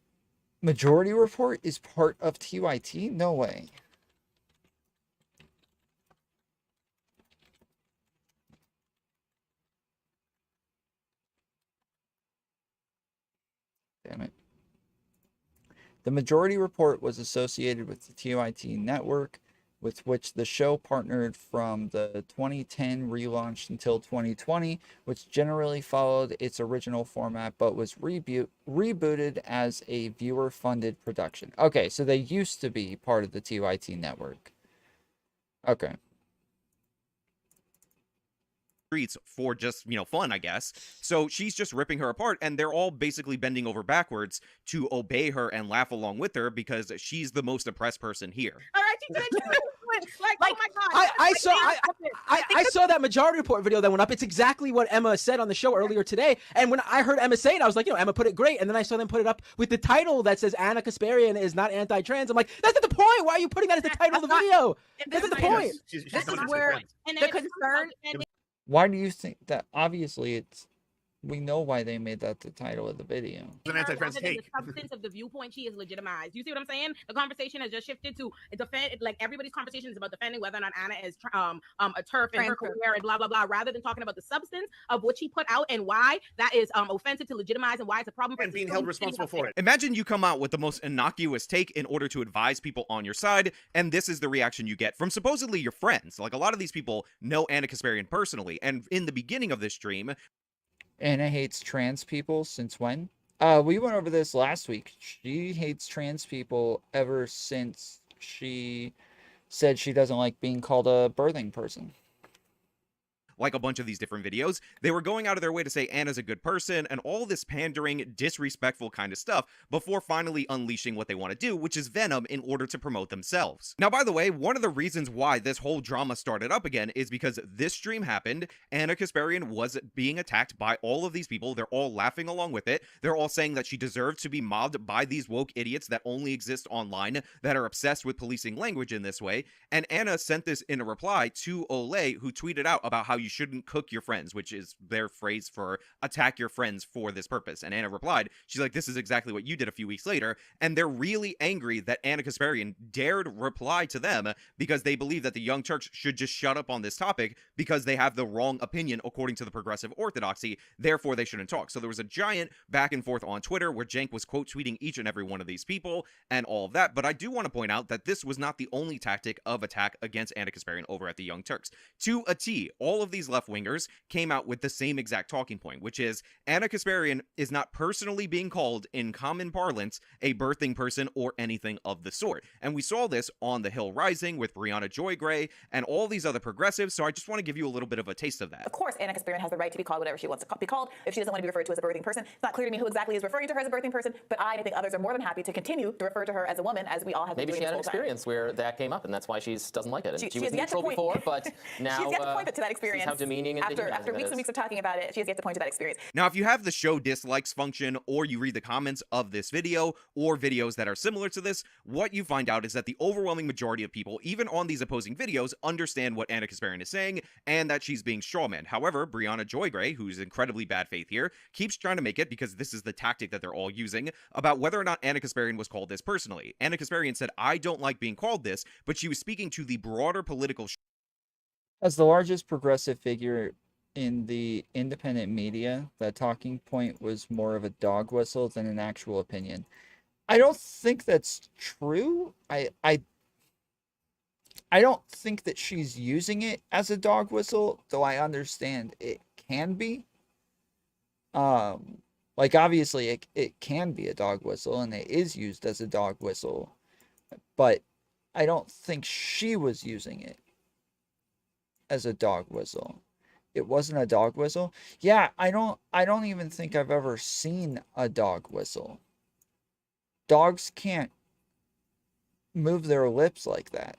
Majority Report is part of TYT? No way. Damn it. The Majority Report was associated with the TYT Network, with which the show partnered from the 2010 relaunch until 2020, which generally followed its original format but was rebooted as a viewer-funded production. Okay, so they used to be part of the TYT Network. Okay. Streets for just, fun, I guess. So she's just ripping her apart, and they're all basically bending over backwards to obey her and laugh along with her because she's the most oppressed person here. All right, like, oh my god. I saw that Majority Report video that went up. It's exactly what Emma said on the show earlier today. And when I heard Emma say it, I was like, Emma put it great. And then I saw them put it up with the title that says Ana Kasparian is not anti-trans. I'm like, that's not the point. Why are you putting that as the title of the video? That's not the point. This is where the concern. Why do you think that? Obviously, we know why they made that the title of the video. The substance of the viewpoint she is legitimized. You see what I'm saying? The conversation has just shifted to defend. Like everybody's conversation is about defending whether or not Ana is a turf in her career and blah blah blah, rather than talking about the substance of what she put out and why that is offensive to legitimize and why it's a problem for and being held responsible for it. Imagine you come out with the most innocuous take in order to advise people on your side, and this is the reaction you get from supposedly your friends. Like a lot of these people know Ana Kasparian personally, and in the beginning of this stream, Ana hates trans people since when? We went over this last week. She hates trans people ever since she said she doesn't like being called a birthing person. Like a bunch of these different videos, they were going out of their way to say Anna's a good person and all this pandering, disrespectful kind of stuff before finally unleashing what they want to do, which is venom in order to promote themselves. Now, by the way, one of the reasons why this whole drama started up again is because this stream happened. Ana Kasparian was being attacked by all of these people. They're all laughing along with it. They're all saying that she deserved to be mobbed by these woke idiots that only exist online, that are obsessed with policing language in this way. And Ana sent this in a reply to Olay, who tweeted out about how you shouldn't cook your friends, which is their phrase for attack your friends for this purpose. And Ana replied, she's like, this is exactly what you did a few weeks later. And they're really angry that Ana Kasparian dared reply to them because they believe that the Young Turks should just shut up on this topic because they have the wrong opinion according to the progressive orthodoxy. Therefore, they shouldn't talk. So there was a giant back and forth on Twitter where Cenk was quote tweeting each and every one of these people and all of that. But I do want to point out that this was not the only tactic of attack against Ana Kasparian over at the Young Turks. To a T, all of these left-wingers came out with the same exact talking point, which is Ana Kasparian is not personally being called, in common parlance, a birthing person or anything of the sort. And we saw this on The Hill Rising with Brianna Joy Gray and all these other progressives, so I just want to give you a little bit of a taste of that. Of course, Ana Kasparian has the right to be called whatever she wants to be called. If she doesn't want to be referred to as a birthing person, it's not clear to me who exactly is referring to her as a birthing person, but I think others are more than happy to continue to refer to her as a woman, as we all have been Maybe doing she had an this whole experience where that came up, and that's why she doesn't like it. And she was has yet to neutral point- before, but now she has yet to point to that experience. How demeaning and after weeks and weeks of talking about it, she has yet to point to that experience. Now, if you have the show dislikes function, or you read the comments of this video, or videos that are similar to this, what you find out is that the overwhelming majority of people, even on these opposing videos, understand what Ana Kasparian is saying, and that she's being strawmanned. However, Brianna Joy Gray, who's incredibly bad faith here, keeps trying to make it, because this is the tactic that they're all using, about whether or not Ana Kasparian was called this personally. Ana Kasparian said, I don't like being called this, but she was speaking to the broader political As the largest progressive figure in the independent media that talking point was more of a dog whistle than an actual opinion. I don't think that's true. I don't think that she's using it as a dog whistle, though I understand it can be. Like obviously it can be a dog whistle and it is used as a dog whistle, but I don't think she was using it as a dog whistle. It wasn't a dog whistle. Yeah, I don't even think I've ever seen a dog whistle. Dogs can't move their lips like that.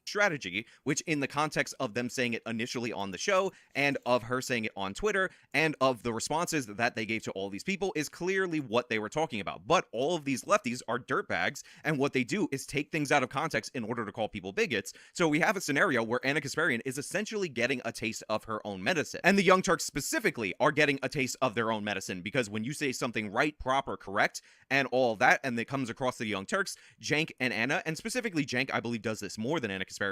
Strategy, which in the context of them saying it initially on the show and of her saying it on Twitter and of the responses that they gave to all these people is clearly what they were talking about. But all of these lefties are dirtbags, and what they do is take things out of context in order to call people bigots. So we have a scenario where Ana Kasparian is essentially getting a taste of her own medicine. And the Young Turks specifically are getting a taste of their own medicine, because when you say something right, proper, correct, and all that, and it comes across to the Young Turks, Jank and Ana, and specifically Jank, I believe, does this more than Ana Kasparian,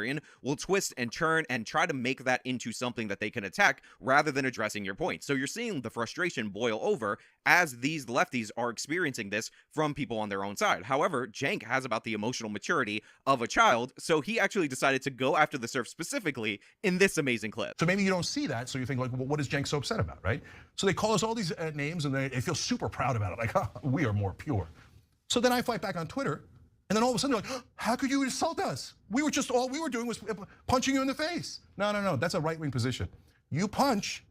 will twist and turn and try to make that into something that they can attack rather than addressing your point. So you're seeing the frustration boil over as these lefties are experiencing this from people on their own side. However, Jank has about the emotional maturity of a child, so he actually decided to go after the surf specifically in this amazing clip. So maybe you don't see that, so you think like, well, what is Jank so upset about, right? So they call us all these names and they feel super proud about it, like, oh, we are more pure. So then I fight back on Twitter, and then all of a sudden they're like, how could you insult us? We were just, all we were doing was punching you in the face. No, that's a right-wing position. You punch,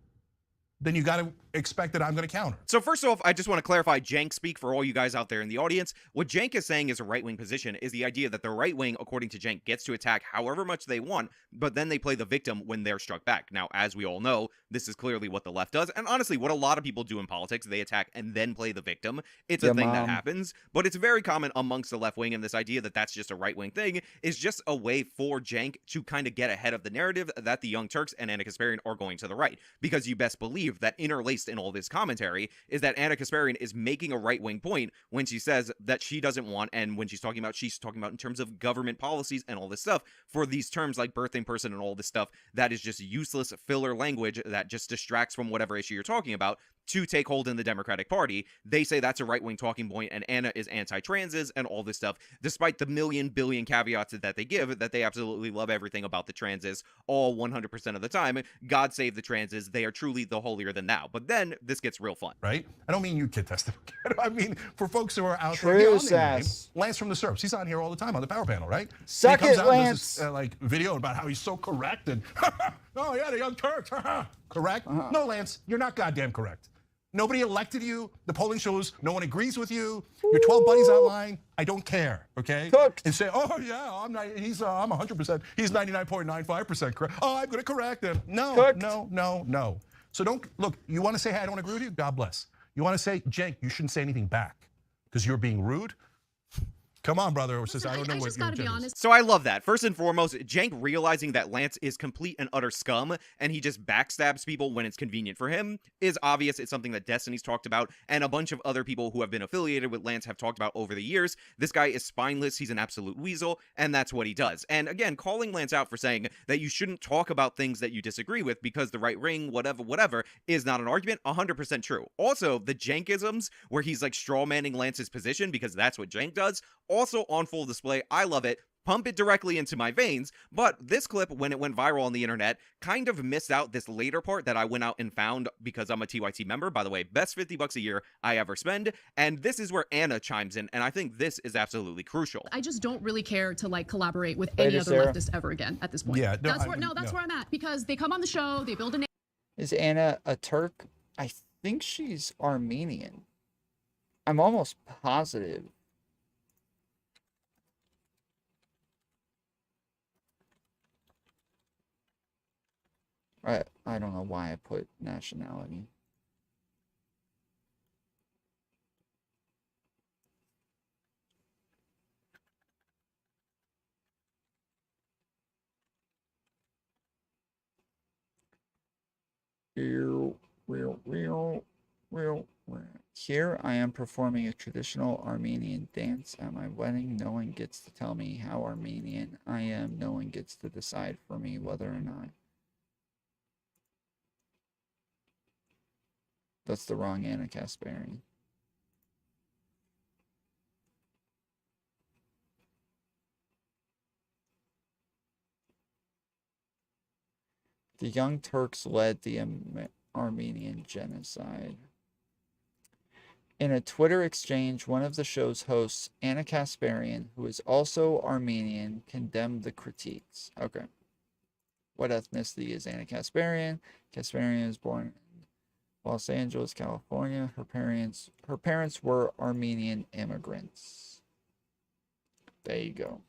then you gotta expect that I'm gonna counter. So first off, I just want to clarify Jank speak for all you guys out there in the audience. What Jank is saying is a right-wing position is the idea that the right wing, according to Jank, gets to attack however much they want, but then they play the victim when they're struck back. Now, as we all know, this is clearly what the left does, and honestly, what a lot of people do in politics, they attack and then play the victim. It's a thing that happens, but it's very common amongst the left wing, and this idea that that's just a right-wing thing is just a way for Jank to kind of get ahead of the narrative that the Young Turks and Ana Kasparian are going to the right, because you best believe that interlaced in all this commentary is that Ana Kasparian is making a right-wing point when she says that she doesn't want, and when she's talking about in terms of government policies and all this stuff, for these terms like birthing person and all this stuff that is just useless filler language that just distracts from whatever issue you're talking about to take hold in the Democratic Party. They say that's a right-wing talking point, and Ana is anti-transes and all this stuff, despite the million billion caveats that they give, that they absolutely love everything about the transes all 100% of the time. God save the transes. They are truly the holier than thou. But then this gets real fun. Right? I don't mean you kid tested. I mean for folks who are out True there. sass. Lance from the Serps. He's on here all the time on the Power Panel, right? Suck and he comes it, out Lance. And does this, like video about how he's so correct and oh yeah, the Young Turks, correct? No, Lance, you're not goddamn correct. Nobody elected you. The polling shows no one agrees with you. Your 12 buddies online. I don't care. Okay. Cooked. And say, oh yeah, I'm 100%. He's 99.95% correct. Oh, I'm gonna correct him. No, Cooked. no. So don't look. You want to say, hey, I don't agree with you. God bless. You want to say, Jank, you shouldn't say anything back because you're being rude. Come on, brother or sister. I don't know what your agenda is. So I love that. First and foremost, Jank realizing that Lance is complete and utter scum and he just backstabs people when it's convenient for him is obvious. It's something that Destiny's talked about and a bunch of other people who have been affiliated with Lance have talked about over the years. This guy is spineless. He's an absolute weasel, and that's what he does. And again, calling Lance out for saying that you shouldn't talk about things that you disagree with because the right ring, whatever, is not an argument, 100% true. Also, the Jankisms, where he's like strawmanning Lance's position because that's what Jank does, also on full display. I love it. Pump it directly into my veins. But this clip, when it went viral on the internet, kind of missed out this later part that I went out and found because I'm a TYT member. By the way, best $50 a year I ever spend. And this is where Ana chimes in, and I think this is absolutely crucial. I just don't really care to like collaborate with Later, any other Sarah. leftist ever again at this point. Yeah, no, that's where I'm at, because they come on the show, they build a name. Is Ana a Turk? I think she's Armenian. I'm almost positive. I don't know why I put nationality. Here I am performing a traditional Armenian dance at my wedding. No one gets to tell me how Armenian I am. No one gets to decide for me whether or not That's the wrong Ana Kasparian. The Young Turks led the Armenian genocide. In a Twitter exchange, one of the show's hosts, Ana Kasparian, who is also Armenian, condemned the critiques. Okay. What ethnicity is Ana Kasparian? Kasparian was born in Los Angeles, California. Her parents were Armenian immigrants. There you go.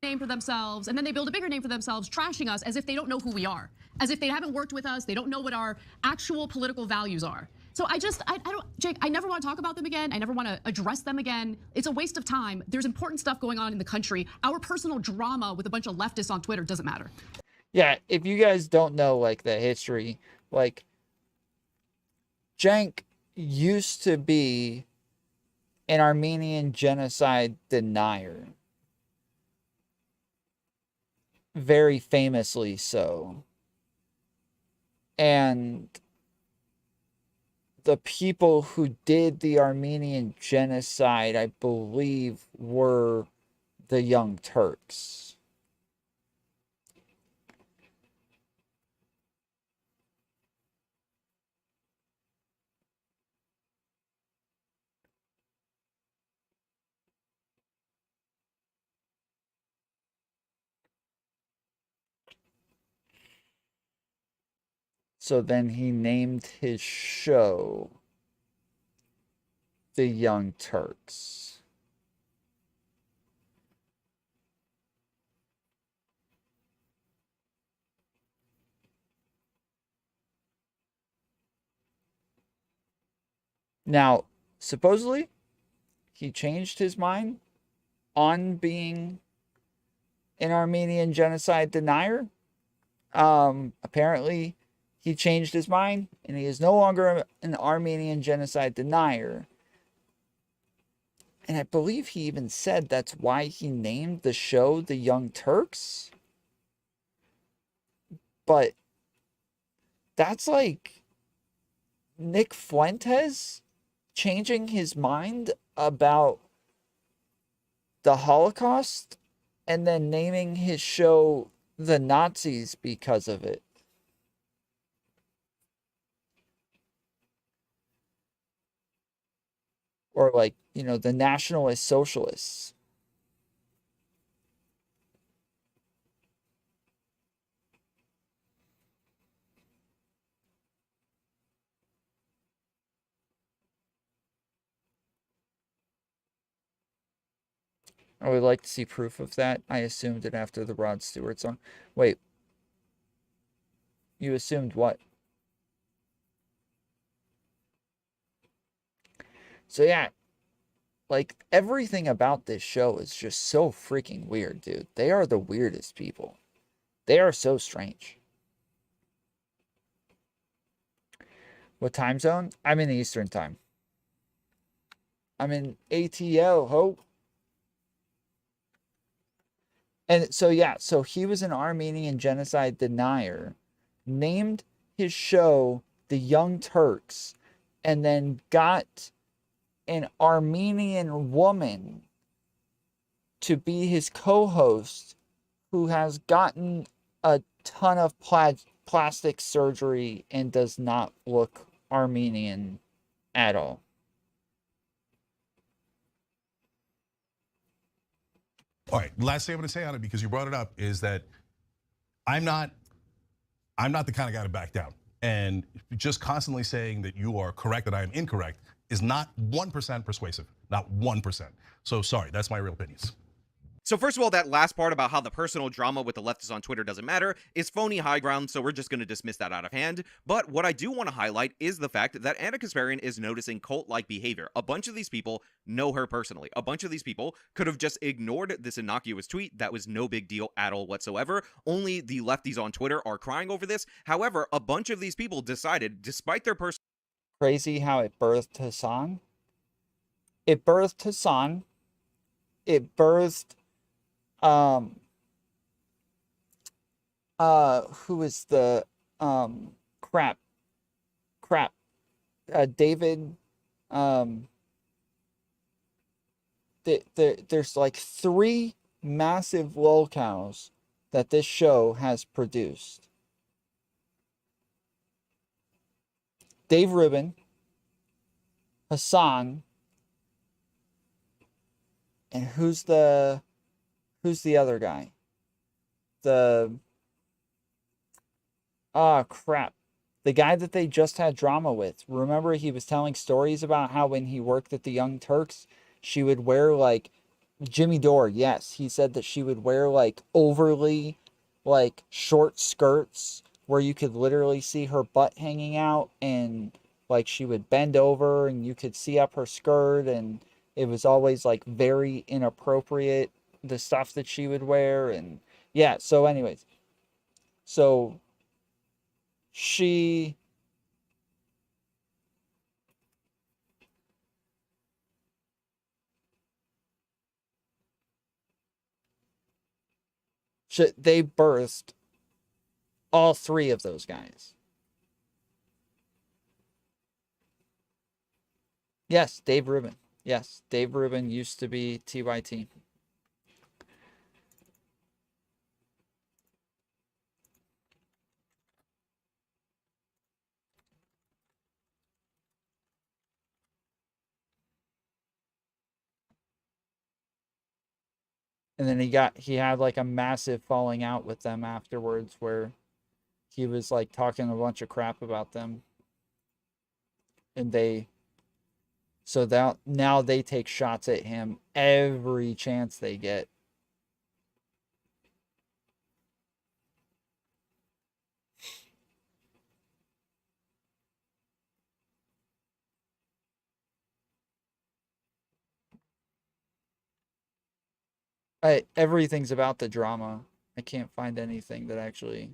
Name for themselves, and then they build a bigger name for themselves, trashing us as if they don't know who we are, as if they haven't worked with us, they don't know what our actual political values are. So I don't, Jake, I never want to talk about them again. I never want to address them again. It's a waste of time. There's important stuff going on in the country. Our personal drama with a bunch of leftists on Twitter doesn't matter. Yeah, if you guys don't know, like, the history, like, Cenk used to be an Armenian genocide denier. Very famously so. And the people who did the Armenian genocide, I believe, were the Young Turks. So then he named his show The Young Turks. Now, supposedly, he changed his mind on being an Armenian genocide denier. Apparently, he changed his mind, and he is no longer an Armenian genocide denier. And I believe he even said that's why he named the show The Young Turks. But that's like Nick Fuentes changing his mind about the Holocaust and then naming his show The Nazis because of it. Or like, you know, the nationalist socialists. I would like to see proof of that. I assumed it after the Rod Stewart song. Wait. You assumed what? So yeah, like, everything about this show is just so freaking weird, dude. They are the weirdest people. They are so strange. What time zone? I'm in Eastern time. I'm in ATL, ho. And so, yeah, so he was an Armenian genocide denier, named his show The Young Turks, and then got an Armenian woman to be his co-host, who has gotten a ton of plastic surgery and does not look Armenian at all. All right, last thing I'm going to say on it, because you brought it up, is that I'm not the kind of guy to back down. And just constantly saying that you are correct and I am incorrect is not 1% persuasive, not 1%. So sorry, that's my real opinions. So first of all, that last part about how the personal drama with the leftists on Twitter doesn't matter is phony high ground, so we're just going to dismiss that out of hand. But what I do want to highlight is the fact that Ana Kasparian is noticing cult-like behavior. A bunch of these people know her personally. A bunch of these people could have just ignored this innocuous tweet. That was no big deal at all whatsoever. Only the lefties on Twitter are crying over this. However, a bunch of these people decided, despite their personal... Crazy how it birthed Hassan. It birthed Hassan. It birthed who is the crap David, there's like 3 massive lol cows that this show has produced. Dave Rubin, Hassan, and who's the other guy? Crap. The guy that they just had drama with. Remember, he was telling stories about how when he worked at the Young Turks, she would wear like Jimmy Dore. Yes, he said that she would wear like overly like short skirts where you could literally see her butt hanging out, and like she would bend over and you could see up her skirt, and it was always like very inappropriate, the stuff that she would wear. And yeah, so anyways, so she they birthed all 3 of those guys. Yes, Dave Rubin. Yes, Dave Rubin used to be TYT. And then he had like a massive falling out with them afterwards where he was like talking a bunch of crap about them. And so that now they take shots at him every chance they get. Everything's about the drama. I can't find anything that actually...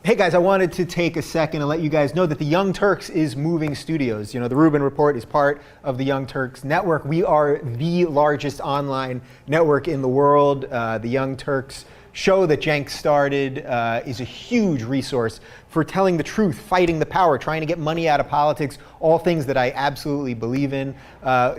Hey guys, I wanted to take a second and let you guys know that the Young Turks is moving studios. You know, the Rubin Report is part of the Young Turks network. We are the largest online network in the world. The Young Turks show that Cenk started is a huge resource for telling the truth, fighting the power, trying to get money out of politics, all things that I absolutely believe in.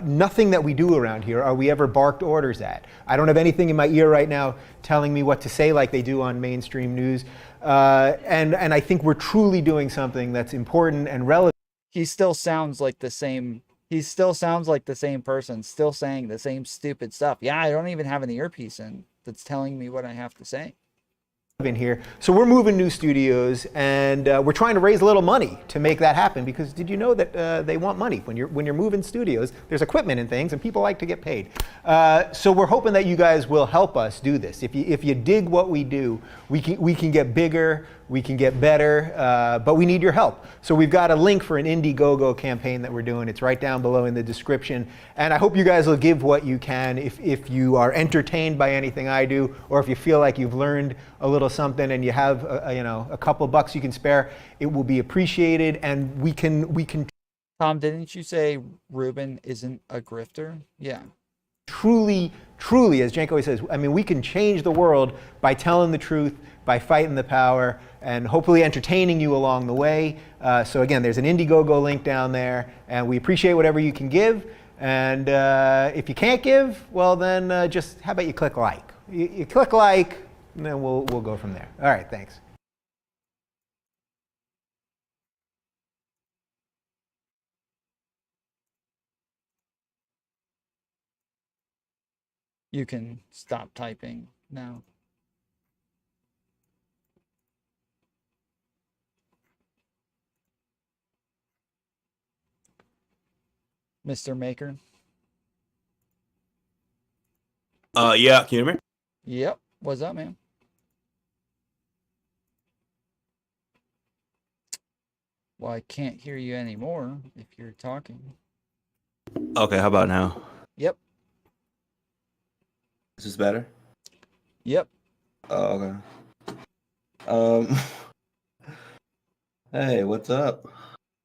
Nothing that we do around here are we ever barked orders at. I don't have anything in my ear right now telling me what to say like they do on mainstream news. And I think we're truly doing something that's important and relevant. He still sounds like the same. He still sounds like the same person, still saying the same stupid stuff. Yeah, I don't even have an earpiece in that's telling me what I have to say. In here. So we're moving new studios, and we're trying to raise a little money to make that happen, because did you know that they want money when you're moving studios? There's equipment and things, and people like to get paid. So we're hoping that you guys will help us do this. If you dig what we do, we can get bigger, we can get better, but we need your help. So we've got a link for an Indiegogo campaign that we're doing. It's right down below in the description, and I hope you guys will give what you can. If you are entertained by anything I do, or if you feel like you've learned a little something and you have a couple bucks you can spare, it will be appreciated, and we can. Tom, didn't you say Rubin isn't a grifter? Yeah. Truly, as Cenk always says, I mean, we can change the world by telling the truth, by fighting the power, and hopefully entertaining you along the way. So again, there's an Indiegogo link down there, and we appreciate whatever you can give. And if you can't give, well then just, how about you click like? You click like, and then we'll go from there. All right, thanks. You can stop typing now. Mr. Maker? Yeah, can you hear me? Yep. What's up, man? Well, I can't hear you anymore if you're talking. Okay, how about now? Yep. Is this better? Yep. Oh, okay. Hey, what's up?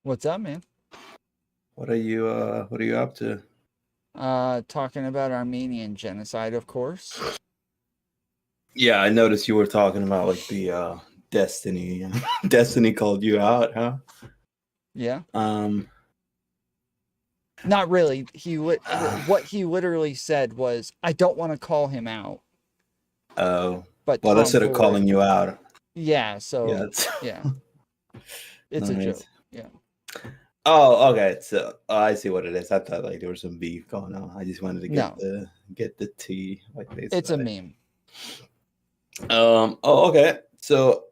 What's up, man? What are you up to? Talking about Armenian genocide, of course. Yeah, I noticed you were talking about like the Destiny. Destiny called you out, huh? Yeah. Um, Not really. What he literally said was, "I don't want to call him out." Oh. But Well, Tom that's sort of Ford, calling you out. Yeah. Yeah. So yeah, it's a Nice. joke. Yeah. Oh, okay. So I see what it is. I thought like there was some beef going on. I just wanted to No. get the tea, like they It's a say. meme. Oh, okay. So,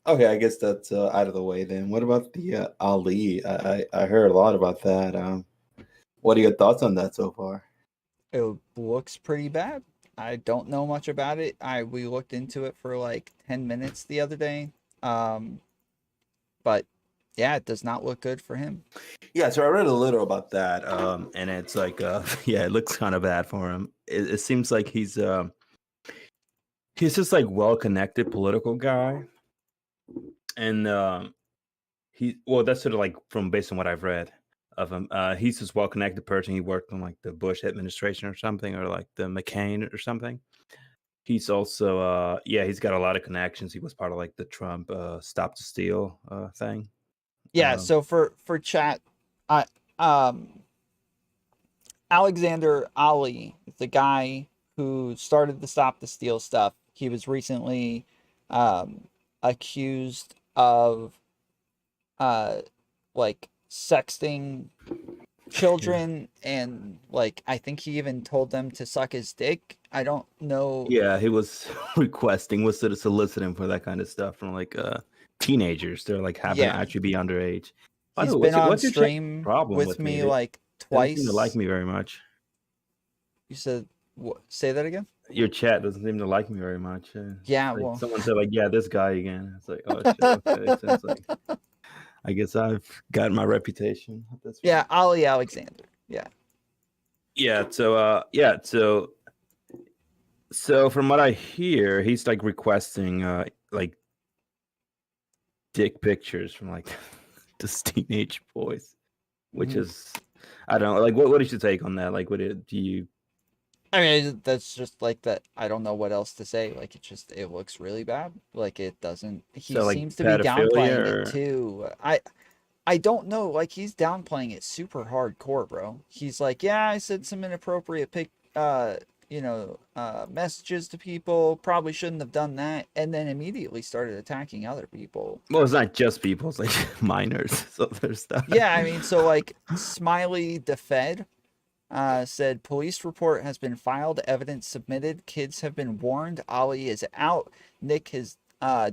okay, I guess that's out of the way then. What about the Ali? I heard a lot about that. What are your thoughts on that so far? It looks pretty bad. I don't know much about it. We looked into it for like 10 minutes the other day. But yeah, it does not look good for him. Yeah, so I read a little about that, and it's like, yeah, it looks kind of bad for him. It seems like he's just like well-connected political guy, and well, that's sort of like from based on what I've read of him. He's this well-connected person. He worked on like the Bush administration or something, or like the McCain or something. He's also, yeah, he's got a lot of connections. He was part of like the Trump Stop the Steal thing. Yeah, so for chat, Alexander Ali, the guy who started the Stop the Steal stuff, he was recently accused of like sexting children, and like I think he even told them to suck his dick. I don't know. Yeah, he was requesting, was sort of soliciting for that kind of stuff from like teenagers. They're like having to actually be underage. By He's the way, been on what's your stream problem with me They like don't seem to twice. like me very much. You said what? Say that again. Your chat doesn't seem to like me very much. Yeah, like well, someone said like, yeah, this guy again. It's like, oh shit, okay. So it's like, I guess I've gotten my reputation at this point. Yeah, Ali Alexander. Yeah. Yeah. So so from what I hear, he's like requesting like dick pictures from like this teenage boys, which is, I don't know, like what is your take on that? Like, do you? I mean, that's just like that. I don't know what else to say. Like, it looks really bad. Like, it doesn't. He So, like, seems to be pedophilia, downplaying or- it too. I don't know. Like, he's downplaying it super hardcore, bro. He's like, yeah, I said some inappropriate messages to people. Probably shouldn't have done that, and then immediately started attacking other people. Well, it's not just people; it's like minors. So there's that. Yeah, I mean, so like Smiley DeFed said police report has been filed, evidence submitted, kids have been warned, Ali is out, Nick has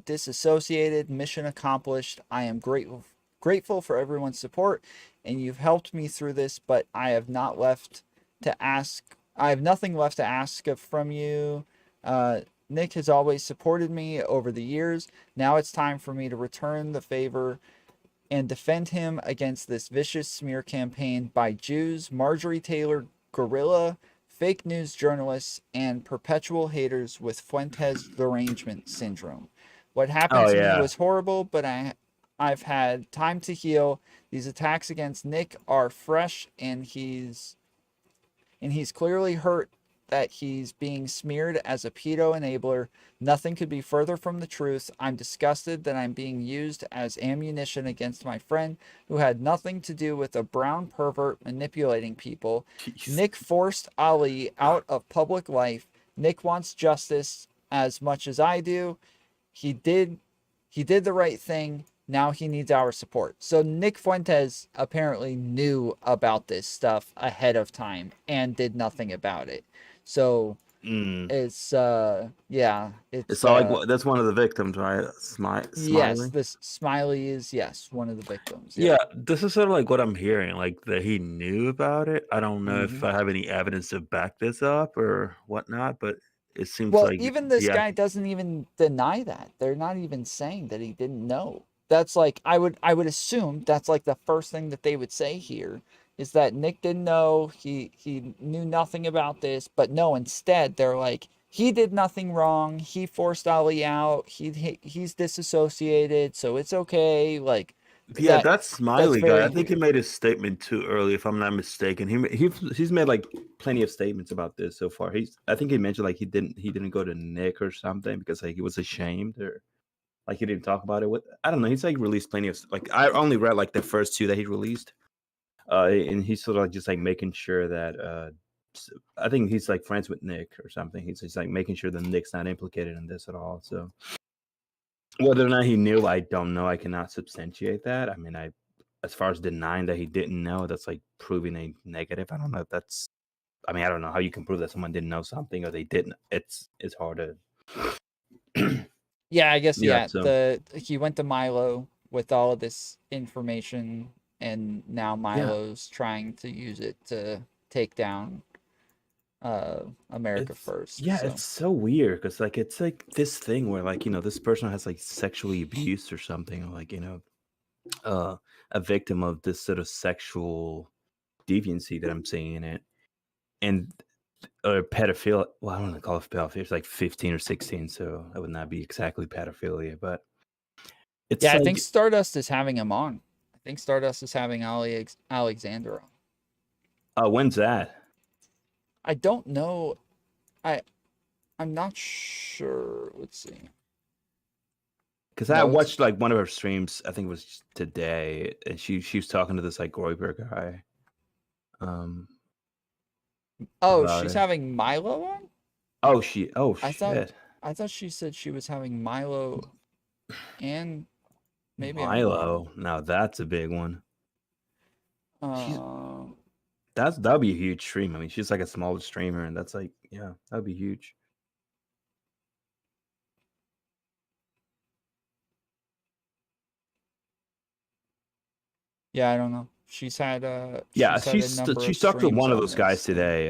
disassociated, mission accomplished. I am grateful for everyone's support, and you've helped me through this, but I have nothing left to ask from you. Nick has always supported me over the years. Now it's time for me to return the favor and defend him against this vicious smear campaign by Jews, Marjorie Taylor Guerrilla, fake news journalists, and perpetual haters with Fuentes derangement syndrome. What happened to me was horrible, but I've had time to heal. These attacks against Nick are fresh, and he's clearly hurt that he's being smeared as a pedo enabler. Nothing could be further from the truth. I'm disgusted that I'm being used as ammunition against my friend who had nothing to do with a brown pervert manipulating people. Jeez. Nick forced Ali out of public life. Nick wants justice as much as I do. He did the right thing. Now he needs our support. So Nick Fuentes apparently knew about this stuff ahead of time and did nothing about it. So it's yeah, it's all like that's one of the victims, right? Smiley. Yes, this Smiley is one of the victims. Yeah, this is sort of like what I'm hearing, like that he knew about it. I don't know if I have any evidence to back this up or whatnot, but it seems like even this guy doesn't even deny that. They're not even saying that he didn't know. That's like I would assume that's like the first thing that they would say here is that Nick didn't know, he knew nothing about this, but no, instead they're like, he did nothing wrong, he forced Ali out, he's disassociated, so it's okay. Like, yeah, that Smiley guy, I think he made a statement too early, if I'm not mistaken. He's made like plenty of statements about this so far. I think he mentioned like he didn't go to Nick or something because like he was ashamed or like he didn't talk about it. I don't know. He's like released plenty of like I only read like the first 2 that he released, and he's sort of like just like making sure that I think he's like friends with Nick or something. He's just like making sure that Nick's not implicated in this at all. So whether or not he knew, I don't know. I cannot substantiate that. I mean, as far as denying that he didn't know, that's like proving a negative. I don't know if that's. I mean, I don't know how you can prove that someone didn't know something or they didn't. It's hard to. Yeah, I guess Yeah, so- he went to Milo with all of this information, and now Milo's trying to use it to take down America First. Yeah, so. it's so weird because like it's like this thing where like this person has like sexually abused or something, or like a victim of this sort of sexual deviancy that I'm seeing in it, and or pedophilia. Well, I don't want to call it pedophilia. It's like 15 or 16, so that would not be exactly pedophilia, but it's Yeah, I like, think Stardust is having him on. I think Stardust is having Alexander on. When's that? I don't know. I'm not sure. Let's see. Because I watched like one of her streams, I think it was today, and she was talking to this like Groiber guy. Oh, she's having Milo on? Oh, I shit. thought she said she was having Milo and maybe Milo. Now that's a big one. I'm That'd be a huge stream. I mean, she's like a smaller streamer, and that's like, yeah, that'd be huge. yeah, I don't know. She's had She's talked to one of those guys this. today.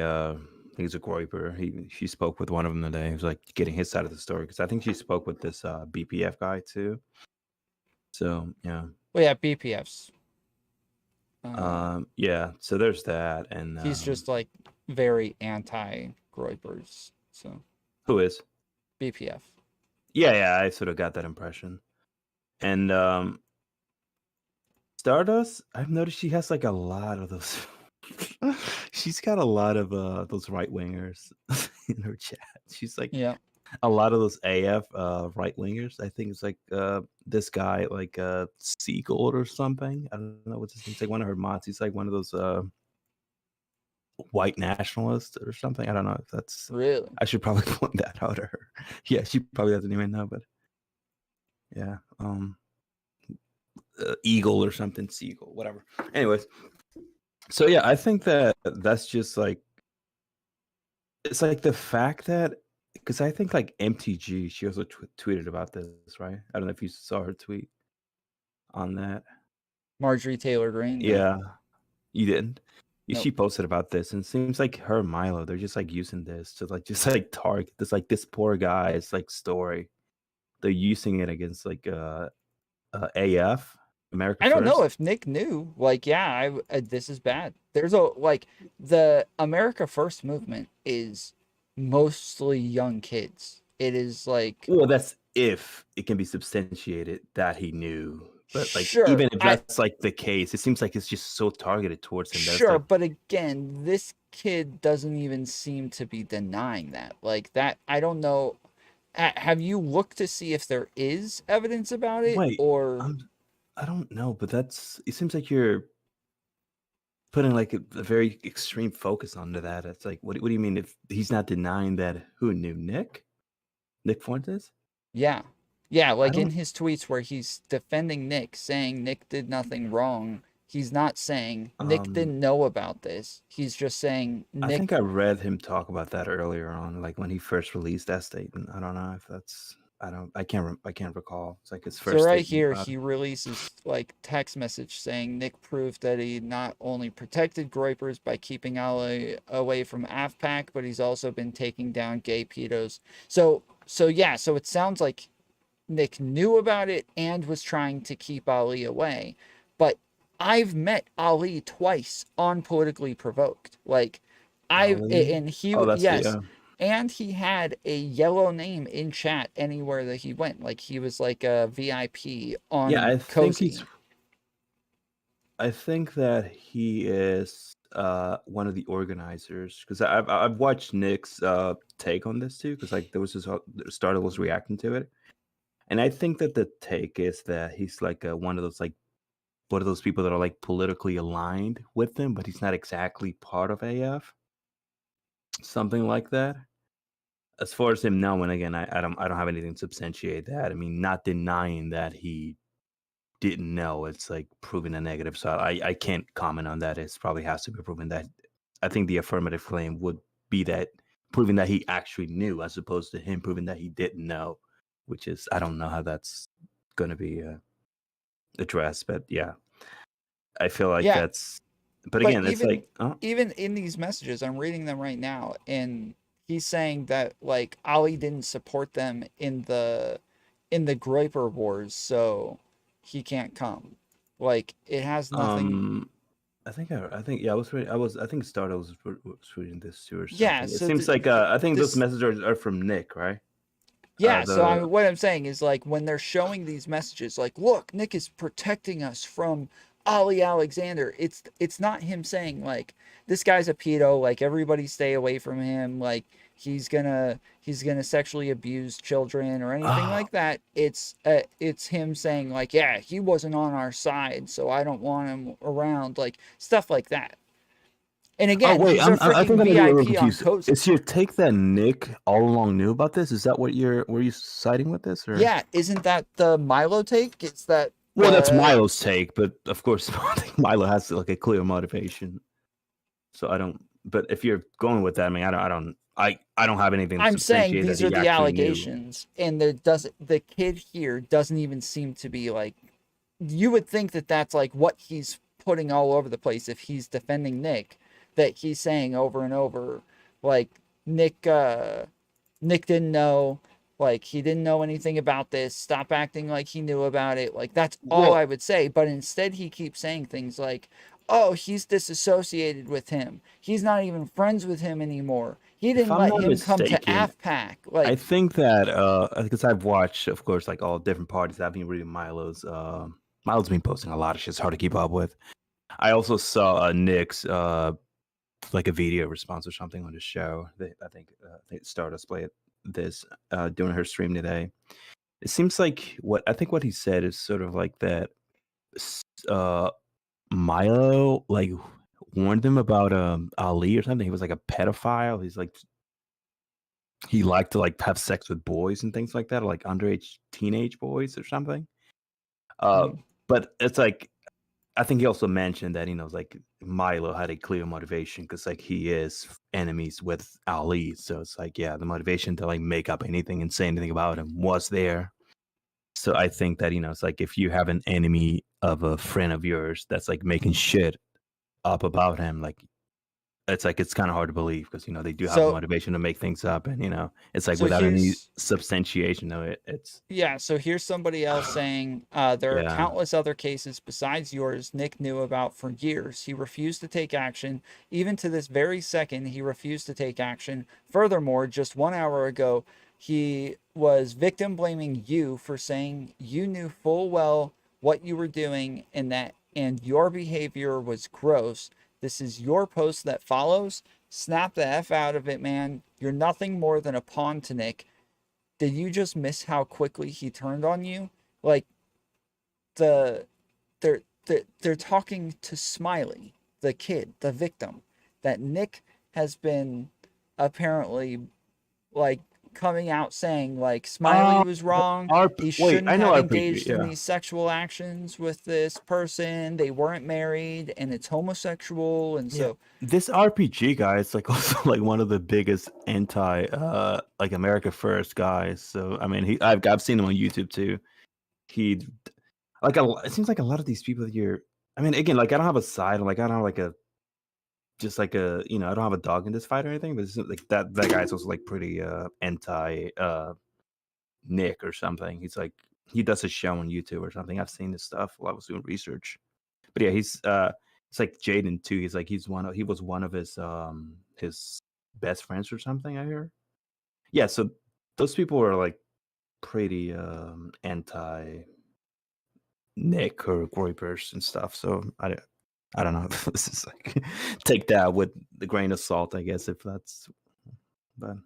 He's a Groiper. She spoke with one of them today. He was like getting his side of the story because I think she spoke with this BPF guy too. So yeah. Well, yeah, BPFs. Yeah. So there's that, and he's just like very anti Groipers. So who is BPF? Yeah, I sort of got that impression. And Stardust, I've noticed she has like a lot of those. She's got a lot of those right wingers in her chat. She's like, a lot of those AF right wingers. I think it's like this guy like Seagold or something. I don't know what's his name. It's like one of her mods. He's like one of those white nationalists or something. I don't know if that's really. I should probably point that out to her. Yeah, she probably doesn't even know, but yeah, Eagle or something, Seagull, whatever. Anyways, so yeah, I think that's just like it's like the fact that because I think like MTG, she also tweeted about this, right? I don't know if you saw her tweet on that. Marjorie Taylor Greene. Yeah, you didn't. Nope. She posted about this, and it seems like her and Milo, they're just like using this to like just like target this like this poor guy's like story. They're using it against like AF. America I don't know First. if Nick knew. Like, yeah, this is bad. There's the America First movement is mostly young kids. It is like, well, that's if it can be substantiated that he knew. But like, sure, even if that's like the case, it seems like it's just so targeted towards him. Sure, like, but again, this kid doesn't even seem to be denying that. Like that, I don't know. Have you looked to see if there is evidence about it, or? I don't know, but it seems like you're putting like a very extreme focus onto that. It's like, what do you mean if he's not denying that? Who knew? Nick Fuentes? Yeah, like in his tweets where he's defending Nick, saying Nick did nothing wrong. He's not saying Nick didn't know about this. He's just saying Nick. I think I read him talk about that earlier on, like when he first released that statement. I don't know if that's. I can't recall. It's like his first. So right here, he releases like text message saying Nick proved that he not only protected Groipers by keeping Ali away from AFPAC, but he's also been taking down gay pedos. So it sounds like Nick knew about it and was trying to keep Ali away. But I've met Ali twice on Politically Provoked. Like and he and he had a yellow name in chat anywhere that he went. Like he was like a VIP on I Cozy. think that he is one of the organizers, because I've watched Nick's take on this too, because like there was this Starter was reacting to it, and I think that the take is that he's like one of those people that are like politically aligned with them, but he's not exactly part of AF, something like that. As far as him knowing, again, I don't have anything to substantiate that. I mean, not denying that he didn't know. It's like proving a negative. So I can't comment on that. It probably has to be proven that. I think the affirmative claim would be that proving that he actually knew, as opposed to him proving that he didn't know, which is I don't know how that's going to be addressed. But yeah, I feel like that's. But again, it's like even in these messages, I'm reading them right now, and he's saying that like Ali didn't support them in the Groiper Wars, so he can't come. Like it has nothing. I think yeah, I think Starter was reading this too or something. Yeah, It so seems like I think those messages are from Nick, right? Yeah, so what I'm saying is like when they're showing these messages, like look, Nick is protecting us from Ali Alexander. It's not him saying like this guy's a pedo, like everybody stay away from him, like he's gonna sexually abuse children or anything like that. It's him saying like, yeah, he wasn't on our side, so I don't want him around, like stuff like that. And again, wait, he's a I think freaking I'm a little VIP on confused. Coast. Is your take that Nick all along knew about this? Is that what were you citing with this? Or? Yeah, isn't that the Milo take? It's that. Well, that's Milo's take, but of course, I think Milo has like a clear motivation. So I don't. But if you're going with that, I mean, I don't have anything. I'm saying substantiate these that are he the actually allegations, and the kid here doesn't even seem to be like. You would think that that's like what he's putting all over the place if he's defending Nick, that he's saying over and over, like Nick didn't know, like he didn't know anything about this. Stop acting like he knew about it. Like that's all I would say. But instead, he keeps saying things like, "Oh, he's disassociated with him. He's not even friends with him anymore. He If didn't I'm let not him come to mistaken, AFPAC." Like I think that because I've watched, of course, like all different parties. I've been reading Milo's. Milo's been posting a lot of shit. It's hard to keep up with. I also saw Nick's like a video response or something on the show. I think Stardust played this during her stream today. It seems like what he said is sort of like that. Milo like warned them about Ali or something. He was like a pedophile. He liked to like have sex with boys and things like that, or like underage teenage boys or something. But it's like I think he also mentioned that like Milo had a clear motivation because like he is enemies with Ali, so it's like the motivation to like make up anything and say anything about him was there. So I think that it's like if you have an enemy of a friend of yours that's like making shit up about him, like it's kind of hard to believe because they do have a motivation to make things up, and it's like without any substantiation of it, it's so here's somebody else saying there are countless other cases besides yours Nick knew about for years. He refused to take action. Even to this very second, he refused to take action. Furthermore, just 1 hour ago, he was victim blaming you for saying you knew full well what you were doing and your behavior was gross. This is your post that follows. Snap the F out of it, man. You're nothing more than a pawn to Nick. Did you just miss how quickly he turned on you? Like, they're talking to Smiley, the kid, the victim, that Nick has been apparently, like, coming out saying, like, Smiley was wrong. He shouldn't have engaged in these sexual actions with this person. They weren't married, and it's homosexual, and so... This RPG guy is like also like one of the biggest anti like America First guys. So I mean, I've seen him on YouTube too. He like it seems like a lot of these people here. I mean, again, like I don't have a side, like I don't have like a just like a I don't have a dog in this fight or anything, but it's like that guy's also like pretty anti Nick or something. He's like he does a show on YouTube or something. I've seen this stuff while I was doing research. But yeah, he's it's like Jaden too. He's like he was one of his best friends or something, I hear. Yeah, so those people are like pretty anti Nick or Groypers and stuff. So I don't know. This is like take that with the grain of salt, I guess, if that's. But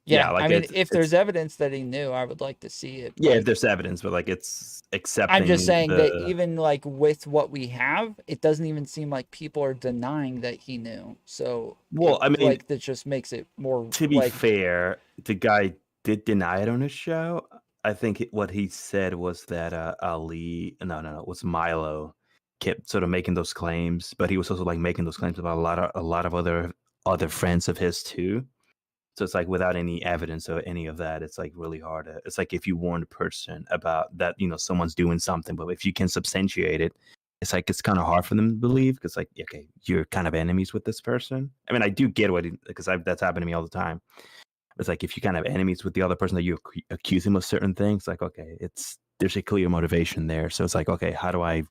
Yeah, like I mean, it's if there's evidence that he knew, I would like to see it. yeah, if But there's evidence, but like it's accepting. I'm just saying that the even like with what we have, it doesn't even seem like people are denying that he knew. So, well, I mean, like that just makes it more to be like fair, the guy did deny it on his show. I think what he said was that Ali, no, it was Milo, kept sort of making those claims, but he was also like making those claims about a lot of other friends of his too. So it's like without any evidence or any of that, it's like really hard. It's like if you warn a person about that, someone's doing something, but if you can substantiate it, it's like it's kind of hard for them to believe because like, okay, you're kind of enemies with this person. I mean, I do get what because that's happened to me all the time. It's like if you kind of enemies with the other person that you accuse him of certain things, like okay, there's a clear motivation there. So it's like okay, how do I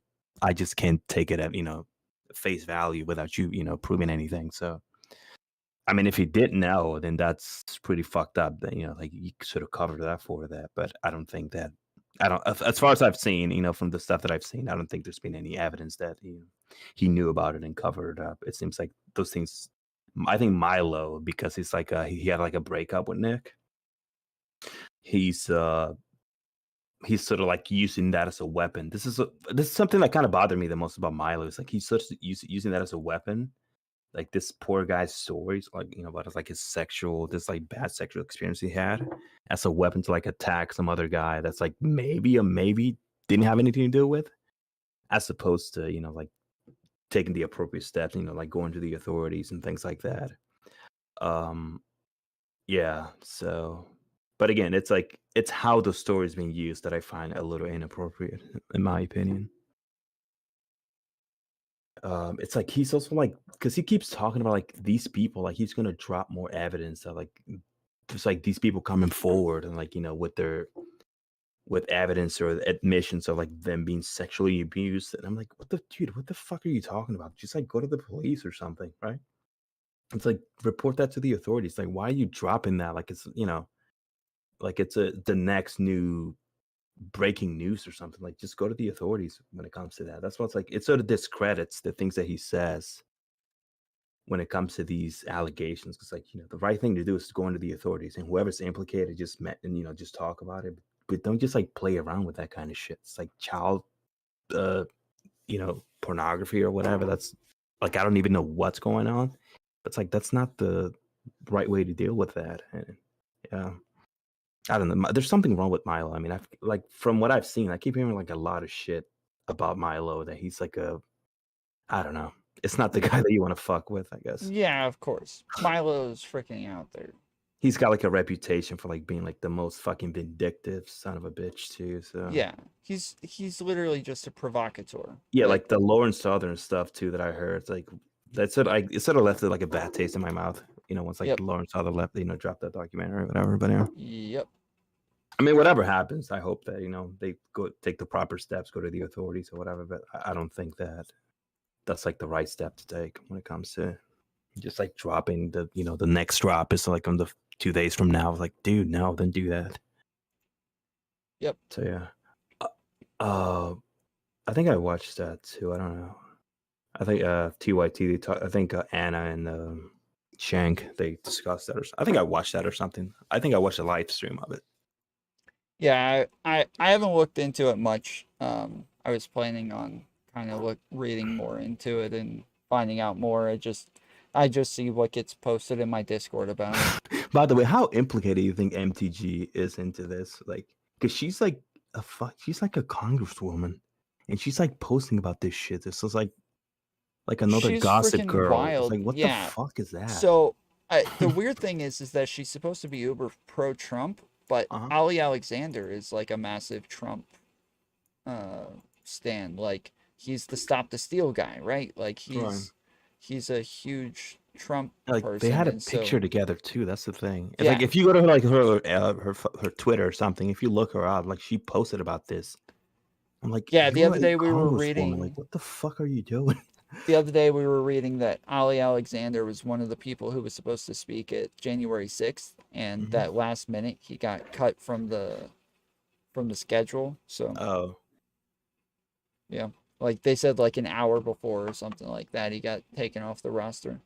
just can't take it at face value without you proving anything. So. I mean, if he didn't know, then that's pretty fucked up. That like you sort of covered that for that. But I don't think that. As far as I've seen, from the stuff that I've seen, I don't think there's been any evidence that he knew about it and covered it up. It seems like those things. I think Milo, because he's like he had like a breakup with Nick. He's sort of like using that as a weapon. This is something that kind of bothered me the most about Milo. It's like he's sort of using that as a weapon. Like this poor guy's stories, like about like his this like bad sexual experience he had, as a weapon to like attack some other guy that's like maybe didn't have anything to do with, as opposed to like taking the appropriate steps, like going to the authorities and things like that. Yeah. So, but again, it's like it's how the story is being used that I find a little inappropriate, in my opinion. It's like he's also like because he keeps talking about like these people, like he's gonna drop more evidence of like just like these people coming forward and like with evidence or admissions of like them being sexually abused. And I'm like, what the fuck are you talking about? Just like go to the police or something, right? It's like report that to the authorities. Like, why are you dropping that? Like it's like it's the next new breaking news or something. Like just go to the authorities when it comes to that. That's what's like it sort of discredits the things that he says when it comes to these allegations, because like the right thing to do is to go into the authorities and whoever's implicated just met and just talk about it, but don't just like play around with that kind of shit. It's like child pornography or whatever. That's like I don't even know what's going on. It's like that's not the right way to deal with that. And yeah, I don't know. There's something wrong with Milo. I mean, like from what I've seen, I keep hearing like a lot of shit about Milo that he's like I don't know. It's not the guy that you want to fuck with, I guess. Yeah, of course. Milo's freaking out there. He's got like a reputation for like being like the most fucking vindictive son of a bitch too. So yeah, he's literally just a provocateur. Yeah, like the Lauren Southern stuff too that I heard. It's like it sort of left like a bad taste in my mouth. Once like Lauren Southern left, dropped that documentary or whatever. But yeah. Yep. I mean, whatever happens, I hope that they go take the proper steps, go to the authorities or whatever. But I don't think that that's like the right step to take when it comes to just like dropping the the next drop is like on the 2 days from now. Like, dude, no, don't do that. Yep. So yeah, I think I watched that too. I don't know. I think TYT. I think Anna and Shank they discussed that. I think I watched that or something. I think I watched a live stream of it. Yeah, I haven't looked into it much. I was planning on kind of reading more into it and finding out more. I just see what gets posted in my Discord about it. By the way, how implicated do you think MTG is into this? Like, because she's like she's like a congresswoman, and she's like posting about this shit. This is like another She's gossip freaking girl. wild. It's like, what the fuck is that? So the weird thing is that she's supposed to be uber pro Trump, but Ali Alexander is like a massive Trump stan. Like he's the Stop the Steal guy, right? Like he's a huge Trump person. They had a picture together too. That's the thing. It's Yeah. like if you go to her Twitter or something, if you look her up, like she posted about this. I'm like, yeah. The you're other a day we were congresswoman. reading. Like, what the fuck are you doing? The other day we were reading that Ali Alexander was one of the people who was supposed to speak at January 6th, and that last minute he got cut from the schedule. So. Oh. Yeah. Like they said, like an hour before or something like that, he got taken off the roster.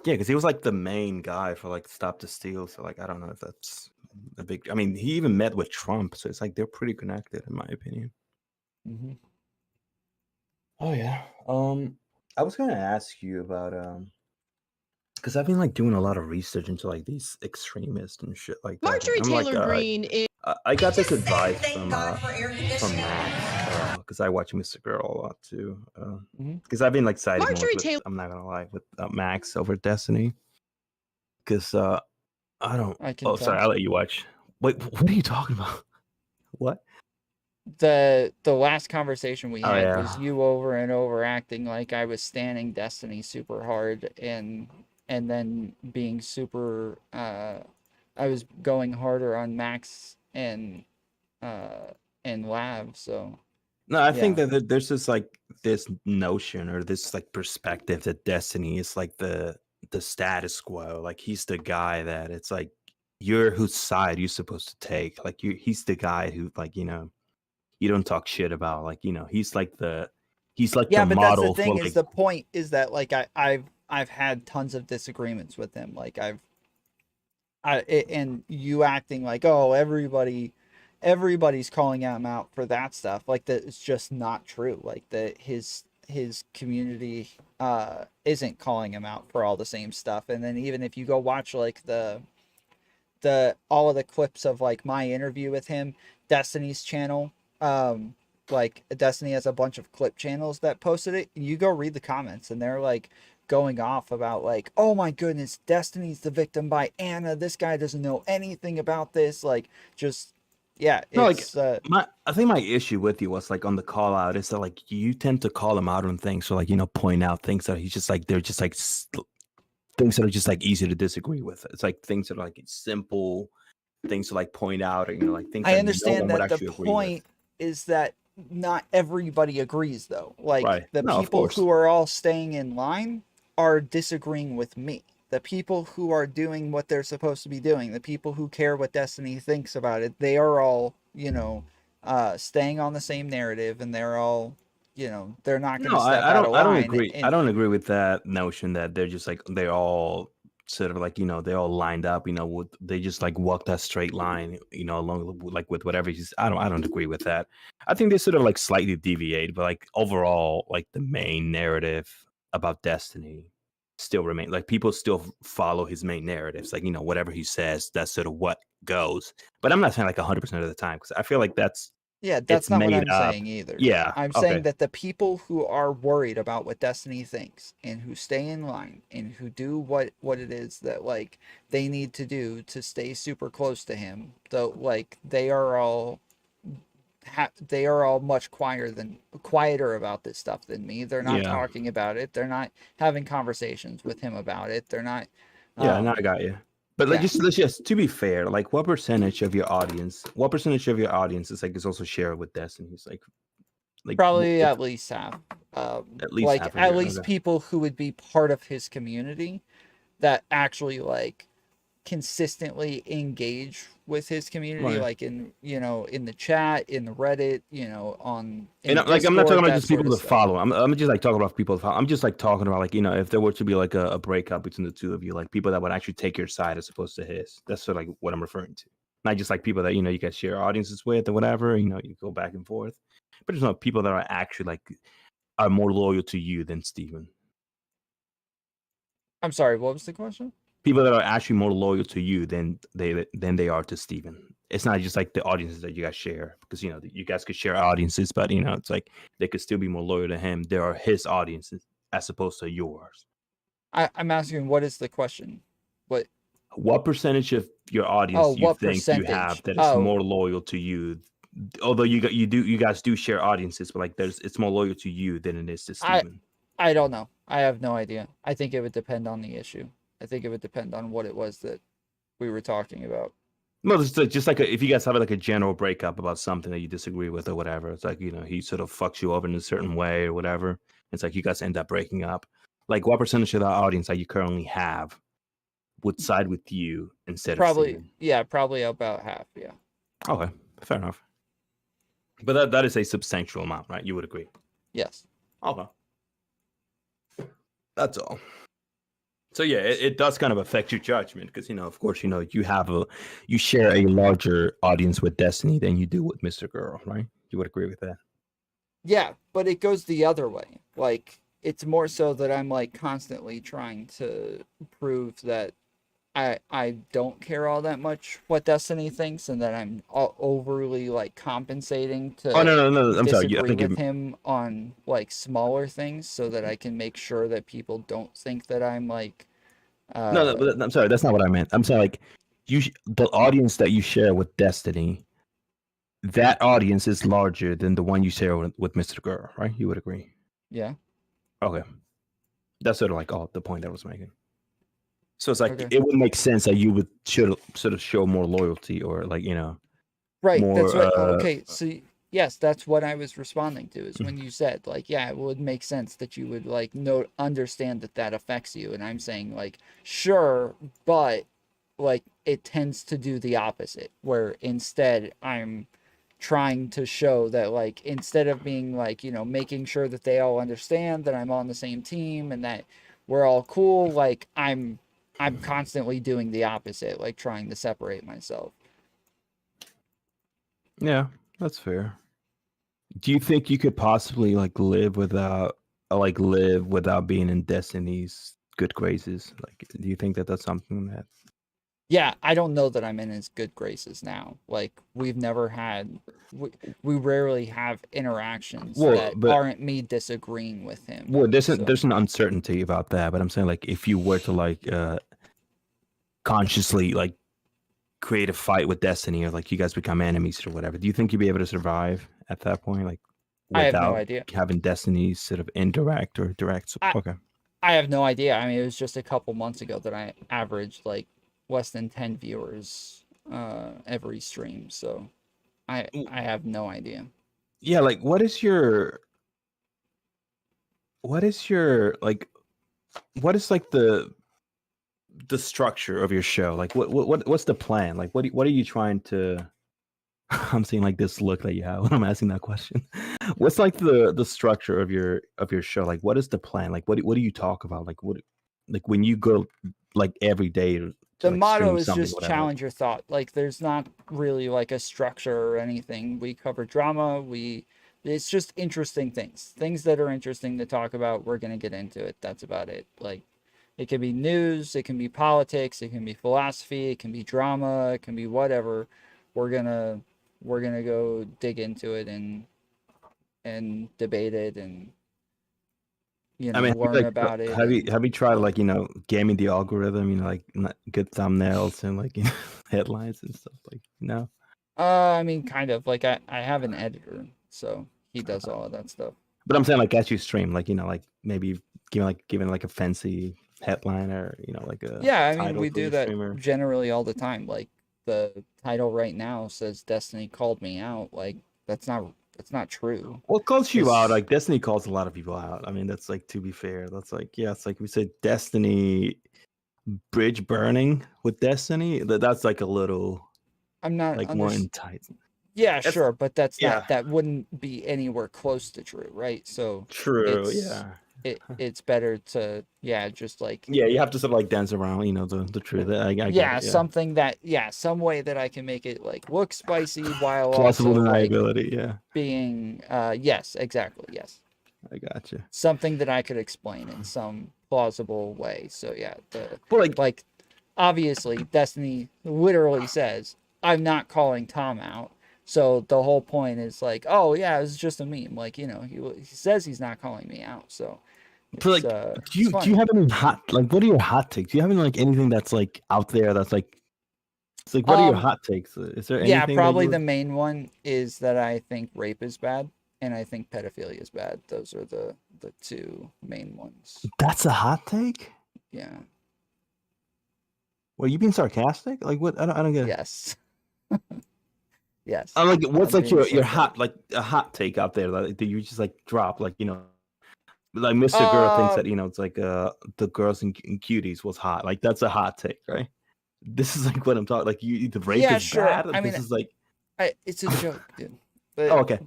Yeah, because he was like the main guy for like Stop the Steal. So like I don't know if that's a big. I mean, he even met with Trump, so it's like they're pretty connected, in my opinion. Mm-hmm. Oh yeah. I was gonna ask you about because I've been like doing a lot of research into like these extremists and shit like that. Marjorie and I'm like, Taylor Greene is. I got this advice from Max because I watch Mr. Girl a lot too. Because I've been like siding more Marjorie with, Taylor- I'm not gonna lie, with Max over Destiny. Because I don't. I can Oh, sorry. tell. I'll let you watch. Wait, what are you talking about? What? The last conversation we Oh, had yeah. was you over and over acting like I was standing Destiny super hard and then being super I was going harder on Max and Lav, so No, I yeah. think that there's just like this notion or this like perspective that Destiny is like the status quo. Like he's the guy that it's like you're whose side you're supposed to take. Like he's the guy who like you don't talk shit about. Like he's like the Yeah, the but that's the model thing for is like the point is that like I've had tons of disagreements with him. Like and you acting like, oh, everybody's calling him out for that stuff. Like that it's just not true. Like that his community isn't calling him out for all the same stuff. And then even if you go watch like the all of the clips of like my interview with him, Destiny's channel, like Destiny has a bunch of clip channels that posted it. You go read the comments and they're like going off about like, oh my goodness, Destiny's the victim by Ana. This guy doesn't know anything about this. Like just yeah, no, it's I think my issue with you was like on the call out is that like you tend to call him out on things, so like point out things that he's just like they're just like things that are just like easy to disagree with. It's like things that are like simple things to like point out, or like things. I that understand no one that would the actually agree point is that not everybody agrees though. Like Right. the No, of people course. who are all staying in line are disagreeing with me. The people who are doing what they're supposed to be doing, the people who care what Destiny thinks about it, they are all, staying on the same narrative, and they're all, they're not going to No, step I out don't. of I don't line. agree. I And don't agree with that notion that they're just like they're all sort of like they all lined up. They just like walk that straight line. Along like with whatever he's. I don't agree with that. I think they sort of like slightly deviate, but like overall, like the main narrative about Destiny still remain. Like people still follow his main narratives. Like whatever he says, that's sort of what goes. But I'm not saying like 100% of the time because I feel like that's. yeah, that's It's not what made I'm up. saying either. Yeah. I'm Okay. saying that the people who are worried about what Destiny thinks and who stay in line and who do what it is that like they need to do to stay super close to him, though, like they are all much quieter about this stuff than me. They're not Yeah. talking about it. They're not having conversations with him about it. They're not. Yeah, no, I got you. But like, yeah. let's just to be fair, like, what percentage of your audience is like is also shared with Destiny? It's like Probably if- at least half. At least like half of at your- least okay. people who would be part of his community that actually like consistently engage with his community, Right. like in in the chat, in the Reddit, in And like, I'm not talking Discord, about that just sort people of to stuff. follow. I'm just like talking about people to follow. I'm just like talking about like if there were to be like a breakup between the two of you, like people that would actually take your side as opposed to his. That's sort of like what I'm referring to. Not just like people that you guys share audiences with or whatever. You go back and forth, but there's not people that are actually like are more loyal to you than Steven. I'm sorry, what was the question? People that are actually more loyal to you than they are to Steven. It's not just like the audiences that you guys share, because you guys could share audiences, but it's like they could still be more loyal to him. There are his audiences as opposed to yours. I'm asking, what is the question? What percentage of your audience Oh, do you what think you percentage? have that is Oh. more loyal to you? Although you guys do share audiences, but like it's more loyal to you than it is to Steven. I don't know. I have no idea. I think it would depend on the issue. I think it would depend on what it was that we were talking about. No, it's just like if you guys have like a general breakup about something that you disagree with or whatever, it's like he sort of fucks you over in a certain way or whatever. It's like you guys end up breaking up. Like, what percentage of the audience that you currently have would side with you instead of Steven? Probably about half. Yeah. Okay, fair enough. But that is a substantial amount, right? You would agree. Yes. Okay. That's all. So yeah, it does kind of affect your judgment because of course, you share a larger audience with Destiny than you do with Mr. Girl, right? You would agree with that? Yeah, but it goes the other way. Like, it's more so that I'm like constantly trying to prove that I don't care all that much what Destiny thinks, and that I'm overly like compensating to Oh no! I'm sorry. I disagree think with him on like smaller things, so that I can make sure that people don't think that I'm like. No, but I'm sorry. That's not what I meant. I'm saying like the audience that you share with Destiny, that audience is larger than the one you share with Mr. Girl, right? You would agree? Yeah. Okay. That's sort of like the point I was making. So it's like Okay. it would make sense that you would should sort of show more loyalty or like Right. more, That's what. Okay. So yes, that's what I was responding to. Is when you said like, yeah, it would make sense that you would like understand that affects you, and I'm saying like, sure, but like it tends to do the opposite, where instead I'm trying to show that like instead of being like making sure that they all understand that I'm on the same team and that we're all cool, like I'm constantly doing the opposite, like trying to separate myself. Yeah, that's fair. Do you think you could possibly live without being in Destiny's good graces? Like, do you think that that's something that? Yeah, I don't know that I'm in his good graces now. Like, we've never had, we rarely have interactions that aren't me disagreeing with him. Well, there's an uncertainty about that, but I'm saying like if you were to consciously create a fight with Destiny or like you guys become enemies or whatever, do you think you'd be able to survive at that point? Like, I have no without idea. having Destiny sort of indirect or direct. Okay. I have no idea. I mean, it was just a couple months ago that I averaged like less than 10 viewers every stream, so I have no idea. Yeah, like what is your the structure of your show? Like what's the plan? Like what are you trying to I'm seeing like this look that you have when I'm asking that question. What's like the structure of your show? Like what is the plan? Like what do you talk about? Like when you go like every day to the like, motto stream is something, just whatever. challenge your thought. Like there's not really like a structure or anything. We cover drama, it's just interesting things that are interesting to talk about. We're going to get into it. That's about it. Like it can be news, it can be politics, it can be philosophy, it can be drama, it can be whatever. We're going to go dig into it and debate it and learn about it. Have you tried like gaming the algorithm? Like good thumbnails and like headlines and stuff. Like no. I mean, kind of like I have an editor, so he does all of that stuff. But I'm saying like as you stream, like like maybe giving like a fancy headline or like a I mean we do that streamer. Generally all the time. Like the title right now says Destiny called me out. Like that's not true. Well, calls you out. Like Destiny calls a lot of people out. I mean, that's like, to be fair, that's like, yeah, it's like we said Destiny bridge burning with Destiny. That's like a little. I'm not like more enticing. Yeah, sure, but that's not that wouldn't be anywhere close to true, right? So true, it's better to just like you have to sort of like dance around, the truth. I get it, something that some way that I can make it like look spicy while plausible also deniability, being yes, exactly, yes. I got you. Something that I could explain in some plausible way. So but like obviously Destiny literally says I'm not calling Tom out. So the whole point is like, oh yeah, it's just a meme. Like he says he's not calling me out. So, but like, do you have any what are your hot takes? Do you have any anything that's like out there that's like, it's like what are your hot takes? Is there anything? Yeah, probably the main one is that I think rape is bad and I think pedophilia is bad. Those are the two main ones. That's a hot take? Yeah. Well, you being sarcastic? Like what? I don't get it. Yes. Yes. I'm like, what's like your hot a hot take out there that you just like drop like like Mr. Girl thinks that it's like the girls in cuties was hot, like that's a hot take, right? This is like what I'm talking like the rape is bad. I mean, this is like it's a joke, dude. But, okay.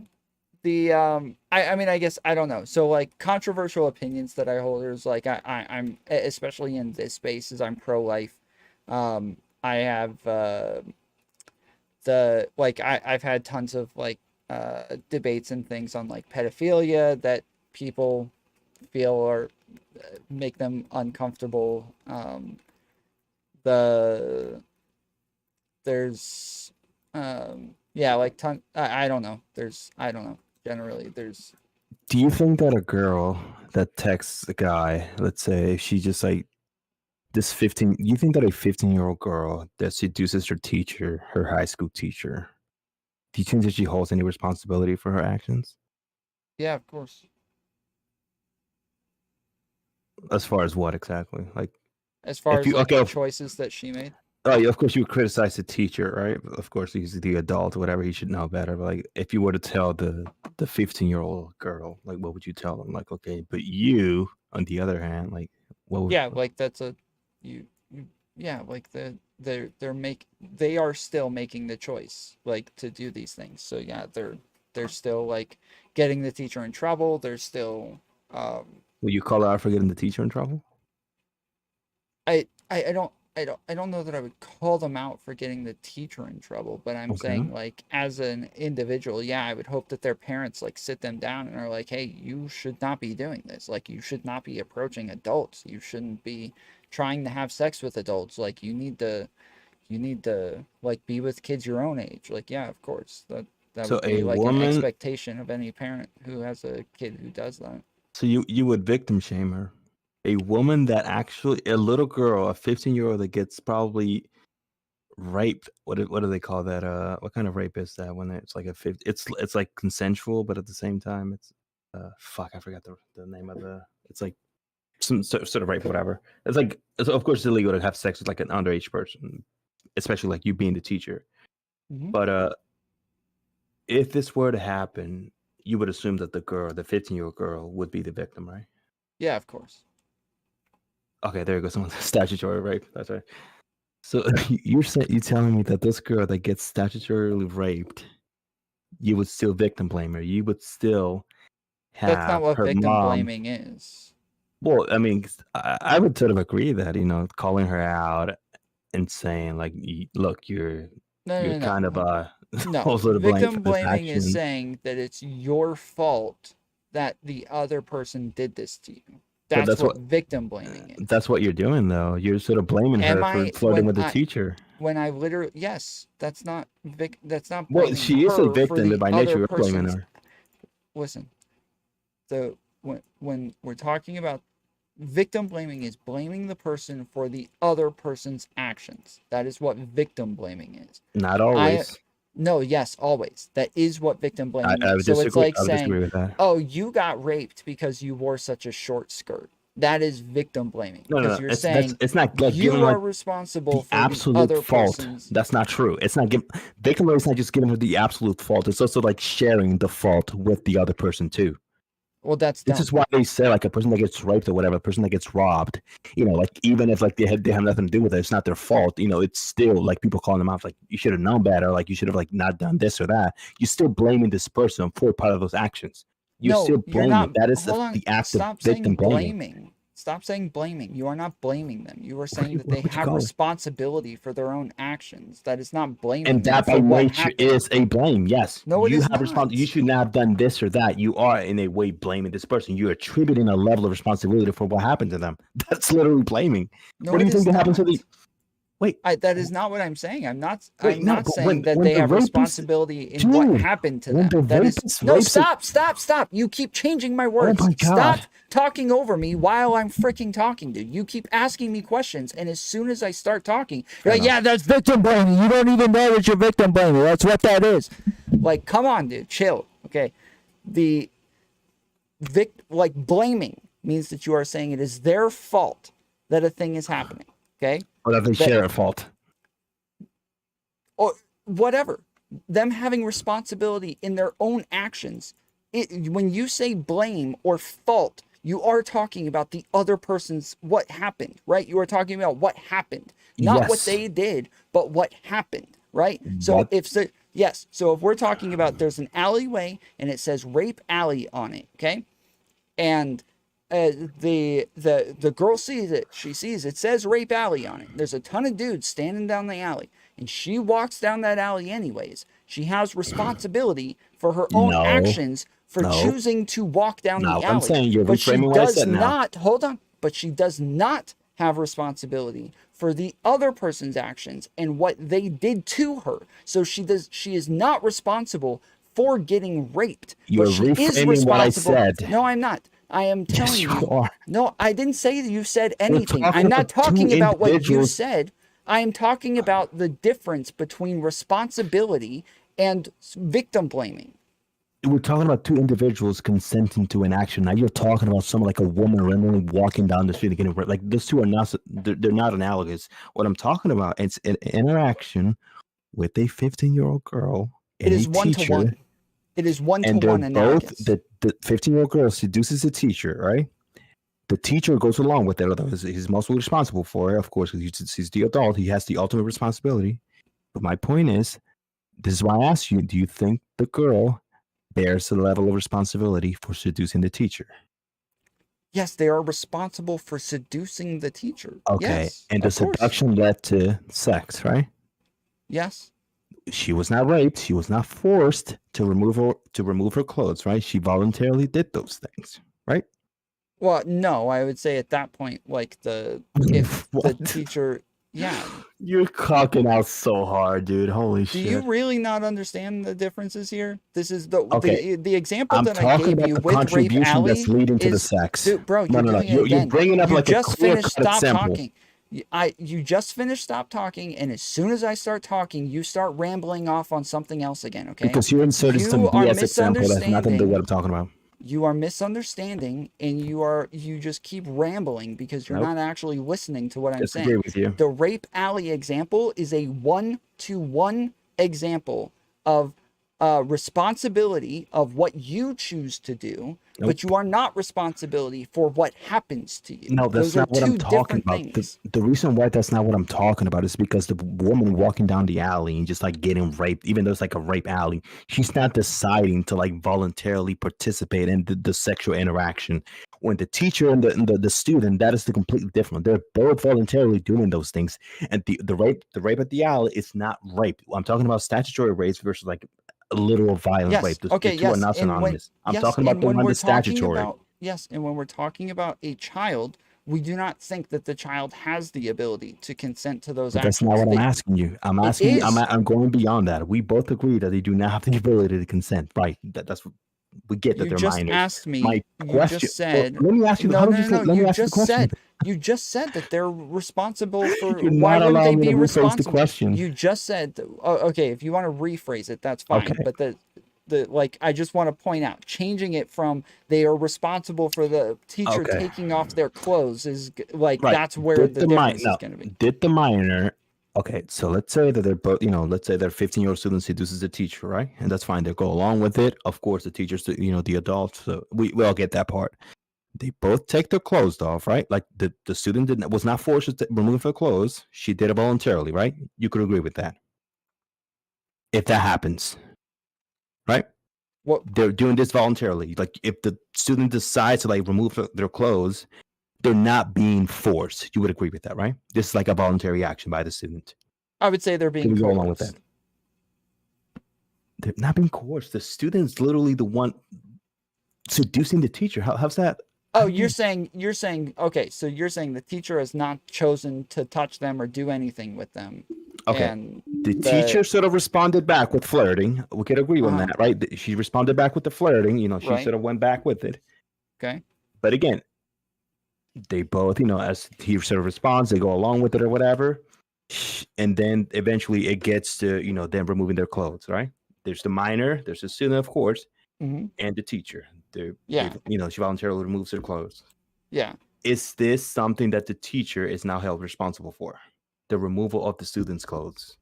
I mean, I guess I don't know. So like controversial opinions that I hold is like I'm especially in this space is I'm pro-life. I have I've had tons of like debates and things on like pedophilia that people feel or make them uncomfortable. There's yeah, like I don't know. I don't know. Generally, there's. Do you think that a girl that texts a guy, let's say she just like this 15, you think that a 15-year-old girl that seduces her teacher, her high school teacher, do you think that she holds any responsibility for her actions? Yeah, of course. As far as what exactly? Like, as far as you, like the choices that she made. Oh, yeah, of course you would criticize the teacher, right? Of course he's the adult or whatever, he should know better. But like, if you were to tell the 15-year-old girl, like, what would you tell them? Like, okay, but you, on the other hand, like, what would? Yeah, like that's a, yeah, like they are still making the choice, like to do these things. So yeah, they're still like getting the teacher in trouble. They're still. Will you call her out for getting the teacher in trouble? I don't know that I would call them out for getting the teacher in trouble, but I'm saying like as an individual, yeah, I would hope that their parents like sit them down and are like, hey, you should not be doing this. Like you should not be approaching adults. You shouldn't be trying to have sex with adults. Like you need to like be with kids your own age. Like, yeah, of course. That So would be a like woman- an expectation of any parent who has a kid who does that. So you would victim shame her. A woman that actually, a little girl, a 15-year-old that gets probably raped. What do they call that? What kind of rape is that? When it's like it's like consensual, but at the same time, it's fuck, I forgot the name of the. It's like some sort of rape, whatever. It's like, of course, it's illegal to have sex with like an underage person, especially like you being the teacher. But if this were to happen, you would assume that the 15-year-old girl, would be the victim, right? Yeah, of course. Okay, there goes some statutory rape. That's right. So you're telling me that this girl that gets statutorily raped, you would still victim blame her. You would still have That's not what her victim mom. blaming is. Well, I mean, I would sort of agree that, calling her out and saying like, look, you're No. kind of No, also to blame for victim this blaming is action. saying that it's your fault that the other person did this to you. But That's what victim blaming is. That's what you're doing, though. You're sort of blaming her for flirting with the teacher. When I literally, yes, that's not that's not Well, blaming she is a her for victim, the but by nature, other you're blaming person's- her. Listen, when we're talking about victim blaming is blaming the person for the other person's actions. That is what victim blaming is. Not always. No, yes, always. That is what victim blaming I would is. So it's disagree- like I would disagree saying, with that. "Oh, you got raped because you wore such a short skirt." That is victim blaming. No, Because you're saying it's not like you giving are her responsible the for absolute the other fault. person's. That's not true. It's not victim blaming is not just giving her the absolute fault. It's also like sharing the fault with the other person too. Well, that's This dumb. is why they say like a person that gets raped or whatever, a person that gets robbed, like even if like they have nothing to do with it, it's not their fault. It's still like people calling them out like you should have known better, like you should have like not done this or that. You're still blaming this person for part of those actions. You're No, still you're blaming. not. That is Hold on. the act Stop of victim saying blaming. blaming. Stop saying blaming. You are not blaming them. You are saying that what they would you have call it? responsibility for their own actions. That is not blaming And them that by for what nature happened. is a blame. Yes. No, it you is have not. You should not have done this or that. You are in a way blaming this person. You're attributing a level of responsibility for what happened to them. That's literally blaming. No, what do it you think is that happened to not. the? Wait. That is not what I'm saying. I'm not. Wait, I'm no, not but saying when- that when they the have rapist- responsibility in what Dude, happened to when them. the That is rapist no. rapes a- Stop! You keep changing my words. my God. Stop talking over me while I'm freaking talking, dude. You keep asking me questions, and as soon as I start talking, you're like, enough. yeah, that's victim blaming. You don't even know that you're victim blaming. That's what that is. Like, come on, dude, chill. Okay, like blaming means that you are saying it is their fault that a thing is happening. Okay. Or that they share a fault. Or whatever, them having responsibility in their own actions. When you say blame or fault, you are talking about the other person's what happened, right? You are talking about what happened, not what Yes. they did, but what happened, right? So But- Yes. So if we're talking about, there's an alleyway and it says Rape Alley on it, okay? And the girl sees it. She sees it says Rape Alley on it. There's a ton of dudes standing down the alley, and she walks down that alley anyways. She has responsibility for her own actions for choosing to walk down the alley. I'm saying you're but she reframing what I does said now. not. Hold on. But she does not have responsibility for the other person's actions and what they did to her. So she is not responsible for getting raped. You're but she is reframing responsible. what I said. No, I'm not. I am telling Yes, you. you are. No, I didn't say that you said We're anything. talking I'm not about two talking about what you individuals. said. I am talking about the difference between responsibility and victim blaming. We're talking about two individuals consenting to an action. Now you're talking about someone like a woman randomly walking down the street and getting raped. Like those two are not. They're not analogous. What I'm talking about, it's an interaction with a 15-year-old girl and It is a one teacher. to one. It is one to And they're one both analogous. the 15-year-old girl seduces the teacher, right? The teacher goes along with it, although he's mostly responsible for it, of course, because he's the adult. He has the ultimate responsibility. But my point is, this is why I asked you: do you think the girl bears the level of responsibility for seducing the teacher? Yes, they are responsible for seducing the teacher. Okay, Yes, and the of course. seduction led to sex, right? Yes. She was not raped. She was not forced to remove her clothes, right? She voluntarily did those things, right? Well, no, I would say at that point, like if the teacher, yeah. You're cocking out so hard, dude. Holy Do shit. you really not understand the differences here? This is Okay. the example I'm that I talking gave about you the with Rape contribution Alley that's leading to the is, sex. dude, bro, No, you're no, no. doing it You're again. bringing up you like a just finished. clear-cut Stop example. talking. You just finished. Stop talking, and as soon as I start talking, you start rambling off on something else again. Okay? Because you're inserting some You are BS example that's nothing to do with what I'm misunderstanding. talking about. You are misunderstanding, and you just keep rambling because you're Nope. not actually listening to what I'm Disagree saying. with you. The Rape Alley example is a 1-to-1 example of responsibility of what you choose to do, but you are not responsibility for what happens to you. No, that's Those are not what I'm two talking different about. things. The reason why that's not what I'm talking about is because the woman walking down the alley and just like getting raped, even though it's like a rape alley, she's not deciding to like voluntarily participate in the sexual interaction. When the teacher and the student, that is the completely different. They're both voluntarily doing those things. And the rape at the alley is not rape. I'm talking about statutory rape versus like a literal violent Yes. rape. The Okay. two are Yes. not And when synonymous. I'm yes, talking about and the when one we're that's talking statutory. about yes, and when we're talking about a child, we do not think that the child has the ability to consent to those But that's actions. not what I'm They- asking you. I'm It asking you. is. I'm going beyond that. We both agree that they do not have the ability to consent. Right. That's we get that You they're just minors. asked me. My You question. just said. Let me ask you. No, How no, did no, you no. say, let me You ask you the just question. said. You just said that they're responsible for. You're Why not wouldn't they allowing me be to rephrase the responsible? question. You just said. Oh, okay, if you want to rephrase it, that's fine. Okay. But the like, I just want to point out, changing it from they are responsible for the teacher Okay. taking off their clothes is like Right. that's where Did the difference is no, going to be. Did the minor? Okay, so let's say that they're both, let's say their 15-year-old student seduces the teacher, right? And that's fine. They go along with it. Of course, the teacher's, the adult. So we all get that part. They both take their clothes off, right? Like the student was not forced to remove her clothes. She did it voluntarily, right? You could agree with that. If that happens, right? What they're doing this voluntarily. Like if the student decides to like remove their clothes, they're not being forced. You would agree with that, right? This is like a voluntary action by the student. I would say they're Can being we go along with coerced. that? They're not being coerced. The student's literally the one seducing the teacher. How's that? Oh, you're saying okay, so you're saying the teacher has not chosen to touch them or do anything with them. Okay. And The teacher sort of responded back with flirting. We could agree on that, right? She responded back with the flirting. She Right. sort of went back with it. Okay. But again, they both, as he sort of responds, they go along with it or whatever. And then eventually it gets to, them removing their clothes, right? There's the minor, there's the student, of course, Mhm. and the teacher. Yeah. She voluntarily removes her clothes. Yeah. Is this something that the teacher is now held responsible for? The removal of the student's clothes?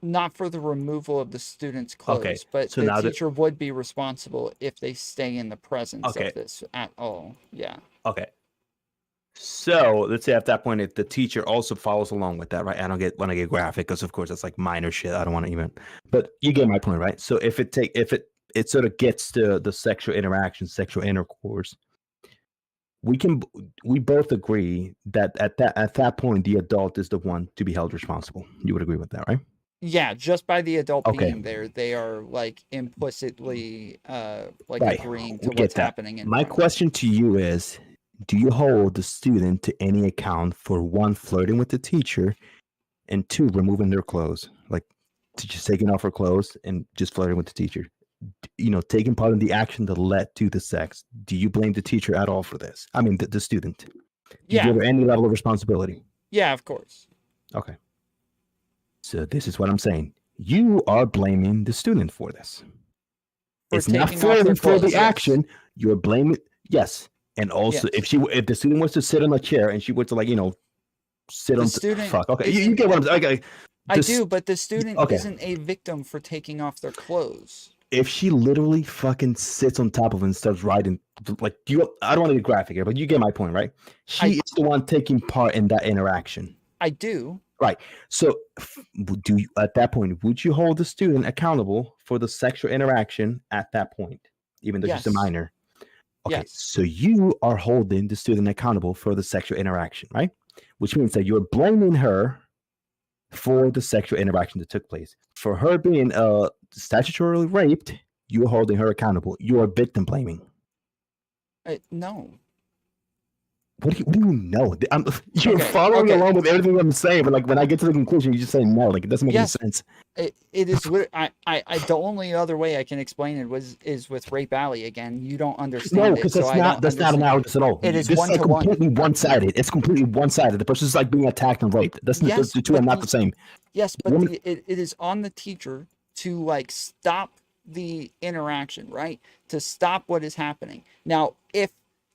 Not for the removal of the student's clothes, Okay, but so the now teacher would be responsible if they stay in the presence Okay. of this at all. Yeah. Okay. So let's say at that point, if the teacher also follows along with that, right? I don't want to get graphic because, of course, that's like minor shit. I don't want to even. But you get my point, right? So if it sort of gets to the sexual interaction, sexual intercourse, we both agree that at that point, the adult is the one to be held responsible. You would agree with that, right? Yeah, just by the adult Okay. being there, they are like implicitly like Right. agreeing We to get what's that. happening. My question to you is, do you hold the student to any account for one, flirting with the teacher, and two, removing their clothes, like just taking off her clothes and just flirting with the teacher? Taking part in the action that led to the sex. Do you blame the teacher at all for this? I mean, the student. Do you Yeah. give her any level of responsibility? Yeah, of course. Okay. So this is what I'm saying. You are blaming the student for this. For It's not taking off their flirting for the clothes, yes. action. You're blaming. Yes. And also, Yes. if the student was to sit on a chair and she were to sit The on student fuck. Okay, you isn't- get what I'm saying. Okay. I do, but the student okay. isn't a victim for taking off their clothes. If she literally fucking sits on top of it and starts riding, like I don't want to get graphic here, but you get my point, right? She is the one taking part in that interaction. I do. Right. So, do you, at that point, would you hold the student accountable for the sexual interaction at that point, even though she's a Yes. minor? Okay. Yes. So you are holding the student accountable for the sexual interaction, right? Which means that you're blaming her for the sexual interaction that took place. For her being statutorily raped, you're holding her accountable. You're victim blaming. No. What do you know? You're Okay, following okay. along with everything I'm saying, but like when I get to the conclusion, you just say no. Like it doesn't make Yes. any sense. It is. The only other way I can explain it is with Rape Alley again. You don't understand No, it. because so I don't that's not understand. analogous at all. It is This one like to one. completely one-sided. It's completely one-sided. The person's like being attacked and raped. That's Yes, the two are but not the same. Yes, but Woman- it is on the teacher to like stop the interaction, right? To stop what is happening. Now, if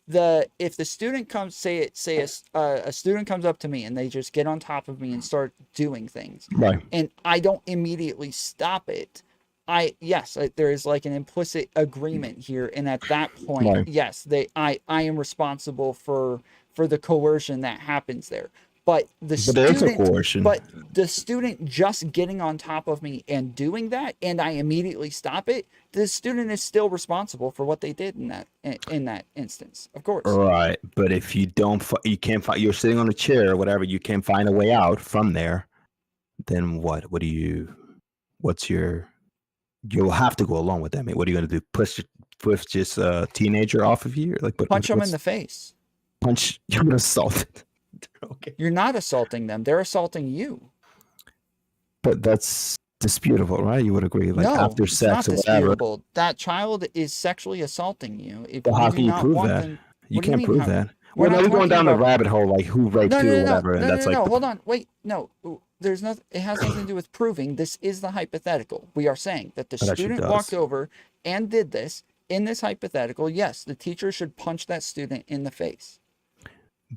the student comes, a student comes up to me and they just get on top of me and start doing things, Right. and I don't immediately stop it. There is like an implicit agreement here, and at that point, Right. yes, I am responsible for the coercion that happens there. But the But there is no student, coercion. but the student just getting on top of me and doing that, and I immediately stop it, the student is still responsible for what they did in that instance, of course. Right, but if you don't, you can't find. You're sitting on a chair or whatever. You can't find a way out from there. Then what? What do you? What's your? You'll have to go along with that. Mate. What are you going to do? Push this teenager off of you? Like Punch them in the face. Punch. You're going to assault. Okay. You're not assaulting them. They're assaulting you. But that's disputable, right? You would agree, like No, after it's sex not or whatever. disputable. That child is sexually assaulting you. If Well, how do can you not prove want that? them- You what do can't mean prove how- that. We're Well, not now we're going talking down the about- rabbit hole, like who raped who or whatever, and that's like the- hold on, wait, no. There's nothing. It has nothing to do with proving. This is the hypothetical. We are saying that the It actually student does. walked over and did this. In this hypothetical, yes, the teacher should punch that student in the face.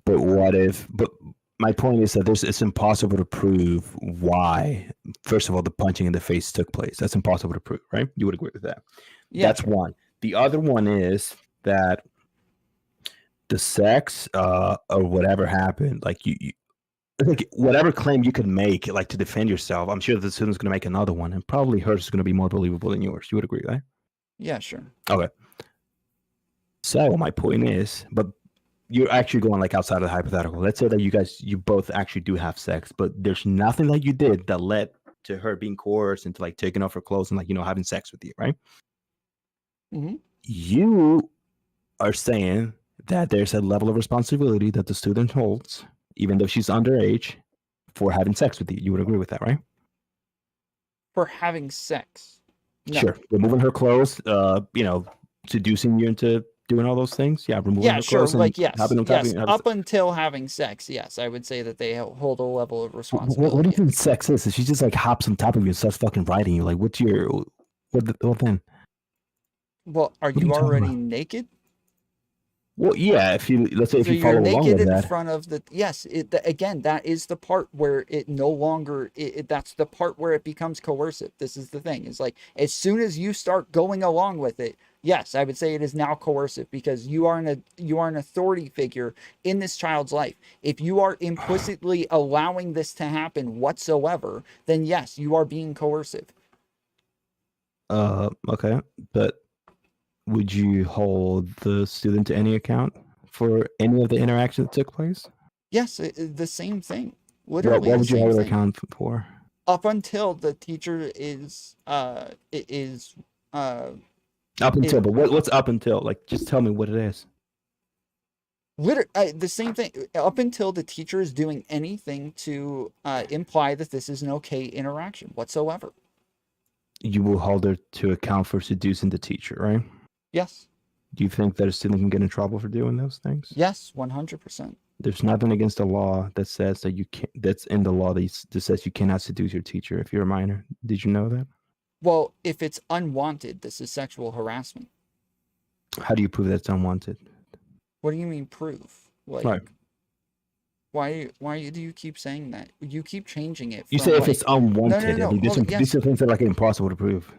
But what if? But my point is that it's impossible to prove why. First of all, the punching in the face took place. That's impossible to prove, right? You would agree with that. Yeah. That's one. The other one is that the sex or whatever happened, like you I think whatever claim you could make, like to defend yourself, I'm sure the student's going to make another one, and probably hers is going to be more believable than yours. You would agree, right? Yeah, sure. Okay. So my point is, but you're actually going like outside of the hypothetical. Let's say that you both actually do have sex, but there's nothing that you did that led to her being coerced into like taking off her clothes and like having sex with you, right? Mm-hmm. You are saying that there's a level of responsibility that the student holds, even though she's underage, for having sex with you. You would agree with that, right? For having sex. No. Sure. Removing her clothes, seducing you into doing all those things. Yeah, removing Yeah, her sure. clothes. Like, yes. Having Yes. Up until having sex, yes. I would say that they hold a level of responsibility. What do you think sex is? If she just like hops on top of you and starts fucking riding you, like what's your what then? Well, are What are you you talking already about? naked? Well, yeah. If you let's say if So you you're follow along naked with in that, front of the yes. Again, that is the part where it no longer. That's the part where it becomes coercive. This is the thing. It's like as soon as you start going along with it, Yes, I would say it is now coercive because you are an authority figure in this child's life. If you are implicitly allowing this to happen whatsoever, then yes, you are being coercive. Okay, but would you hold the student to any account for any of the interaction that took place? Yes, the same thing. Literally, What would you hold the her same thing. account for? Up until the teacher is Up until, but what's up until? Like, just tell me what it is. literally the same thing. Up until the teacher is doing anything to imply that this is an okay interaction whatsoever. You will hold her to account for seducing the teacher, right? Yes. Do you think that a student can get in trouble for doing those things? Yes, 100%. There's nothing against the law that says that you can't. That's in the law that says you cannot seduce your teacher if you're a minor. Did you know that? Well, if it's unwanted, this is sexual harassment. How do you prove that's unwanted? What do you mean prove? Like, why do you keep saying that? You keep changing it. You from, say if like, it's unwanted, No. these are things that are like impossible to prove.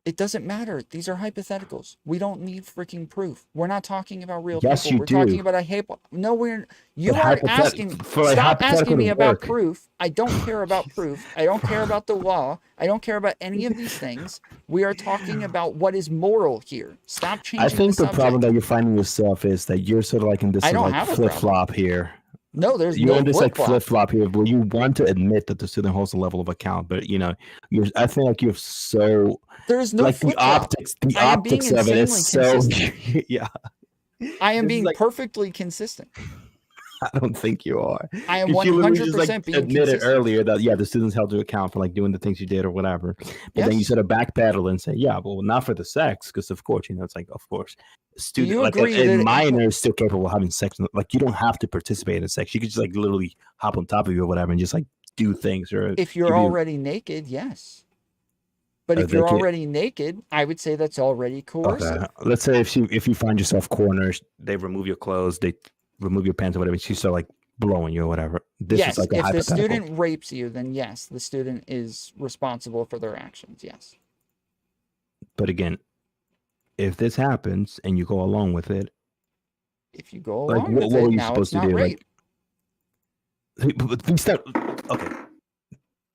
It doesn't matter. These are hypotheticals. We don't need freaking proof. We're not talking about real Yes, people. you We're do. talking about a No, you But are hypothet- asking. for a Stop hypothetical asking me to about work. proof. I don't care about proof. I don't care about the law. I don't care about any of these things. We are talking about what is moral here. Stop changing I think the the problem subject. that you're finding yourself is that you're sort of like in this I sort of don't like have a flip flop here. No, there's You're no in this like flip-flop. flip flop here, where you want to admit that the student holds a level of account, but I feel like you're so. There's no like flip-flop. the I am being optics of it is so. insanely Yeah, I am This is being like- perfectly consistent. I don't think you are. I am 'Cause you literally just, 100% being admitted consistent. earlier that the students held to account for like doing the things you did or whatever, but then you Yes. sort of backpedal and say, yeah, well, not for the sex, because of course it's like, of course, student you like agree a that- minor is still capable of having sex. Like you don't have to participate in sex. You could just like literally hop on top of you or whatever and just like do things. Or If you're already naked, yes. But if you're already naked, I would say that's already coercive. Okay. Let's say if you find yourself cornered, they remove your clothes, they remove your pants or whatever. She's still like blowing you or whatever. This Yes, is like a if the hypothetical. student rapes you, then yes, the student is responsible for their actions. Yes. But again, if this happens and you go along with it, If you go like along what with were it, you now it's supposed to not do? rape. Like, please stop. Okay,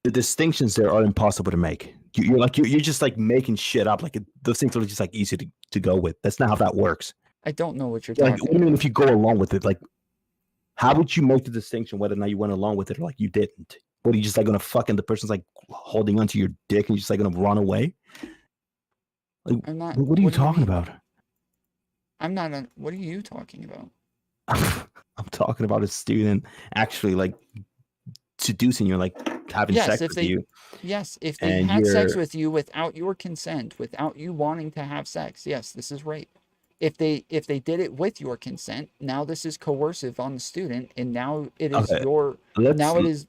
the distinctions there are impossible to make. You're just like making shit up. Like those things are just like easy to go with. That's not how that works. I don't know what you're Like, talking what do you mean if you go along with it? Like, how would you make the distinction whether or not you went along with it or like you didn't? What are you just like gonna fucking the person's like holding onto your dick and you're just like gonna run away? Like, I'm not- what are you what do you talking mean? about? I'm not. What are you talking about? I'm talking about a student actually like seducing you, like having Yes, sex if with they, you. yes, if they and had sex you're- with you without your consent, without you wanting to have sex, yes, this is rape. If they did it with your consent, now this is coercive on the student, and now it is Okay, your. let's- Now it is.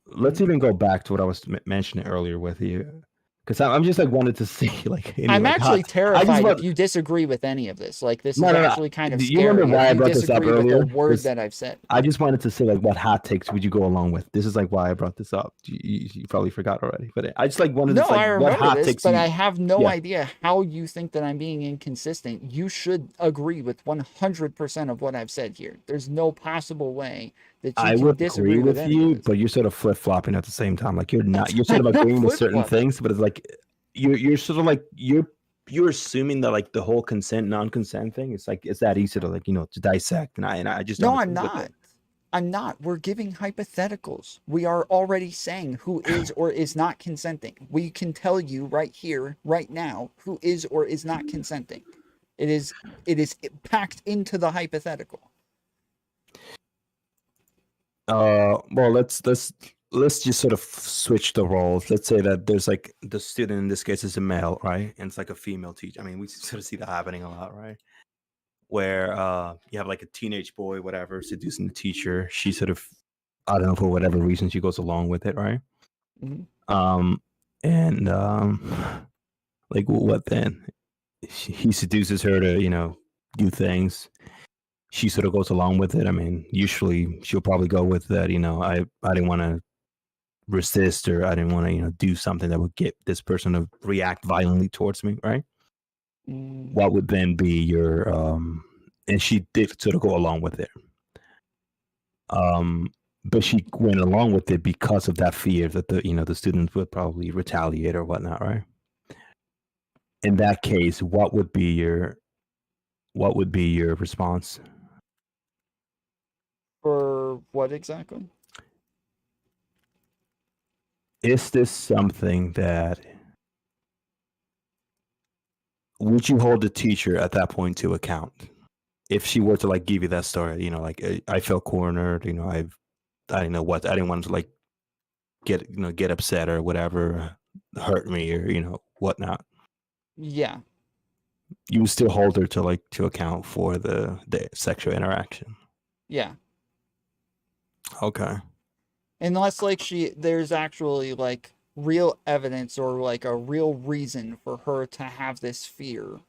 Let's even go back to what I was mentioning earlier with you, because I'm just like wanted to see like. I'm like, actually I terrified just want, if you disagree with any of this. Like this No, is no, no. actually kind of Do you scary. remember why if I you brought this up disagree with earlier? a word 'Cause that I've said. I just wanted to say like what hot takes would you go along with? This is like why I brought this up. You probably forgot already, but I just like wanted No, to like I what remember hot this, takes. but you- I have no Yeah. idea how you think that I'm being inconsistent. You should agree with 100% of what I've said here. There's no possible way that you I can would disagree agree with any of you, this. but you're sort of flip flopping at the same time. Like you're not. You're I'm sort of not agreeing with certain flip-flopping. things, but it's like you're sort of like you're assuming that like the whole consent non-consent thing is like it's that easy to like to dissect, and I just No, don't I'm agree with not. it. I'm not. We're giving hypotheticals. We are already saying who is or is not consenting. We can tell you right here, right now, who is or is not consenting. It is packed into the hypothetical. Well, let's just sort of switch the roles. Let's say that there's like the student in this case is a male, right? And it's like a female teacher. I mean, we sort of see that happening a lot, right? Where you have like a teenage boy, whatever, seducing the teacher. She sort of, I don't know, for whatever reason, she goes along with it, right? Mhm. And like what then? He seduces her to do things. She sort of goes along with it. I mean, usually she'll probably go with that. I didn't want to resist, or I didn't want to do something that would get this person to react violently towards me, right? what would then be your and she did sort of go along with it. But she went along with it because of that fear that the students would probably retaliate or whatnot, right? In that case, what would be your response? For what exactly? Is this something that would you hold the teacher at that point to account? If she were to like give you that story, like I felt cornered, I didn't know what, I didn't want to like get upset or whatever, hurt me or whatnot. Yeah. You would still hold her to account for the sexual interaction. Yeah. Okay. Unless like there's actually like real evidence or like a real reason for her to have this fear.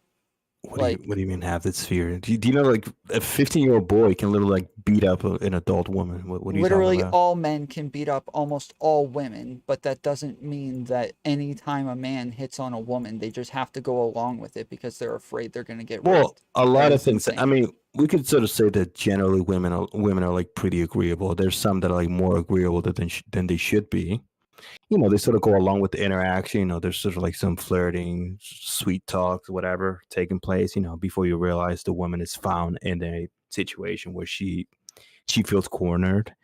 What do you mean have this fear? Do you know like a 15-year-old boy can literally like beat up an adult woman? What are you Literally talking about? all men can beat up almost all women, but that doesn't mean that any time a man hits on a woman, they just have to go along with it because they're afraid they're going to get raped. Well, a lot That of is things. insane. I mean, we could sort of say that generally women are like pretty agreeable. There's some that are like more agreeable than they should be. They sort of go along with the interaction. There's sort of like some flirting, sweet talks, whatever taking place. Before you realize the woman is found in a situation where she feels cornered.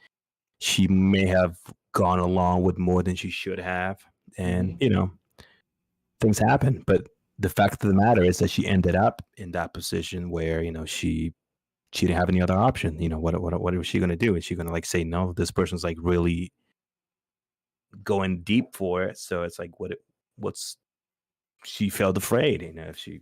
She may have gone along with more than she should have, and things happen. But the fact of the matter is that she ended up in that position where she didn't have any other option. What was she going to do? Is she going to like say no? This person's like really going deep for it, so it's like what's she felt afraid, if she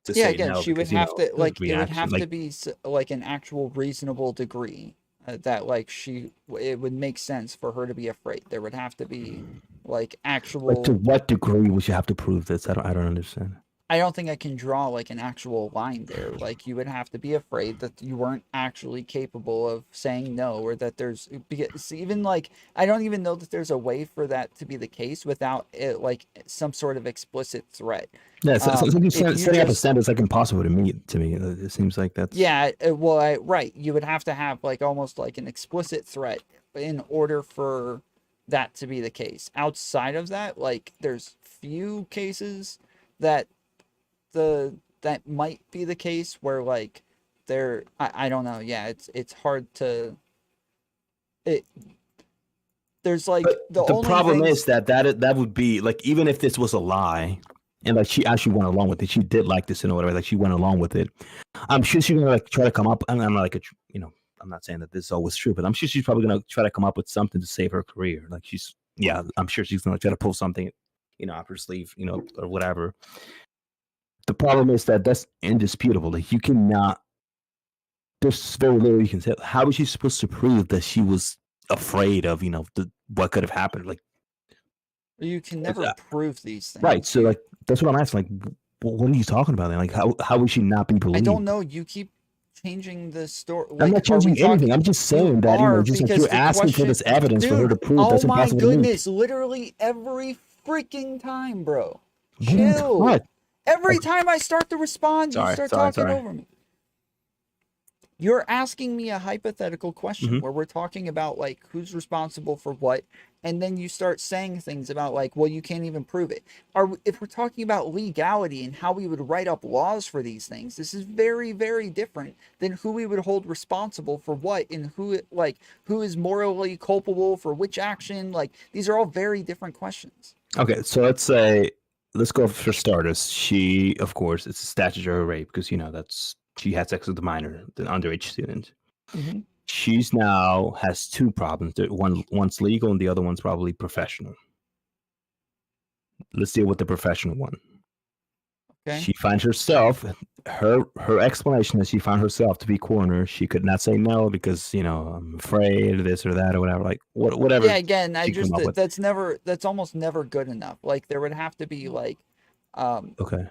to Yeah, say again, no she would because have to like it would reaction have to like be like an actual reasonable degree that like it would make sense for her to be afraid. There would have to be like but to actual. what degree would you have to prove this? I don't understand. I don't think I can draw like an actual line there. Like you would have to be afraid that you weren't actually capable of saying no, or that there's because even like I don't even know that there's a way for that to be the case without it like some sort of explicit threat. Yeah, so you're If you setting up a just standard. It's like impossible to meet. To me, it seems like that's yeah, right. You would have to have like almost like an explicit threat in order for that to be the case. Outside of that, like there's few cases that that might be the case where like I don't know. Yeah, it's hard to there's like the only problem things, is that would be like, even if this was a lie and like she actually went along with it, she did like this and whatever, like she went along with it, I'm sure she's gonna like try to come up, and I'm like I'm not saying that this is always true, but I'm sure she's probably gonna try to come up with something to save her career. Like I'm sure she's gonna try to pull something up her sleeve, or whatever. The problem is that that's indisputable. Like you cannot. There's very little you can say. How is she supposed to prove that she was afraid of what could have happened? Like you can never prove these things. right. So like that's what I'm asking. Like, what are you talking about then? Like how would she not be I believed? don't know. You keep changing the story. I'm not changing anything. I'm just saying that just like you're asking for this evidence for her to prove that's impossible to meet. Oh my goodness! Literally every freaking time, bro. What do you mean, Chill. what? Every time I start to respond, you start talking sorry. over me. You're asking me a hypothetical question where we're talking about like who's responsible for what, and then you start saying things about like, well, you can't even prove it. If we're talking about legality and how we would write up laws for these things, this is very, very different than who we would hold responsible for what and who is morally culpable for which action. Like these are all very different questions. Okay, so let's go for starters. She, of course, it's a statutory rape because that's. She had sex with a minor, an underage student. Mm-hmm. She's now has two problems. One's legal and the other one's probably professional. Let's deal with the professional one. Okay. She finds herself, her explanation is she found herself to be cornered. She could not say no because, I'm afraid of this or that or whatever. Like whatever. Yeah, again, that's almost never good enough. Like there would have to be like okay.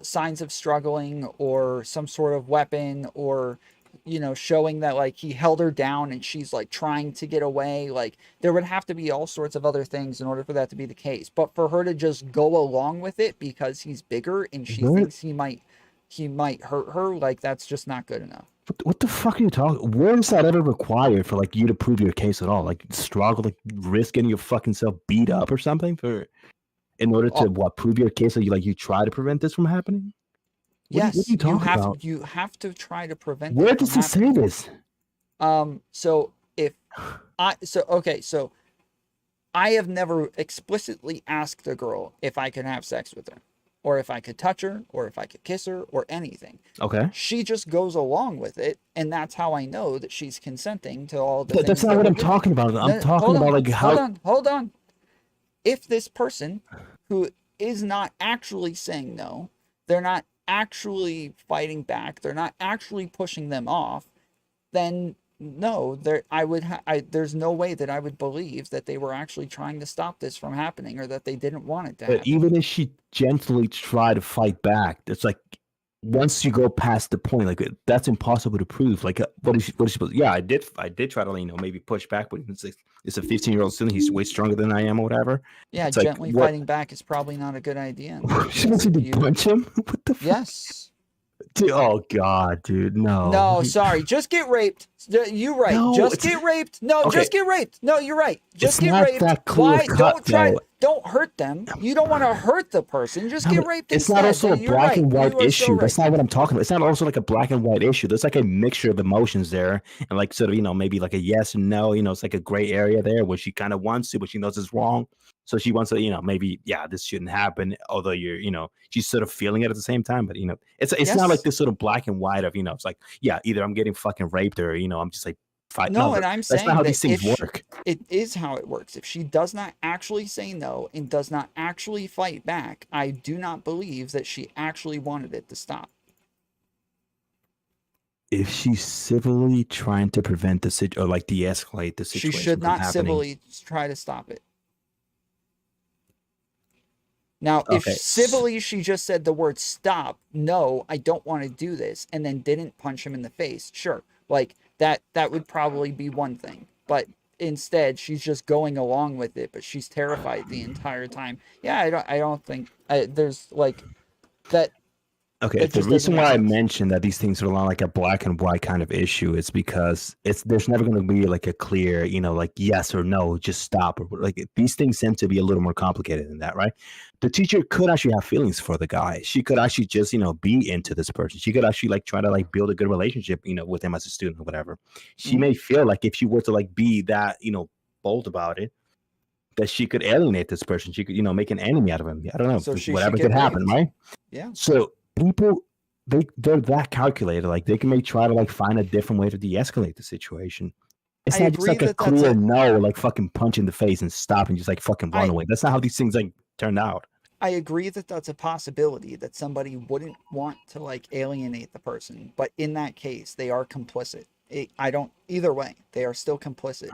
Signs of struggling or some sort of weapon or you know, showing that like he held her down and she's like trying to get away. Like there would have to be all sorts of other things in order for that to be the case. But for her to just go along with it because he's bigger and she thinks he might hurt her, like that's just not good enough. What the fuck are you talking? Where is that ever required for like you to prove your case at all? Like struggle, like risk getting your fucking self beat up or something in order to prove your case? That you try to prevent this from happening? What are you talking about? You have to try to prevent. Where does it say this? So I have never explicitly asked a girl if I could have sex with her, or if I could touch her, or if I could kiss her, or anything. Okay. She just goes along with it, and that's how I know that she's consenting to all the things. That's not what I'm talking about. I'm talking about like how. Hold on. If this person who is not actually saying no, they're not actually fighting back, they're not actually pushing them off, then no, there's no way that I would believe that they were actually trying to stop this from happening, or that they didn't want it to happen. But even if she gently try to fight back, it's like once you go past the point, like that's impossible to prove. Like what is she supposed? Yeah, I did try to maybe push back, but it's a 15-year-old student. He's way stronger than I am, or whatever. Yeah, it's gently fighting back is probably not a good idea. She wants you to punch him? What the fuck? Yes. Dude, oh god, dude, no. No, sorry. Just get raped. You're right. No, just get raped. No, okay. Just get raped. No, you're right. Just It's get not raped. that clear cut, though. Don't hurt them. You don't want to hurt the person. Just get raped It's instead. not also a You're black right. and white You are so issue. right. That's not what I'm talking about. It's not also like a black and white issue. There's like a mixture of emotions there, and like sort of maybe like a yes and no. It's like a gray area there where she kind of wants to, but she knows it's wrong. So she wants to, maybe this shouldn't happen. Although she's sort of feeling it at the same time. But it's not like this sort of black and white of it's like either I'm getting fucking raped or I'm just like fight. No, and I'm saying that's not how that these things work. It is how it works. If she does not actually say no and does not actually fight back, I do not believe that she actually wanted it to stop. If she's civilly trying to prevent the situation or like de-escalate the situation, She should not civilly try to stop it. Now, if civilly she just said the word stop, no, I don't want to do this, and then didn't punch him in the face, sure. Like, that would probably be one thing. But instead, she's just going along with it, but she's terrified the entire time. Yeah, I don't think there's, like, that... Okay, the reason why I mentioned that these things are not like a black and white kind of issue is because there's never going to be like a clear, like yes or no, just stop. Or like these things tend to be a little more complicated than that, right? The teacher could actually have feelings for the guy. She could actually just, be into this person. She could actually like try to like build a good relationship, with him as a student or whatever. She may feel like if she were to like be that, bold about it, that she could alienate this person. She could, make an enemy out of him. I don't know. So whatever could happen, right? Yeah. So people, they're that calculated. Like they may try to like find a different way to de-escalate the situation. It's not just like a clear no, like fucking punch in the face and stop and just like fucking run away. That's not how these things like turned out. I agree that that's a possibility, that somebody wouldn't want to like alienate the person, but in that case, they are complicit. Either way, they are still complicit.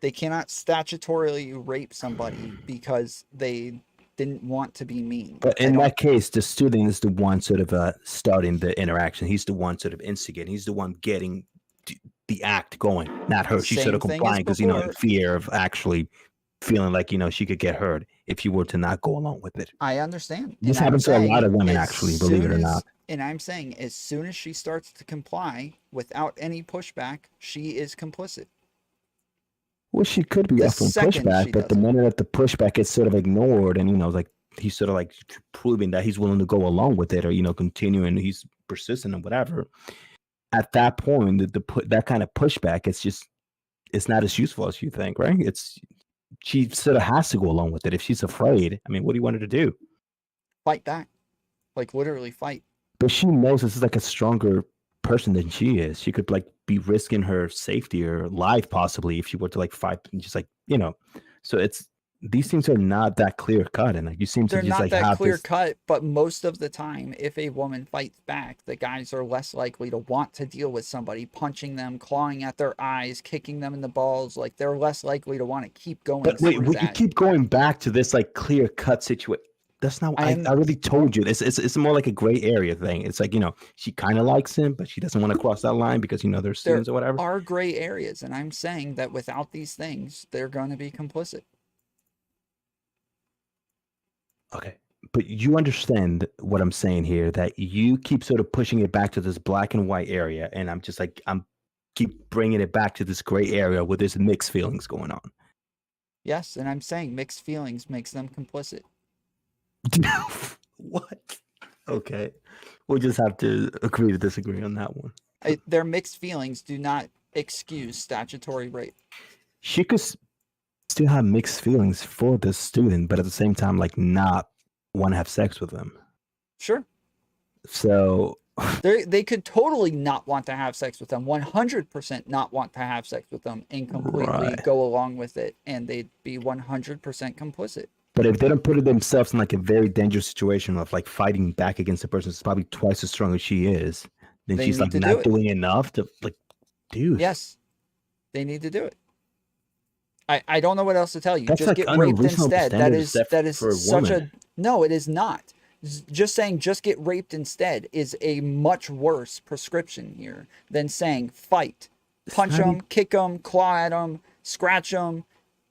They cannot statutorily rape somebody because they didn't want to be mean. But in that case, the student is the one sort of starting the interaction. He's the one sort of instigating. He's the one getting the act going, not her. She's sort of complying because, in fear of actually feeling like, she could get hurt if you were to not go along with it. I understand. This happens to a lot of women, actually, believe it or not. And I'm saying as soon as she starts to comply without any pushback, she is complicit. Well, she could be offering pushback, but the minute that the pushback gets sort of ignored and, like he's sort of like proving that he's willing to go along with it or, continuing, he's persistent and whatever. At that point, that kind of pushback, it's not as useful as you think, right? She sort of has to go along with it. If she's afraid, I mean, what do you want her to do? Fight back. Like literally fight. But she knows this is like a stronger person than she is. She could like be risking her safety or life possibly if she were to like fight and just like, so these things are not that clear cut, and like you seem to just like have this. They're not that clear cut, but most of the time, if a woman fights back, the guys are less likely to want to deal with somebody punching them, clawing at their eyes, kicking them in the balls. Like they're less likely to want to keep going. But wait, we keep going back to this like clear cut situation. That's not. I already told you. It's more like a gray area thing. It's like, she kind of likes him, but she doesn't want to cross that line because they're students or whatever. There are gray areas, and I'm saying that without these things, they're going to be complicit. Okay, but you understand what I'm saying here, that you keep sort of pushing it back to this black and white area, and I'm just like, I'm keep bringing it back to this gray area where there's mixed feelings going on. Yes, and I'm saying mixed feelings makes them complicit. What? Okay, we'll just have to agree to disagree on that one. Their mixed feelings do not excuse statutory rape. She could still have mixed feelings for this student, but at the same time, like, not want to have sex with them. Sure. So they could totally not want to have sex with them, 100% not want to have sex with them, and completely go along with it, and they'd be 100% complicit. But if they don't put themselves in like a very dangerous situation of like fighting back against a person that's probably twice as strong as she is, then she's like not doing enough to like, dude. Yes, they need to do it. I don't know what else to tell you. That's just like get raped instead. That is such a no. It is not. Just saying just get raped instead is a much worse prescription here than saying fight, punch them, kick them, claw at them, scratch them.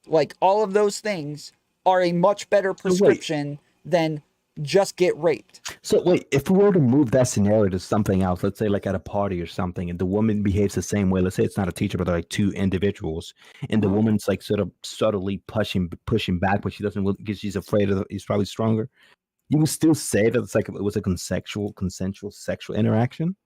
Like all of those things are a much better prescription than just get raped. So wait, if we were to move that scenario to something else, let's say like at a party or something, and the woman behaves the same way, let's say it's not a teacher, but they're like two individuals, and the woman's like sort of subtly pushing back, but she doesn't because she's afraid he's probably stronger. You would still say that it's like it was a consensual sexual interaction?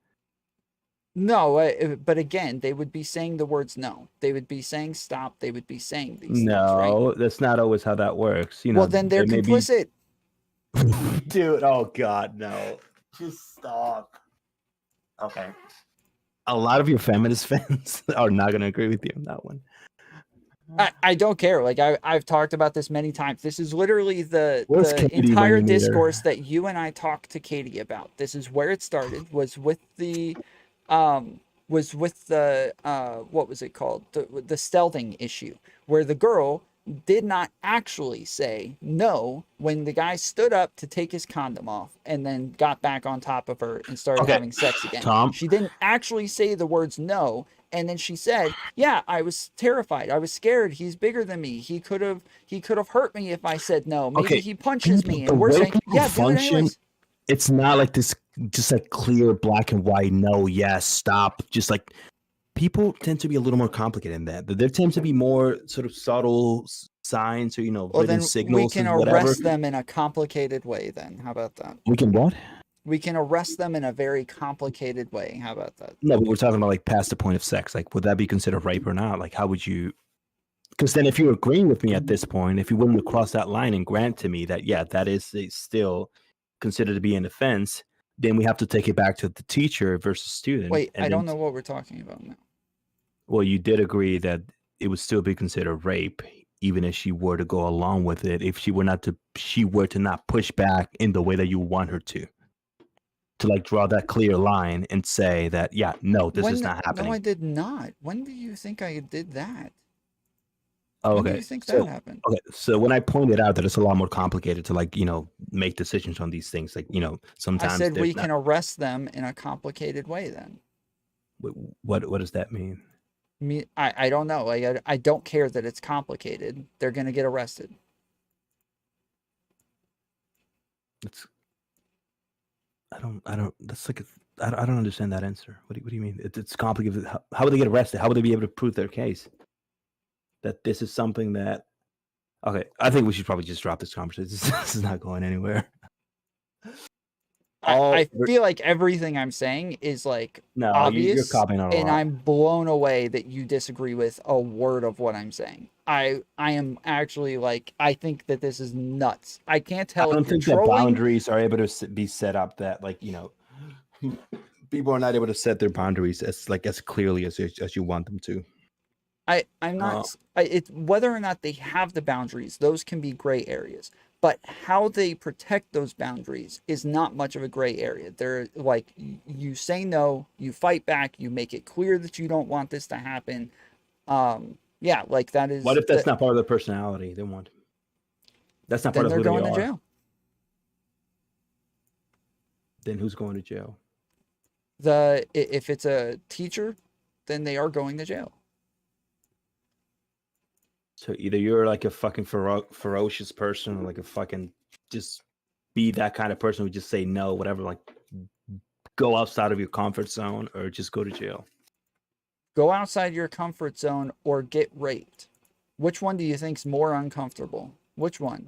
No, but again, they would be saying the words no. They would be saying stop. They would be saying these things, No, that's not always how that works. well, then they're complicit. Dude, oh God, no. Just stop. Okay. A lot of your feminist fans are not going to agree with you on that one. I don't care. Like I've talked about this many times. This is literally the Katee entire when you meet her? discourse that you and I talked to Katee about. This is where it started. Was with the what was it called? The stealthing issue, where the girl did not actually say no when the guy stood up to take his condom off and then got back on top of her and started having sex again. Tom? She didn't actually say the words no. And then she said, yeah, I was terrified. I was scared. He's bigger than me. He could have hurt me if I said no. Maybe he punches me. And we're saying, yeah, do it anyways. It's not like this just like clear black and white, no, yes, stop. Just like people tend to be a little more complicated than that. There tends to be more sort of subtle signs or, Well, written then signals. we can and whatever. arrest them in a complicated way then. How about that? We can what? We can arrest them in a very complicated way. How about that? No, but we're talking about like past the point of sex. Like, would that be considered rape or not? Like, how would you? Because then, if you're agreeing with me at this point, if you're willing to cross that line and grant to me that, yeah, that is still considered to be an offense, then we have to take it back to the teacher versus student. Wait, I don't know what we're talking about now. Well, you did agree that it would still be considered rape, even if she were to go along with it, if she were to not push back in the way that you want her to like draw that clear line and say that, yeah, no, this is not happening. No, I did not. When do you think I did that? Oh, When okay. do you think that happened? Okay, so when I pointed out that it's a lot more complicated to like, make decisions on these things, like, sometimes I said we there's can arrest them in a complicated way then. What does that mean? I don't know. Like I don't care that it's complicated. They're gonna get arrested. I don't. That's like I don't understand that answer. What do you mean? It's complicated. How would they get arrested? How would they be able to prove their case? That this is something that. Okay, I think we should probably just drop this conversation. This is not going anywhere. I feel like everything I'm saying is like obvious, you're copying on a and lot. I'm blown away that you disagree with a word of what I'm saying. I am actually like, I think that this is nuts. I can't tell. I don't if you're think that trolling. boundaries are able to be set up that like people are not able to set their boundaries as clearly as you want them to. I'm not. It's whether or not they have the boundaries; those can be gray areas. But how they protect those boundaries is not much of a gray area. They're like, you say no, you fight back, you make it clear that you don't want this to happen. Yeah, like that is. What if that's not part of their personality? They want. That's not part of who they are. Then they're going to jail. Then who's going to jail? If it's a teacher, then they are going to jail. So either you're like a fucking ferocious person, or like a fucking just be that kind of person who just say no, whatever, like go outside of your comfort zone, or just go to jail. Go outside your comfort zone or get raped. Which one do you think's more uncomfortable? Which one?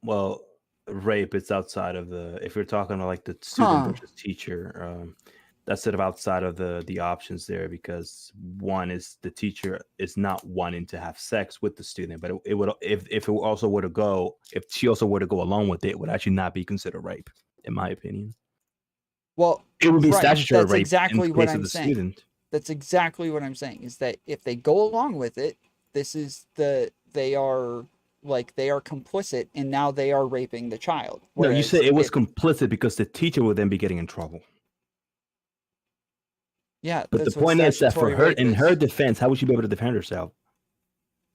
Well, rape, it's outside of the, if you're talking about like the student versus teacher, that's sort of outside of the options there, because one is the teacher is not wanting to have sex with the student, but it would, if it also were to go, if she also were to go along with it, it would actually not be considered rape, in my opinion. Well, it would be statutory that's rape exactly in the what case I'm of the saying. student. That's exactly what I'm saying, is that if they go along with it, they are complicit, and now they are raping the child. No, you Whereas said it was complicit because the teacher would then be getting in trouble. Yeah, But the that's what point is that for statutory her, rape in is. her defense, how would she be able to defend herself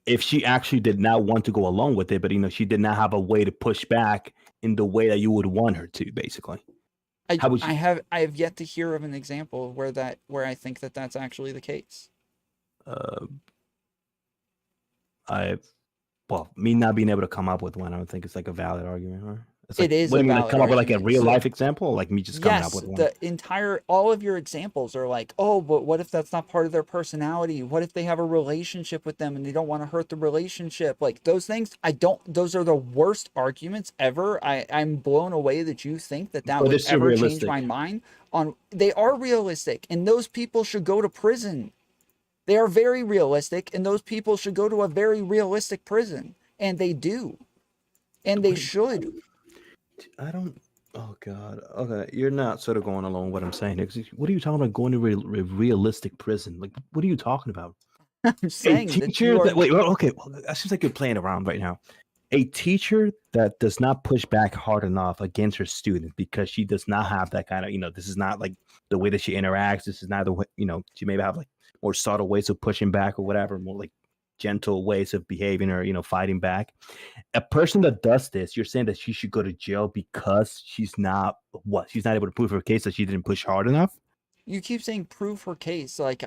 if she actually did not want to go along with it, but she did not have a way to push back in the way that you would want her to, basically? How would she? I have yet to hear of an example where I think that that's actually the case. Me not being able to come up with one, I don't think it's like a valid argument, huh? It's like, It is what do a you mean, like, valid come up with like a argument. real So- life example, or like me just coming up with one? All of your examples are like, oh, but what if that's not part of their personality? What if they have a relationship with them and they don't want to hurt the relationship? Like those things, those are the worst arguments ever. I'm blown away that you think that But would it's ever change realistic. my mind on, they are realistic, and those people should go to prison. They are very realistic, and those people should go to a very realistic prison, and they do. And they should. I don't. Oh God. Okay, you're not sort of going along with what I'm saying. What are you talking about? Going to a realistic prison? Like, what are you talking about? I'm saying a that teacher you are. that wait. Well, okay. Well, that seems like you're playing around right now. A teacher that does not push back hard enough against her student because she does not have that kind of, this is not like the way that she interacts. This is not the way, she maybe have like more subtle ways of pushing back or whatever, more like gentle ways of behaving or fighting back. A person that does this, you're saying that she should go to jail because she's not able to prove her case that she didn't push hard enough. You keep saying prove her case. Like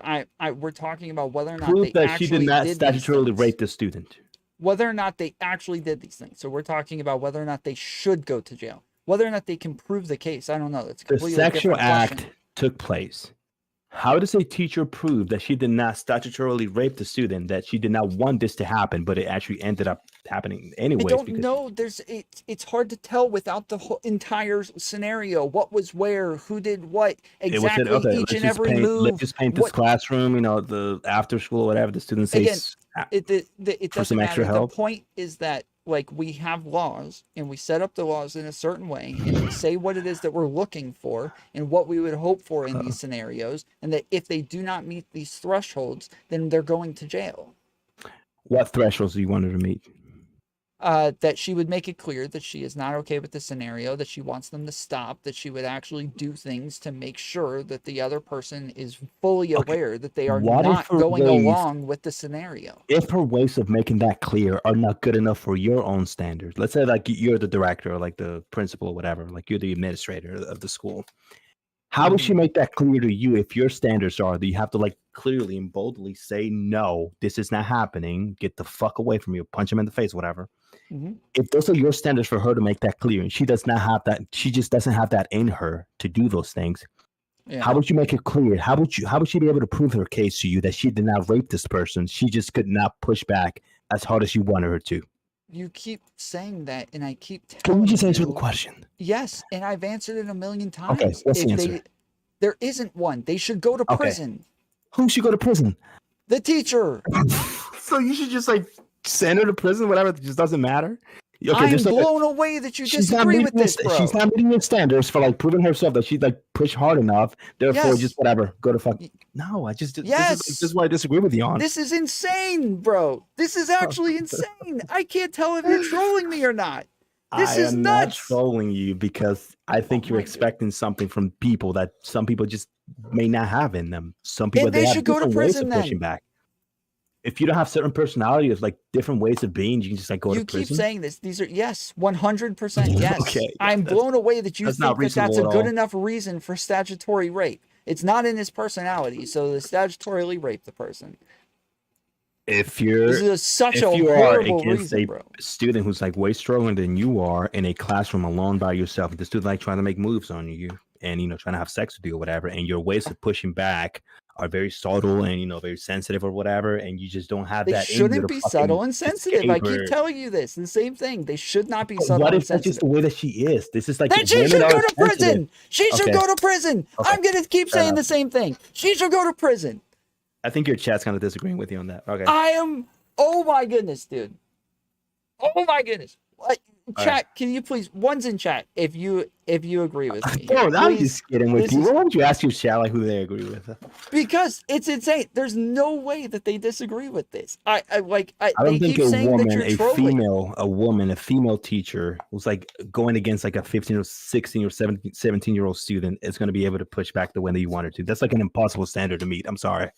we're talking about whether or not Prove they that actually she did not these statutorily things. rape the student. Whether or not they actually did these things. So we're talking about whether or not they should go to jail. Whether or not they can prove the case. I don't know. That's a The completely sexual different question. act took place. How does a teacher prove that she did not statutorily rape the student, that she did not want this to happen, but it actually ended up happening anyways? I don't know. It's hard to tell without the whole entire scenario. What was where? Who did what? Exactly. Each and every move. Let's just paint this classroom. The after school, whatever the students say. Again, it for doesn't some extra matter. help. The point is that we have laws, and we set up the laws in a certain way, and we say what it is that we're looking for and what we would hope for in these scenarios, and that if they do not meet these thresholds, then they're going to jail. What thresholds do you want her to meet? That she would make it clear that she is not okay with the scenario, that she wants them to stop, that she would actually do things to make sure that the other person is fully aware that they are What not if her going ways- along with the scenario. If her ways of making that clear are not good enough for your own standards, let's say like you're the director or like the principal or whatever, like you're the administrator of the school. How would she make that clear to you if your standards are that you have to like clearly and boldly say, no, this is not happening. Get the fuck away from you. Punch him in the face, whatever. If those are your standards for her to make that clear and she does not have that, she just doesn't have that in her to do those things. Yeah. How would you make it clear? How would she be able to prove her case to you that she did not rape this person? She just could not push back as hard as you wanted her to. You keep saying that, and I keep telling Can you just answer you- the question? Yes, and I've answered it a million times. Okay, what's the If answer? There isn't one. They should go to Okay. prison. Who should go to prison? The teacher. So you should just like send her to prison, whatever. It just doesn't matter. I'm there's no- blown away that you she's not disagree with meeting this, bro. She's not meeting your standards for like proving herself that she like pushed hard enough. Therefore, Yes. just whatever. Go to fuck. No, I just Yes. This is what I disagree with you on. This is insane, bro. This is actually insane. I can't tell if you're trolling me or not. This I is am not nuts. trolling you because I think you're expecting something from people that some people just may not have in them. Some people And they have should go to different ways prison of pushing then. back. if you don't have certain personality, there's like different ways of being. You can just like go to You prison. keep saying this. These are yes, 100% yes. Okay, I'm that's- blown away that you that's not think that that's a reasonable at good all. enough reason for statutory rape. It's not in his personality, so they statutorily rape the person. If you're This is such if a you are horrible against reason, a bro. student who's like way stronger than you are in a classroom alone by yourself, the student like trying to make moves on you and trying to have sex with you or whatever, and your ways of pushing back are very subtle and very sensitive or whatever, and you just don't have They that in you shouldn't to be fucking subtle and sensitive. I escape keep or- telling you this. The same thing. They should not be But subtle what and if that's just sensitive. the way that she is? This is like Then she women should are go to prison. sensitive. She should Okay. go to prison. Okay. I'm gonna keep Fair saying the enough. same thing. She should go to prison. I think your chat's kind of disagreeing with you on that. Okay. I am. Oh my goodness, dude. Oh my goodness. What? All Chat, right. can you please? One's in chat. If you agree with me, Bro, I'm Please. just kidding with This you. is- Why would you ask your chat like who they agree with? because it's insane. There's no way that they disagree with this. I I they don't think keep a saying that woman, you're a trolling. female teacher who's like going against like a 15 or 16 or 17-year-old student is going to be able to push back the way that you want her to. That's like an impossible standard to meet. I'm sorry.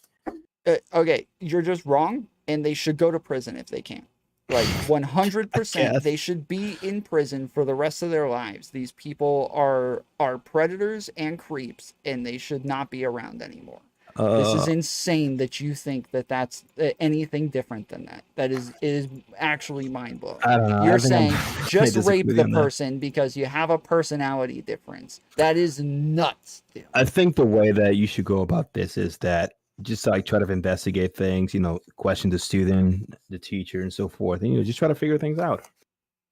Okay, you're just wrong, and they should go to prison if they can. Like 100%, guess. they should be in prison for the rest of their lives. These people are predators and creeps, and they should not be around anymore. This is insane that you think that that's anything different than that. That is actually mind blowing. I don't know. I You're think I'm- saying I just disagree rape with you the on that. person because you have a personality difference. That is nuts, dude. I think the way that you should go about this is that just like try to investigate things, question the student, the teacher, and so forth, and just try to figure things out.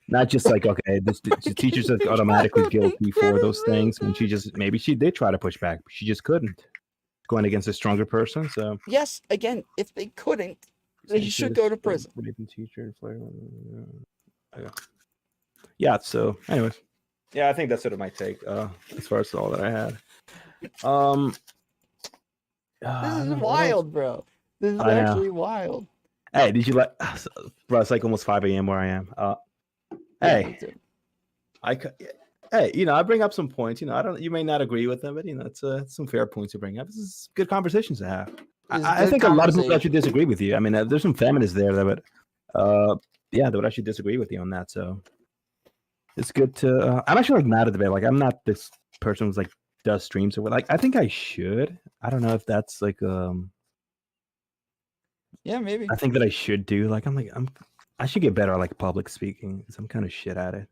Not just like, okay, the teacher's like automatically guilty for those things when maybe she did try to push back, but she just couldn't. Going against a stronger person, so Yes, again, if they couldn't, they should go to prison. Teacher, okay. Yeah. So, anyways, yeah, I think that's sort of my take as far as all that I had. This is wild, bro. This is I know. actually wild. Hey, did you like, bro? It's like almost 5 a.m. where I am. Hey, hey, I bring up some points. You may not agree with them, but it's some fair points to bring up. This is good conversations to have. I think a lot of people actually disagree with you. I mean, there's some feminists there that would, that would actually disagree with you on that. So it's good to. I'm actually like mad at the debate. Like, I'm not this person who's like does streams or what. Like, I think I should. I don't know if that's like Yeah, maybe. I think that I should do. Like, I should get better at like public speaking because I'm kind of shit at it.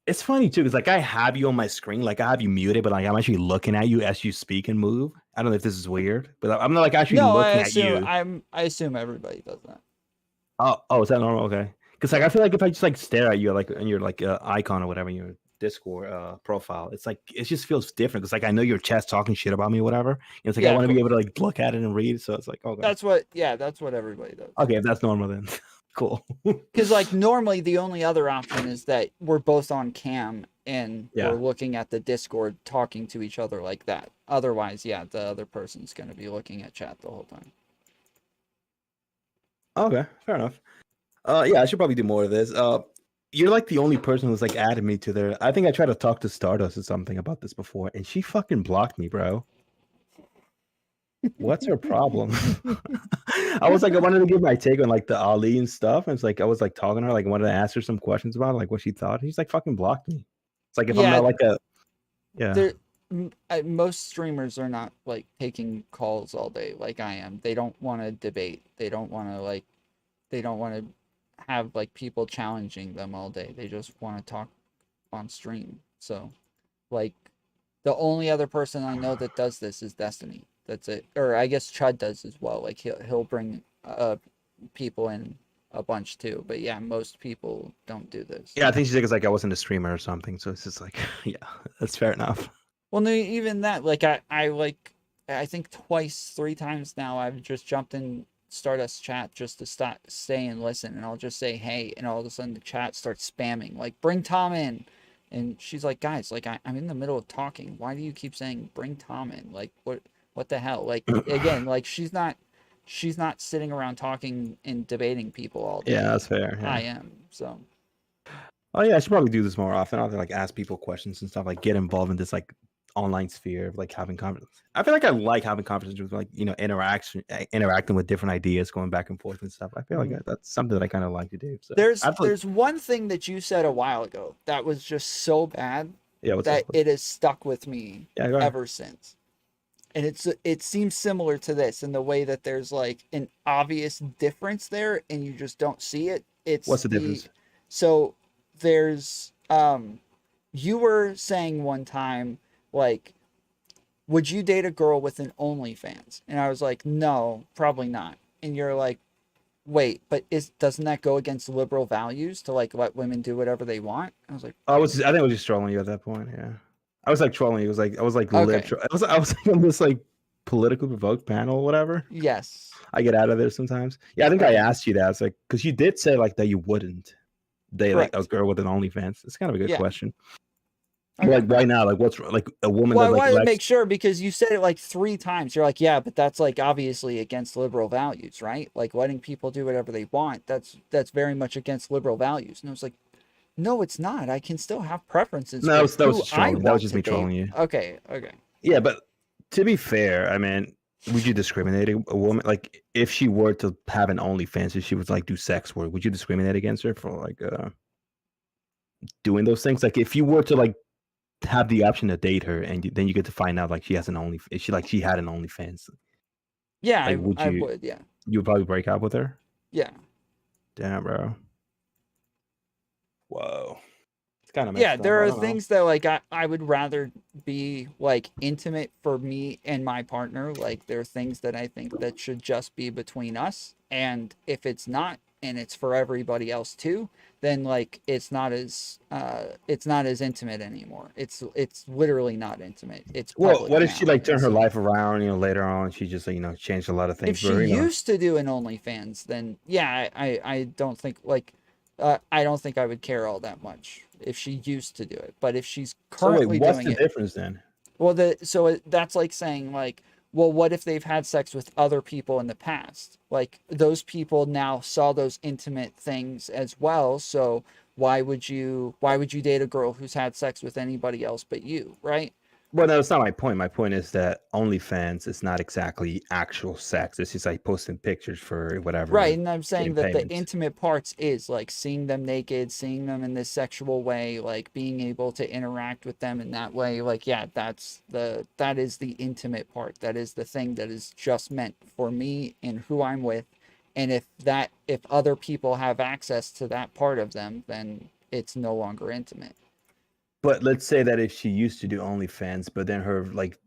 It's funny too, because like I have you on my screen, like I have you muted, but like I'm actually looking at you as you speak and move. I don't know if this is weird, but I'm not like actually looking at you. I assume everybody does that. Oh, is that normal? Okay, because like I feel like if I just like stare at you, like in your like icon or whatever in your Discord profile, it's like it just feels different. Because like I know your chat's talking shit about me or whatever. And it's like I Yeah, want to be able to like look at it and read. So it's like okay, That's what everybody does. okay, if that's normal then. Cool. Because like normally the only other option is that we're both on cam and Yeah. we're looking at the Discord talking to each other like that. Otherwise, yeah, the other person's going to be looking at chat the whole time. Okay, fair enough. Yeah, I should probably do more of this. You're like the only person who's like added me to their. I think I tried to talk to Stardust or something about this before, and she fucking blocked me, bro. What's her problem? I was like, I wanted to give my take on like the Ali and stuff, and it's like I was like talking to her, like I wanted to ask her some questions about like what she thought. She's like fucking blocked me. It's like if I'm Yeah, not like a, yeah. Most streamers are not like taking calls all day like I am. They don't want to debate. They don't want to have like people challenging them all day. They just want to talk on stream. So like the only other person I know that does this is Destiny. That's it. Or I guess Chud does as well. Like he'll bring people in a bunch too. But yeah, most people don't do this. Yeah, I think she's like I wasn't a streamer or something, so it's just like, yeah, that's fair enough. Well, no, even that, like I think twice, 3 times now, I've just jumped in Stardust chat just to stay and listen, and I'll just say hey, and all of a sudden the chat starts spamming like bring Tom in, and she's like, guys, like I'm in the middle of talking. Why do you keep saying bring Tom in? Like what the hell? Like again, like she's not sitting around talking and debating people all day. Yeah, that's fair. Yeah. I am, so. Oh yeah, I should probably do this more often. I'll have to like ask people questions and stuff, like get involved in this like online sphere of like having conversations. I feel like I like having conversations with like interacting with different ideas, going back and forth and stuff. I feel like that's something that I kind of like to do. So There's one thing that you said a while ago that was just so bad that it has stuck with me ever since. And it seems similar to this in the way that there's like an obvious difference there and you just don't see it. What's the difference? So there's you were saying one time, like, would you date a girl with an OnlyFans? And I was like, no, probably not. And you're like, wait, but doesn't that go against liberal values to like let women do whatever they want? I was like, I think I was just trolling you at that point. Yeah, I was like trolling you. I was like Okay. I was like on this like political provoked panel or whatever. Yes. I get out of there sometimes. Yeah, I think I asked you that. It's like because you did say like that you wouldn't date like a girl with an OnlyFans. It's kind of a good question. Like right now, like what's like a woman Well, that I like wanted to likes- make sure because you said it like 3 times. You're like, yeah, but that's like obviously against liberal values, right? Like letting people do whatever they want. That's very much against liberal values. And I was like, no, it's not. I can still have preferences. No, with that was who just I trolling. That want was just to me date. trolling you. Okay. Yeah, but to be fair, I mean, would you discriminate a woman like if she were to have an OnlyFans, if she would like do sex work, would you discriminate against her for like doing those things? Like if you were to like have the option to date her and then you get to find out like she has an she had an OnlyFans. Yeah, Like, I would. Yeah. You would probably break up with her? Yeah. Damn, bro. Whoa. It's kind of Yeah, there are things that like I would rather be like intimate for me and my partner. Like there are things that I think that should just be between us. And if it's not and it's for everybody else too, then like it's not as intimate anymore. It's literally not intimate. It's Well, public what if now. she like turned her life around, later on she just like, changed a lot of things If she for her, used to do an OnlyFans, then yeah, I don't think like I don't think I would care all that much if she used to do it. But if she's So wait, currently what's doing the it, difference then? well, that's like saying like, well, what if they've had sex with other people in the past? Like those people now saw those intimate things as well. So why would you date a girl who's had sex with anybody else but you, right? Well, no, that's not my point. My point is that OnlyFans is not exactly actual sex. It's just like posting pictures for whatever. Right, and I'm saying getting that the payments. intimate parts is like seeing them naked, seeing them in this sexual way, like being able to interact with them in that way. Like, yeah, that is the intimate part. That is the thing that is just meant for me and who I'm with. And if other people have access to that part of them, then it's no longer intimate. But let's say that if she used to do OnlyFans, but then her like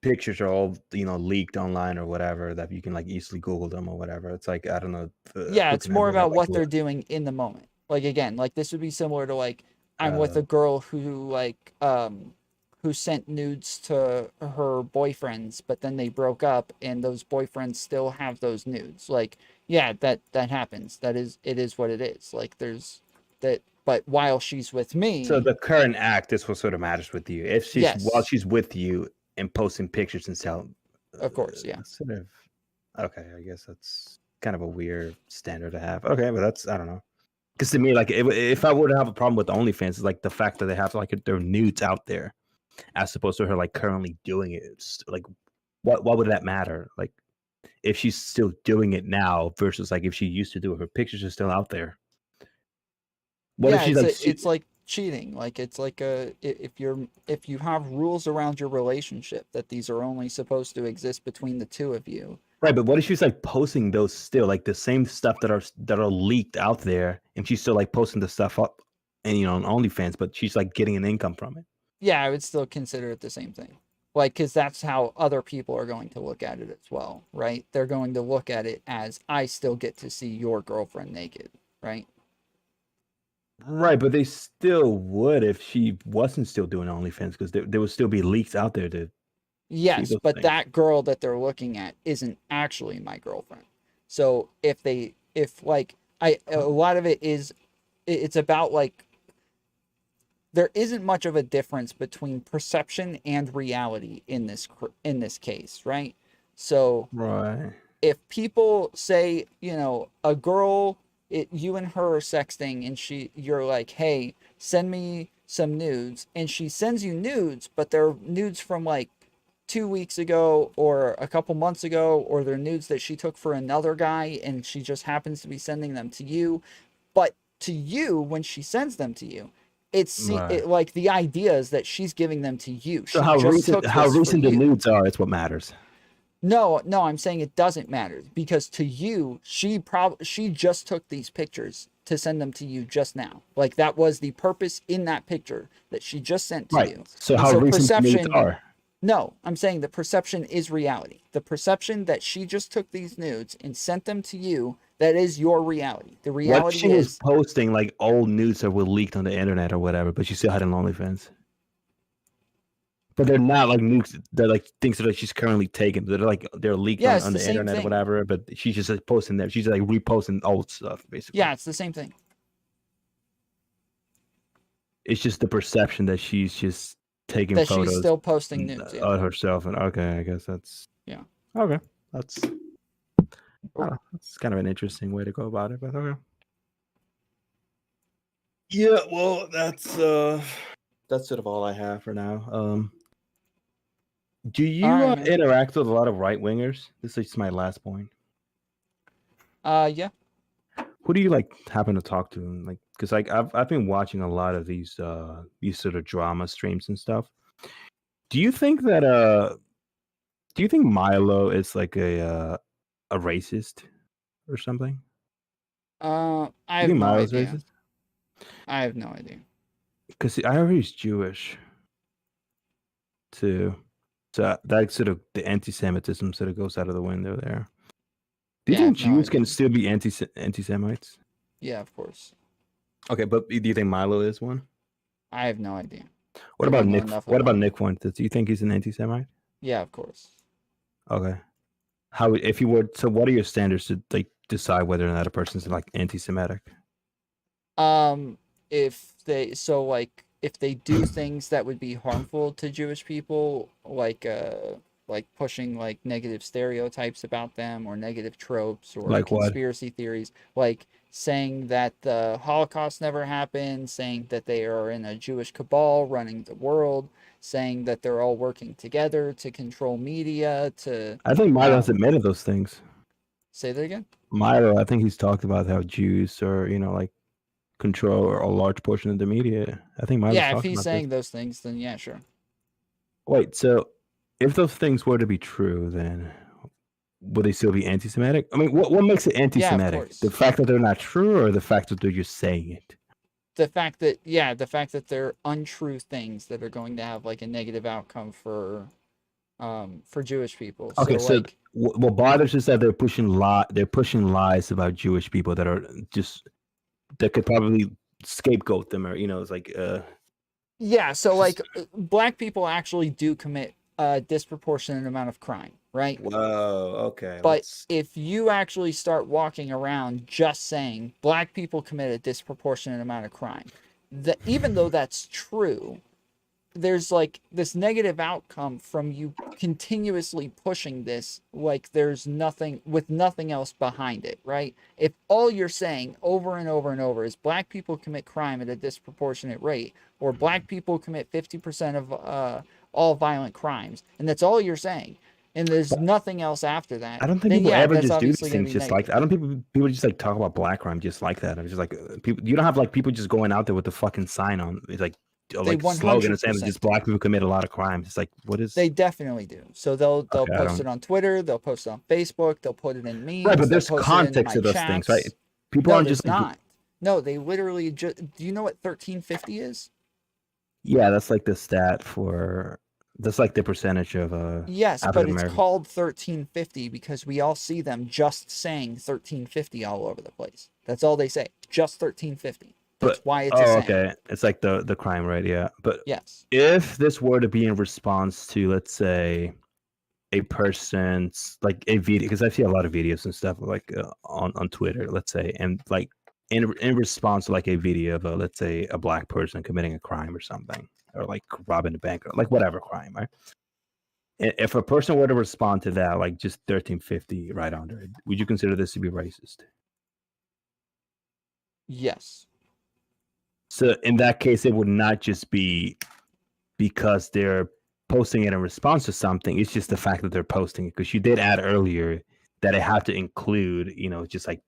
pictures are all leaked online or whatever, that you can like easily Google them or whatever. It's like I don't know. Yeah, it's more about what they're doing in the moment. Like again, like this would be similar to like I'm with a girl who like who sent nudes to her boyfriends, but then they broke up and those boyfriends still have those nudes. Like, yeah, that happens. It is what it is. Like there's that. But while she's with me, So the current act is what sort of matters with you. If she's Yes. while she's with you and posting pictures and selling, of course, yeah. sort of. Okay, I guess that's kind of a weird standard to have. Okay, but that's I don't know. Because to me, like if I were to have a problem with OnlyFans, it's like the fact that they have like their nudes out there, as opposed to her like currently doing it. It's like, what would that matter? Like, if she's still doing it now versus like if she used to do it, her pictures are still out there. What if she's like? it's like cheating. Like it's like if you have rules around your relationship that these are only supposed to exist between the two of you. Right, but what if she's like posting those still, like the same stuff that are leaked out there, and she's still like posting the stuff up, and on OnlyFans, but she's like getting an income from it. Yeah, I would still consider it the same thing. Like, because that's how other people are going to look at it as well, right? They're going to look at it as I still get to see your girlfriend naked, right? Right, but they still would if she wasn't still doing OnlyFans, because there would still be leaks out there to. Yes, those but things. that girl that they're looking at isn't actually my girlfriend. So if a lot of it is, it's about like, there isn't much of a difference between perception and reality in this case, right? So Right. if people say, a girl, you and her are sexting and you're like, hey, send me some nudes, and she sends you nudes, but they're nudes from like 2 weeks ago or a couple months ago, or they're nudes that she took for another guy and she just happens to be sending them to you. But to you, when she sends them to you, like the idea is that she's giving them to you. So She how just took recent this the for you. nudes are is what matters. No, I'm saying it doesn't matter, because to you, she just took these pictures to send them to you just now. Like, that was the purpose in that picture that she just sent to you. So And how recent the nudes are? No, I'm saying the perception is reality. The perception that she just took these nudes and sent them to you, that is your reality. The What if reality she was is posting like old nudes that were leaked on the internet or whatever, but she still had an OnlyFans? But they're not like nudes. They're like things that she's currently taking. They're like they're leaked Yeah, it's on the the same internet or thing. whatever. But she's just like posting them. She's like reposting old stuff, basically. yeah, it's the same thing. It's just the perception that she's just taking That photos she's still posting nudes. Yeah. of herself. And okay, I guess that's Yeah. okay. That's I don't know, that's kind of an interesting way to go about it. But okay. Yeah, well, that's sort of all I have for now. Do you All right, man. interact with a lot of right wingers? This is my last point. Yeah. Who do you like happen to talk to? Like, because like I've been watching a lot of these sort of drama streams and stuff. Do you think that do you think Milo is like a racist or something? I You have think no Milo's idea. racist? I have no idea. Because I heard he's Jewish too. So that sort of the anti-Semitism sort of goes out of the window there. Do you Yeah, I think have no Jews can still be anti-Semites? Yeah, of course. Okay, but do you think Milo is one? I have no idea. What I about don't know Nick? enough What about about Nick Fuentes? Do you think he's an anti-Semite? Yeah, of course. Okay. How if you were so? What are your standards to like decide whether or not a person's like anti-Semitic? If they do things that would be harmful to Jewish people, like pushing like negative stereotypes about them or negative tropes or Like what? conspiracy theories, like saying that the Holocaust never happened, saying that they are in a Jewish cabal running the world, saying that they're all working together to control media, to I think Milo has admitted those things. say that again. Milo, I think he's talked about how Jews are, like control a large portion of the media. I think Milo's Yeah, if talked he's about saying this. those things, then yeah, sure. Wait, so if those things were to be true, then would they still be anti-Semitic? I mean, what makes it anti-Semitic? course. The fact that they're not true, or the fact that they're just saying it? The fact that they're untrue things that are going to have like a negative outcome for Jewish people. Okay, so like, what bothers is that they're pushing lies about Jewish people that are just that could probably scapegoat them, or it's like yeah, so like black people actually do commit a disproportionate amount of crime, right? Whoa, okay. But if you actually start walking around just saying black people commit a disproportionate amount of crime, even though that's true, there's like this negative outcome from you continuously pushing this, like there's nothing else behind it, right? If all you're saying over and over and over is black people commit crime at a disproportionate rate, or black people commit 50% of all violent crimes, and that's all you're saying, and there's nothing else after that, I don't think then people yeah, ever that's just do these obviously gonna things be just negative. like that. I don't think people just like talk about black crime just like that. I'm just like people. You don't have like people just going out there with the fucking sign on, it's like slogan and saying that 100% just black people commit a lot of crimes. It's like what is? They definitely do. So they'll Okay, I post don't- it on Twitter, they'll post it on Facebook, they'll put it in memes. Right, but they'll there's post it in context to my those chats. things, right? People No, aren't there's just like, not. No, they literally just. Do you know what 1350 is? yeah, that's like the stat for. That's like the percentage of Yes, but African it's American. called 1350 because we all see them just saying 1350 all over the place. That's all they say. Just 1350. That's why it's a saying. okay. It's like the crime rate, yeah. But Yes. if this were to be in response to, let's say, a person's like a video, because I see a lot of videos and stuff like on Twitter, let's say, and like in response to like a video of let's say a black person committing a crime or something, or like robbing a bank, or like whatever crime, right? If a person were to respond to that, like just 1350 right under it, would you consider this to be racist? Yes. So in that case, it would not just be because they're posting it in response to something. It's just the fact that they're posting it. Because you did add earlier that it have to include, just like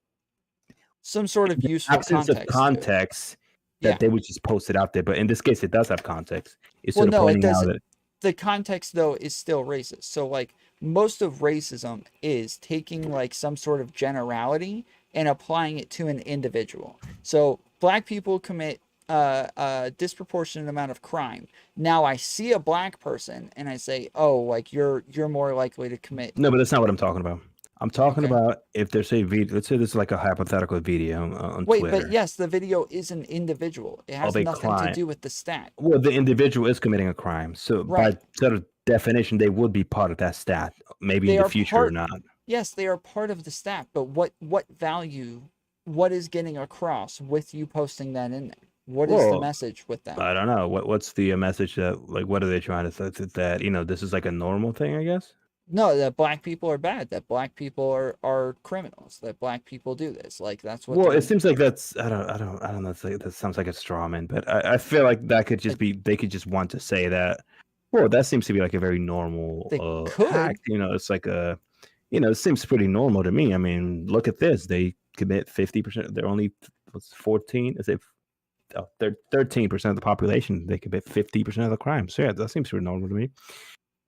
some sort of useful absence context. Of context that they would just post it out there. But in this case, it does have context. It's Well, sort of no, it pointing out doesn't. that The context though is still racist. So like most of racism is taking like some sort of generality and applying it to an individual. So black people commit a disproportionate amount of crime. Now I see a black person and I say, oh, like you're more likely to commit. No, but that's not what I'm talking about. I'm talking about if there's a video. Let's say this is like a hypothetical video on Wait, Twitter. but yes, the video is an individual. It has Of a nothing to crime. do with the stat. Well, the individual is committing a crime, so Right. by sort of definition, they would be part of that stat. Maybe They in the are future or part- not. Yes, they are part of the stat, but what value, what is getting across with you posting that in there? What is the Well, message with that? I don't know. What's the message that like? What are they trying to say? That this is like a normal thing, I guess. No, that black people are bad. That black people are criminals. That black people do this. Like that's what. Well, they're- it seems like that's I don't know. It's like, that sounds like a straw man, but I feel like that could just be they could just want to say that. Well, that seems to be like a very normal act. It's like a, it seems pretty normal to me. I mean, look at this. They commit 50%. They're only 14. Is it? 13% of the population. They commit 50% of the crime. So yeah, that seems pretty normal to me.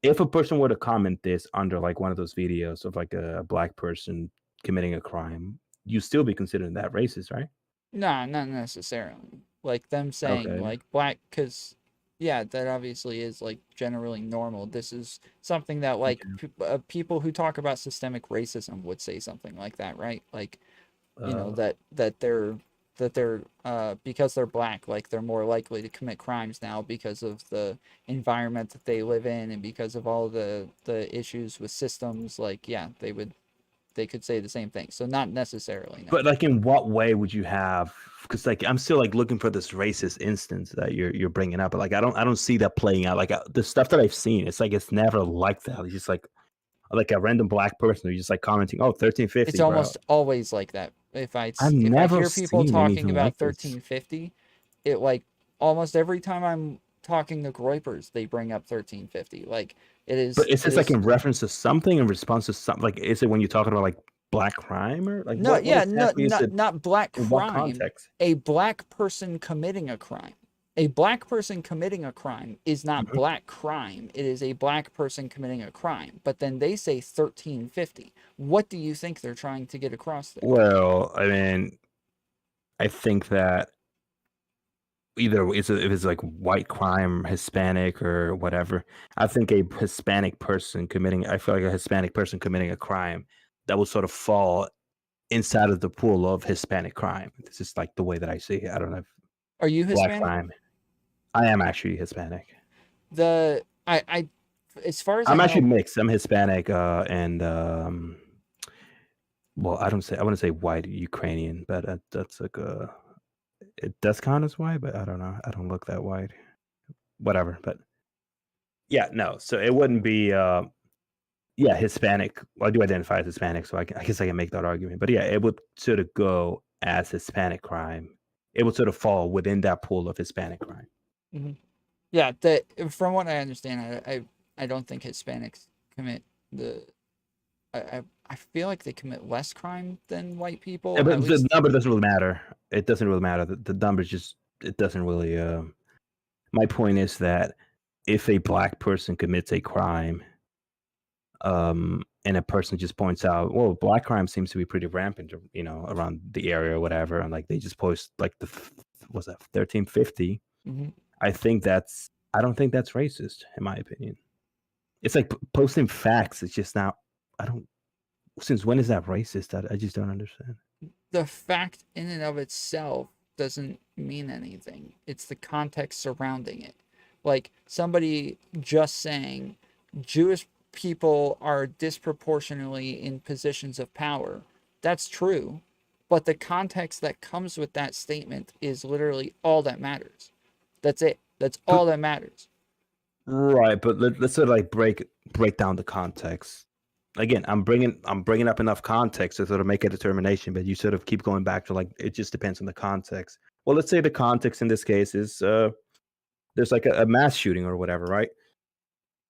If a person were to comment this under like one of those videos of like a black person committing a crime, you still be considering that racist, right? No, not necessarily. Like them saying Okay. like black, because yeah, that obviously is like generally normal. This is something that like people who talk about systemic racism would say something like that, right? Like, that they're because they're black, like they're more likely to commit crimes now because of the environment that they live in and because of all the issues with systems. Like, yeah, they could say the same thing. So not necessarily. No. But like, in what way would you have? Because like, I'm still like looking for this racist instance that you're bringing up. But like, I don't see that playing out. Like the stuff that I've seen, it's like it's never like that. It's just like a random black person who's just like commenting, "Oh, 1350." It's almost always like that. If I never hear people seen talking anything about like this. 1350, it like almost every time I'm talking to Groypers, they bring up 1350. Like it is. But is it this like in reference to something, in response to something? Like, is it when you're talking about like black crime or like? No, what yeah, exactly is it? not black In what crime. context? A black person committing a crime. A black person committing a crime is not black crime. It is a black person committing a crime. But then they say 1350. What do you think they're trying to get across there? Well, I mean, I think that either if it's like white crime, Hispanic, or whatever. I think a Hispanic person I feel like a Hispanic person committing a crime that will sort of fall inside of the pool of Hispanic crime. This is like the way that I see it. I don't know. Are you Black Hispanic? crime. I am actually Hispanic. I as far as I'm I actually know, mixed. I'm Hispanic and well, I wouldn't say white Ukrainian, but that's like it does count as white, but I don't know. I don't look that white. Whatever, but yeah, no. So it wouldn't be Hispanic. Well, I do identify as Hispanic, so I guess I can make that argument. But yeah, it would sort of go as Hispanic crime. It would sort of fall within that pool of Hispanic crime. Mhm. Yeah, from what I understand, I don't think Hispanics commit I feel like they commit less crime than white people. Yeah, but at the least- number doesn't really matter. It doesn't really matter. The numbers just it doesn't really. My point is that if a black person commits a crime, and a person just points out, well, black crime seems to be pretty rampant, around the area or whatever, and like they just post like what's that 1350. Mhm. I don't think that's racist, in my opinion. It's like posting facts. It's just not. Since when is that racist? I just don't understand. The fact in and of itself doesn't mean anything. It's the context surrounding it. Like somebody just saying Jewish people are disproportionately in positions of power. That's true. But the context that comes with that statement is literally all that matters. That's it. That's all that matters. Right, but let's sort of like break down the context. Again, I'm bringing up enough context to sort of make a determination, but you sort of keep going back to like it just depends on the context. well, let's say the context in this case is there's like a mass shooting or whatever, right?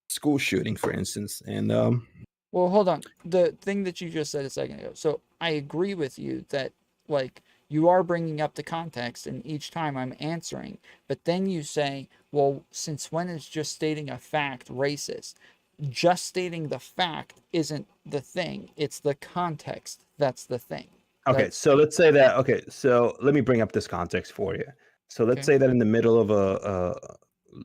School shooting, for instance, and Well, hold on. The thing that you just said a second ago. So I agree with you that, like, you are bringing up the context, and each time I'm answering. But then you say, well, since when is just stating a fact racist? Just stating the fact isn't the thing. It's the context that's the thing. okay, so let's say that. Okay, so let me bring up this context for you. So let's say that in the middle of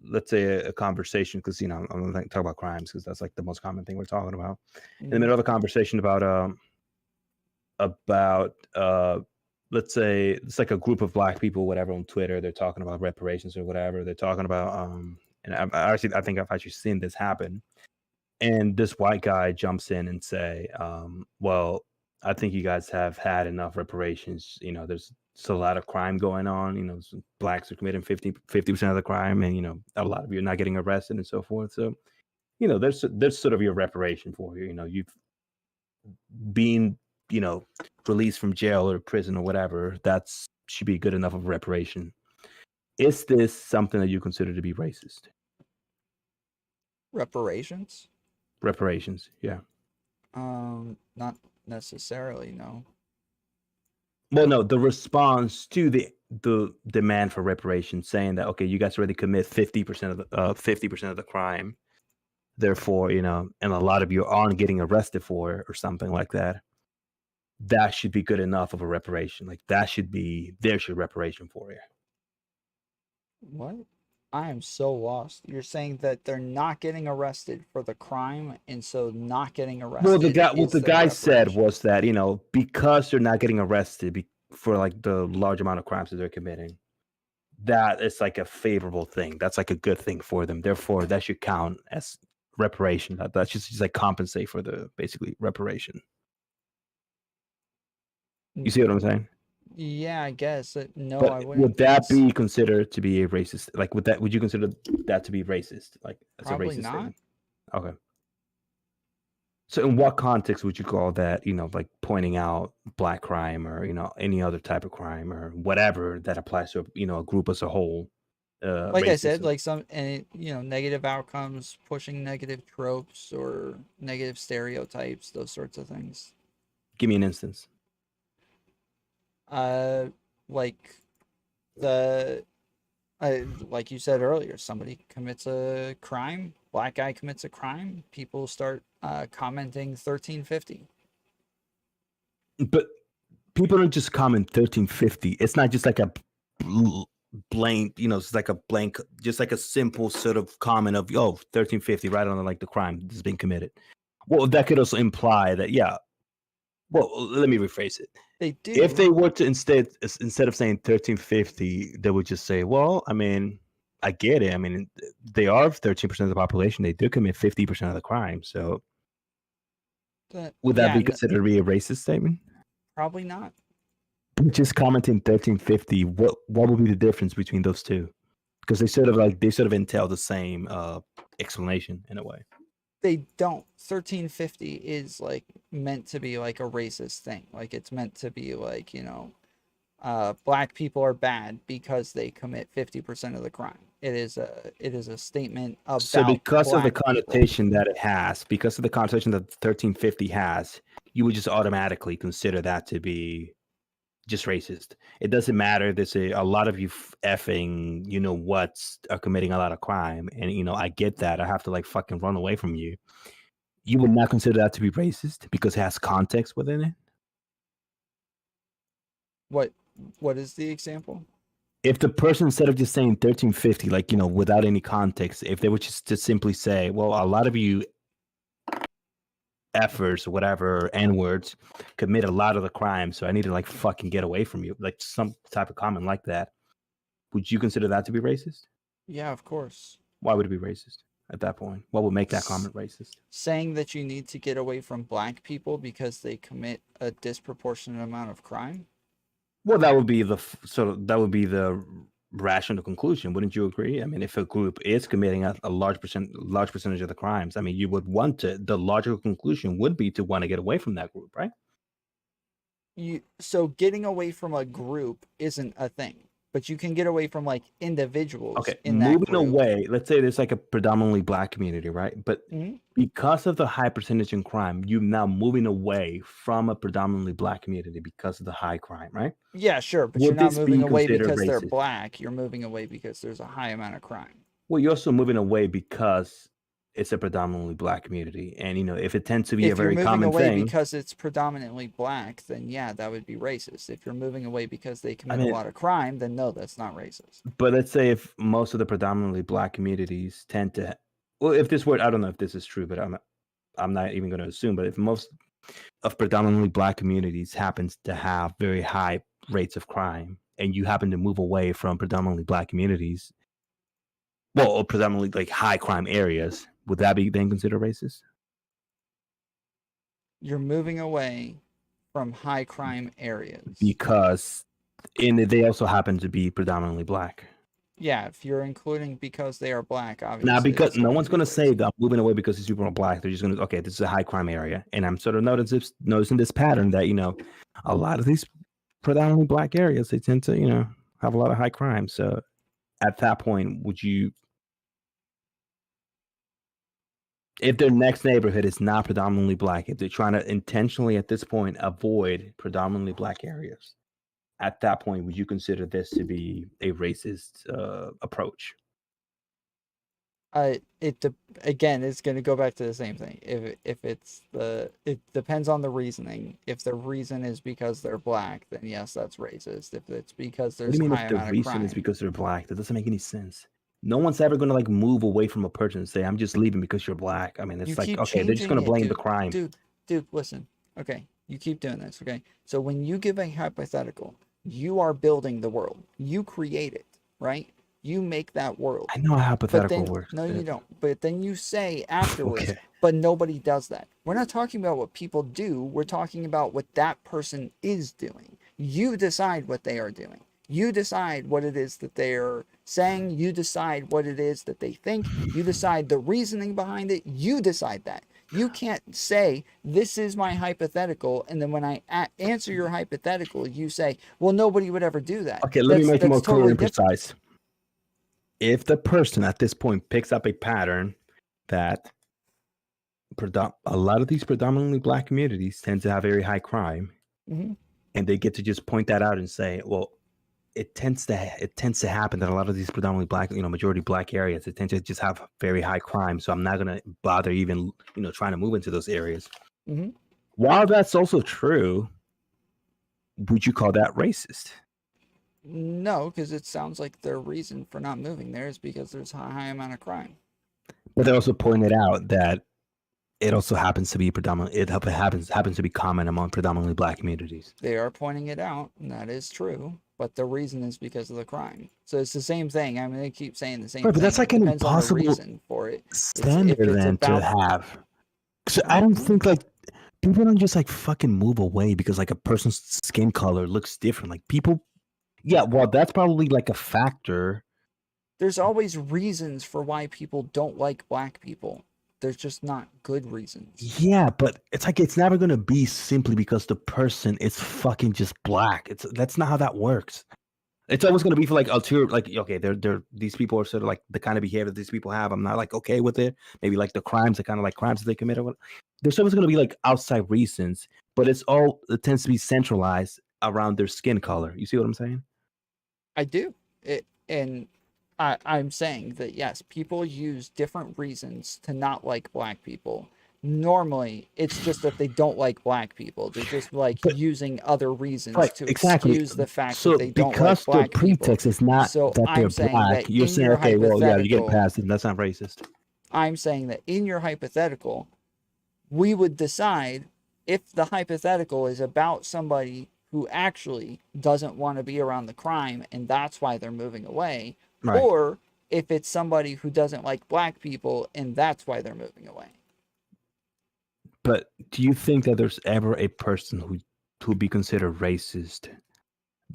let's say a conversation, because I'm going to talk about crimes because that's like the most common thing we're talking about. In the middle of a conversation about let's say it's like a group of black people, whatever, on Twitter. They're talking about reparations or whatever. They're talking about and I think I've actually seen this happen. And this white guy jumps in and say, well, I think you guys have had enough reparations. There's a lot of crime going on. Blacks are committing 50% of the crime, and a lot of you are not getting arrested and so forth. So, there's sort of your reparation for you. You've been, released from jail or prison or whatever. That should be good enough of reparation. Is this something that you consider to be racist? Reparations? Reparations, yeah. Not necessarily, no. Well, no, the response to the demand for reparations, saying that, okay, you guys already commit 50% of the 50% of the crime, therefore, and a lot of you aren't getting arrested for it or something like that. That should be good enough of a reparation. Like there's your reparation for you. What? I am so lost. You're saying that they're not getting arrested for the crime, and so not getting arrested. Well, what the guy said was that, because they're not getting arrested for like the large amount of crimes that they're committing, that is like a favorable thing. That's like a good thing for them. Therefore, that should count as reparation. That should just like compensate for the basically reparation. You see what I'm saying? Yeah, I guess. No, But I wouldn't. would that be considered to be a racist? Like, would you consider that to be racist? Like, as Probably a racist not. statement? Okay. So, in what context would you call that? Like pointing out black crime, or any other type of crime, or whatever that applies to a group as a whole? Like I said, racism? like some negative outcomes, pushing negative tropes or negative stereotypes, those sorts of things. Give me an instance. Like like you said earlier, somebody commits a crime, black guy commits a crime, people start commenting 1350. But people don't just comment 1350. It's not just like a blank, it's like a blank, just like a simple sort of comment of 1350 right on like the crime that's been committed. Well, that could also imply that, yeah. Well, let me rephrase it. They do. If they were to instead of saying 1350, they would just say, well, I mean, I get it. I mean, they are 13% of the population. They do commit 50% of the crime. So would that be considered to be a racist statement? Probably not. Just commenting 1350, what would be the difference between those two? Because they sort of entail the same explanation in a way. They don't. 1350 is like meant to be like a racist thing. Like it's meant to be like, black people are bad because they commit 50% of the crime. It is a statement about. So because of the black connotation people. that it has, because of the connotation that 1350 has, you would just automatically consider that to be just racist. It doesn't matter. There's a lot of you effing, what's are committing a lot of crime, and I get that. I have to like fucking run away from you. You would not consider that to be racist because it has context within it. What is the example? If the person, instead of just saying 1350, like without any context, if they were just to simply say, well, a lot of you efforts, whatever, N-words, commit a lot of the crime, so I need to like fucking get away from you, like some type of comment like that, would you consider that to be racist? Yeah, of course. Why would it be racist at that point? What would make that comment racist? Saying that you need to get away from black people because they commit a disproportionate amount of crime? Well, that would be the rational conclusion, wouldn't you agree? I mean, if a group is committing a large percentage of the crimes, I mean, you would want to. The logical conclusion would be to want to get away from that group, right? So getting away from a group isn't a thing. but you can get away from like individuals. Okay, in that moving group. away. Let's say there's like a predominantly black community, right? But Mhm. because of the high percentage in crime, you're now moving away from a predominantly black community because of the high crime, right? Yeah, sure, but Would you're not this be moving away considered because they're racist? black. You're moving away because there's a high amount of crime. Well, you're also moving away because it's a predominantly black community, and if it tends to be a If you're very moving common away thing, because it's predominantly black, then yeah, that would be racist. If you're moving away because they commit mean- a lot of crime, then no, that's not racist. but let's say if most of the predominantly black communities tend to, well, if this word, I don't know if this is true, but I'm not even going to assume, but if most of predominantly black communities happens to have very high rates of crime, and you happen to move away from predominantly black communities, well, or predominantly like high crime areas, would that be then considered racist? You're moving away from high crime areas. Because they also happen to be predominantly black. Yeah, if you're including because they are black, obviously. Now, because it's no going one's to be going to say that I'm moving away because these people are black. They're just going to, okay, this is a high crime area. And I'm sort of noticing this pattern that, a lot of these predominantly black areas, they tend to, have a lot of high crime. So at that point, would you, if their next neighborhood is not predominantly black, if they're trying to intentionally at this point avoid predominantly black areas, at that point, would you consider this to be a racist approach? Again, it's going to go back to the same thing. If it depends on the reasoning. If the reason is because they're black, then yes, that's racist. If it's because What there's do a you mean high if the amount of reason crime, is because they're black? That doesn't make any sense. No one's ever going to like move away from a person and say, I'm just leaving because you're black. I mean, it's you like, keep okay, they're just going to changing it, blame the crime. Dude, listen. Okay, you keep doing this. Okay, so when you give a hypothetical, you are building the world. You create it, right? You make that world. I know how hypothetical But then, works. no, but- you don't. But then you say afterwards, Okay. but nobody does that. We're not talking about what people do. We're talking about what that person is doing. You decide what they are doing. You decide what it is that they are saying. You decide what it is that they think. You decide the reasoning behind it. You decide that. You can't say, this is my hypothetical, and then when I answer your hypothetical, you say, well, nobody would ever do that. Okay, let me make it more clear totally and different. precise. If the person at this point picks up a pattern that a lot of these predominantly black communities tend to have very high crime, Mhm. and they get to just point that out and say, well, it tends to happen that a lot of these predominantly black, majority black areas, it tends to just have very high crime. So I'm not gonna bother even, trying to move into those areas. Mhm. While that's also true, would you call that racist? No, because it sounds like their reason for not moving there is because there's a high amount of crime. But they also pointed out that it also happens to be predominant. It happens to be common among predominantly black communities. They are pointing it out, and that is true. But the reason is because of the crime. So it's the same thing. I mean, they keep saying the same Right, thing. but that's like It an depends on the impossible reason for it. standard it's then to about- have. So I don't think like people don't just like fucking move away because like a person's skin color looks different. Like people, yeah, well, that's probably like a factor. There's always reasons for why people don't like black people. There's just not good reasons. Yeah, but it's like it's never gonna be simply because the person is fucking just black. That's not how that works. It's always gonna be for like ulterior, like okay, they're these people are sort of like the kind of behavior that these people have. I'm not like okay with it. Maybe like the crimes, the kind of like crimes that they commit or what. There's always gonna be like outside reasons, but it tends to be centralized around their skin color. You see what I'm saying? I do. I'm saying that yes, people use different reasons to not like black people. Normally, it's just that they don't like black people. They're just like using other reasons to excuse the fact that they don't like because black the people. pretext is not So that they're I'm saying black, that you're in saying your okay, well, yeah, you get hypothetical- past it. That's not racist. I'm saying that in your hypothetical, we would decide if the hypothetical is about somebody who actually doesn't want to be around the crime and that's why they're moving away, Right. or if it's somebody who doesn't like black people and that's why they're moving away. But do you think that there's ever a person who would be considered racist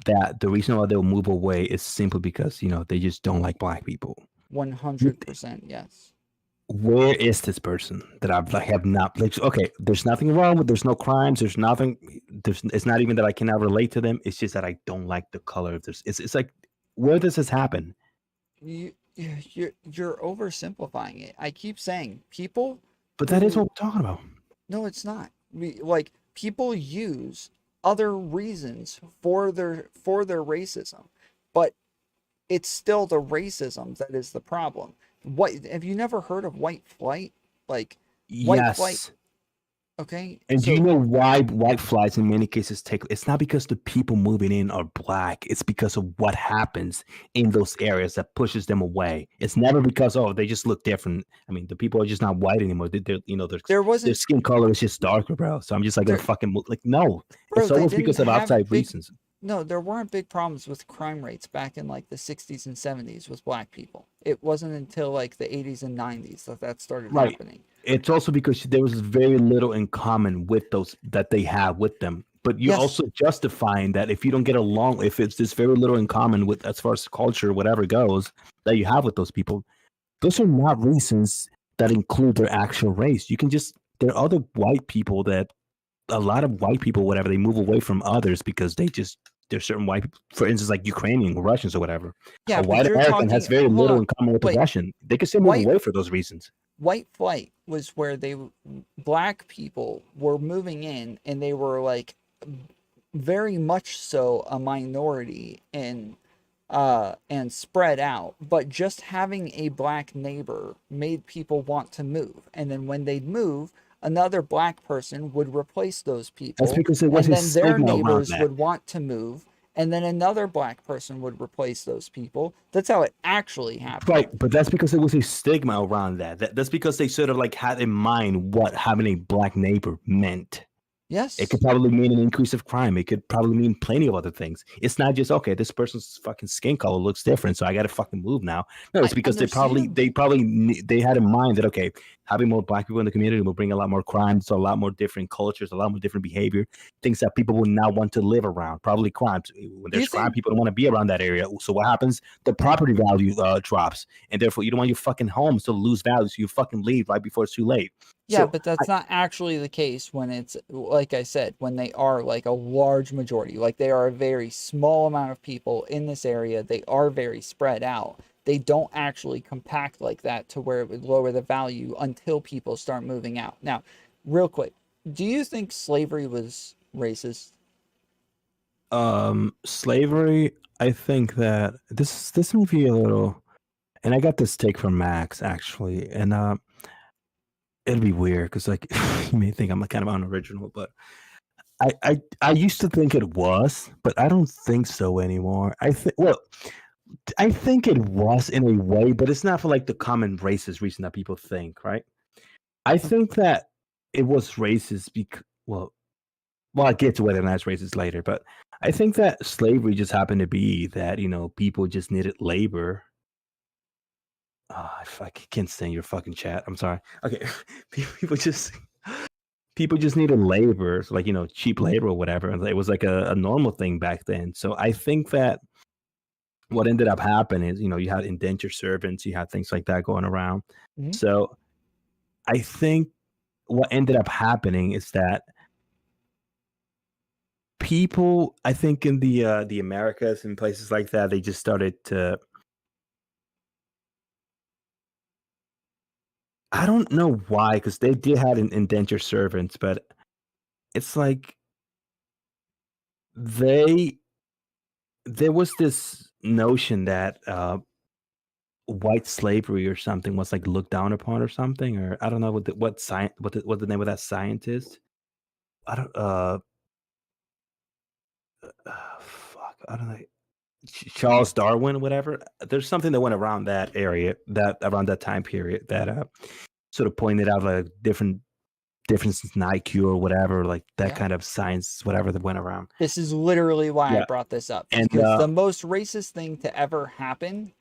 that the reason why they'll move away is simply because they just don't like black people? 100% yes. Where is this person that have not like okay, there's nothing wrong with, there's no crimes, it's not even that I cannot relate to them, it's just that I don't like the color of this. It's like where does this happen? You're oversimplifying it. I keep saying people. But that is what we're talking about. No, it's not. Like people use other reasons for their racism, but it's still the racism that is the problem. What have you never heard of white flight? Like white flight. Okay. And do you know why white flights in many cases it's not because the people moving in are black. It's because of what happens in those areas that pushes them away. It's never because, oh, they just look different. I mean, the people are just not white anymore. Their skin color is just darker, bro. So I'm just like, no. Bro, it's always because of outside reasons. No, there weren't big problems with crime rates back in like the 60s and 70s with black people. It wasn't until like the 80s and 90s that started happening. It's also because there was very little in common with those that they have with them. But you're also justifying that if you don't get along, if it's this very little in common with as far as culture, whatever goes, that you have with those people, those are not reasons that include their actual race. You can there are other white people that a lot of white people, whatever, they move away from others because there's certain white people, for instance, like Ukrainian or Russians or whatever. Yeah, a white American has very little in common with a Russian. They can still move away for those reasons. White flight was where black people were moving in, and they were like very much so a minority and spread out. But just having a black neighbor made people want to move, and then when they'd move, another black person would replace those people. That's because it was and then their neighbors would want to move, and then another black person would replace those people. That's how it actually happened. Right, but that's because there was a stigma around that. That's because they sort of like had in mind what having a black neighbor meant. Yes. It could probably mean an increase of crime. It could probably mean plenty of other things. It's not just, okay, this person's fucking skin color looks different, so I got to fucking move now. No, it's because they had in mind that, okay, having more black people in the community will bring a lot more crime, so a lot more different cultures, a lot more different behavior, things that people will not want to live around, probably crimes. When there's crime, people don't want to be around that area. So what happens? The property value drops, and therefore you don't want your fucking homes to lose value, so you fucking leave right before it's too late. Yeah, So but that's not actually the case when it's, like I said, when they are like a large majority. Like they are a very small amount of people in this area. They are very spread out. They don't actually compact like that to where it would lower the value until people start moving out. Now, real quick, do you think slavery was racist? Slavery, I think that this may be a little, and I got this take from Max actually, and it'd be weird because like you may think I'm kind of unoriginal, but I used to think it was, but I don't think so anymore. I think it was in a way, but it's not for like the common racist reason that people think, right? I think that it was racist because, well, I'll get to whether or not it's racist later, but I think that slavery just happened to be that, people just needed labor. I can't stand your fucking chat. I'm sorry. Okay. People just needed labor, so like, cheap labor or whatever. And it was like a normal thing back then. So I think that what ended up happening is, you had indentured servants, you had things like that going around. Mm-hmm. So I think what ended up happening is that people, I think in the Americas and places like that, they just started to, I don't know why, because they did have indentured servants, but it's like there was this notion that white slavery or something was like looked down upon or something, or I don't know what the name of that scientist. I don't fuck, I don't know. Charles Darwin, whatever. There's something that went around that area, around that time period, that sort of pointed out like differences in IQ or whatever, like that kind of science, whatever that went around. This is literally why I brought this up. And because the most racist thing to ever happened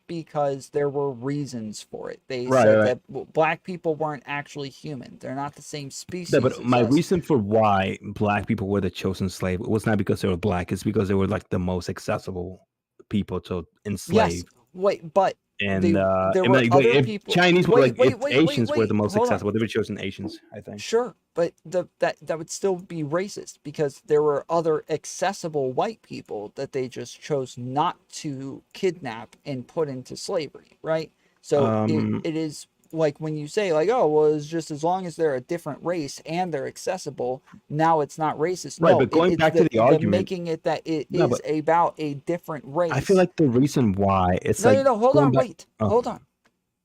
because there were reasons for it. They said that black people weren't actually human. They're not the same species. Yeah, but my reason for why black people were the chosen slave was not because they were black. It's because they were like the most accessible people to enslave. Yes, wait, but And there I were mean, other if people. Chinese were like, if Wait, Asians were the most hold on. successful, they would have chosen Asians, I think. Sure, but that would still be racist because there were other accessible white people that they just chose not to kidnap and put into slavery, right? So it is like when you say like, oh, well, it's just as long as they're a different race and they're accessible, now it's not racist. Right, No, but going it's back to the argument, making it that it no, is but about a different race. I feel like the reason why it's like No, hold going on, back- wait, hold on.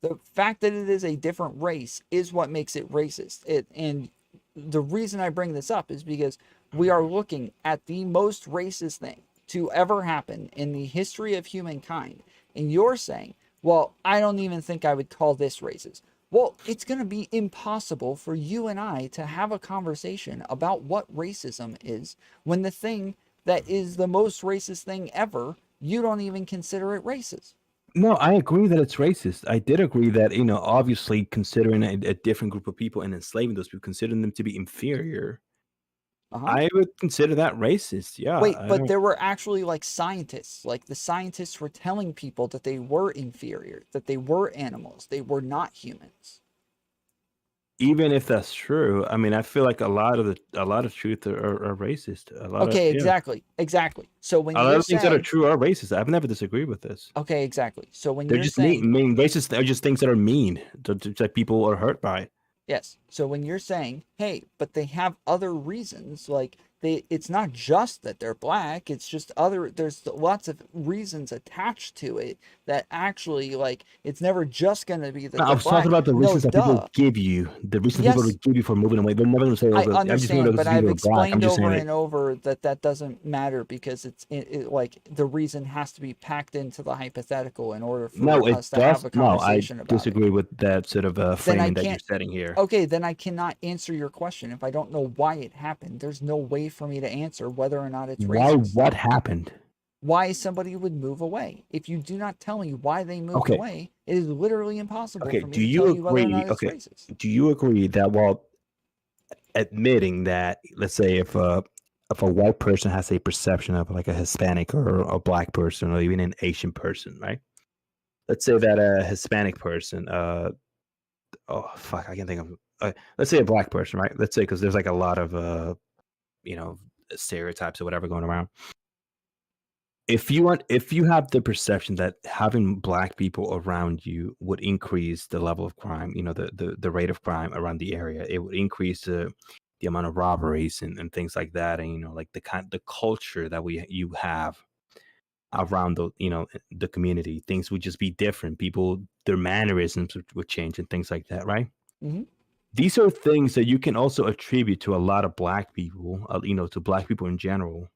The fact that it is a different race is what makes it racist. And the reason I bring this up is because we are looking at the most racist thing to ever happen in the history of humankind. And you're saying, well, I don't even think I would call this racist. Well, it's going to be impossible for you and I to have a conversation about what racism is when the thing that is the most racist thing ever, you don't even consider it racist. No, I agree that it's racist. I did agree that, obviously considering a different group of people and enslaving those people, considering them to be inferior, I would consider that racist. Yeah. Wait, I but don't- there were actually like scientists. Like the scientists were telling people that they were inferior, that they were animals, they were not humans. even if that's true, I mean, I feel like a lot of truth are racist. Okay, Yeah. exactly. So when A lot you're of things that are saying, true are racist. I've never disagreed with this. okay, exactly. So when They're you're just saying, mean. Racist are just things that are mean. That people are hurt by. yes. So when you're saying, hey, but they have other reasons, like it's not just that they're black, it's just there's lots of reasons attached to it that actually, like, it's never just going to be that No, I they're was black. talking about the No, reasons that people duh. give you. The reasons people Yes. would give you for moving away. They're never going to say, I I'm just moving understand, but I've because people are black. I'm explained just over saying and over that doesn't matter because it's like the reason has to be packed into the hypothetical in order for No, it us to have does. a No, I conversation about it. disagree with that sort of Then I framing that you're can't. setting here. Okay, then I cannot answer your question if I don't know why it happened. There's no way for me to answer whether or not it's Why? racist. What happened? Why somebody would move away. If you do not tell me why they moved Okay. away, it is literally impossible Okay. for me Do to you tell you whether or agree? not it's Okay. racist. Do you agree that while admitting that, let's say if a white person has a perception of like a Hispanic or a black person or even an Asian person, right? Let's say that a Hispanic person, oh fuck, I can't think of. Let's say a black person, right? Let's say because there's like a lot of stereotypes or whatever going around. If you have the perception that having black people around you would increase the level of crime, the rate of crime around the area, it would increase the amount of robberies and things like that, and like the culture that you have around the community, things would just be different. People, their mannerisms would change and things like that, right? Mm-hmm. These are things that you can also attribute to a lot of black people, to black people in general.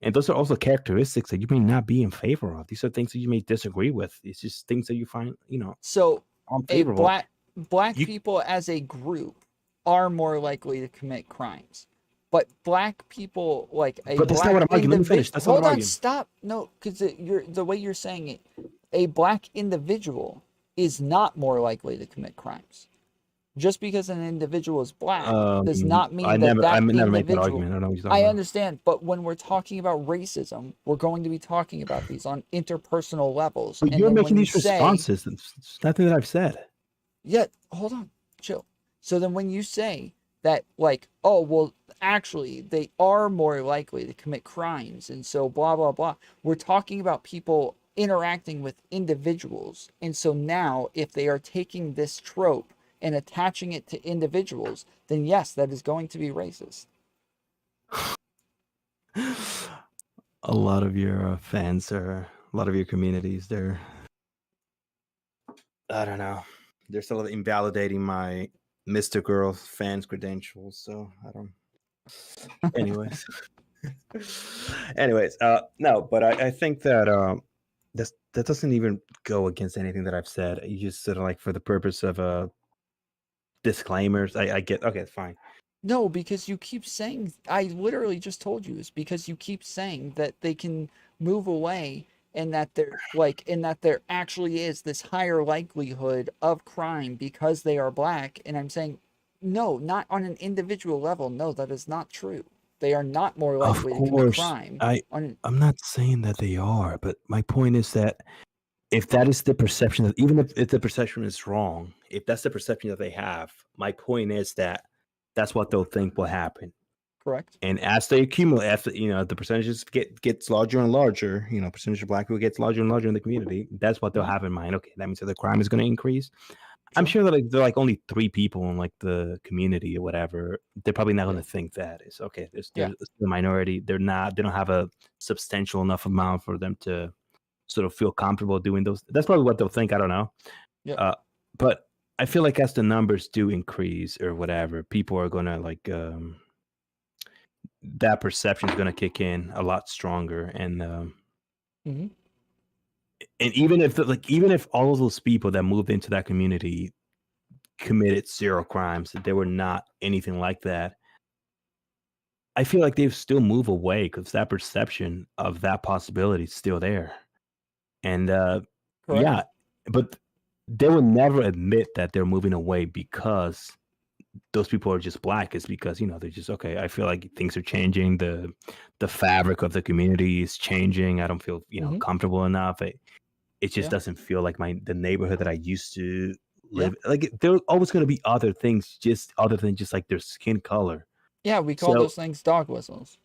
And those are also characteristics that you may not be in favor of. These are things that you may disagree with. It's just things that you find, So unfavorable. black people as a group are more likely to commit crimes. But black people, like a But that's not what I'm arguing. Let me finish. That's not hold what I'm on, arguing. stop. No, because the way you're saying it, a black individual is not more likely to commit crimes. Just because an individual is black does not mean I that never make that individual. argument. I don't know what you're talking I about. understand, but when we're talking about racism, we're going to be talking about these on interpersonal levels. But and you're then when making you these say, responses. It's nothing that I've said. yeah, hold on, chill. So then when you say that, like, oh, well, actually, they are more likely to commit crimes, and so blah, blah, blah, we're talking about people interacting with individuals. And so now, if they are taking this trope and attaching it to individuals, then yes, that is going to be racist. A lot of your fans a lot of your communities, I don't know. They're still invalidating my Mr. Girl fans credentials, so I don't. Anyways. No, but I think that that doesn't even go against anything that I've said. You just sort of like for the purpose of disclaimers. I get okay, fine. No, because you keep saying, I literally just told you, it's because you keep saying that they can move away and that there actually is this higher likelihood of crime because they are black. And I'm saying, no, not on an individual level. No, that is not true. They are not more likely to commit crime. I'm not saying that they are, but my point is that if that is the perception, that even if the perception is wrong, if that's the perception that they have, my point is that that's what they'll think will happen. Correct. And as they accumulate, after the percentages gets larger and larger, percentage of black people gets larger and larger in the community. That's what they'll have in mind. Okay, that means that the crime is going to increase. I'm sure that they're like only 3 people in like the community or whatever. They're probably not going to think that is okay. They're the minority. They don't have a substantial enough amount for them to sort of feel comfortable doing those. That's probably what they'll think. I don't know. Yeah. But I feel like as the numbers do increase or whatever, people are gonna like that perception is gonna kick in a lot stronger, and Mhm. and even if all of those people that moved into that community committed 0 crimes, that they were not anything like that, I feel like they still move away because that perception of that possibility is still there. And yeah, but they will never admit that they're moving away because those people are just black. It's because they're just okay. I feel like things are changing. The fabric of the community is changing. I don't feel comfortable enough. It just doesn't feel like the neighborhood that I used to live. Like there are always going to be other things, just other than just like their skin color. Yeah, we call those things dog whistles.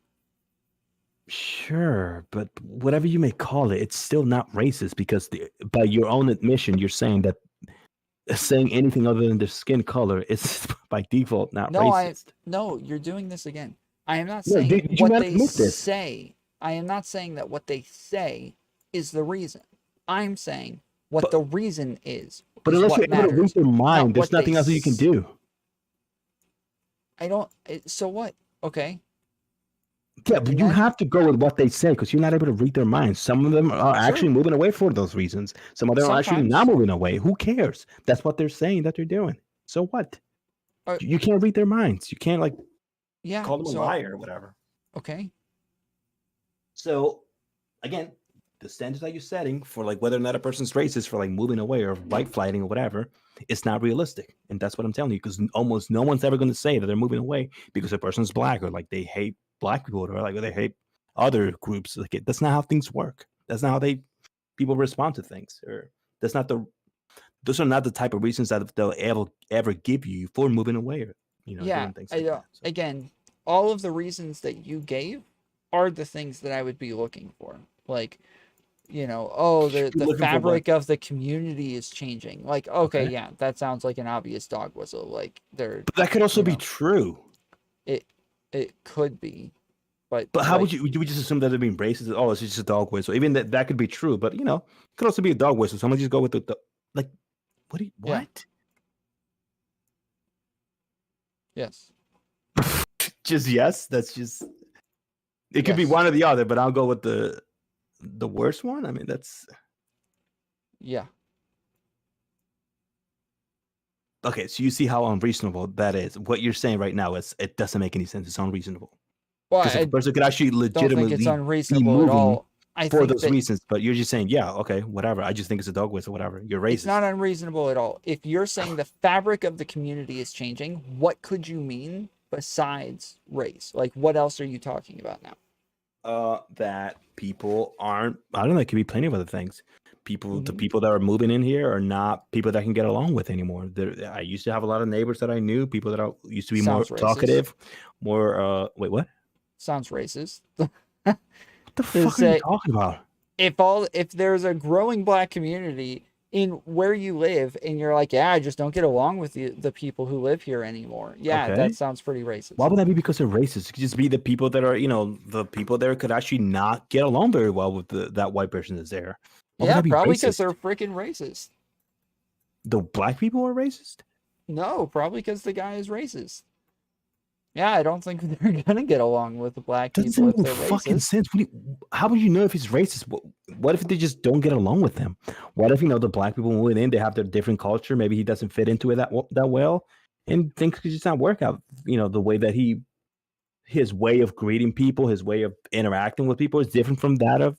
Sure, but whatever you may call it, it's still not racist because by your own admission, you're saying that saying anything other than their skin color is by default not racist. No, you're doing this again. I am not No, saying did you what not they admit this? say. I am not saying that what they say is the reason. I'm saying what the reason is. But unless you're able to read their mind, there's nothing else that you can do. So what? Okay. Yeah, but you have to go with what they say because you're not able to read their minds. Some of them are actually moving away for those reasons. Some of them are actually not moving away. Who cares? That's what they're saying that they're doing. So what? You can't read their minds. You can't call them a liar or whatever. Okay. So again, the standards that you're setting for like whether or not a person's racist for like moving away or white flighting or whatever, it's not realistic. And that's what I'm telling you, because almost no one's ever going to say that they're moving away because a person's black or like they hate black people or like they hate other groups. Like that's not how things work. That's not how people respond to things. Or those are not the type of reasons that they'll ever give you for moving away or doing things like that. So. Again, all of the reasons that you gave are the things that I would be looking for. Like, the fabric of the community is changing. Like, okay, yeah, that sounds like an obvious dog whistle. Like but that could also be true. It could be, but how would you just assume that they're being racist? Oh, it's just a dog whistle. Even that could be true, but it could also be a dog whistle. Someone just go with the like, what? Yeah. Yes. Just yes. That's just. It could be one or the other, but I'll go with the worst one. I mean, that's. Yeah. Okay, so you see how unreasonable that is. What you're saying right now is it doesn't make any sense. It's unreasonable. Well, because a person could actually legitimately don't think it's unreasonable at all. For those reasons, but you're just saying, yeah, okay, whatever. I just think it's a dog whistle, whatever. You're racist. It's not unreasonable at all. If you're saying the fabric of the community is changing, what could you mean besides race? Like, what else are you talking about now? That people aren't. I don't know. It could be plenty of other things. The people that are moving in here are not people that I can get along with anymore. I used to have a lot of neighbors that I knew, people that used to be more talkative, more. Wait, what? Sounds racist. What the fuck are you talking about? If there's a growing black community in where you live, and you're like, yeah, I just don't get along with the people who live here anymore. Yeah, that sounds pretty racist. Why would that be because they're racist? It could just be the people that are, the people there could actually not get along very well with that white person that's there. Yeah, probably because they're freaking racist. The black people are racist? No, probably because the guy is racist. Yeah, I don't think they're gonna get along with the black people if they're fucking racist. Sense. How would you know if he's racist? What if they just don't get along with him? What if the black people moving in, they have their different culture? Maybe he doesn't fit into it that well, and things could just not work out. The way that his way of greeting people, his way of interacting with people is different from that of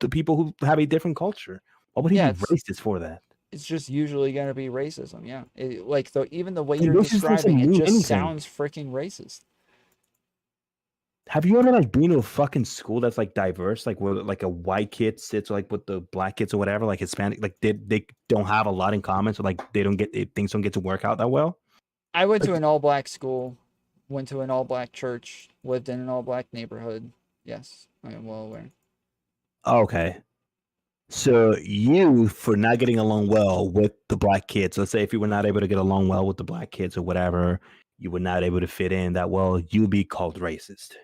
the people who have a different culture. Why would he be racist for that? It's just usually going to be racism, yeah. Even the way you're describing it just sounds freaking racist. Have you ever like been to a fucking school that's like diverse, like where like a white kid sits like with the black kids or whatever, like Hispanic, like they don't have a lot in common, so like things don't get to work out that well? I went to an all-black school, went to an all-black church, lived in an all-black neighborhood. Yes, I am well aware. Okay. So you, for not getting along well with the black kids, let's say if you were not able to get along well with the black kids or whatever, you were not able to fit in that well, you'd be called racist.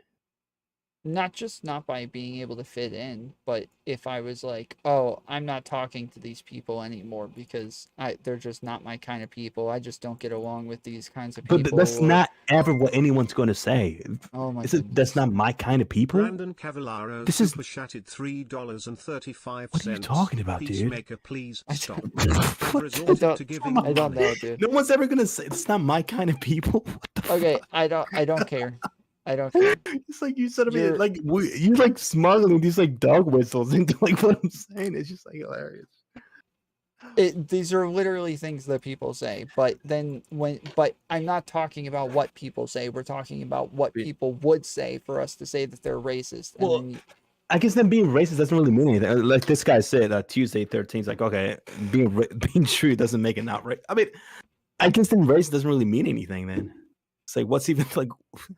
Not just not by being able to fit in, but if I was like, oh, I'm not talking to these people anymore because they're just not my kind of people. I just don't get along with these kinds of people. But that's not ever what anyone's going to say. Oh my That's not my kind of people. Brandon Cavallaro This is super chatted $3.35. What are you talking about, dude? Peacemaker, please stop. I don't know, dude. No one's ever gonna say it's not my kind of people. Okay, I don't care. I don't care. It's like you said to me, like you like smuggling these like dog whistles into like what I'm saying. It's just like hilarious. These are literally things that people say, but I'm not talking about what people say. We're talking about what people would say for us to say that they're racist. And Well, then I guess then being racist doesn't really mean anything. Like this guy said, Tuesday 13th, like okay, being true doesn't make it not right. I mean, I guess then racist doesn't really mean anything then. It's like, what's even like,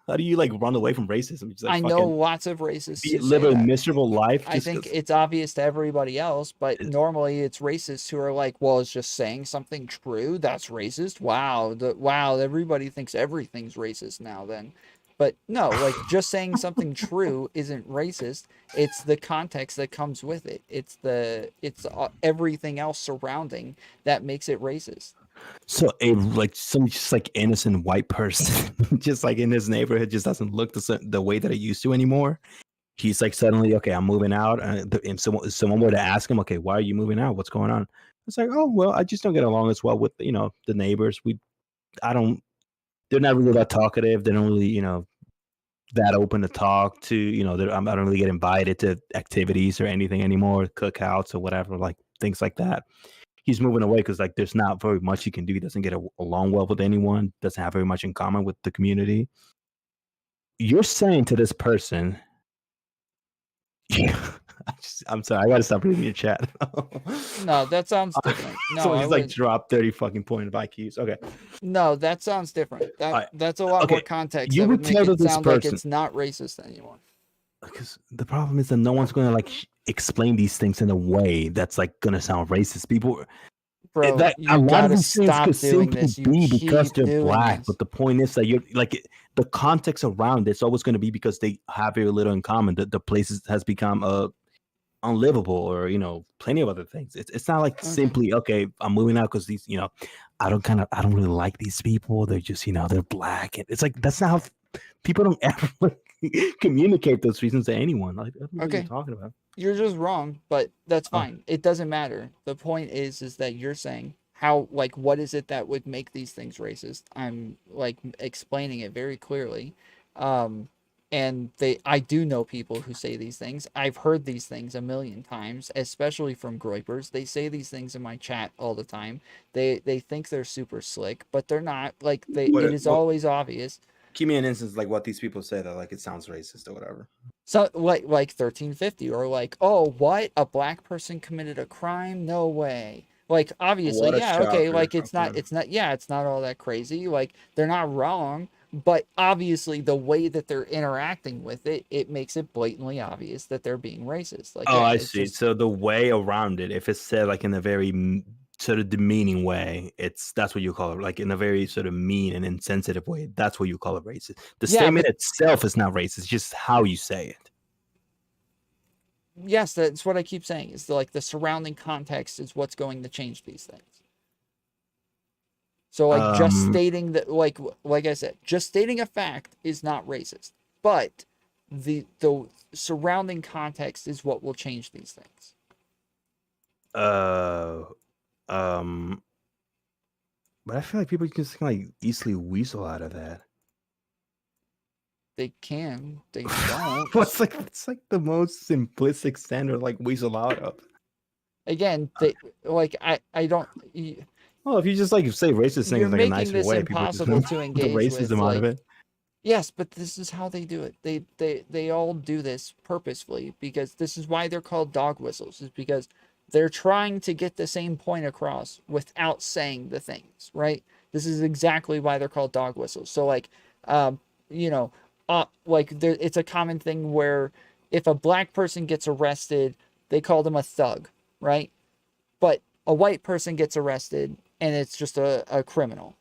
how do you like run away from racism? Just, like, I know lots of racists who live say a that. miserable life. I think it's obvious to everybody else, but normally it's racists who are like, well, it's just saying something true. That's racist. Wow. Wow. Everybody thinks everything's racist now then. But no, like just saying something true isn't racist. It's the context that comes with it. It's everything else surrounding that makes it racist. So some just like innocent white person, just like in his neighborhood, just doesn't look the way that it used to anymore. He's like suddenly, okay, I'm moving out, and someone were to ask him, okay, why are you moving out? What's going on? It's like, oh well, I just don't get along as well with the neighbors. They're not really that talkative. They don't really that open to talk to. I don't really get invited to activities or anything anymore, cookouts or whatever, like things like that. He's moving away because like there's not very much he can do. He doesn't get along well with anyone. Doesn't have very much in common with the community. You're saying to this person, I'm sorry, I gotta stop reading your chat. No, that sounds different. No, so he's like dropped 30 fucking point of IQs. Okay. No, that sounds different. That's a lot more context. You that would would make tell it this sound like person- it's not racist anymore. Because the problem is that no one's gonna like explain these things in a way that's like gonna sound racist. People, Bro, that you a lot gotta of these things stop could doing simply this. You be because keep they're doing black. this. But the point is that you're like the context around it's always going to be because they have very little in common. The place has become unlivable, or plenty of other things. It's not like simply okay, I'm moving out because these I don't really like these people. They're just they're black. And it's like that's not how people don't ever communicate those reasons to anyone. Like what are Okay. you talking about? You're just wrong, but that's fine. It doesn't matter. The point is that you're saying what is it that would make these things racist? I'm like explaining it very clearly. And I do know people who say these things. I've heard these things a million times, especially from groypers. They say these things in my chat all the time. They think they're super slick, but they're not. Like it is always obvious. Give me an instance like what these people say that like it sounds racist or whatever. So like 1350, or like, oh, what, a black person committed a crime? No way. Like obviously, What a yeah, okay, shocker. like it's not all that crazy. Like they're not wrong, but obviously the way that they're interacting with it, it makes it blatantly obvious that they're being racist. Like, Oh, yeah, I it's see. just- So the way around it, if it's said like in a very sort of demeaning way, that's what you call it. Like in a very sort of mean and insensitive way, that's what you call it racist. The Yeah, statement but- itself is not racist, just how you say it. Yes, that's what I keep saying. Is like the surrounding context is what's going to change these things. So like just stating that, like I said, just stating a fact is not racist, but the surrounding context is what will change these things. But I feel like people just like easily weasel out of that. They can, they don't. It's like the most simplistic standard like weasel out of. Again, they like I don't. Well, if you just like say racist things You're like a making nicer this way, people just impossible to the engage racism with, out of like, it. Yes, but this is how they do it. They all do this purposefully, because this is why they're called dog whistles, is because they're trying to get the same point across without saying the things, right? This is exactly why they're called dog whistles. So like, you know, it's a common thing where if a black person gets arrested, they call them a thug, right? But a white person gets arrested and it's just a criminal.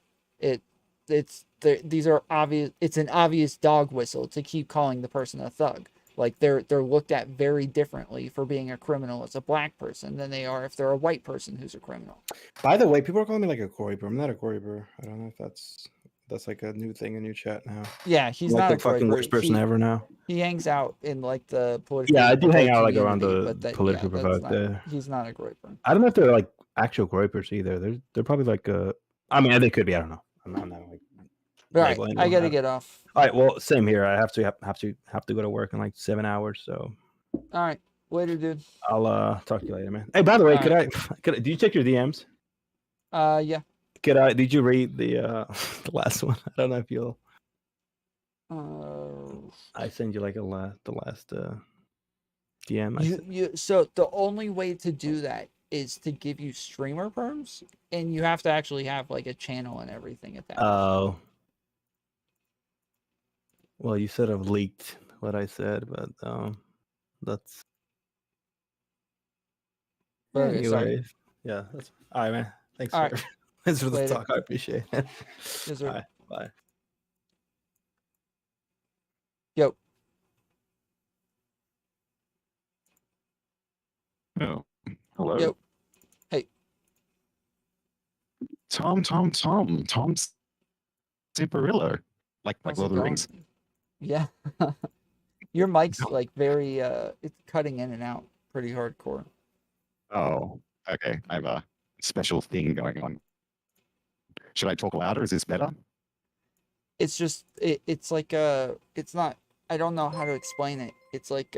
These are obvious. It's an obvious dog whistle to keep calling the person a thug. Like they're looked at very differently for being a criminal as a black person than they are if they're a white person who's a criminal. By the way, people are calling me like a Groyper. I'm not a Groyper. I don't know if that's like a new thing in your chat now. Yeah, he's I'm like not the a fucking Groyper. worst person ever now. He hangs out in like the political. Yeah, I do hang provoked out like around community, the but politically that's provoked. not, he's not a Groyper. I don't know if they're like actual Groypers either. They're probably like I mean, they could be. I don't know. I'm not like. All right, I gotta get off. All right, well, same here. I have to go to work in like 7 hours. So. All right, later, dude. I'll talk to you later, man. Hey, by the way, All do you check your DMs? Yeah. Did you read the the last one? I don't know if you'll. I send you like the last DM. So the only way to do that is to give you streamer perms, and you have to actually have like a channel and everything at that. Oh. Well, you should have leaked what I said, but that's. Okay, sorry. Anyways, yeah, that's all right, man. Thanks All for right. thanks for the Later. talk. I appreciate it. Yes, sir. All right, bye. Yo. Oh, hello. Yo. Hey. Tom Ciparillo. Like How's Lord it of the Rings. going? Yeah. Your mic's like very it's cutting in and out pretty hardcore. Oh, okay. I have a special thing going on. Should I talk louder? Is this better? It's just it's like it's not, I don't know how to explain it. It's like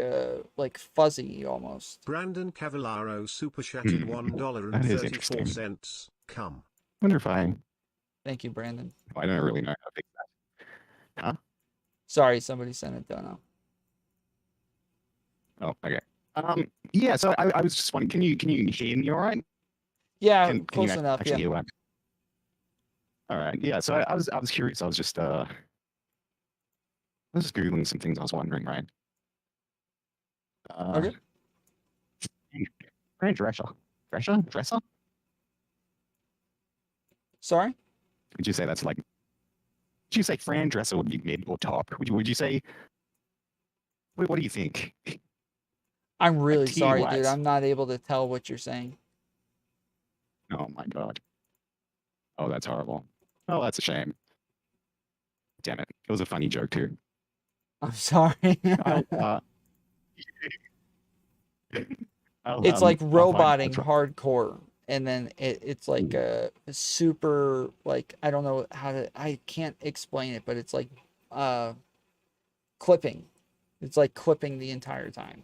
fuzzy almost. Brandon Cavallaro super chatted That is interesting. $1.34. Come. Wonder if I Thank you, Brandon. I don't really know how to fix that. Huh? Sorry, somebody sent it, don't know. Oh, okay. Yeah, so I was just wondering, can you hear me all right? Yeah, Can close you enough, actually yeah. hear what all right, yeah, so I was curious. I was just Googling some things. I was wondering, right? Okay. Fran Dresser? Sorry? Would you say that's like? Would you say Fran Dresser would be mid or top? Would you say? What do you think? I'm really T sorry, wise. dude. I'm not able to tell what you're saying. Oh my god. Oh, that's horrible. Oh, that's a shame. Damn it. It was a funny joke too. I'm sorry. I'll, It's like I'll find- roboting hardcore, and then it's like a super, like, I don't know how to, I can't explain it, but it's like clipping. It's like clipping the entire time.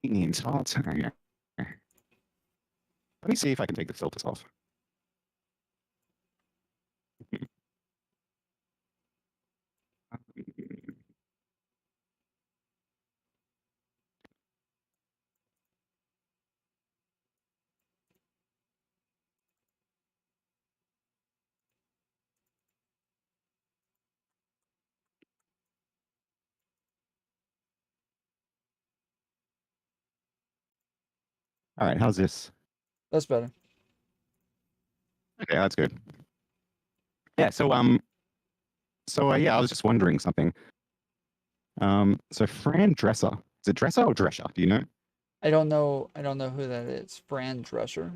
The entire time. Let me see if I can take the filters off. All right, how's this? That's better. Okay, that's good. Yeah, so yeah, I was just wondering something. So Fran Dresser, is it Dresser or Drescher? Do you know? I don't know who that is. Fran Drescher.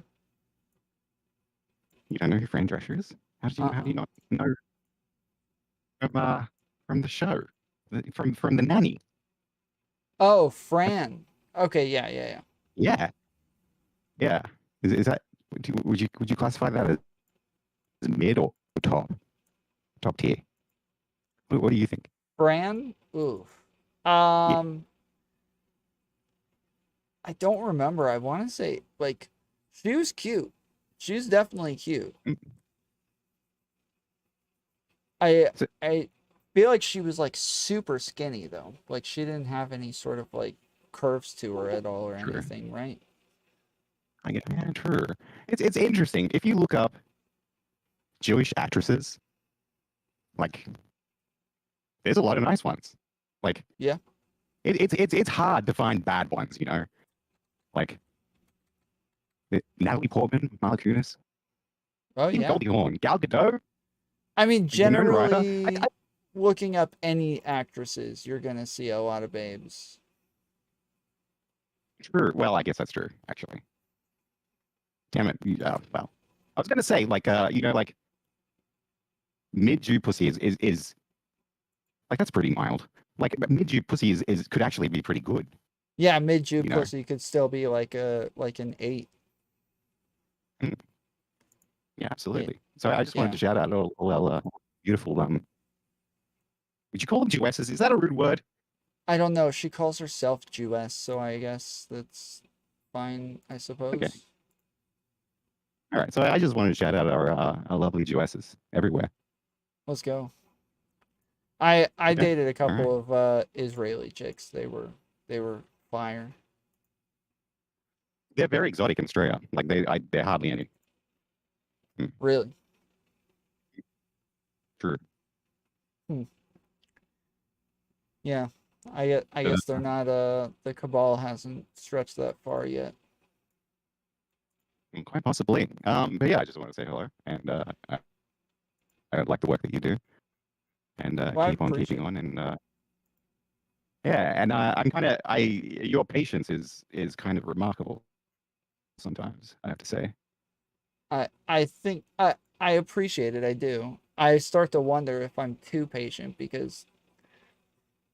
You don't know who Fran Drescher is? How do you not know from the show, from the nanny? Oh, Fran. Okay, yeah. Yeah. Is that would you classify that as mid or top tier? What do you think? Fran? Oof. I don't remember. I want to say, like, she was cute. She was definitely cute. feel like she was like super skinny though. Like she didn't have any sort of like curves to her at all or anything, right? I get true. It's interesting. If you look up Jewish actresses, like there's a lot of nice ones. Like yeah, it's hard to find bad ones, you know. Like Natalie Portman, Mila Kunis, Oh even yeah. Goldie Hawn, Gal Gadot. I mean, Winona Ryder. generally, looking up any actresses, you're gonna see a lot of babes. True. Well, I guess that's true, actually. Damn it. Well, I was gonna say, like, you know, like mid-Jew pussy is like that's pretty mild. Like mid-Jew pussy is could actually be pretty good. Yeah, mid-Jew You know. pussy could still be like an 8. Yeah, absolutely. So I just wanted to shout out all beautiful would you call them Jewesses? Is that a rude word? I don't know. She calls herself Jewess, so I guess that's fine, I suppose. Okay. All right. So I just wanted to shout out our lovely Jewesses everywhere. Let's go. I dated a All couple of Israeli chicks. They were fire. They're very exotic and straight up. Like they're hardly any. Really? True. Yeah. I guess they're not the cabal hasn't stretched that far yet. Quite possibly. But yeah, I just want to say hello, and I like the work that you do, and Well, keep on keeping on, and yeah, and I'm kind of your patience is kind of remarkable. Sometimes I have to say. I think I appreciate it. I do. I start to wonder if I'm too patient because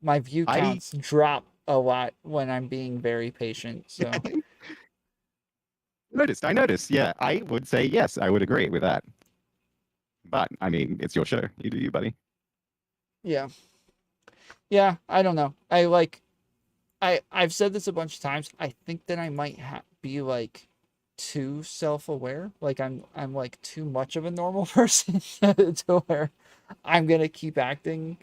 my view counts drop a lot when I'm being very patient. So I noticed. Yeah, I would say yes. I would agree with that. But I mean, it's your show. You do you, buddy. yeah, I don't know. I've said this a bunch of times. I think that I might be like too self-aware. Like I'm like too much of a normal person to where I'm gonna keep acting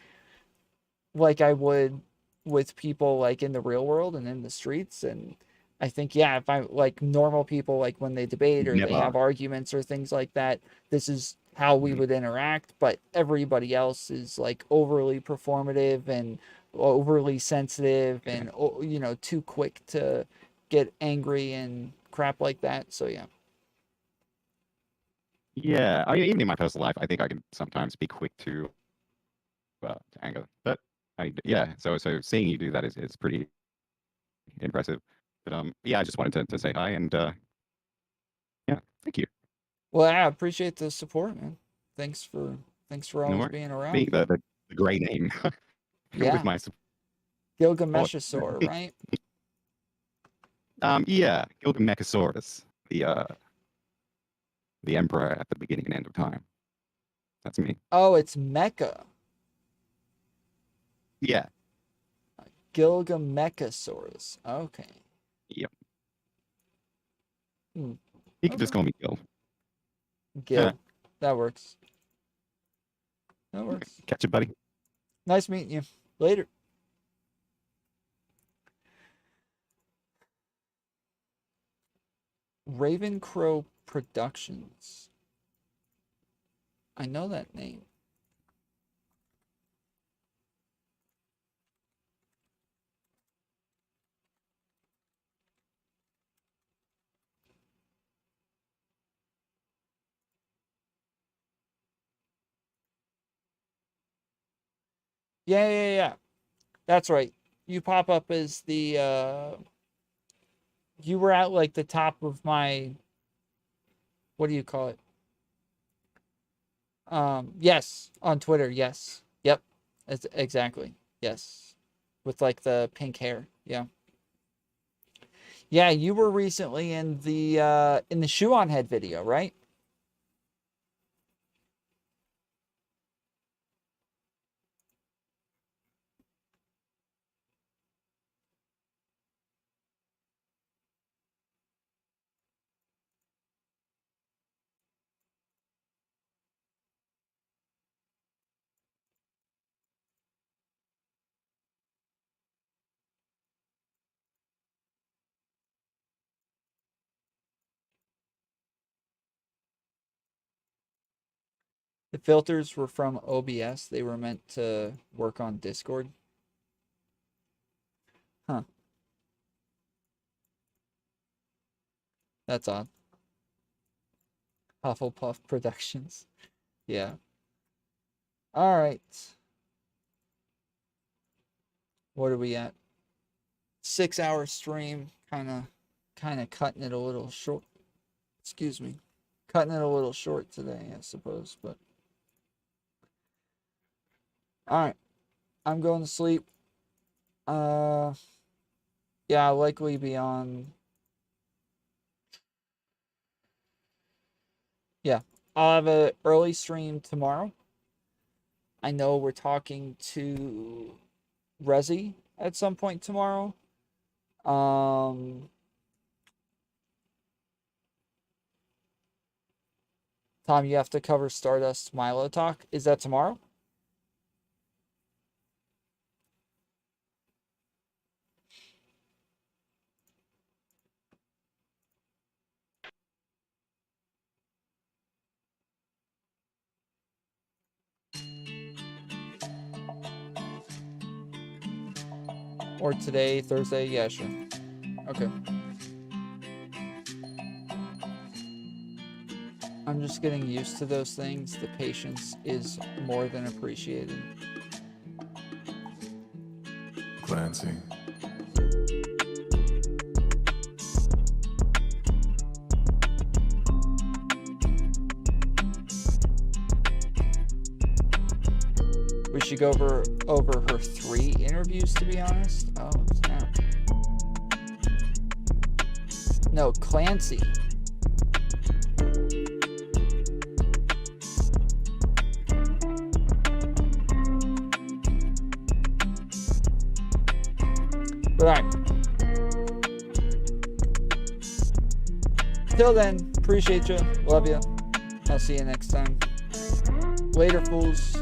like I would with people like in the real world and in the streets. And I think, yeah, if I like normal people, like when they debate or they have arguments or things like that, this is how we would interact. But everybody else is like overly performative and overly sensitive and, you know, too quick to get angry and crap like that. So, yeah. Yeah, I mean, even in my personal life, I think I can sometimes be quick to anger. But yeah, so seeing you do that is pretty impressive. But yeah, I just wanted to say hi and yeah, thank you. Well, I appreciate the support, man. Thanks for always No, being around. being the great name. Yeah. With my Gilgamesh-saur, right? Yeah, Gilgamechosaurus, the emperor at the beginning and end of time. That's me. Oh, it's Mecha. Yeah. Gilgamechosaurus. Okay. Yep. Hmm. You can just call me Gil. Gil. Yeah. That works. That works. Catch you, buddy. Nice meeting you. Later. Ravencrow Productions. I know that name. Yeah. That's right. You pop up as the you were at like the top of my, what do you call it? Yes, on Twitter, yes. Yep. Exactly. Yes. With like the pink hair. Yeah. Yeah, you were recently in the shoe on head video, right? The filters were from OBS. They were meant to work on Discord. Huh. That's odd. Hufflepuff Productions. Yeah. All right. What are we at? 6-hour stream. Kind of cutting it a little short. Excuse me. Cutting it a little short today, I suppose, but all right. I'm going to sleep. Yeah, I'll likely be on. Yeah, I'll have an early stream tomorrow. I know we're talking to Rezi at some point tomorrow. Tom, you have to cover Stardust Milo Talk. Is that tomorrow? Or today, Thursday? Yeah, sure. Okay. I'm just getting used to those things. The patience is more than appreciated. Clancy. We should go over her 3 interviews, to be honest. Oh, snap. No, Clancy. But alright. Till then, appreciate you. Love you. I'll see you next time. Later, fools.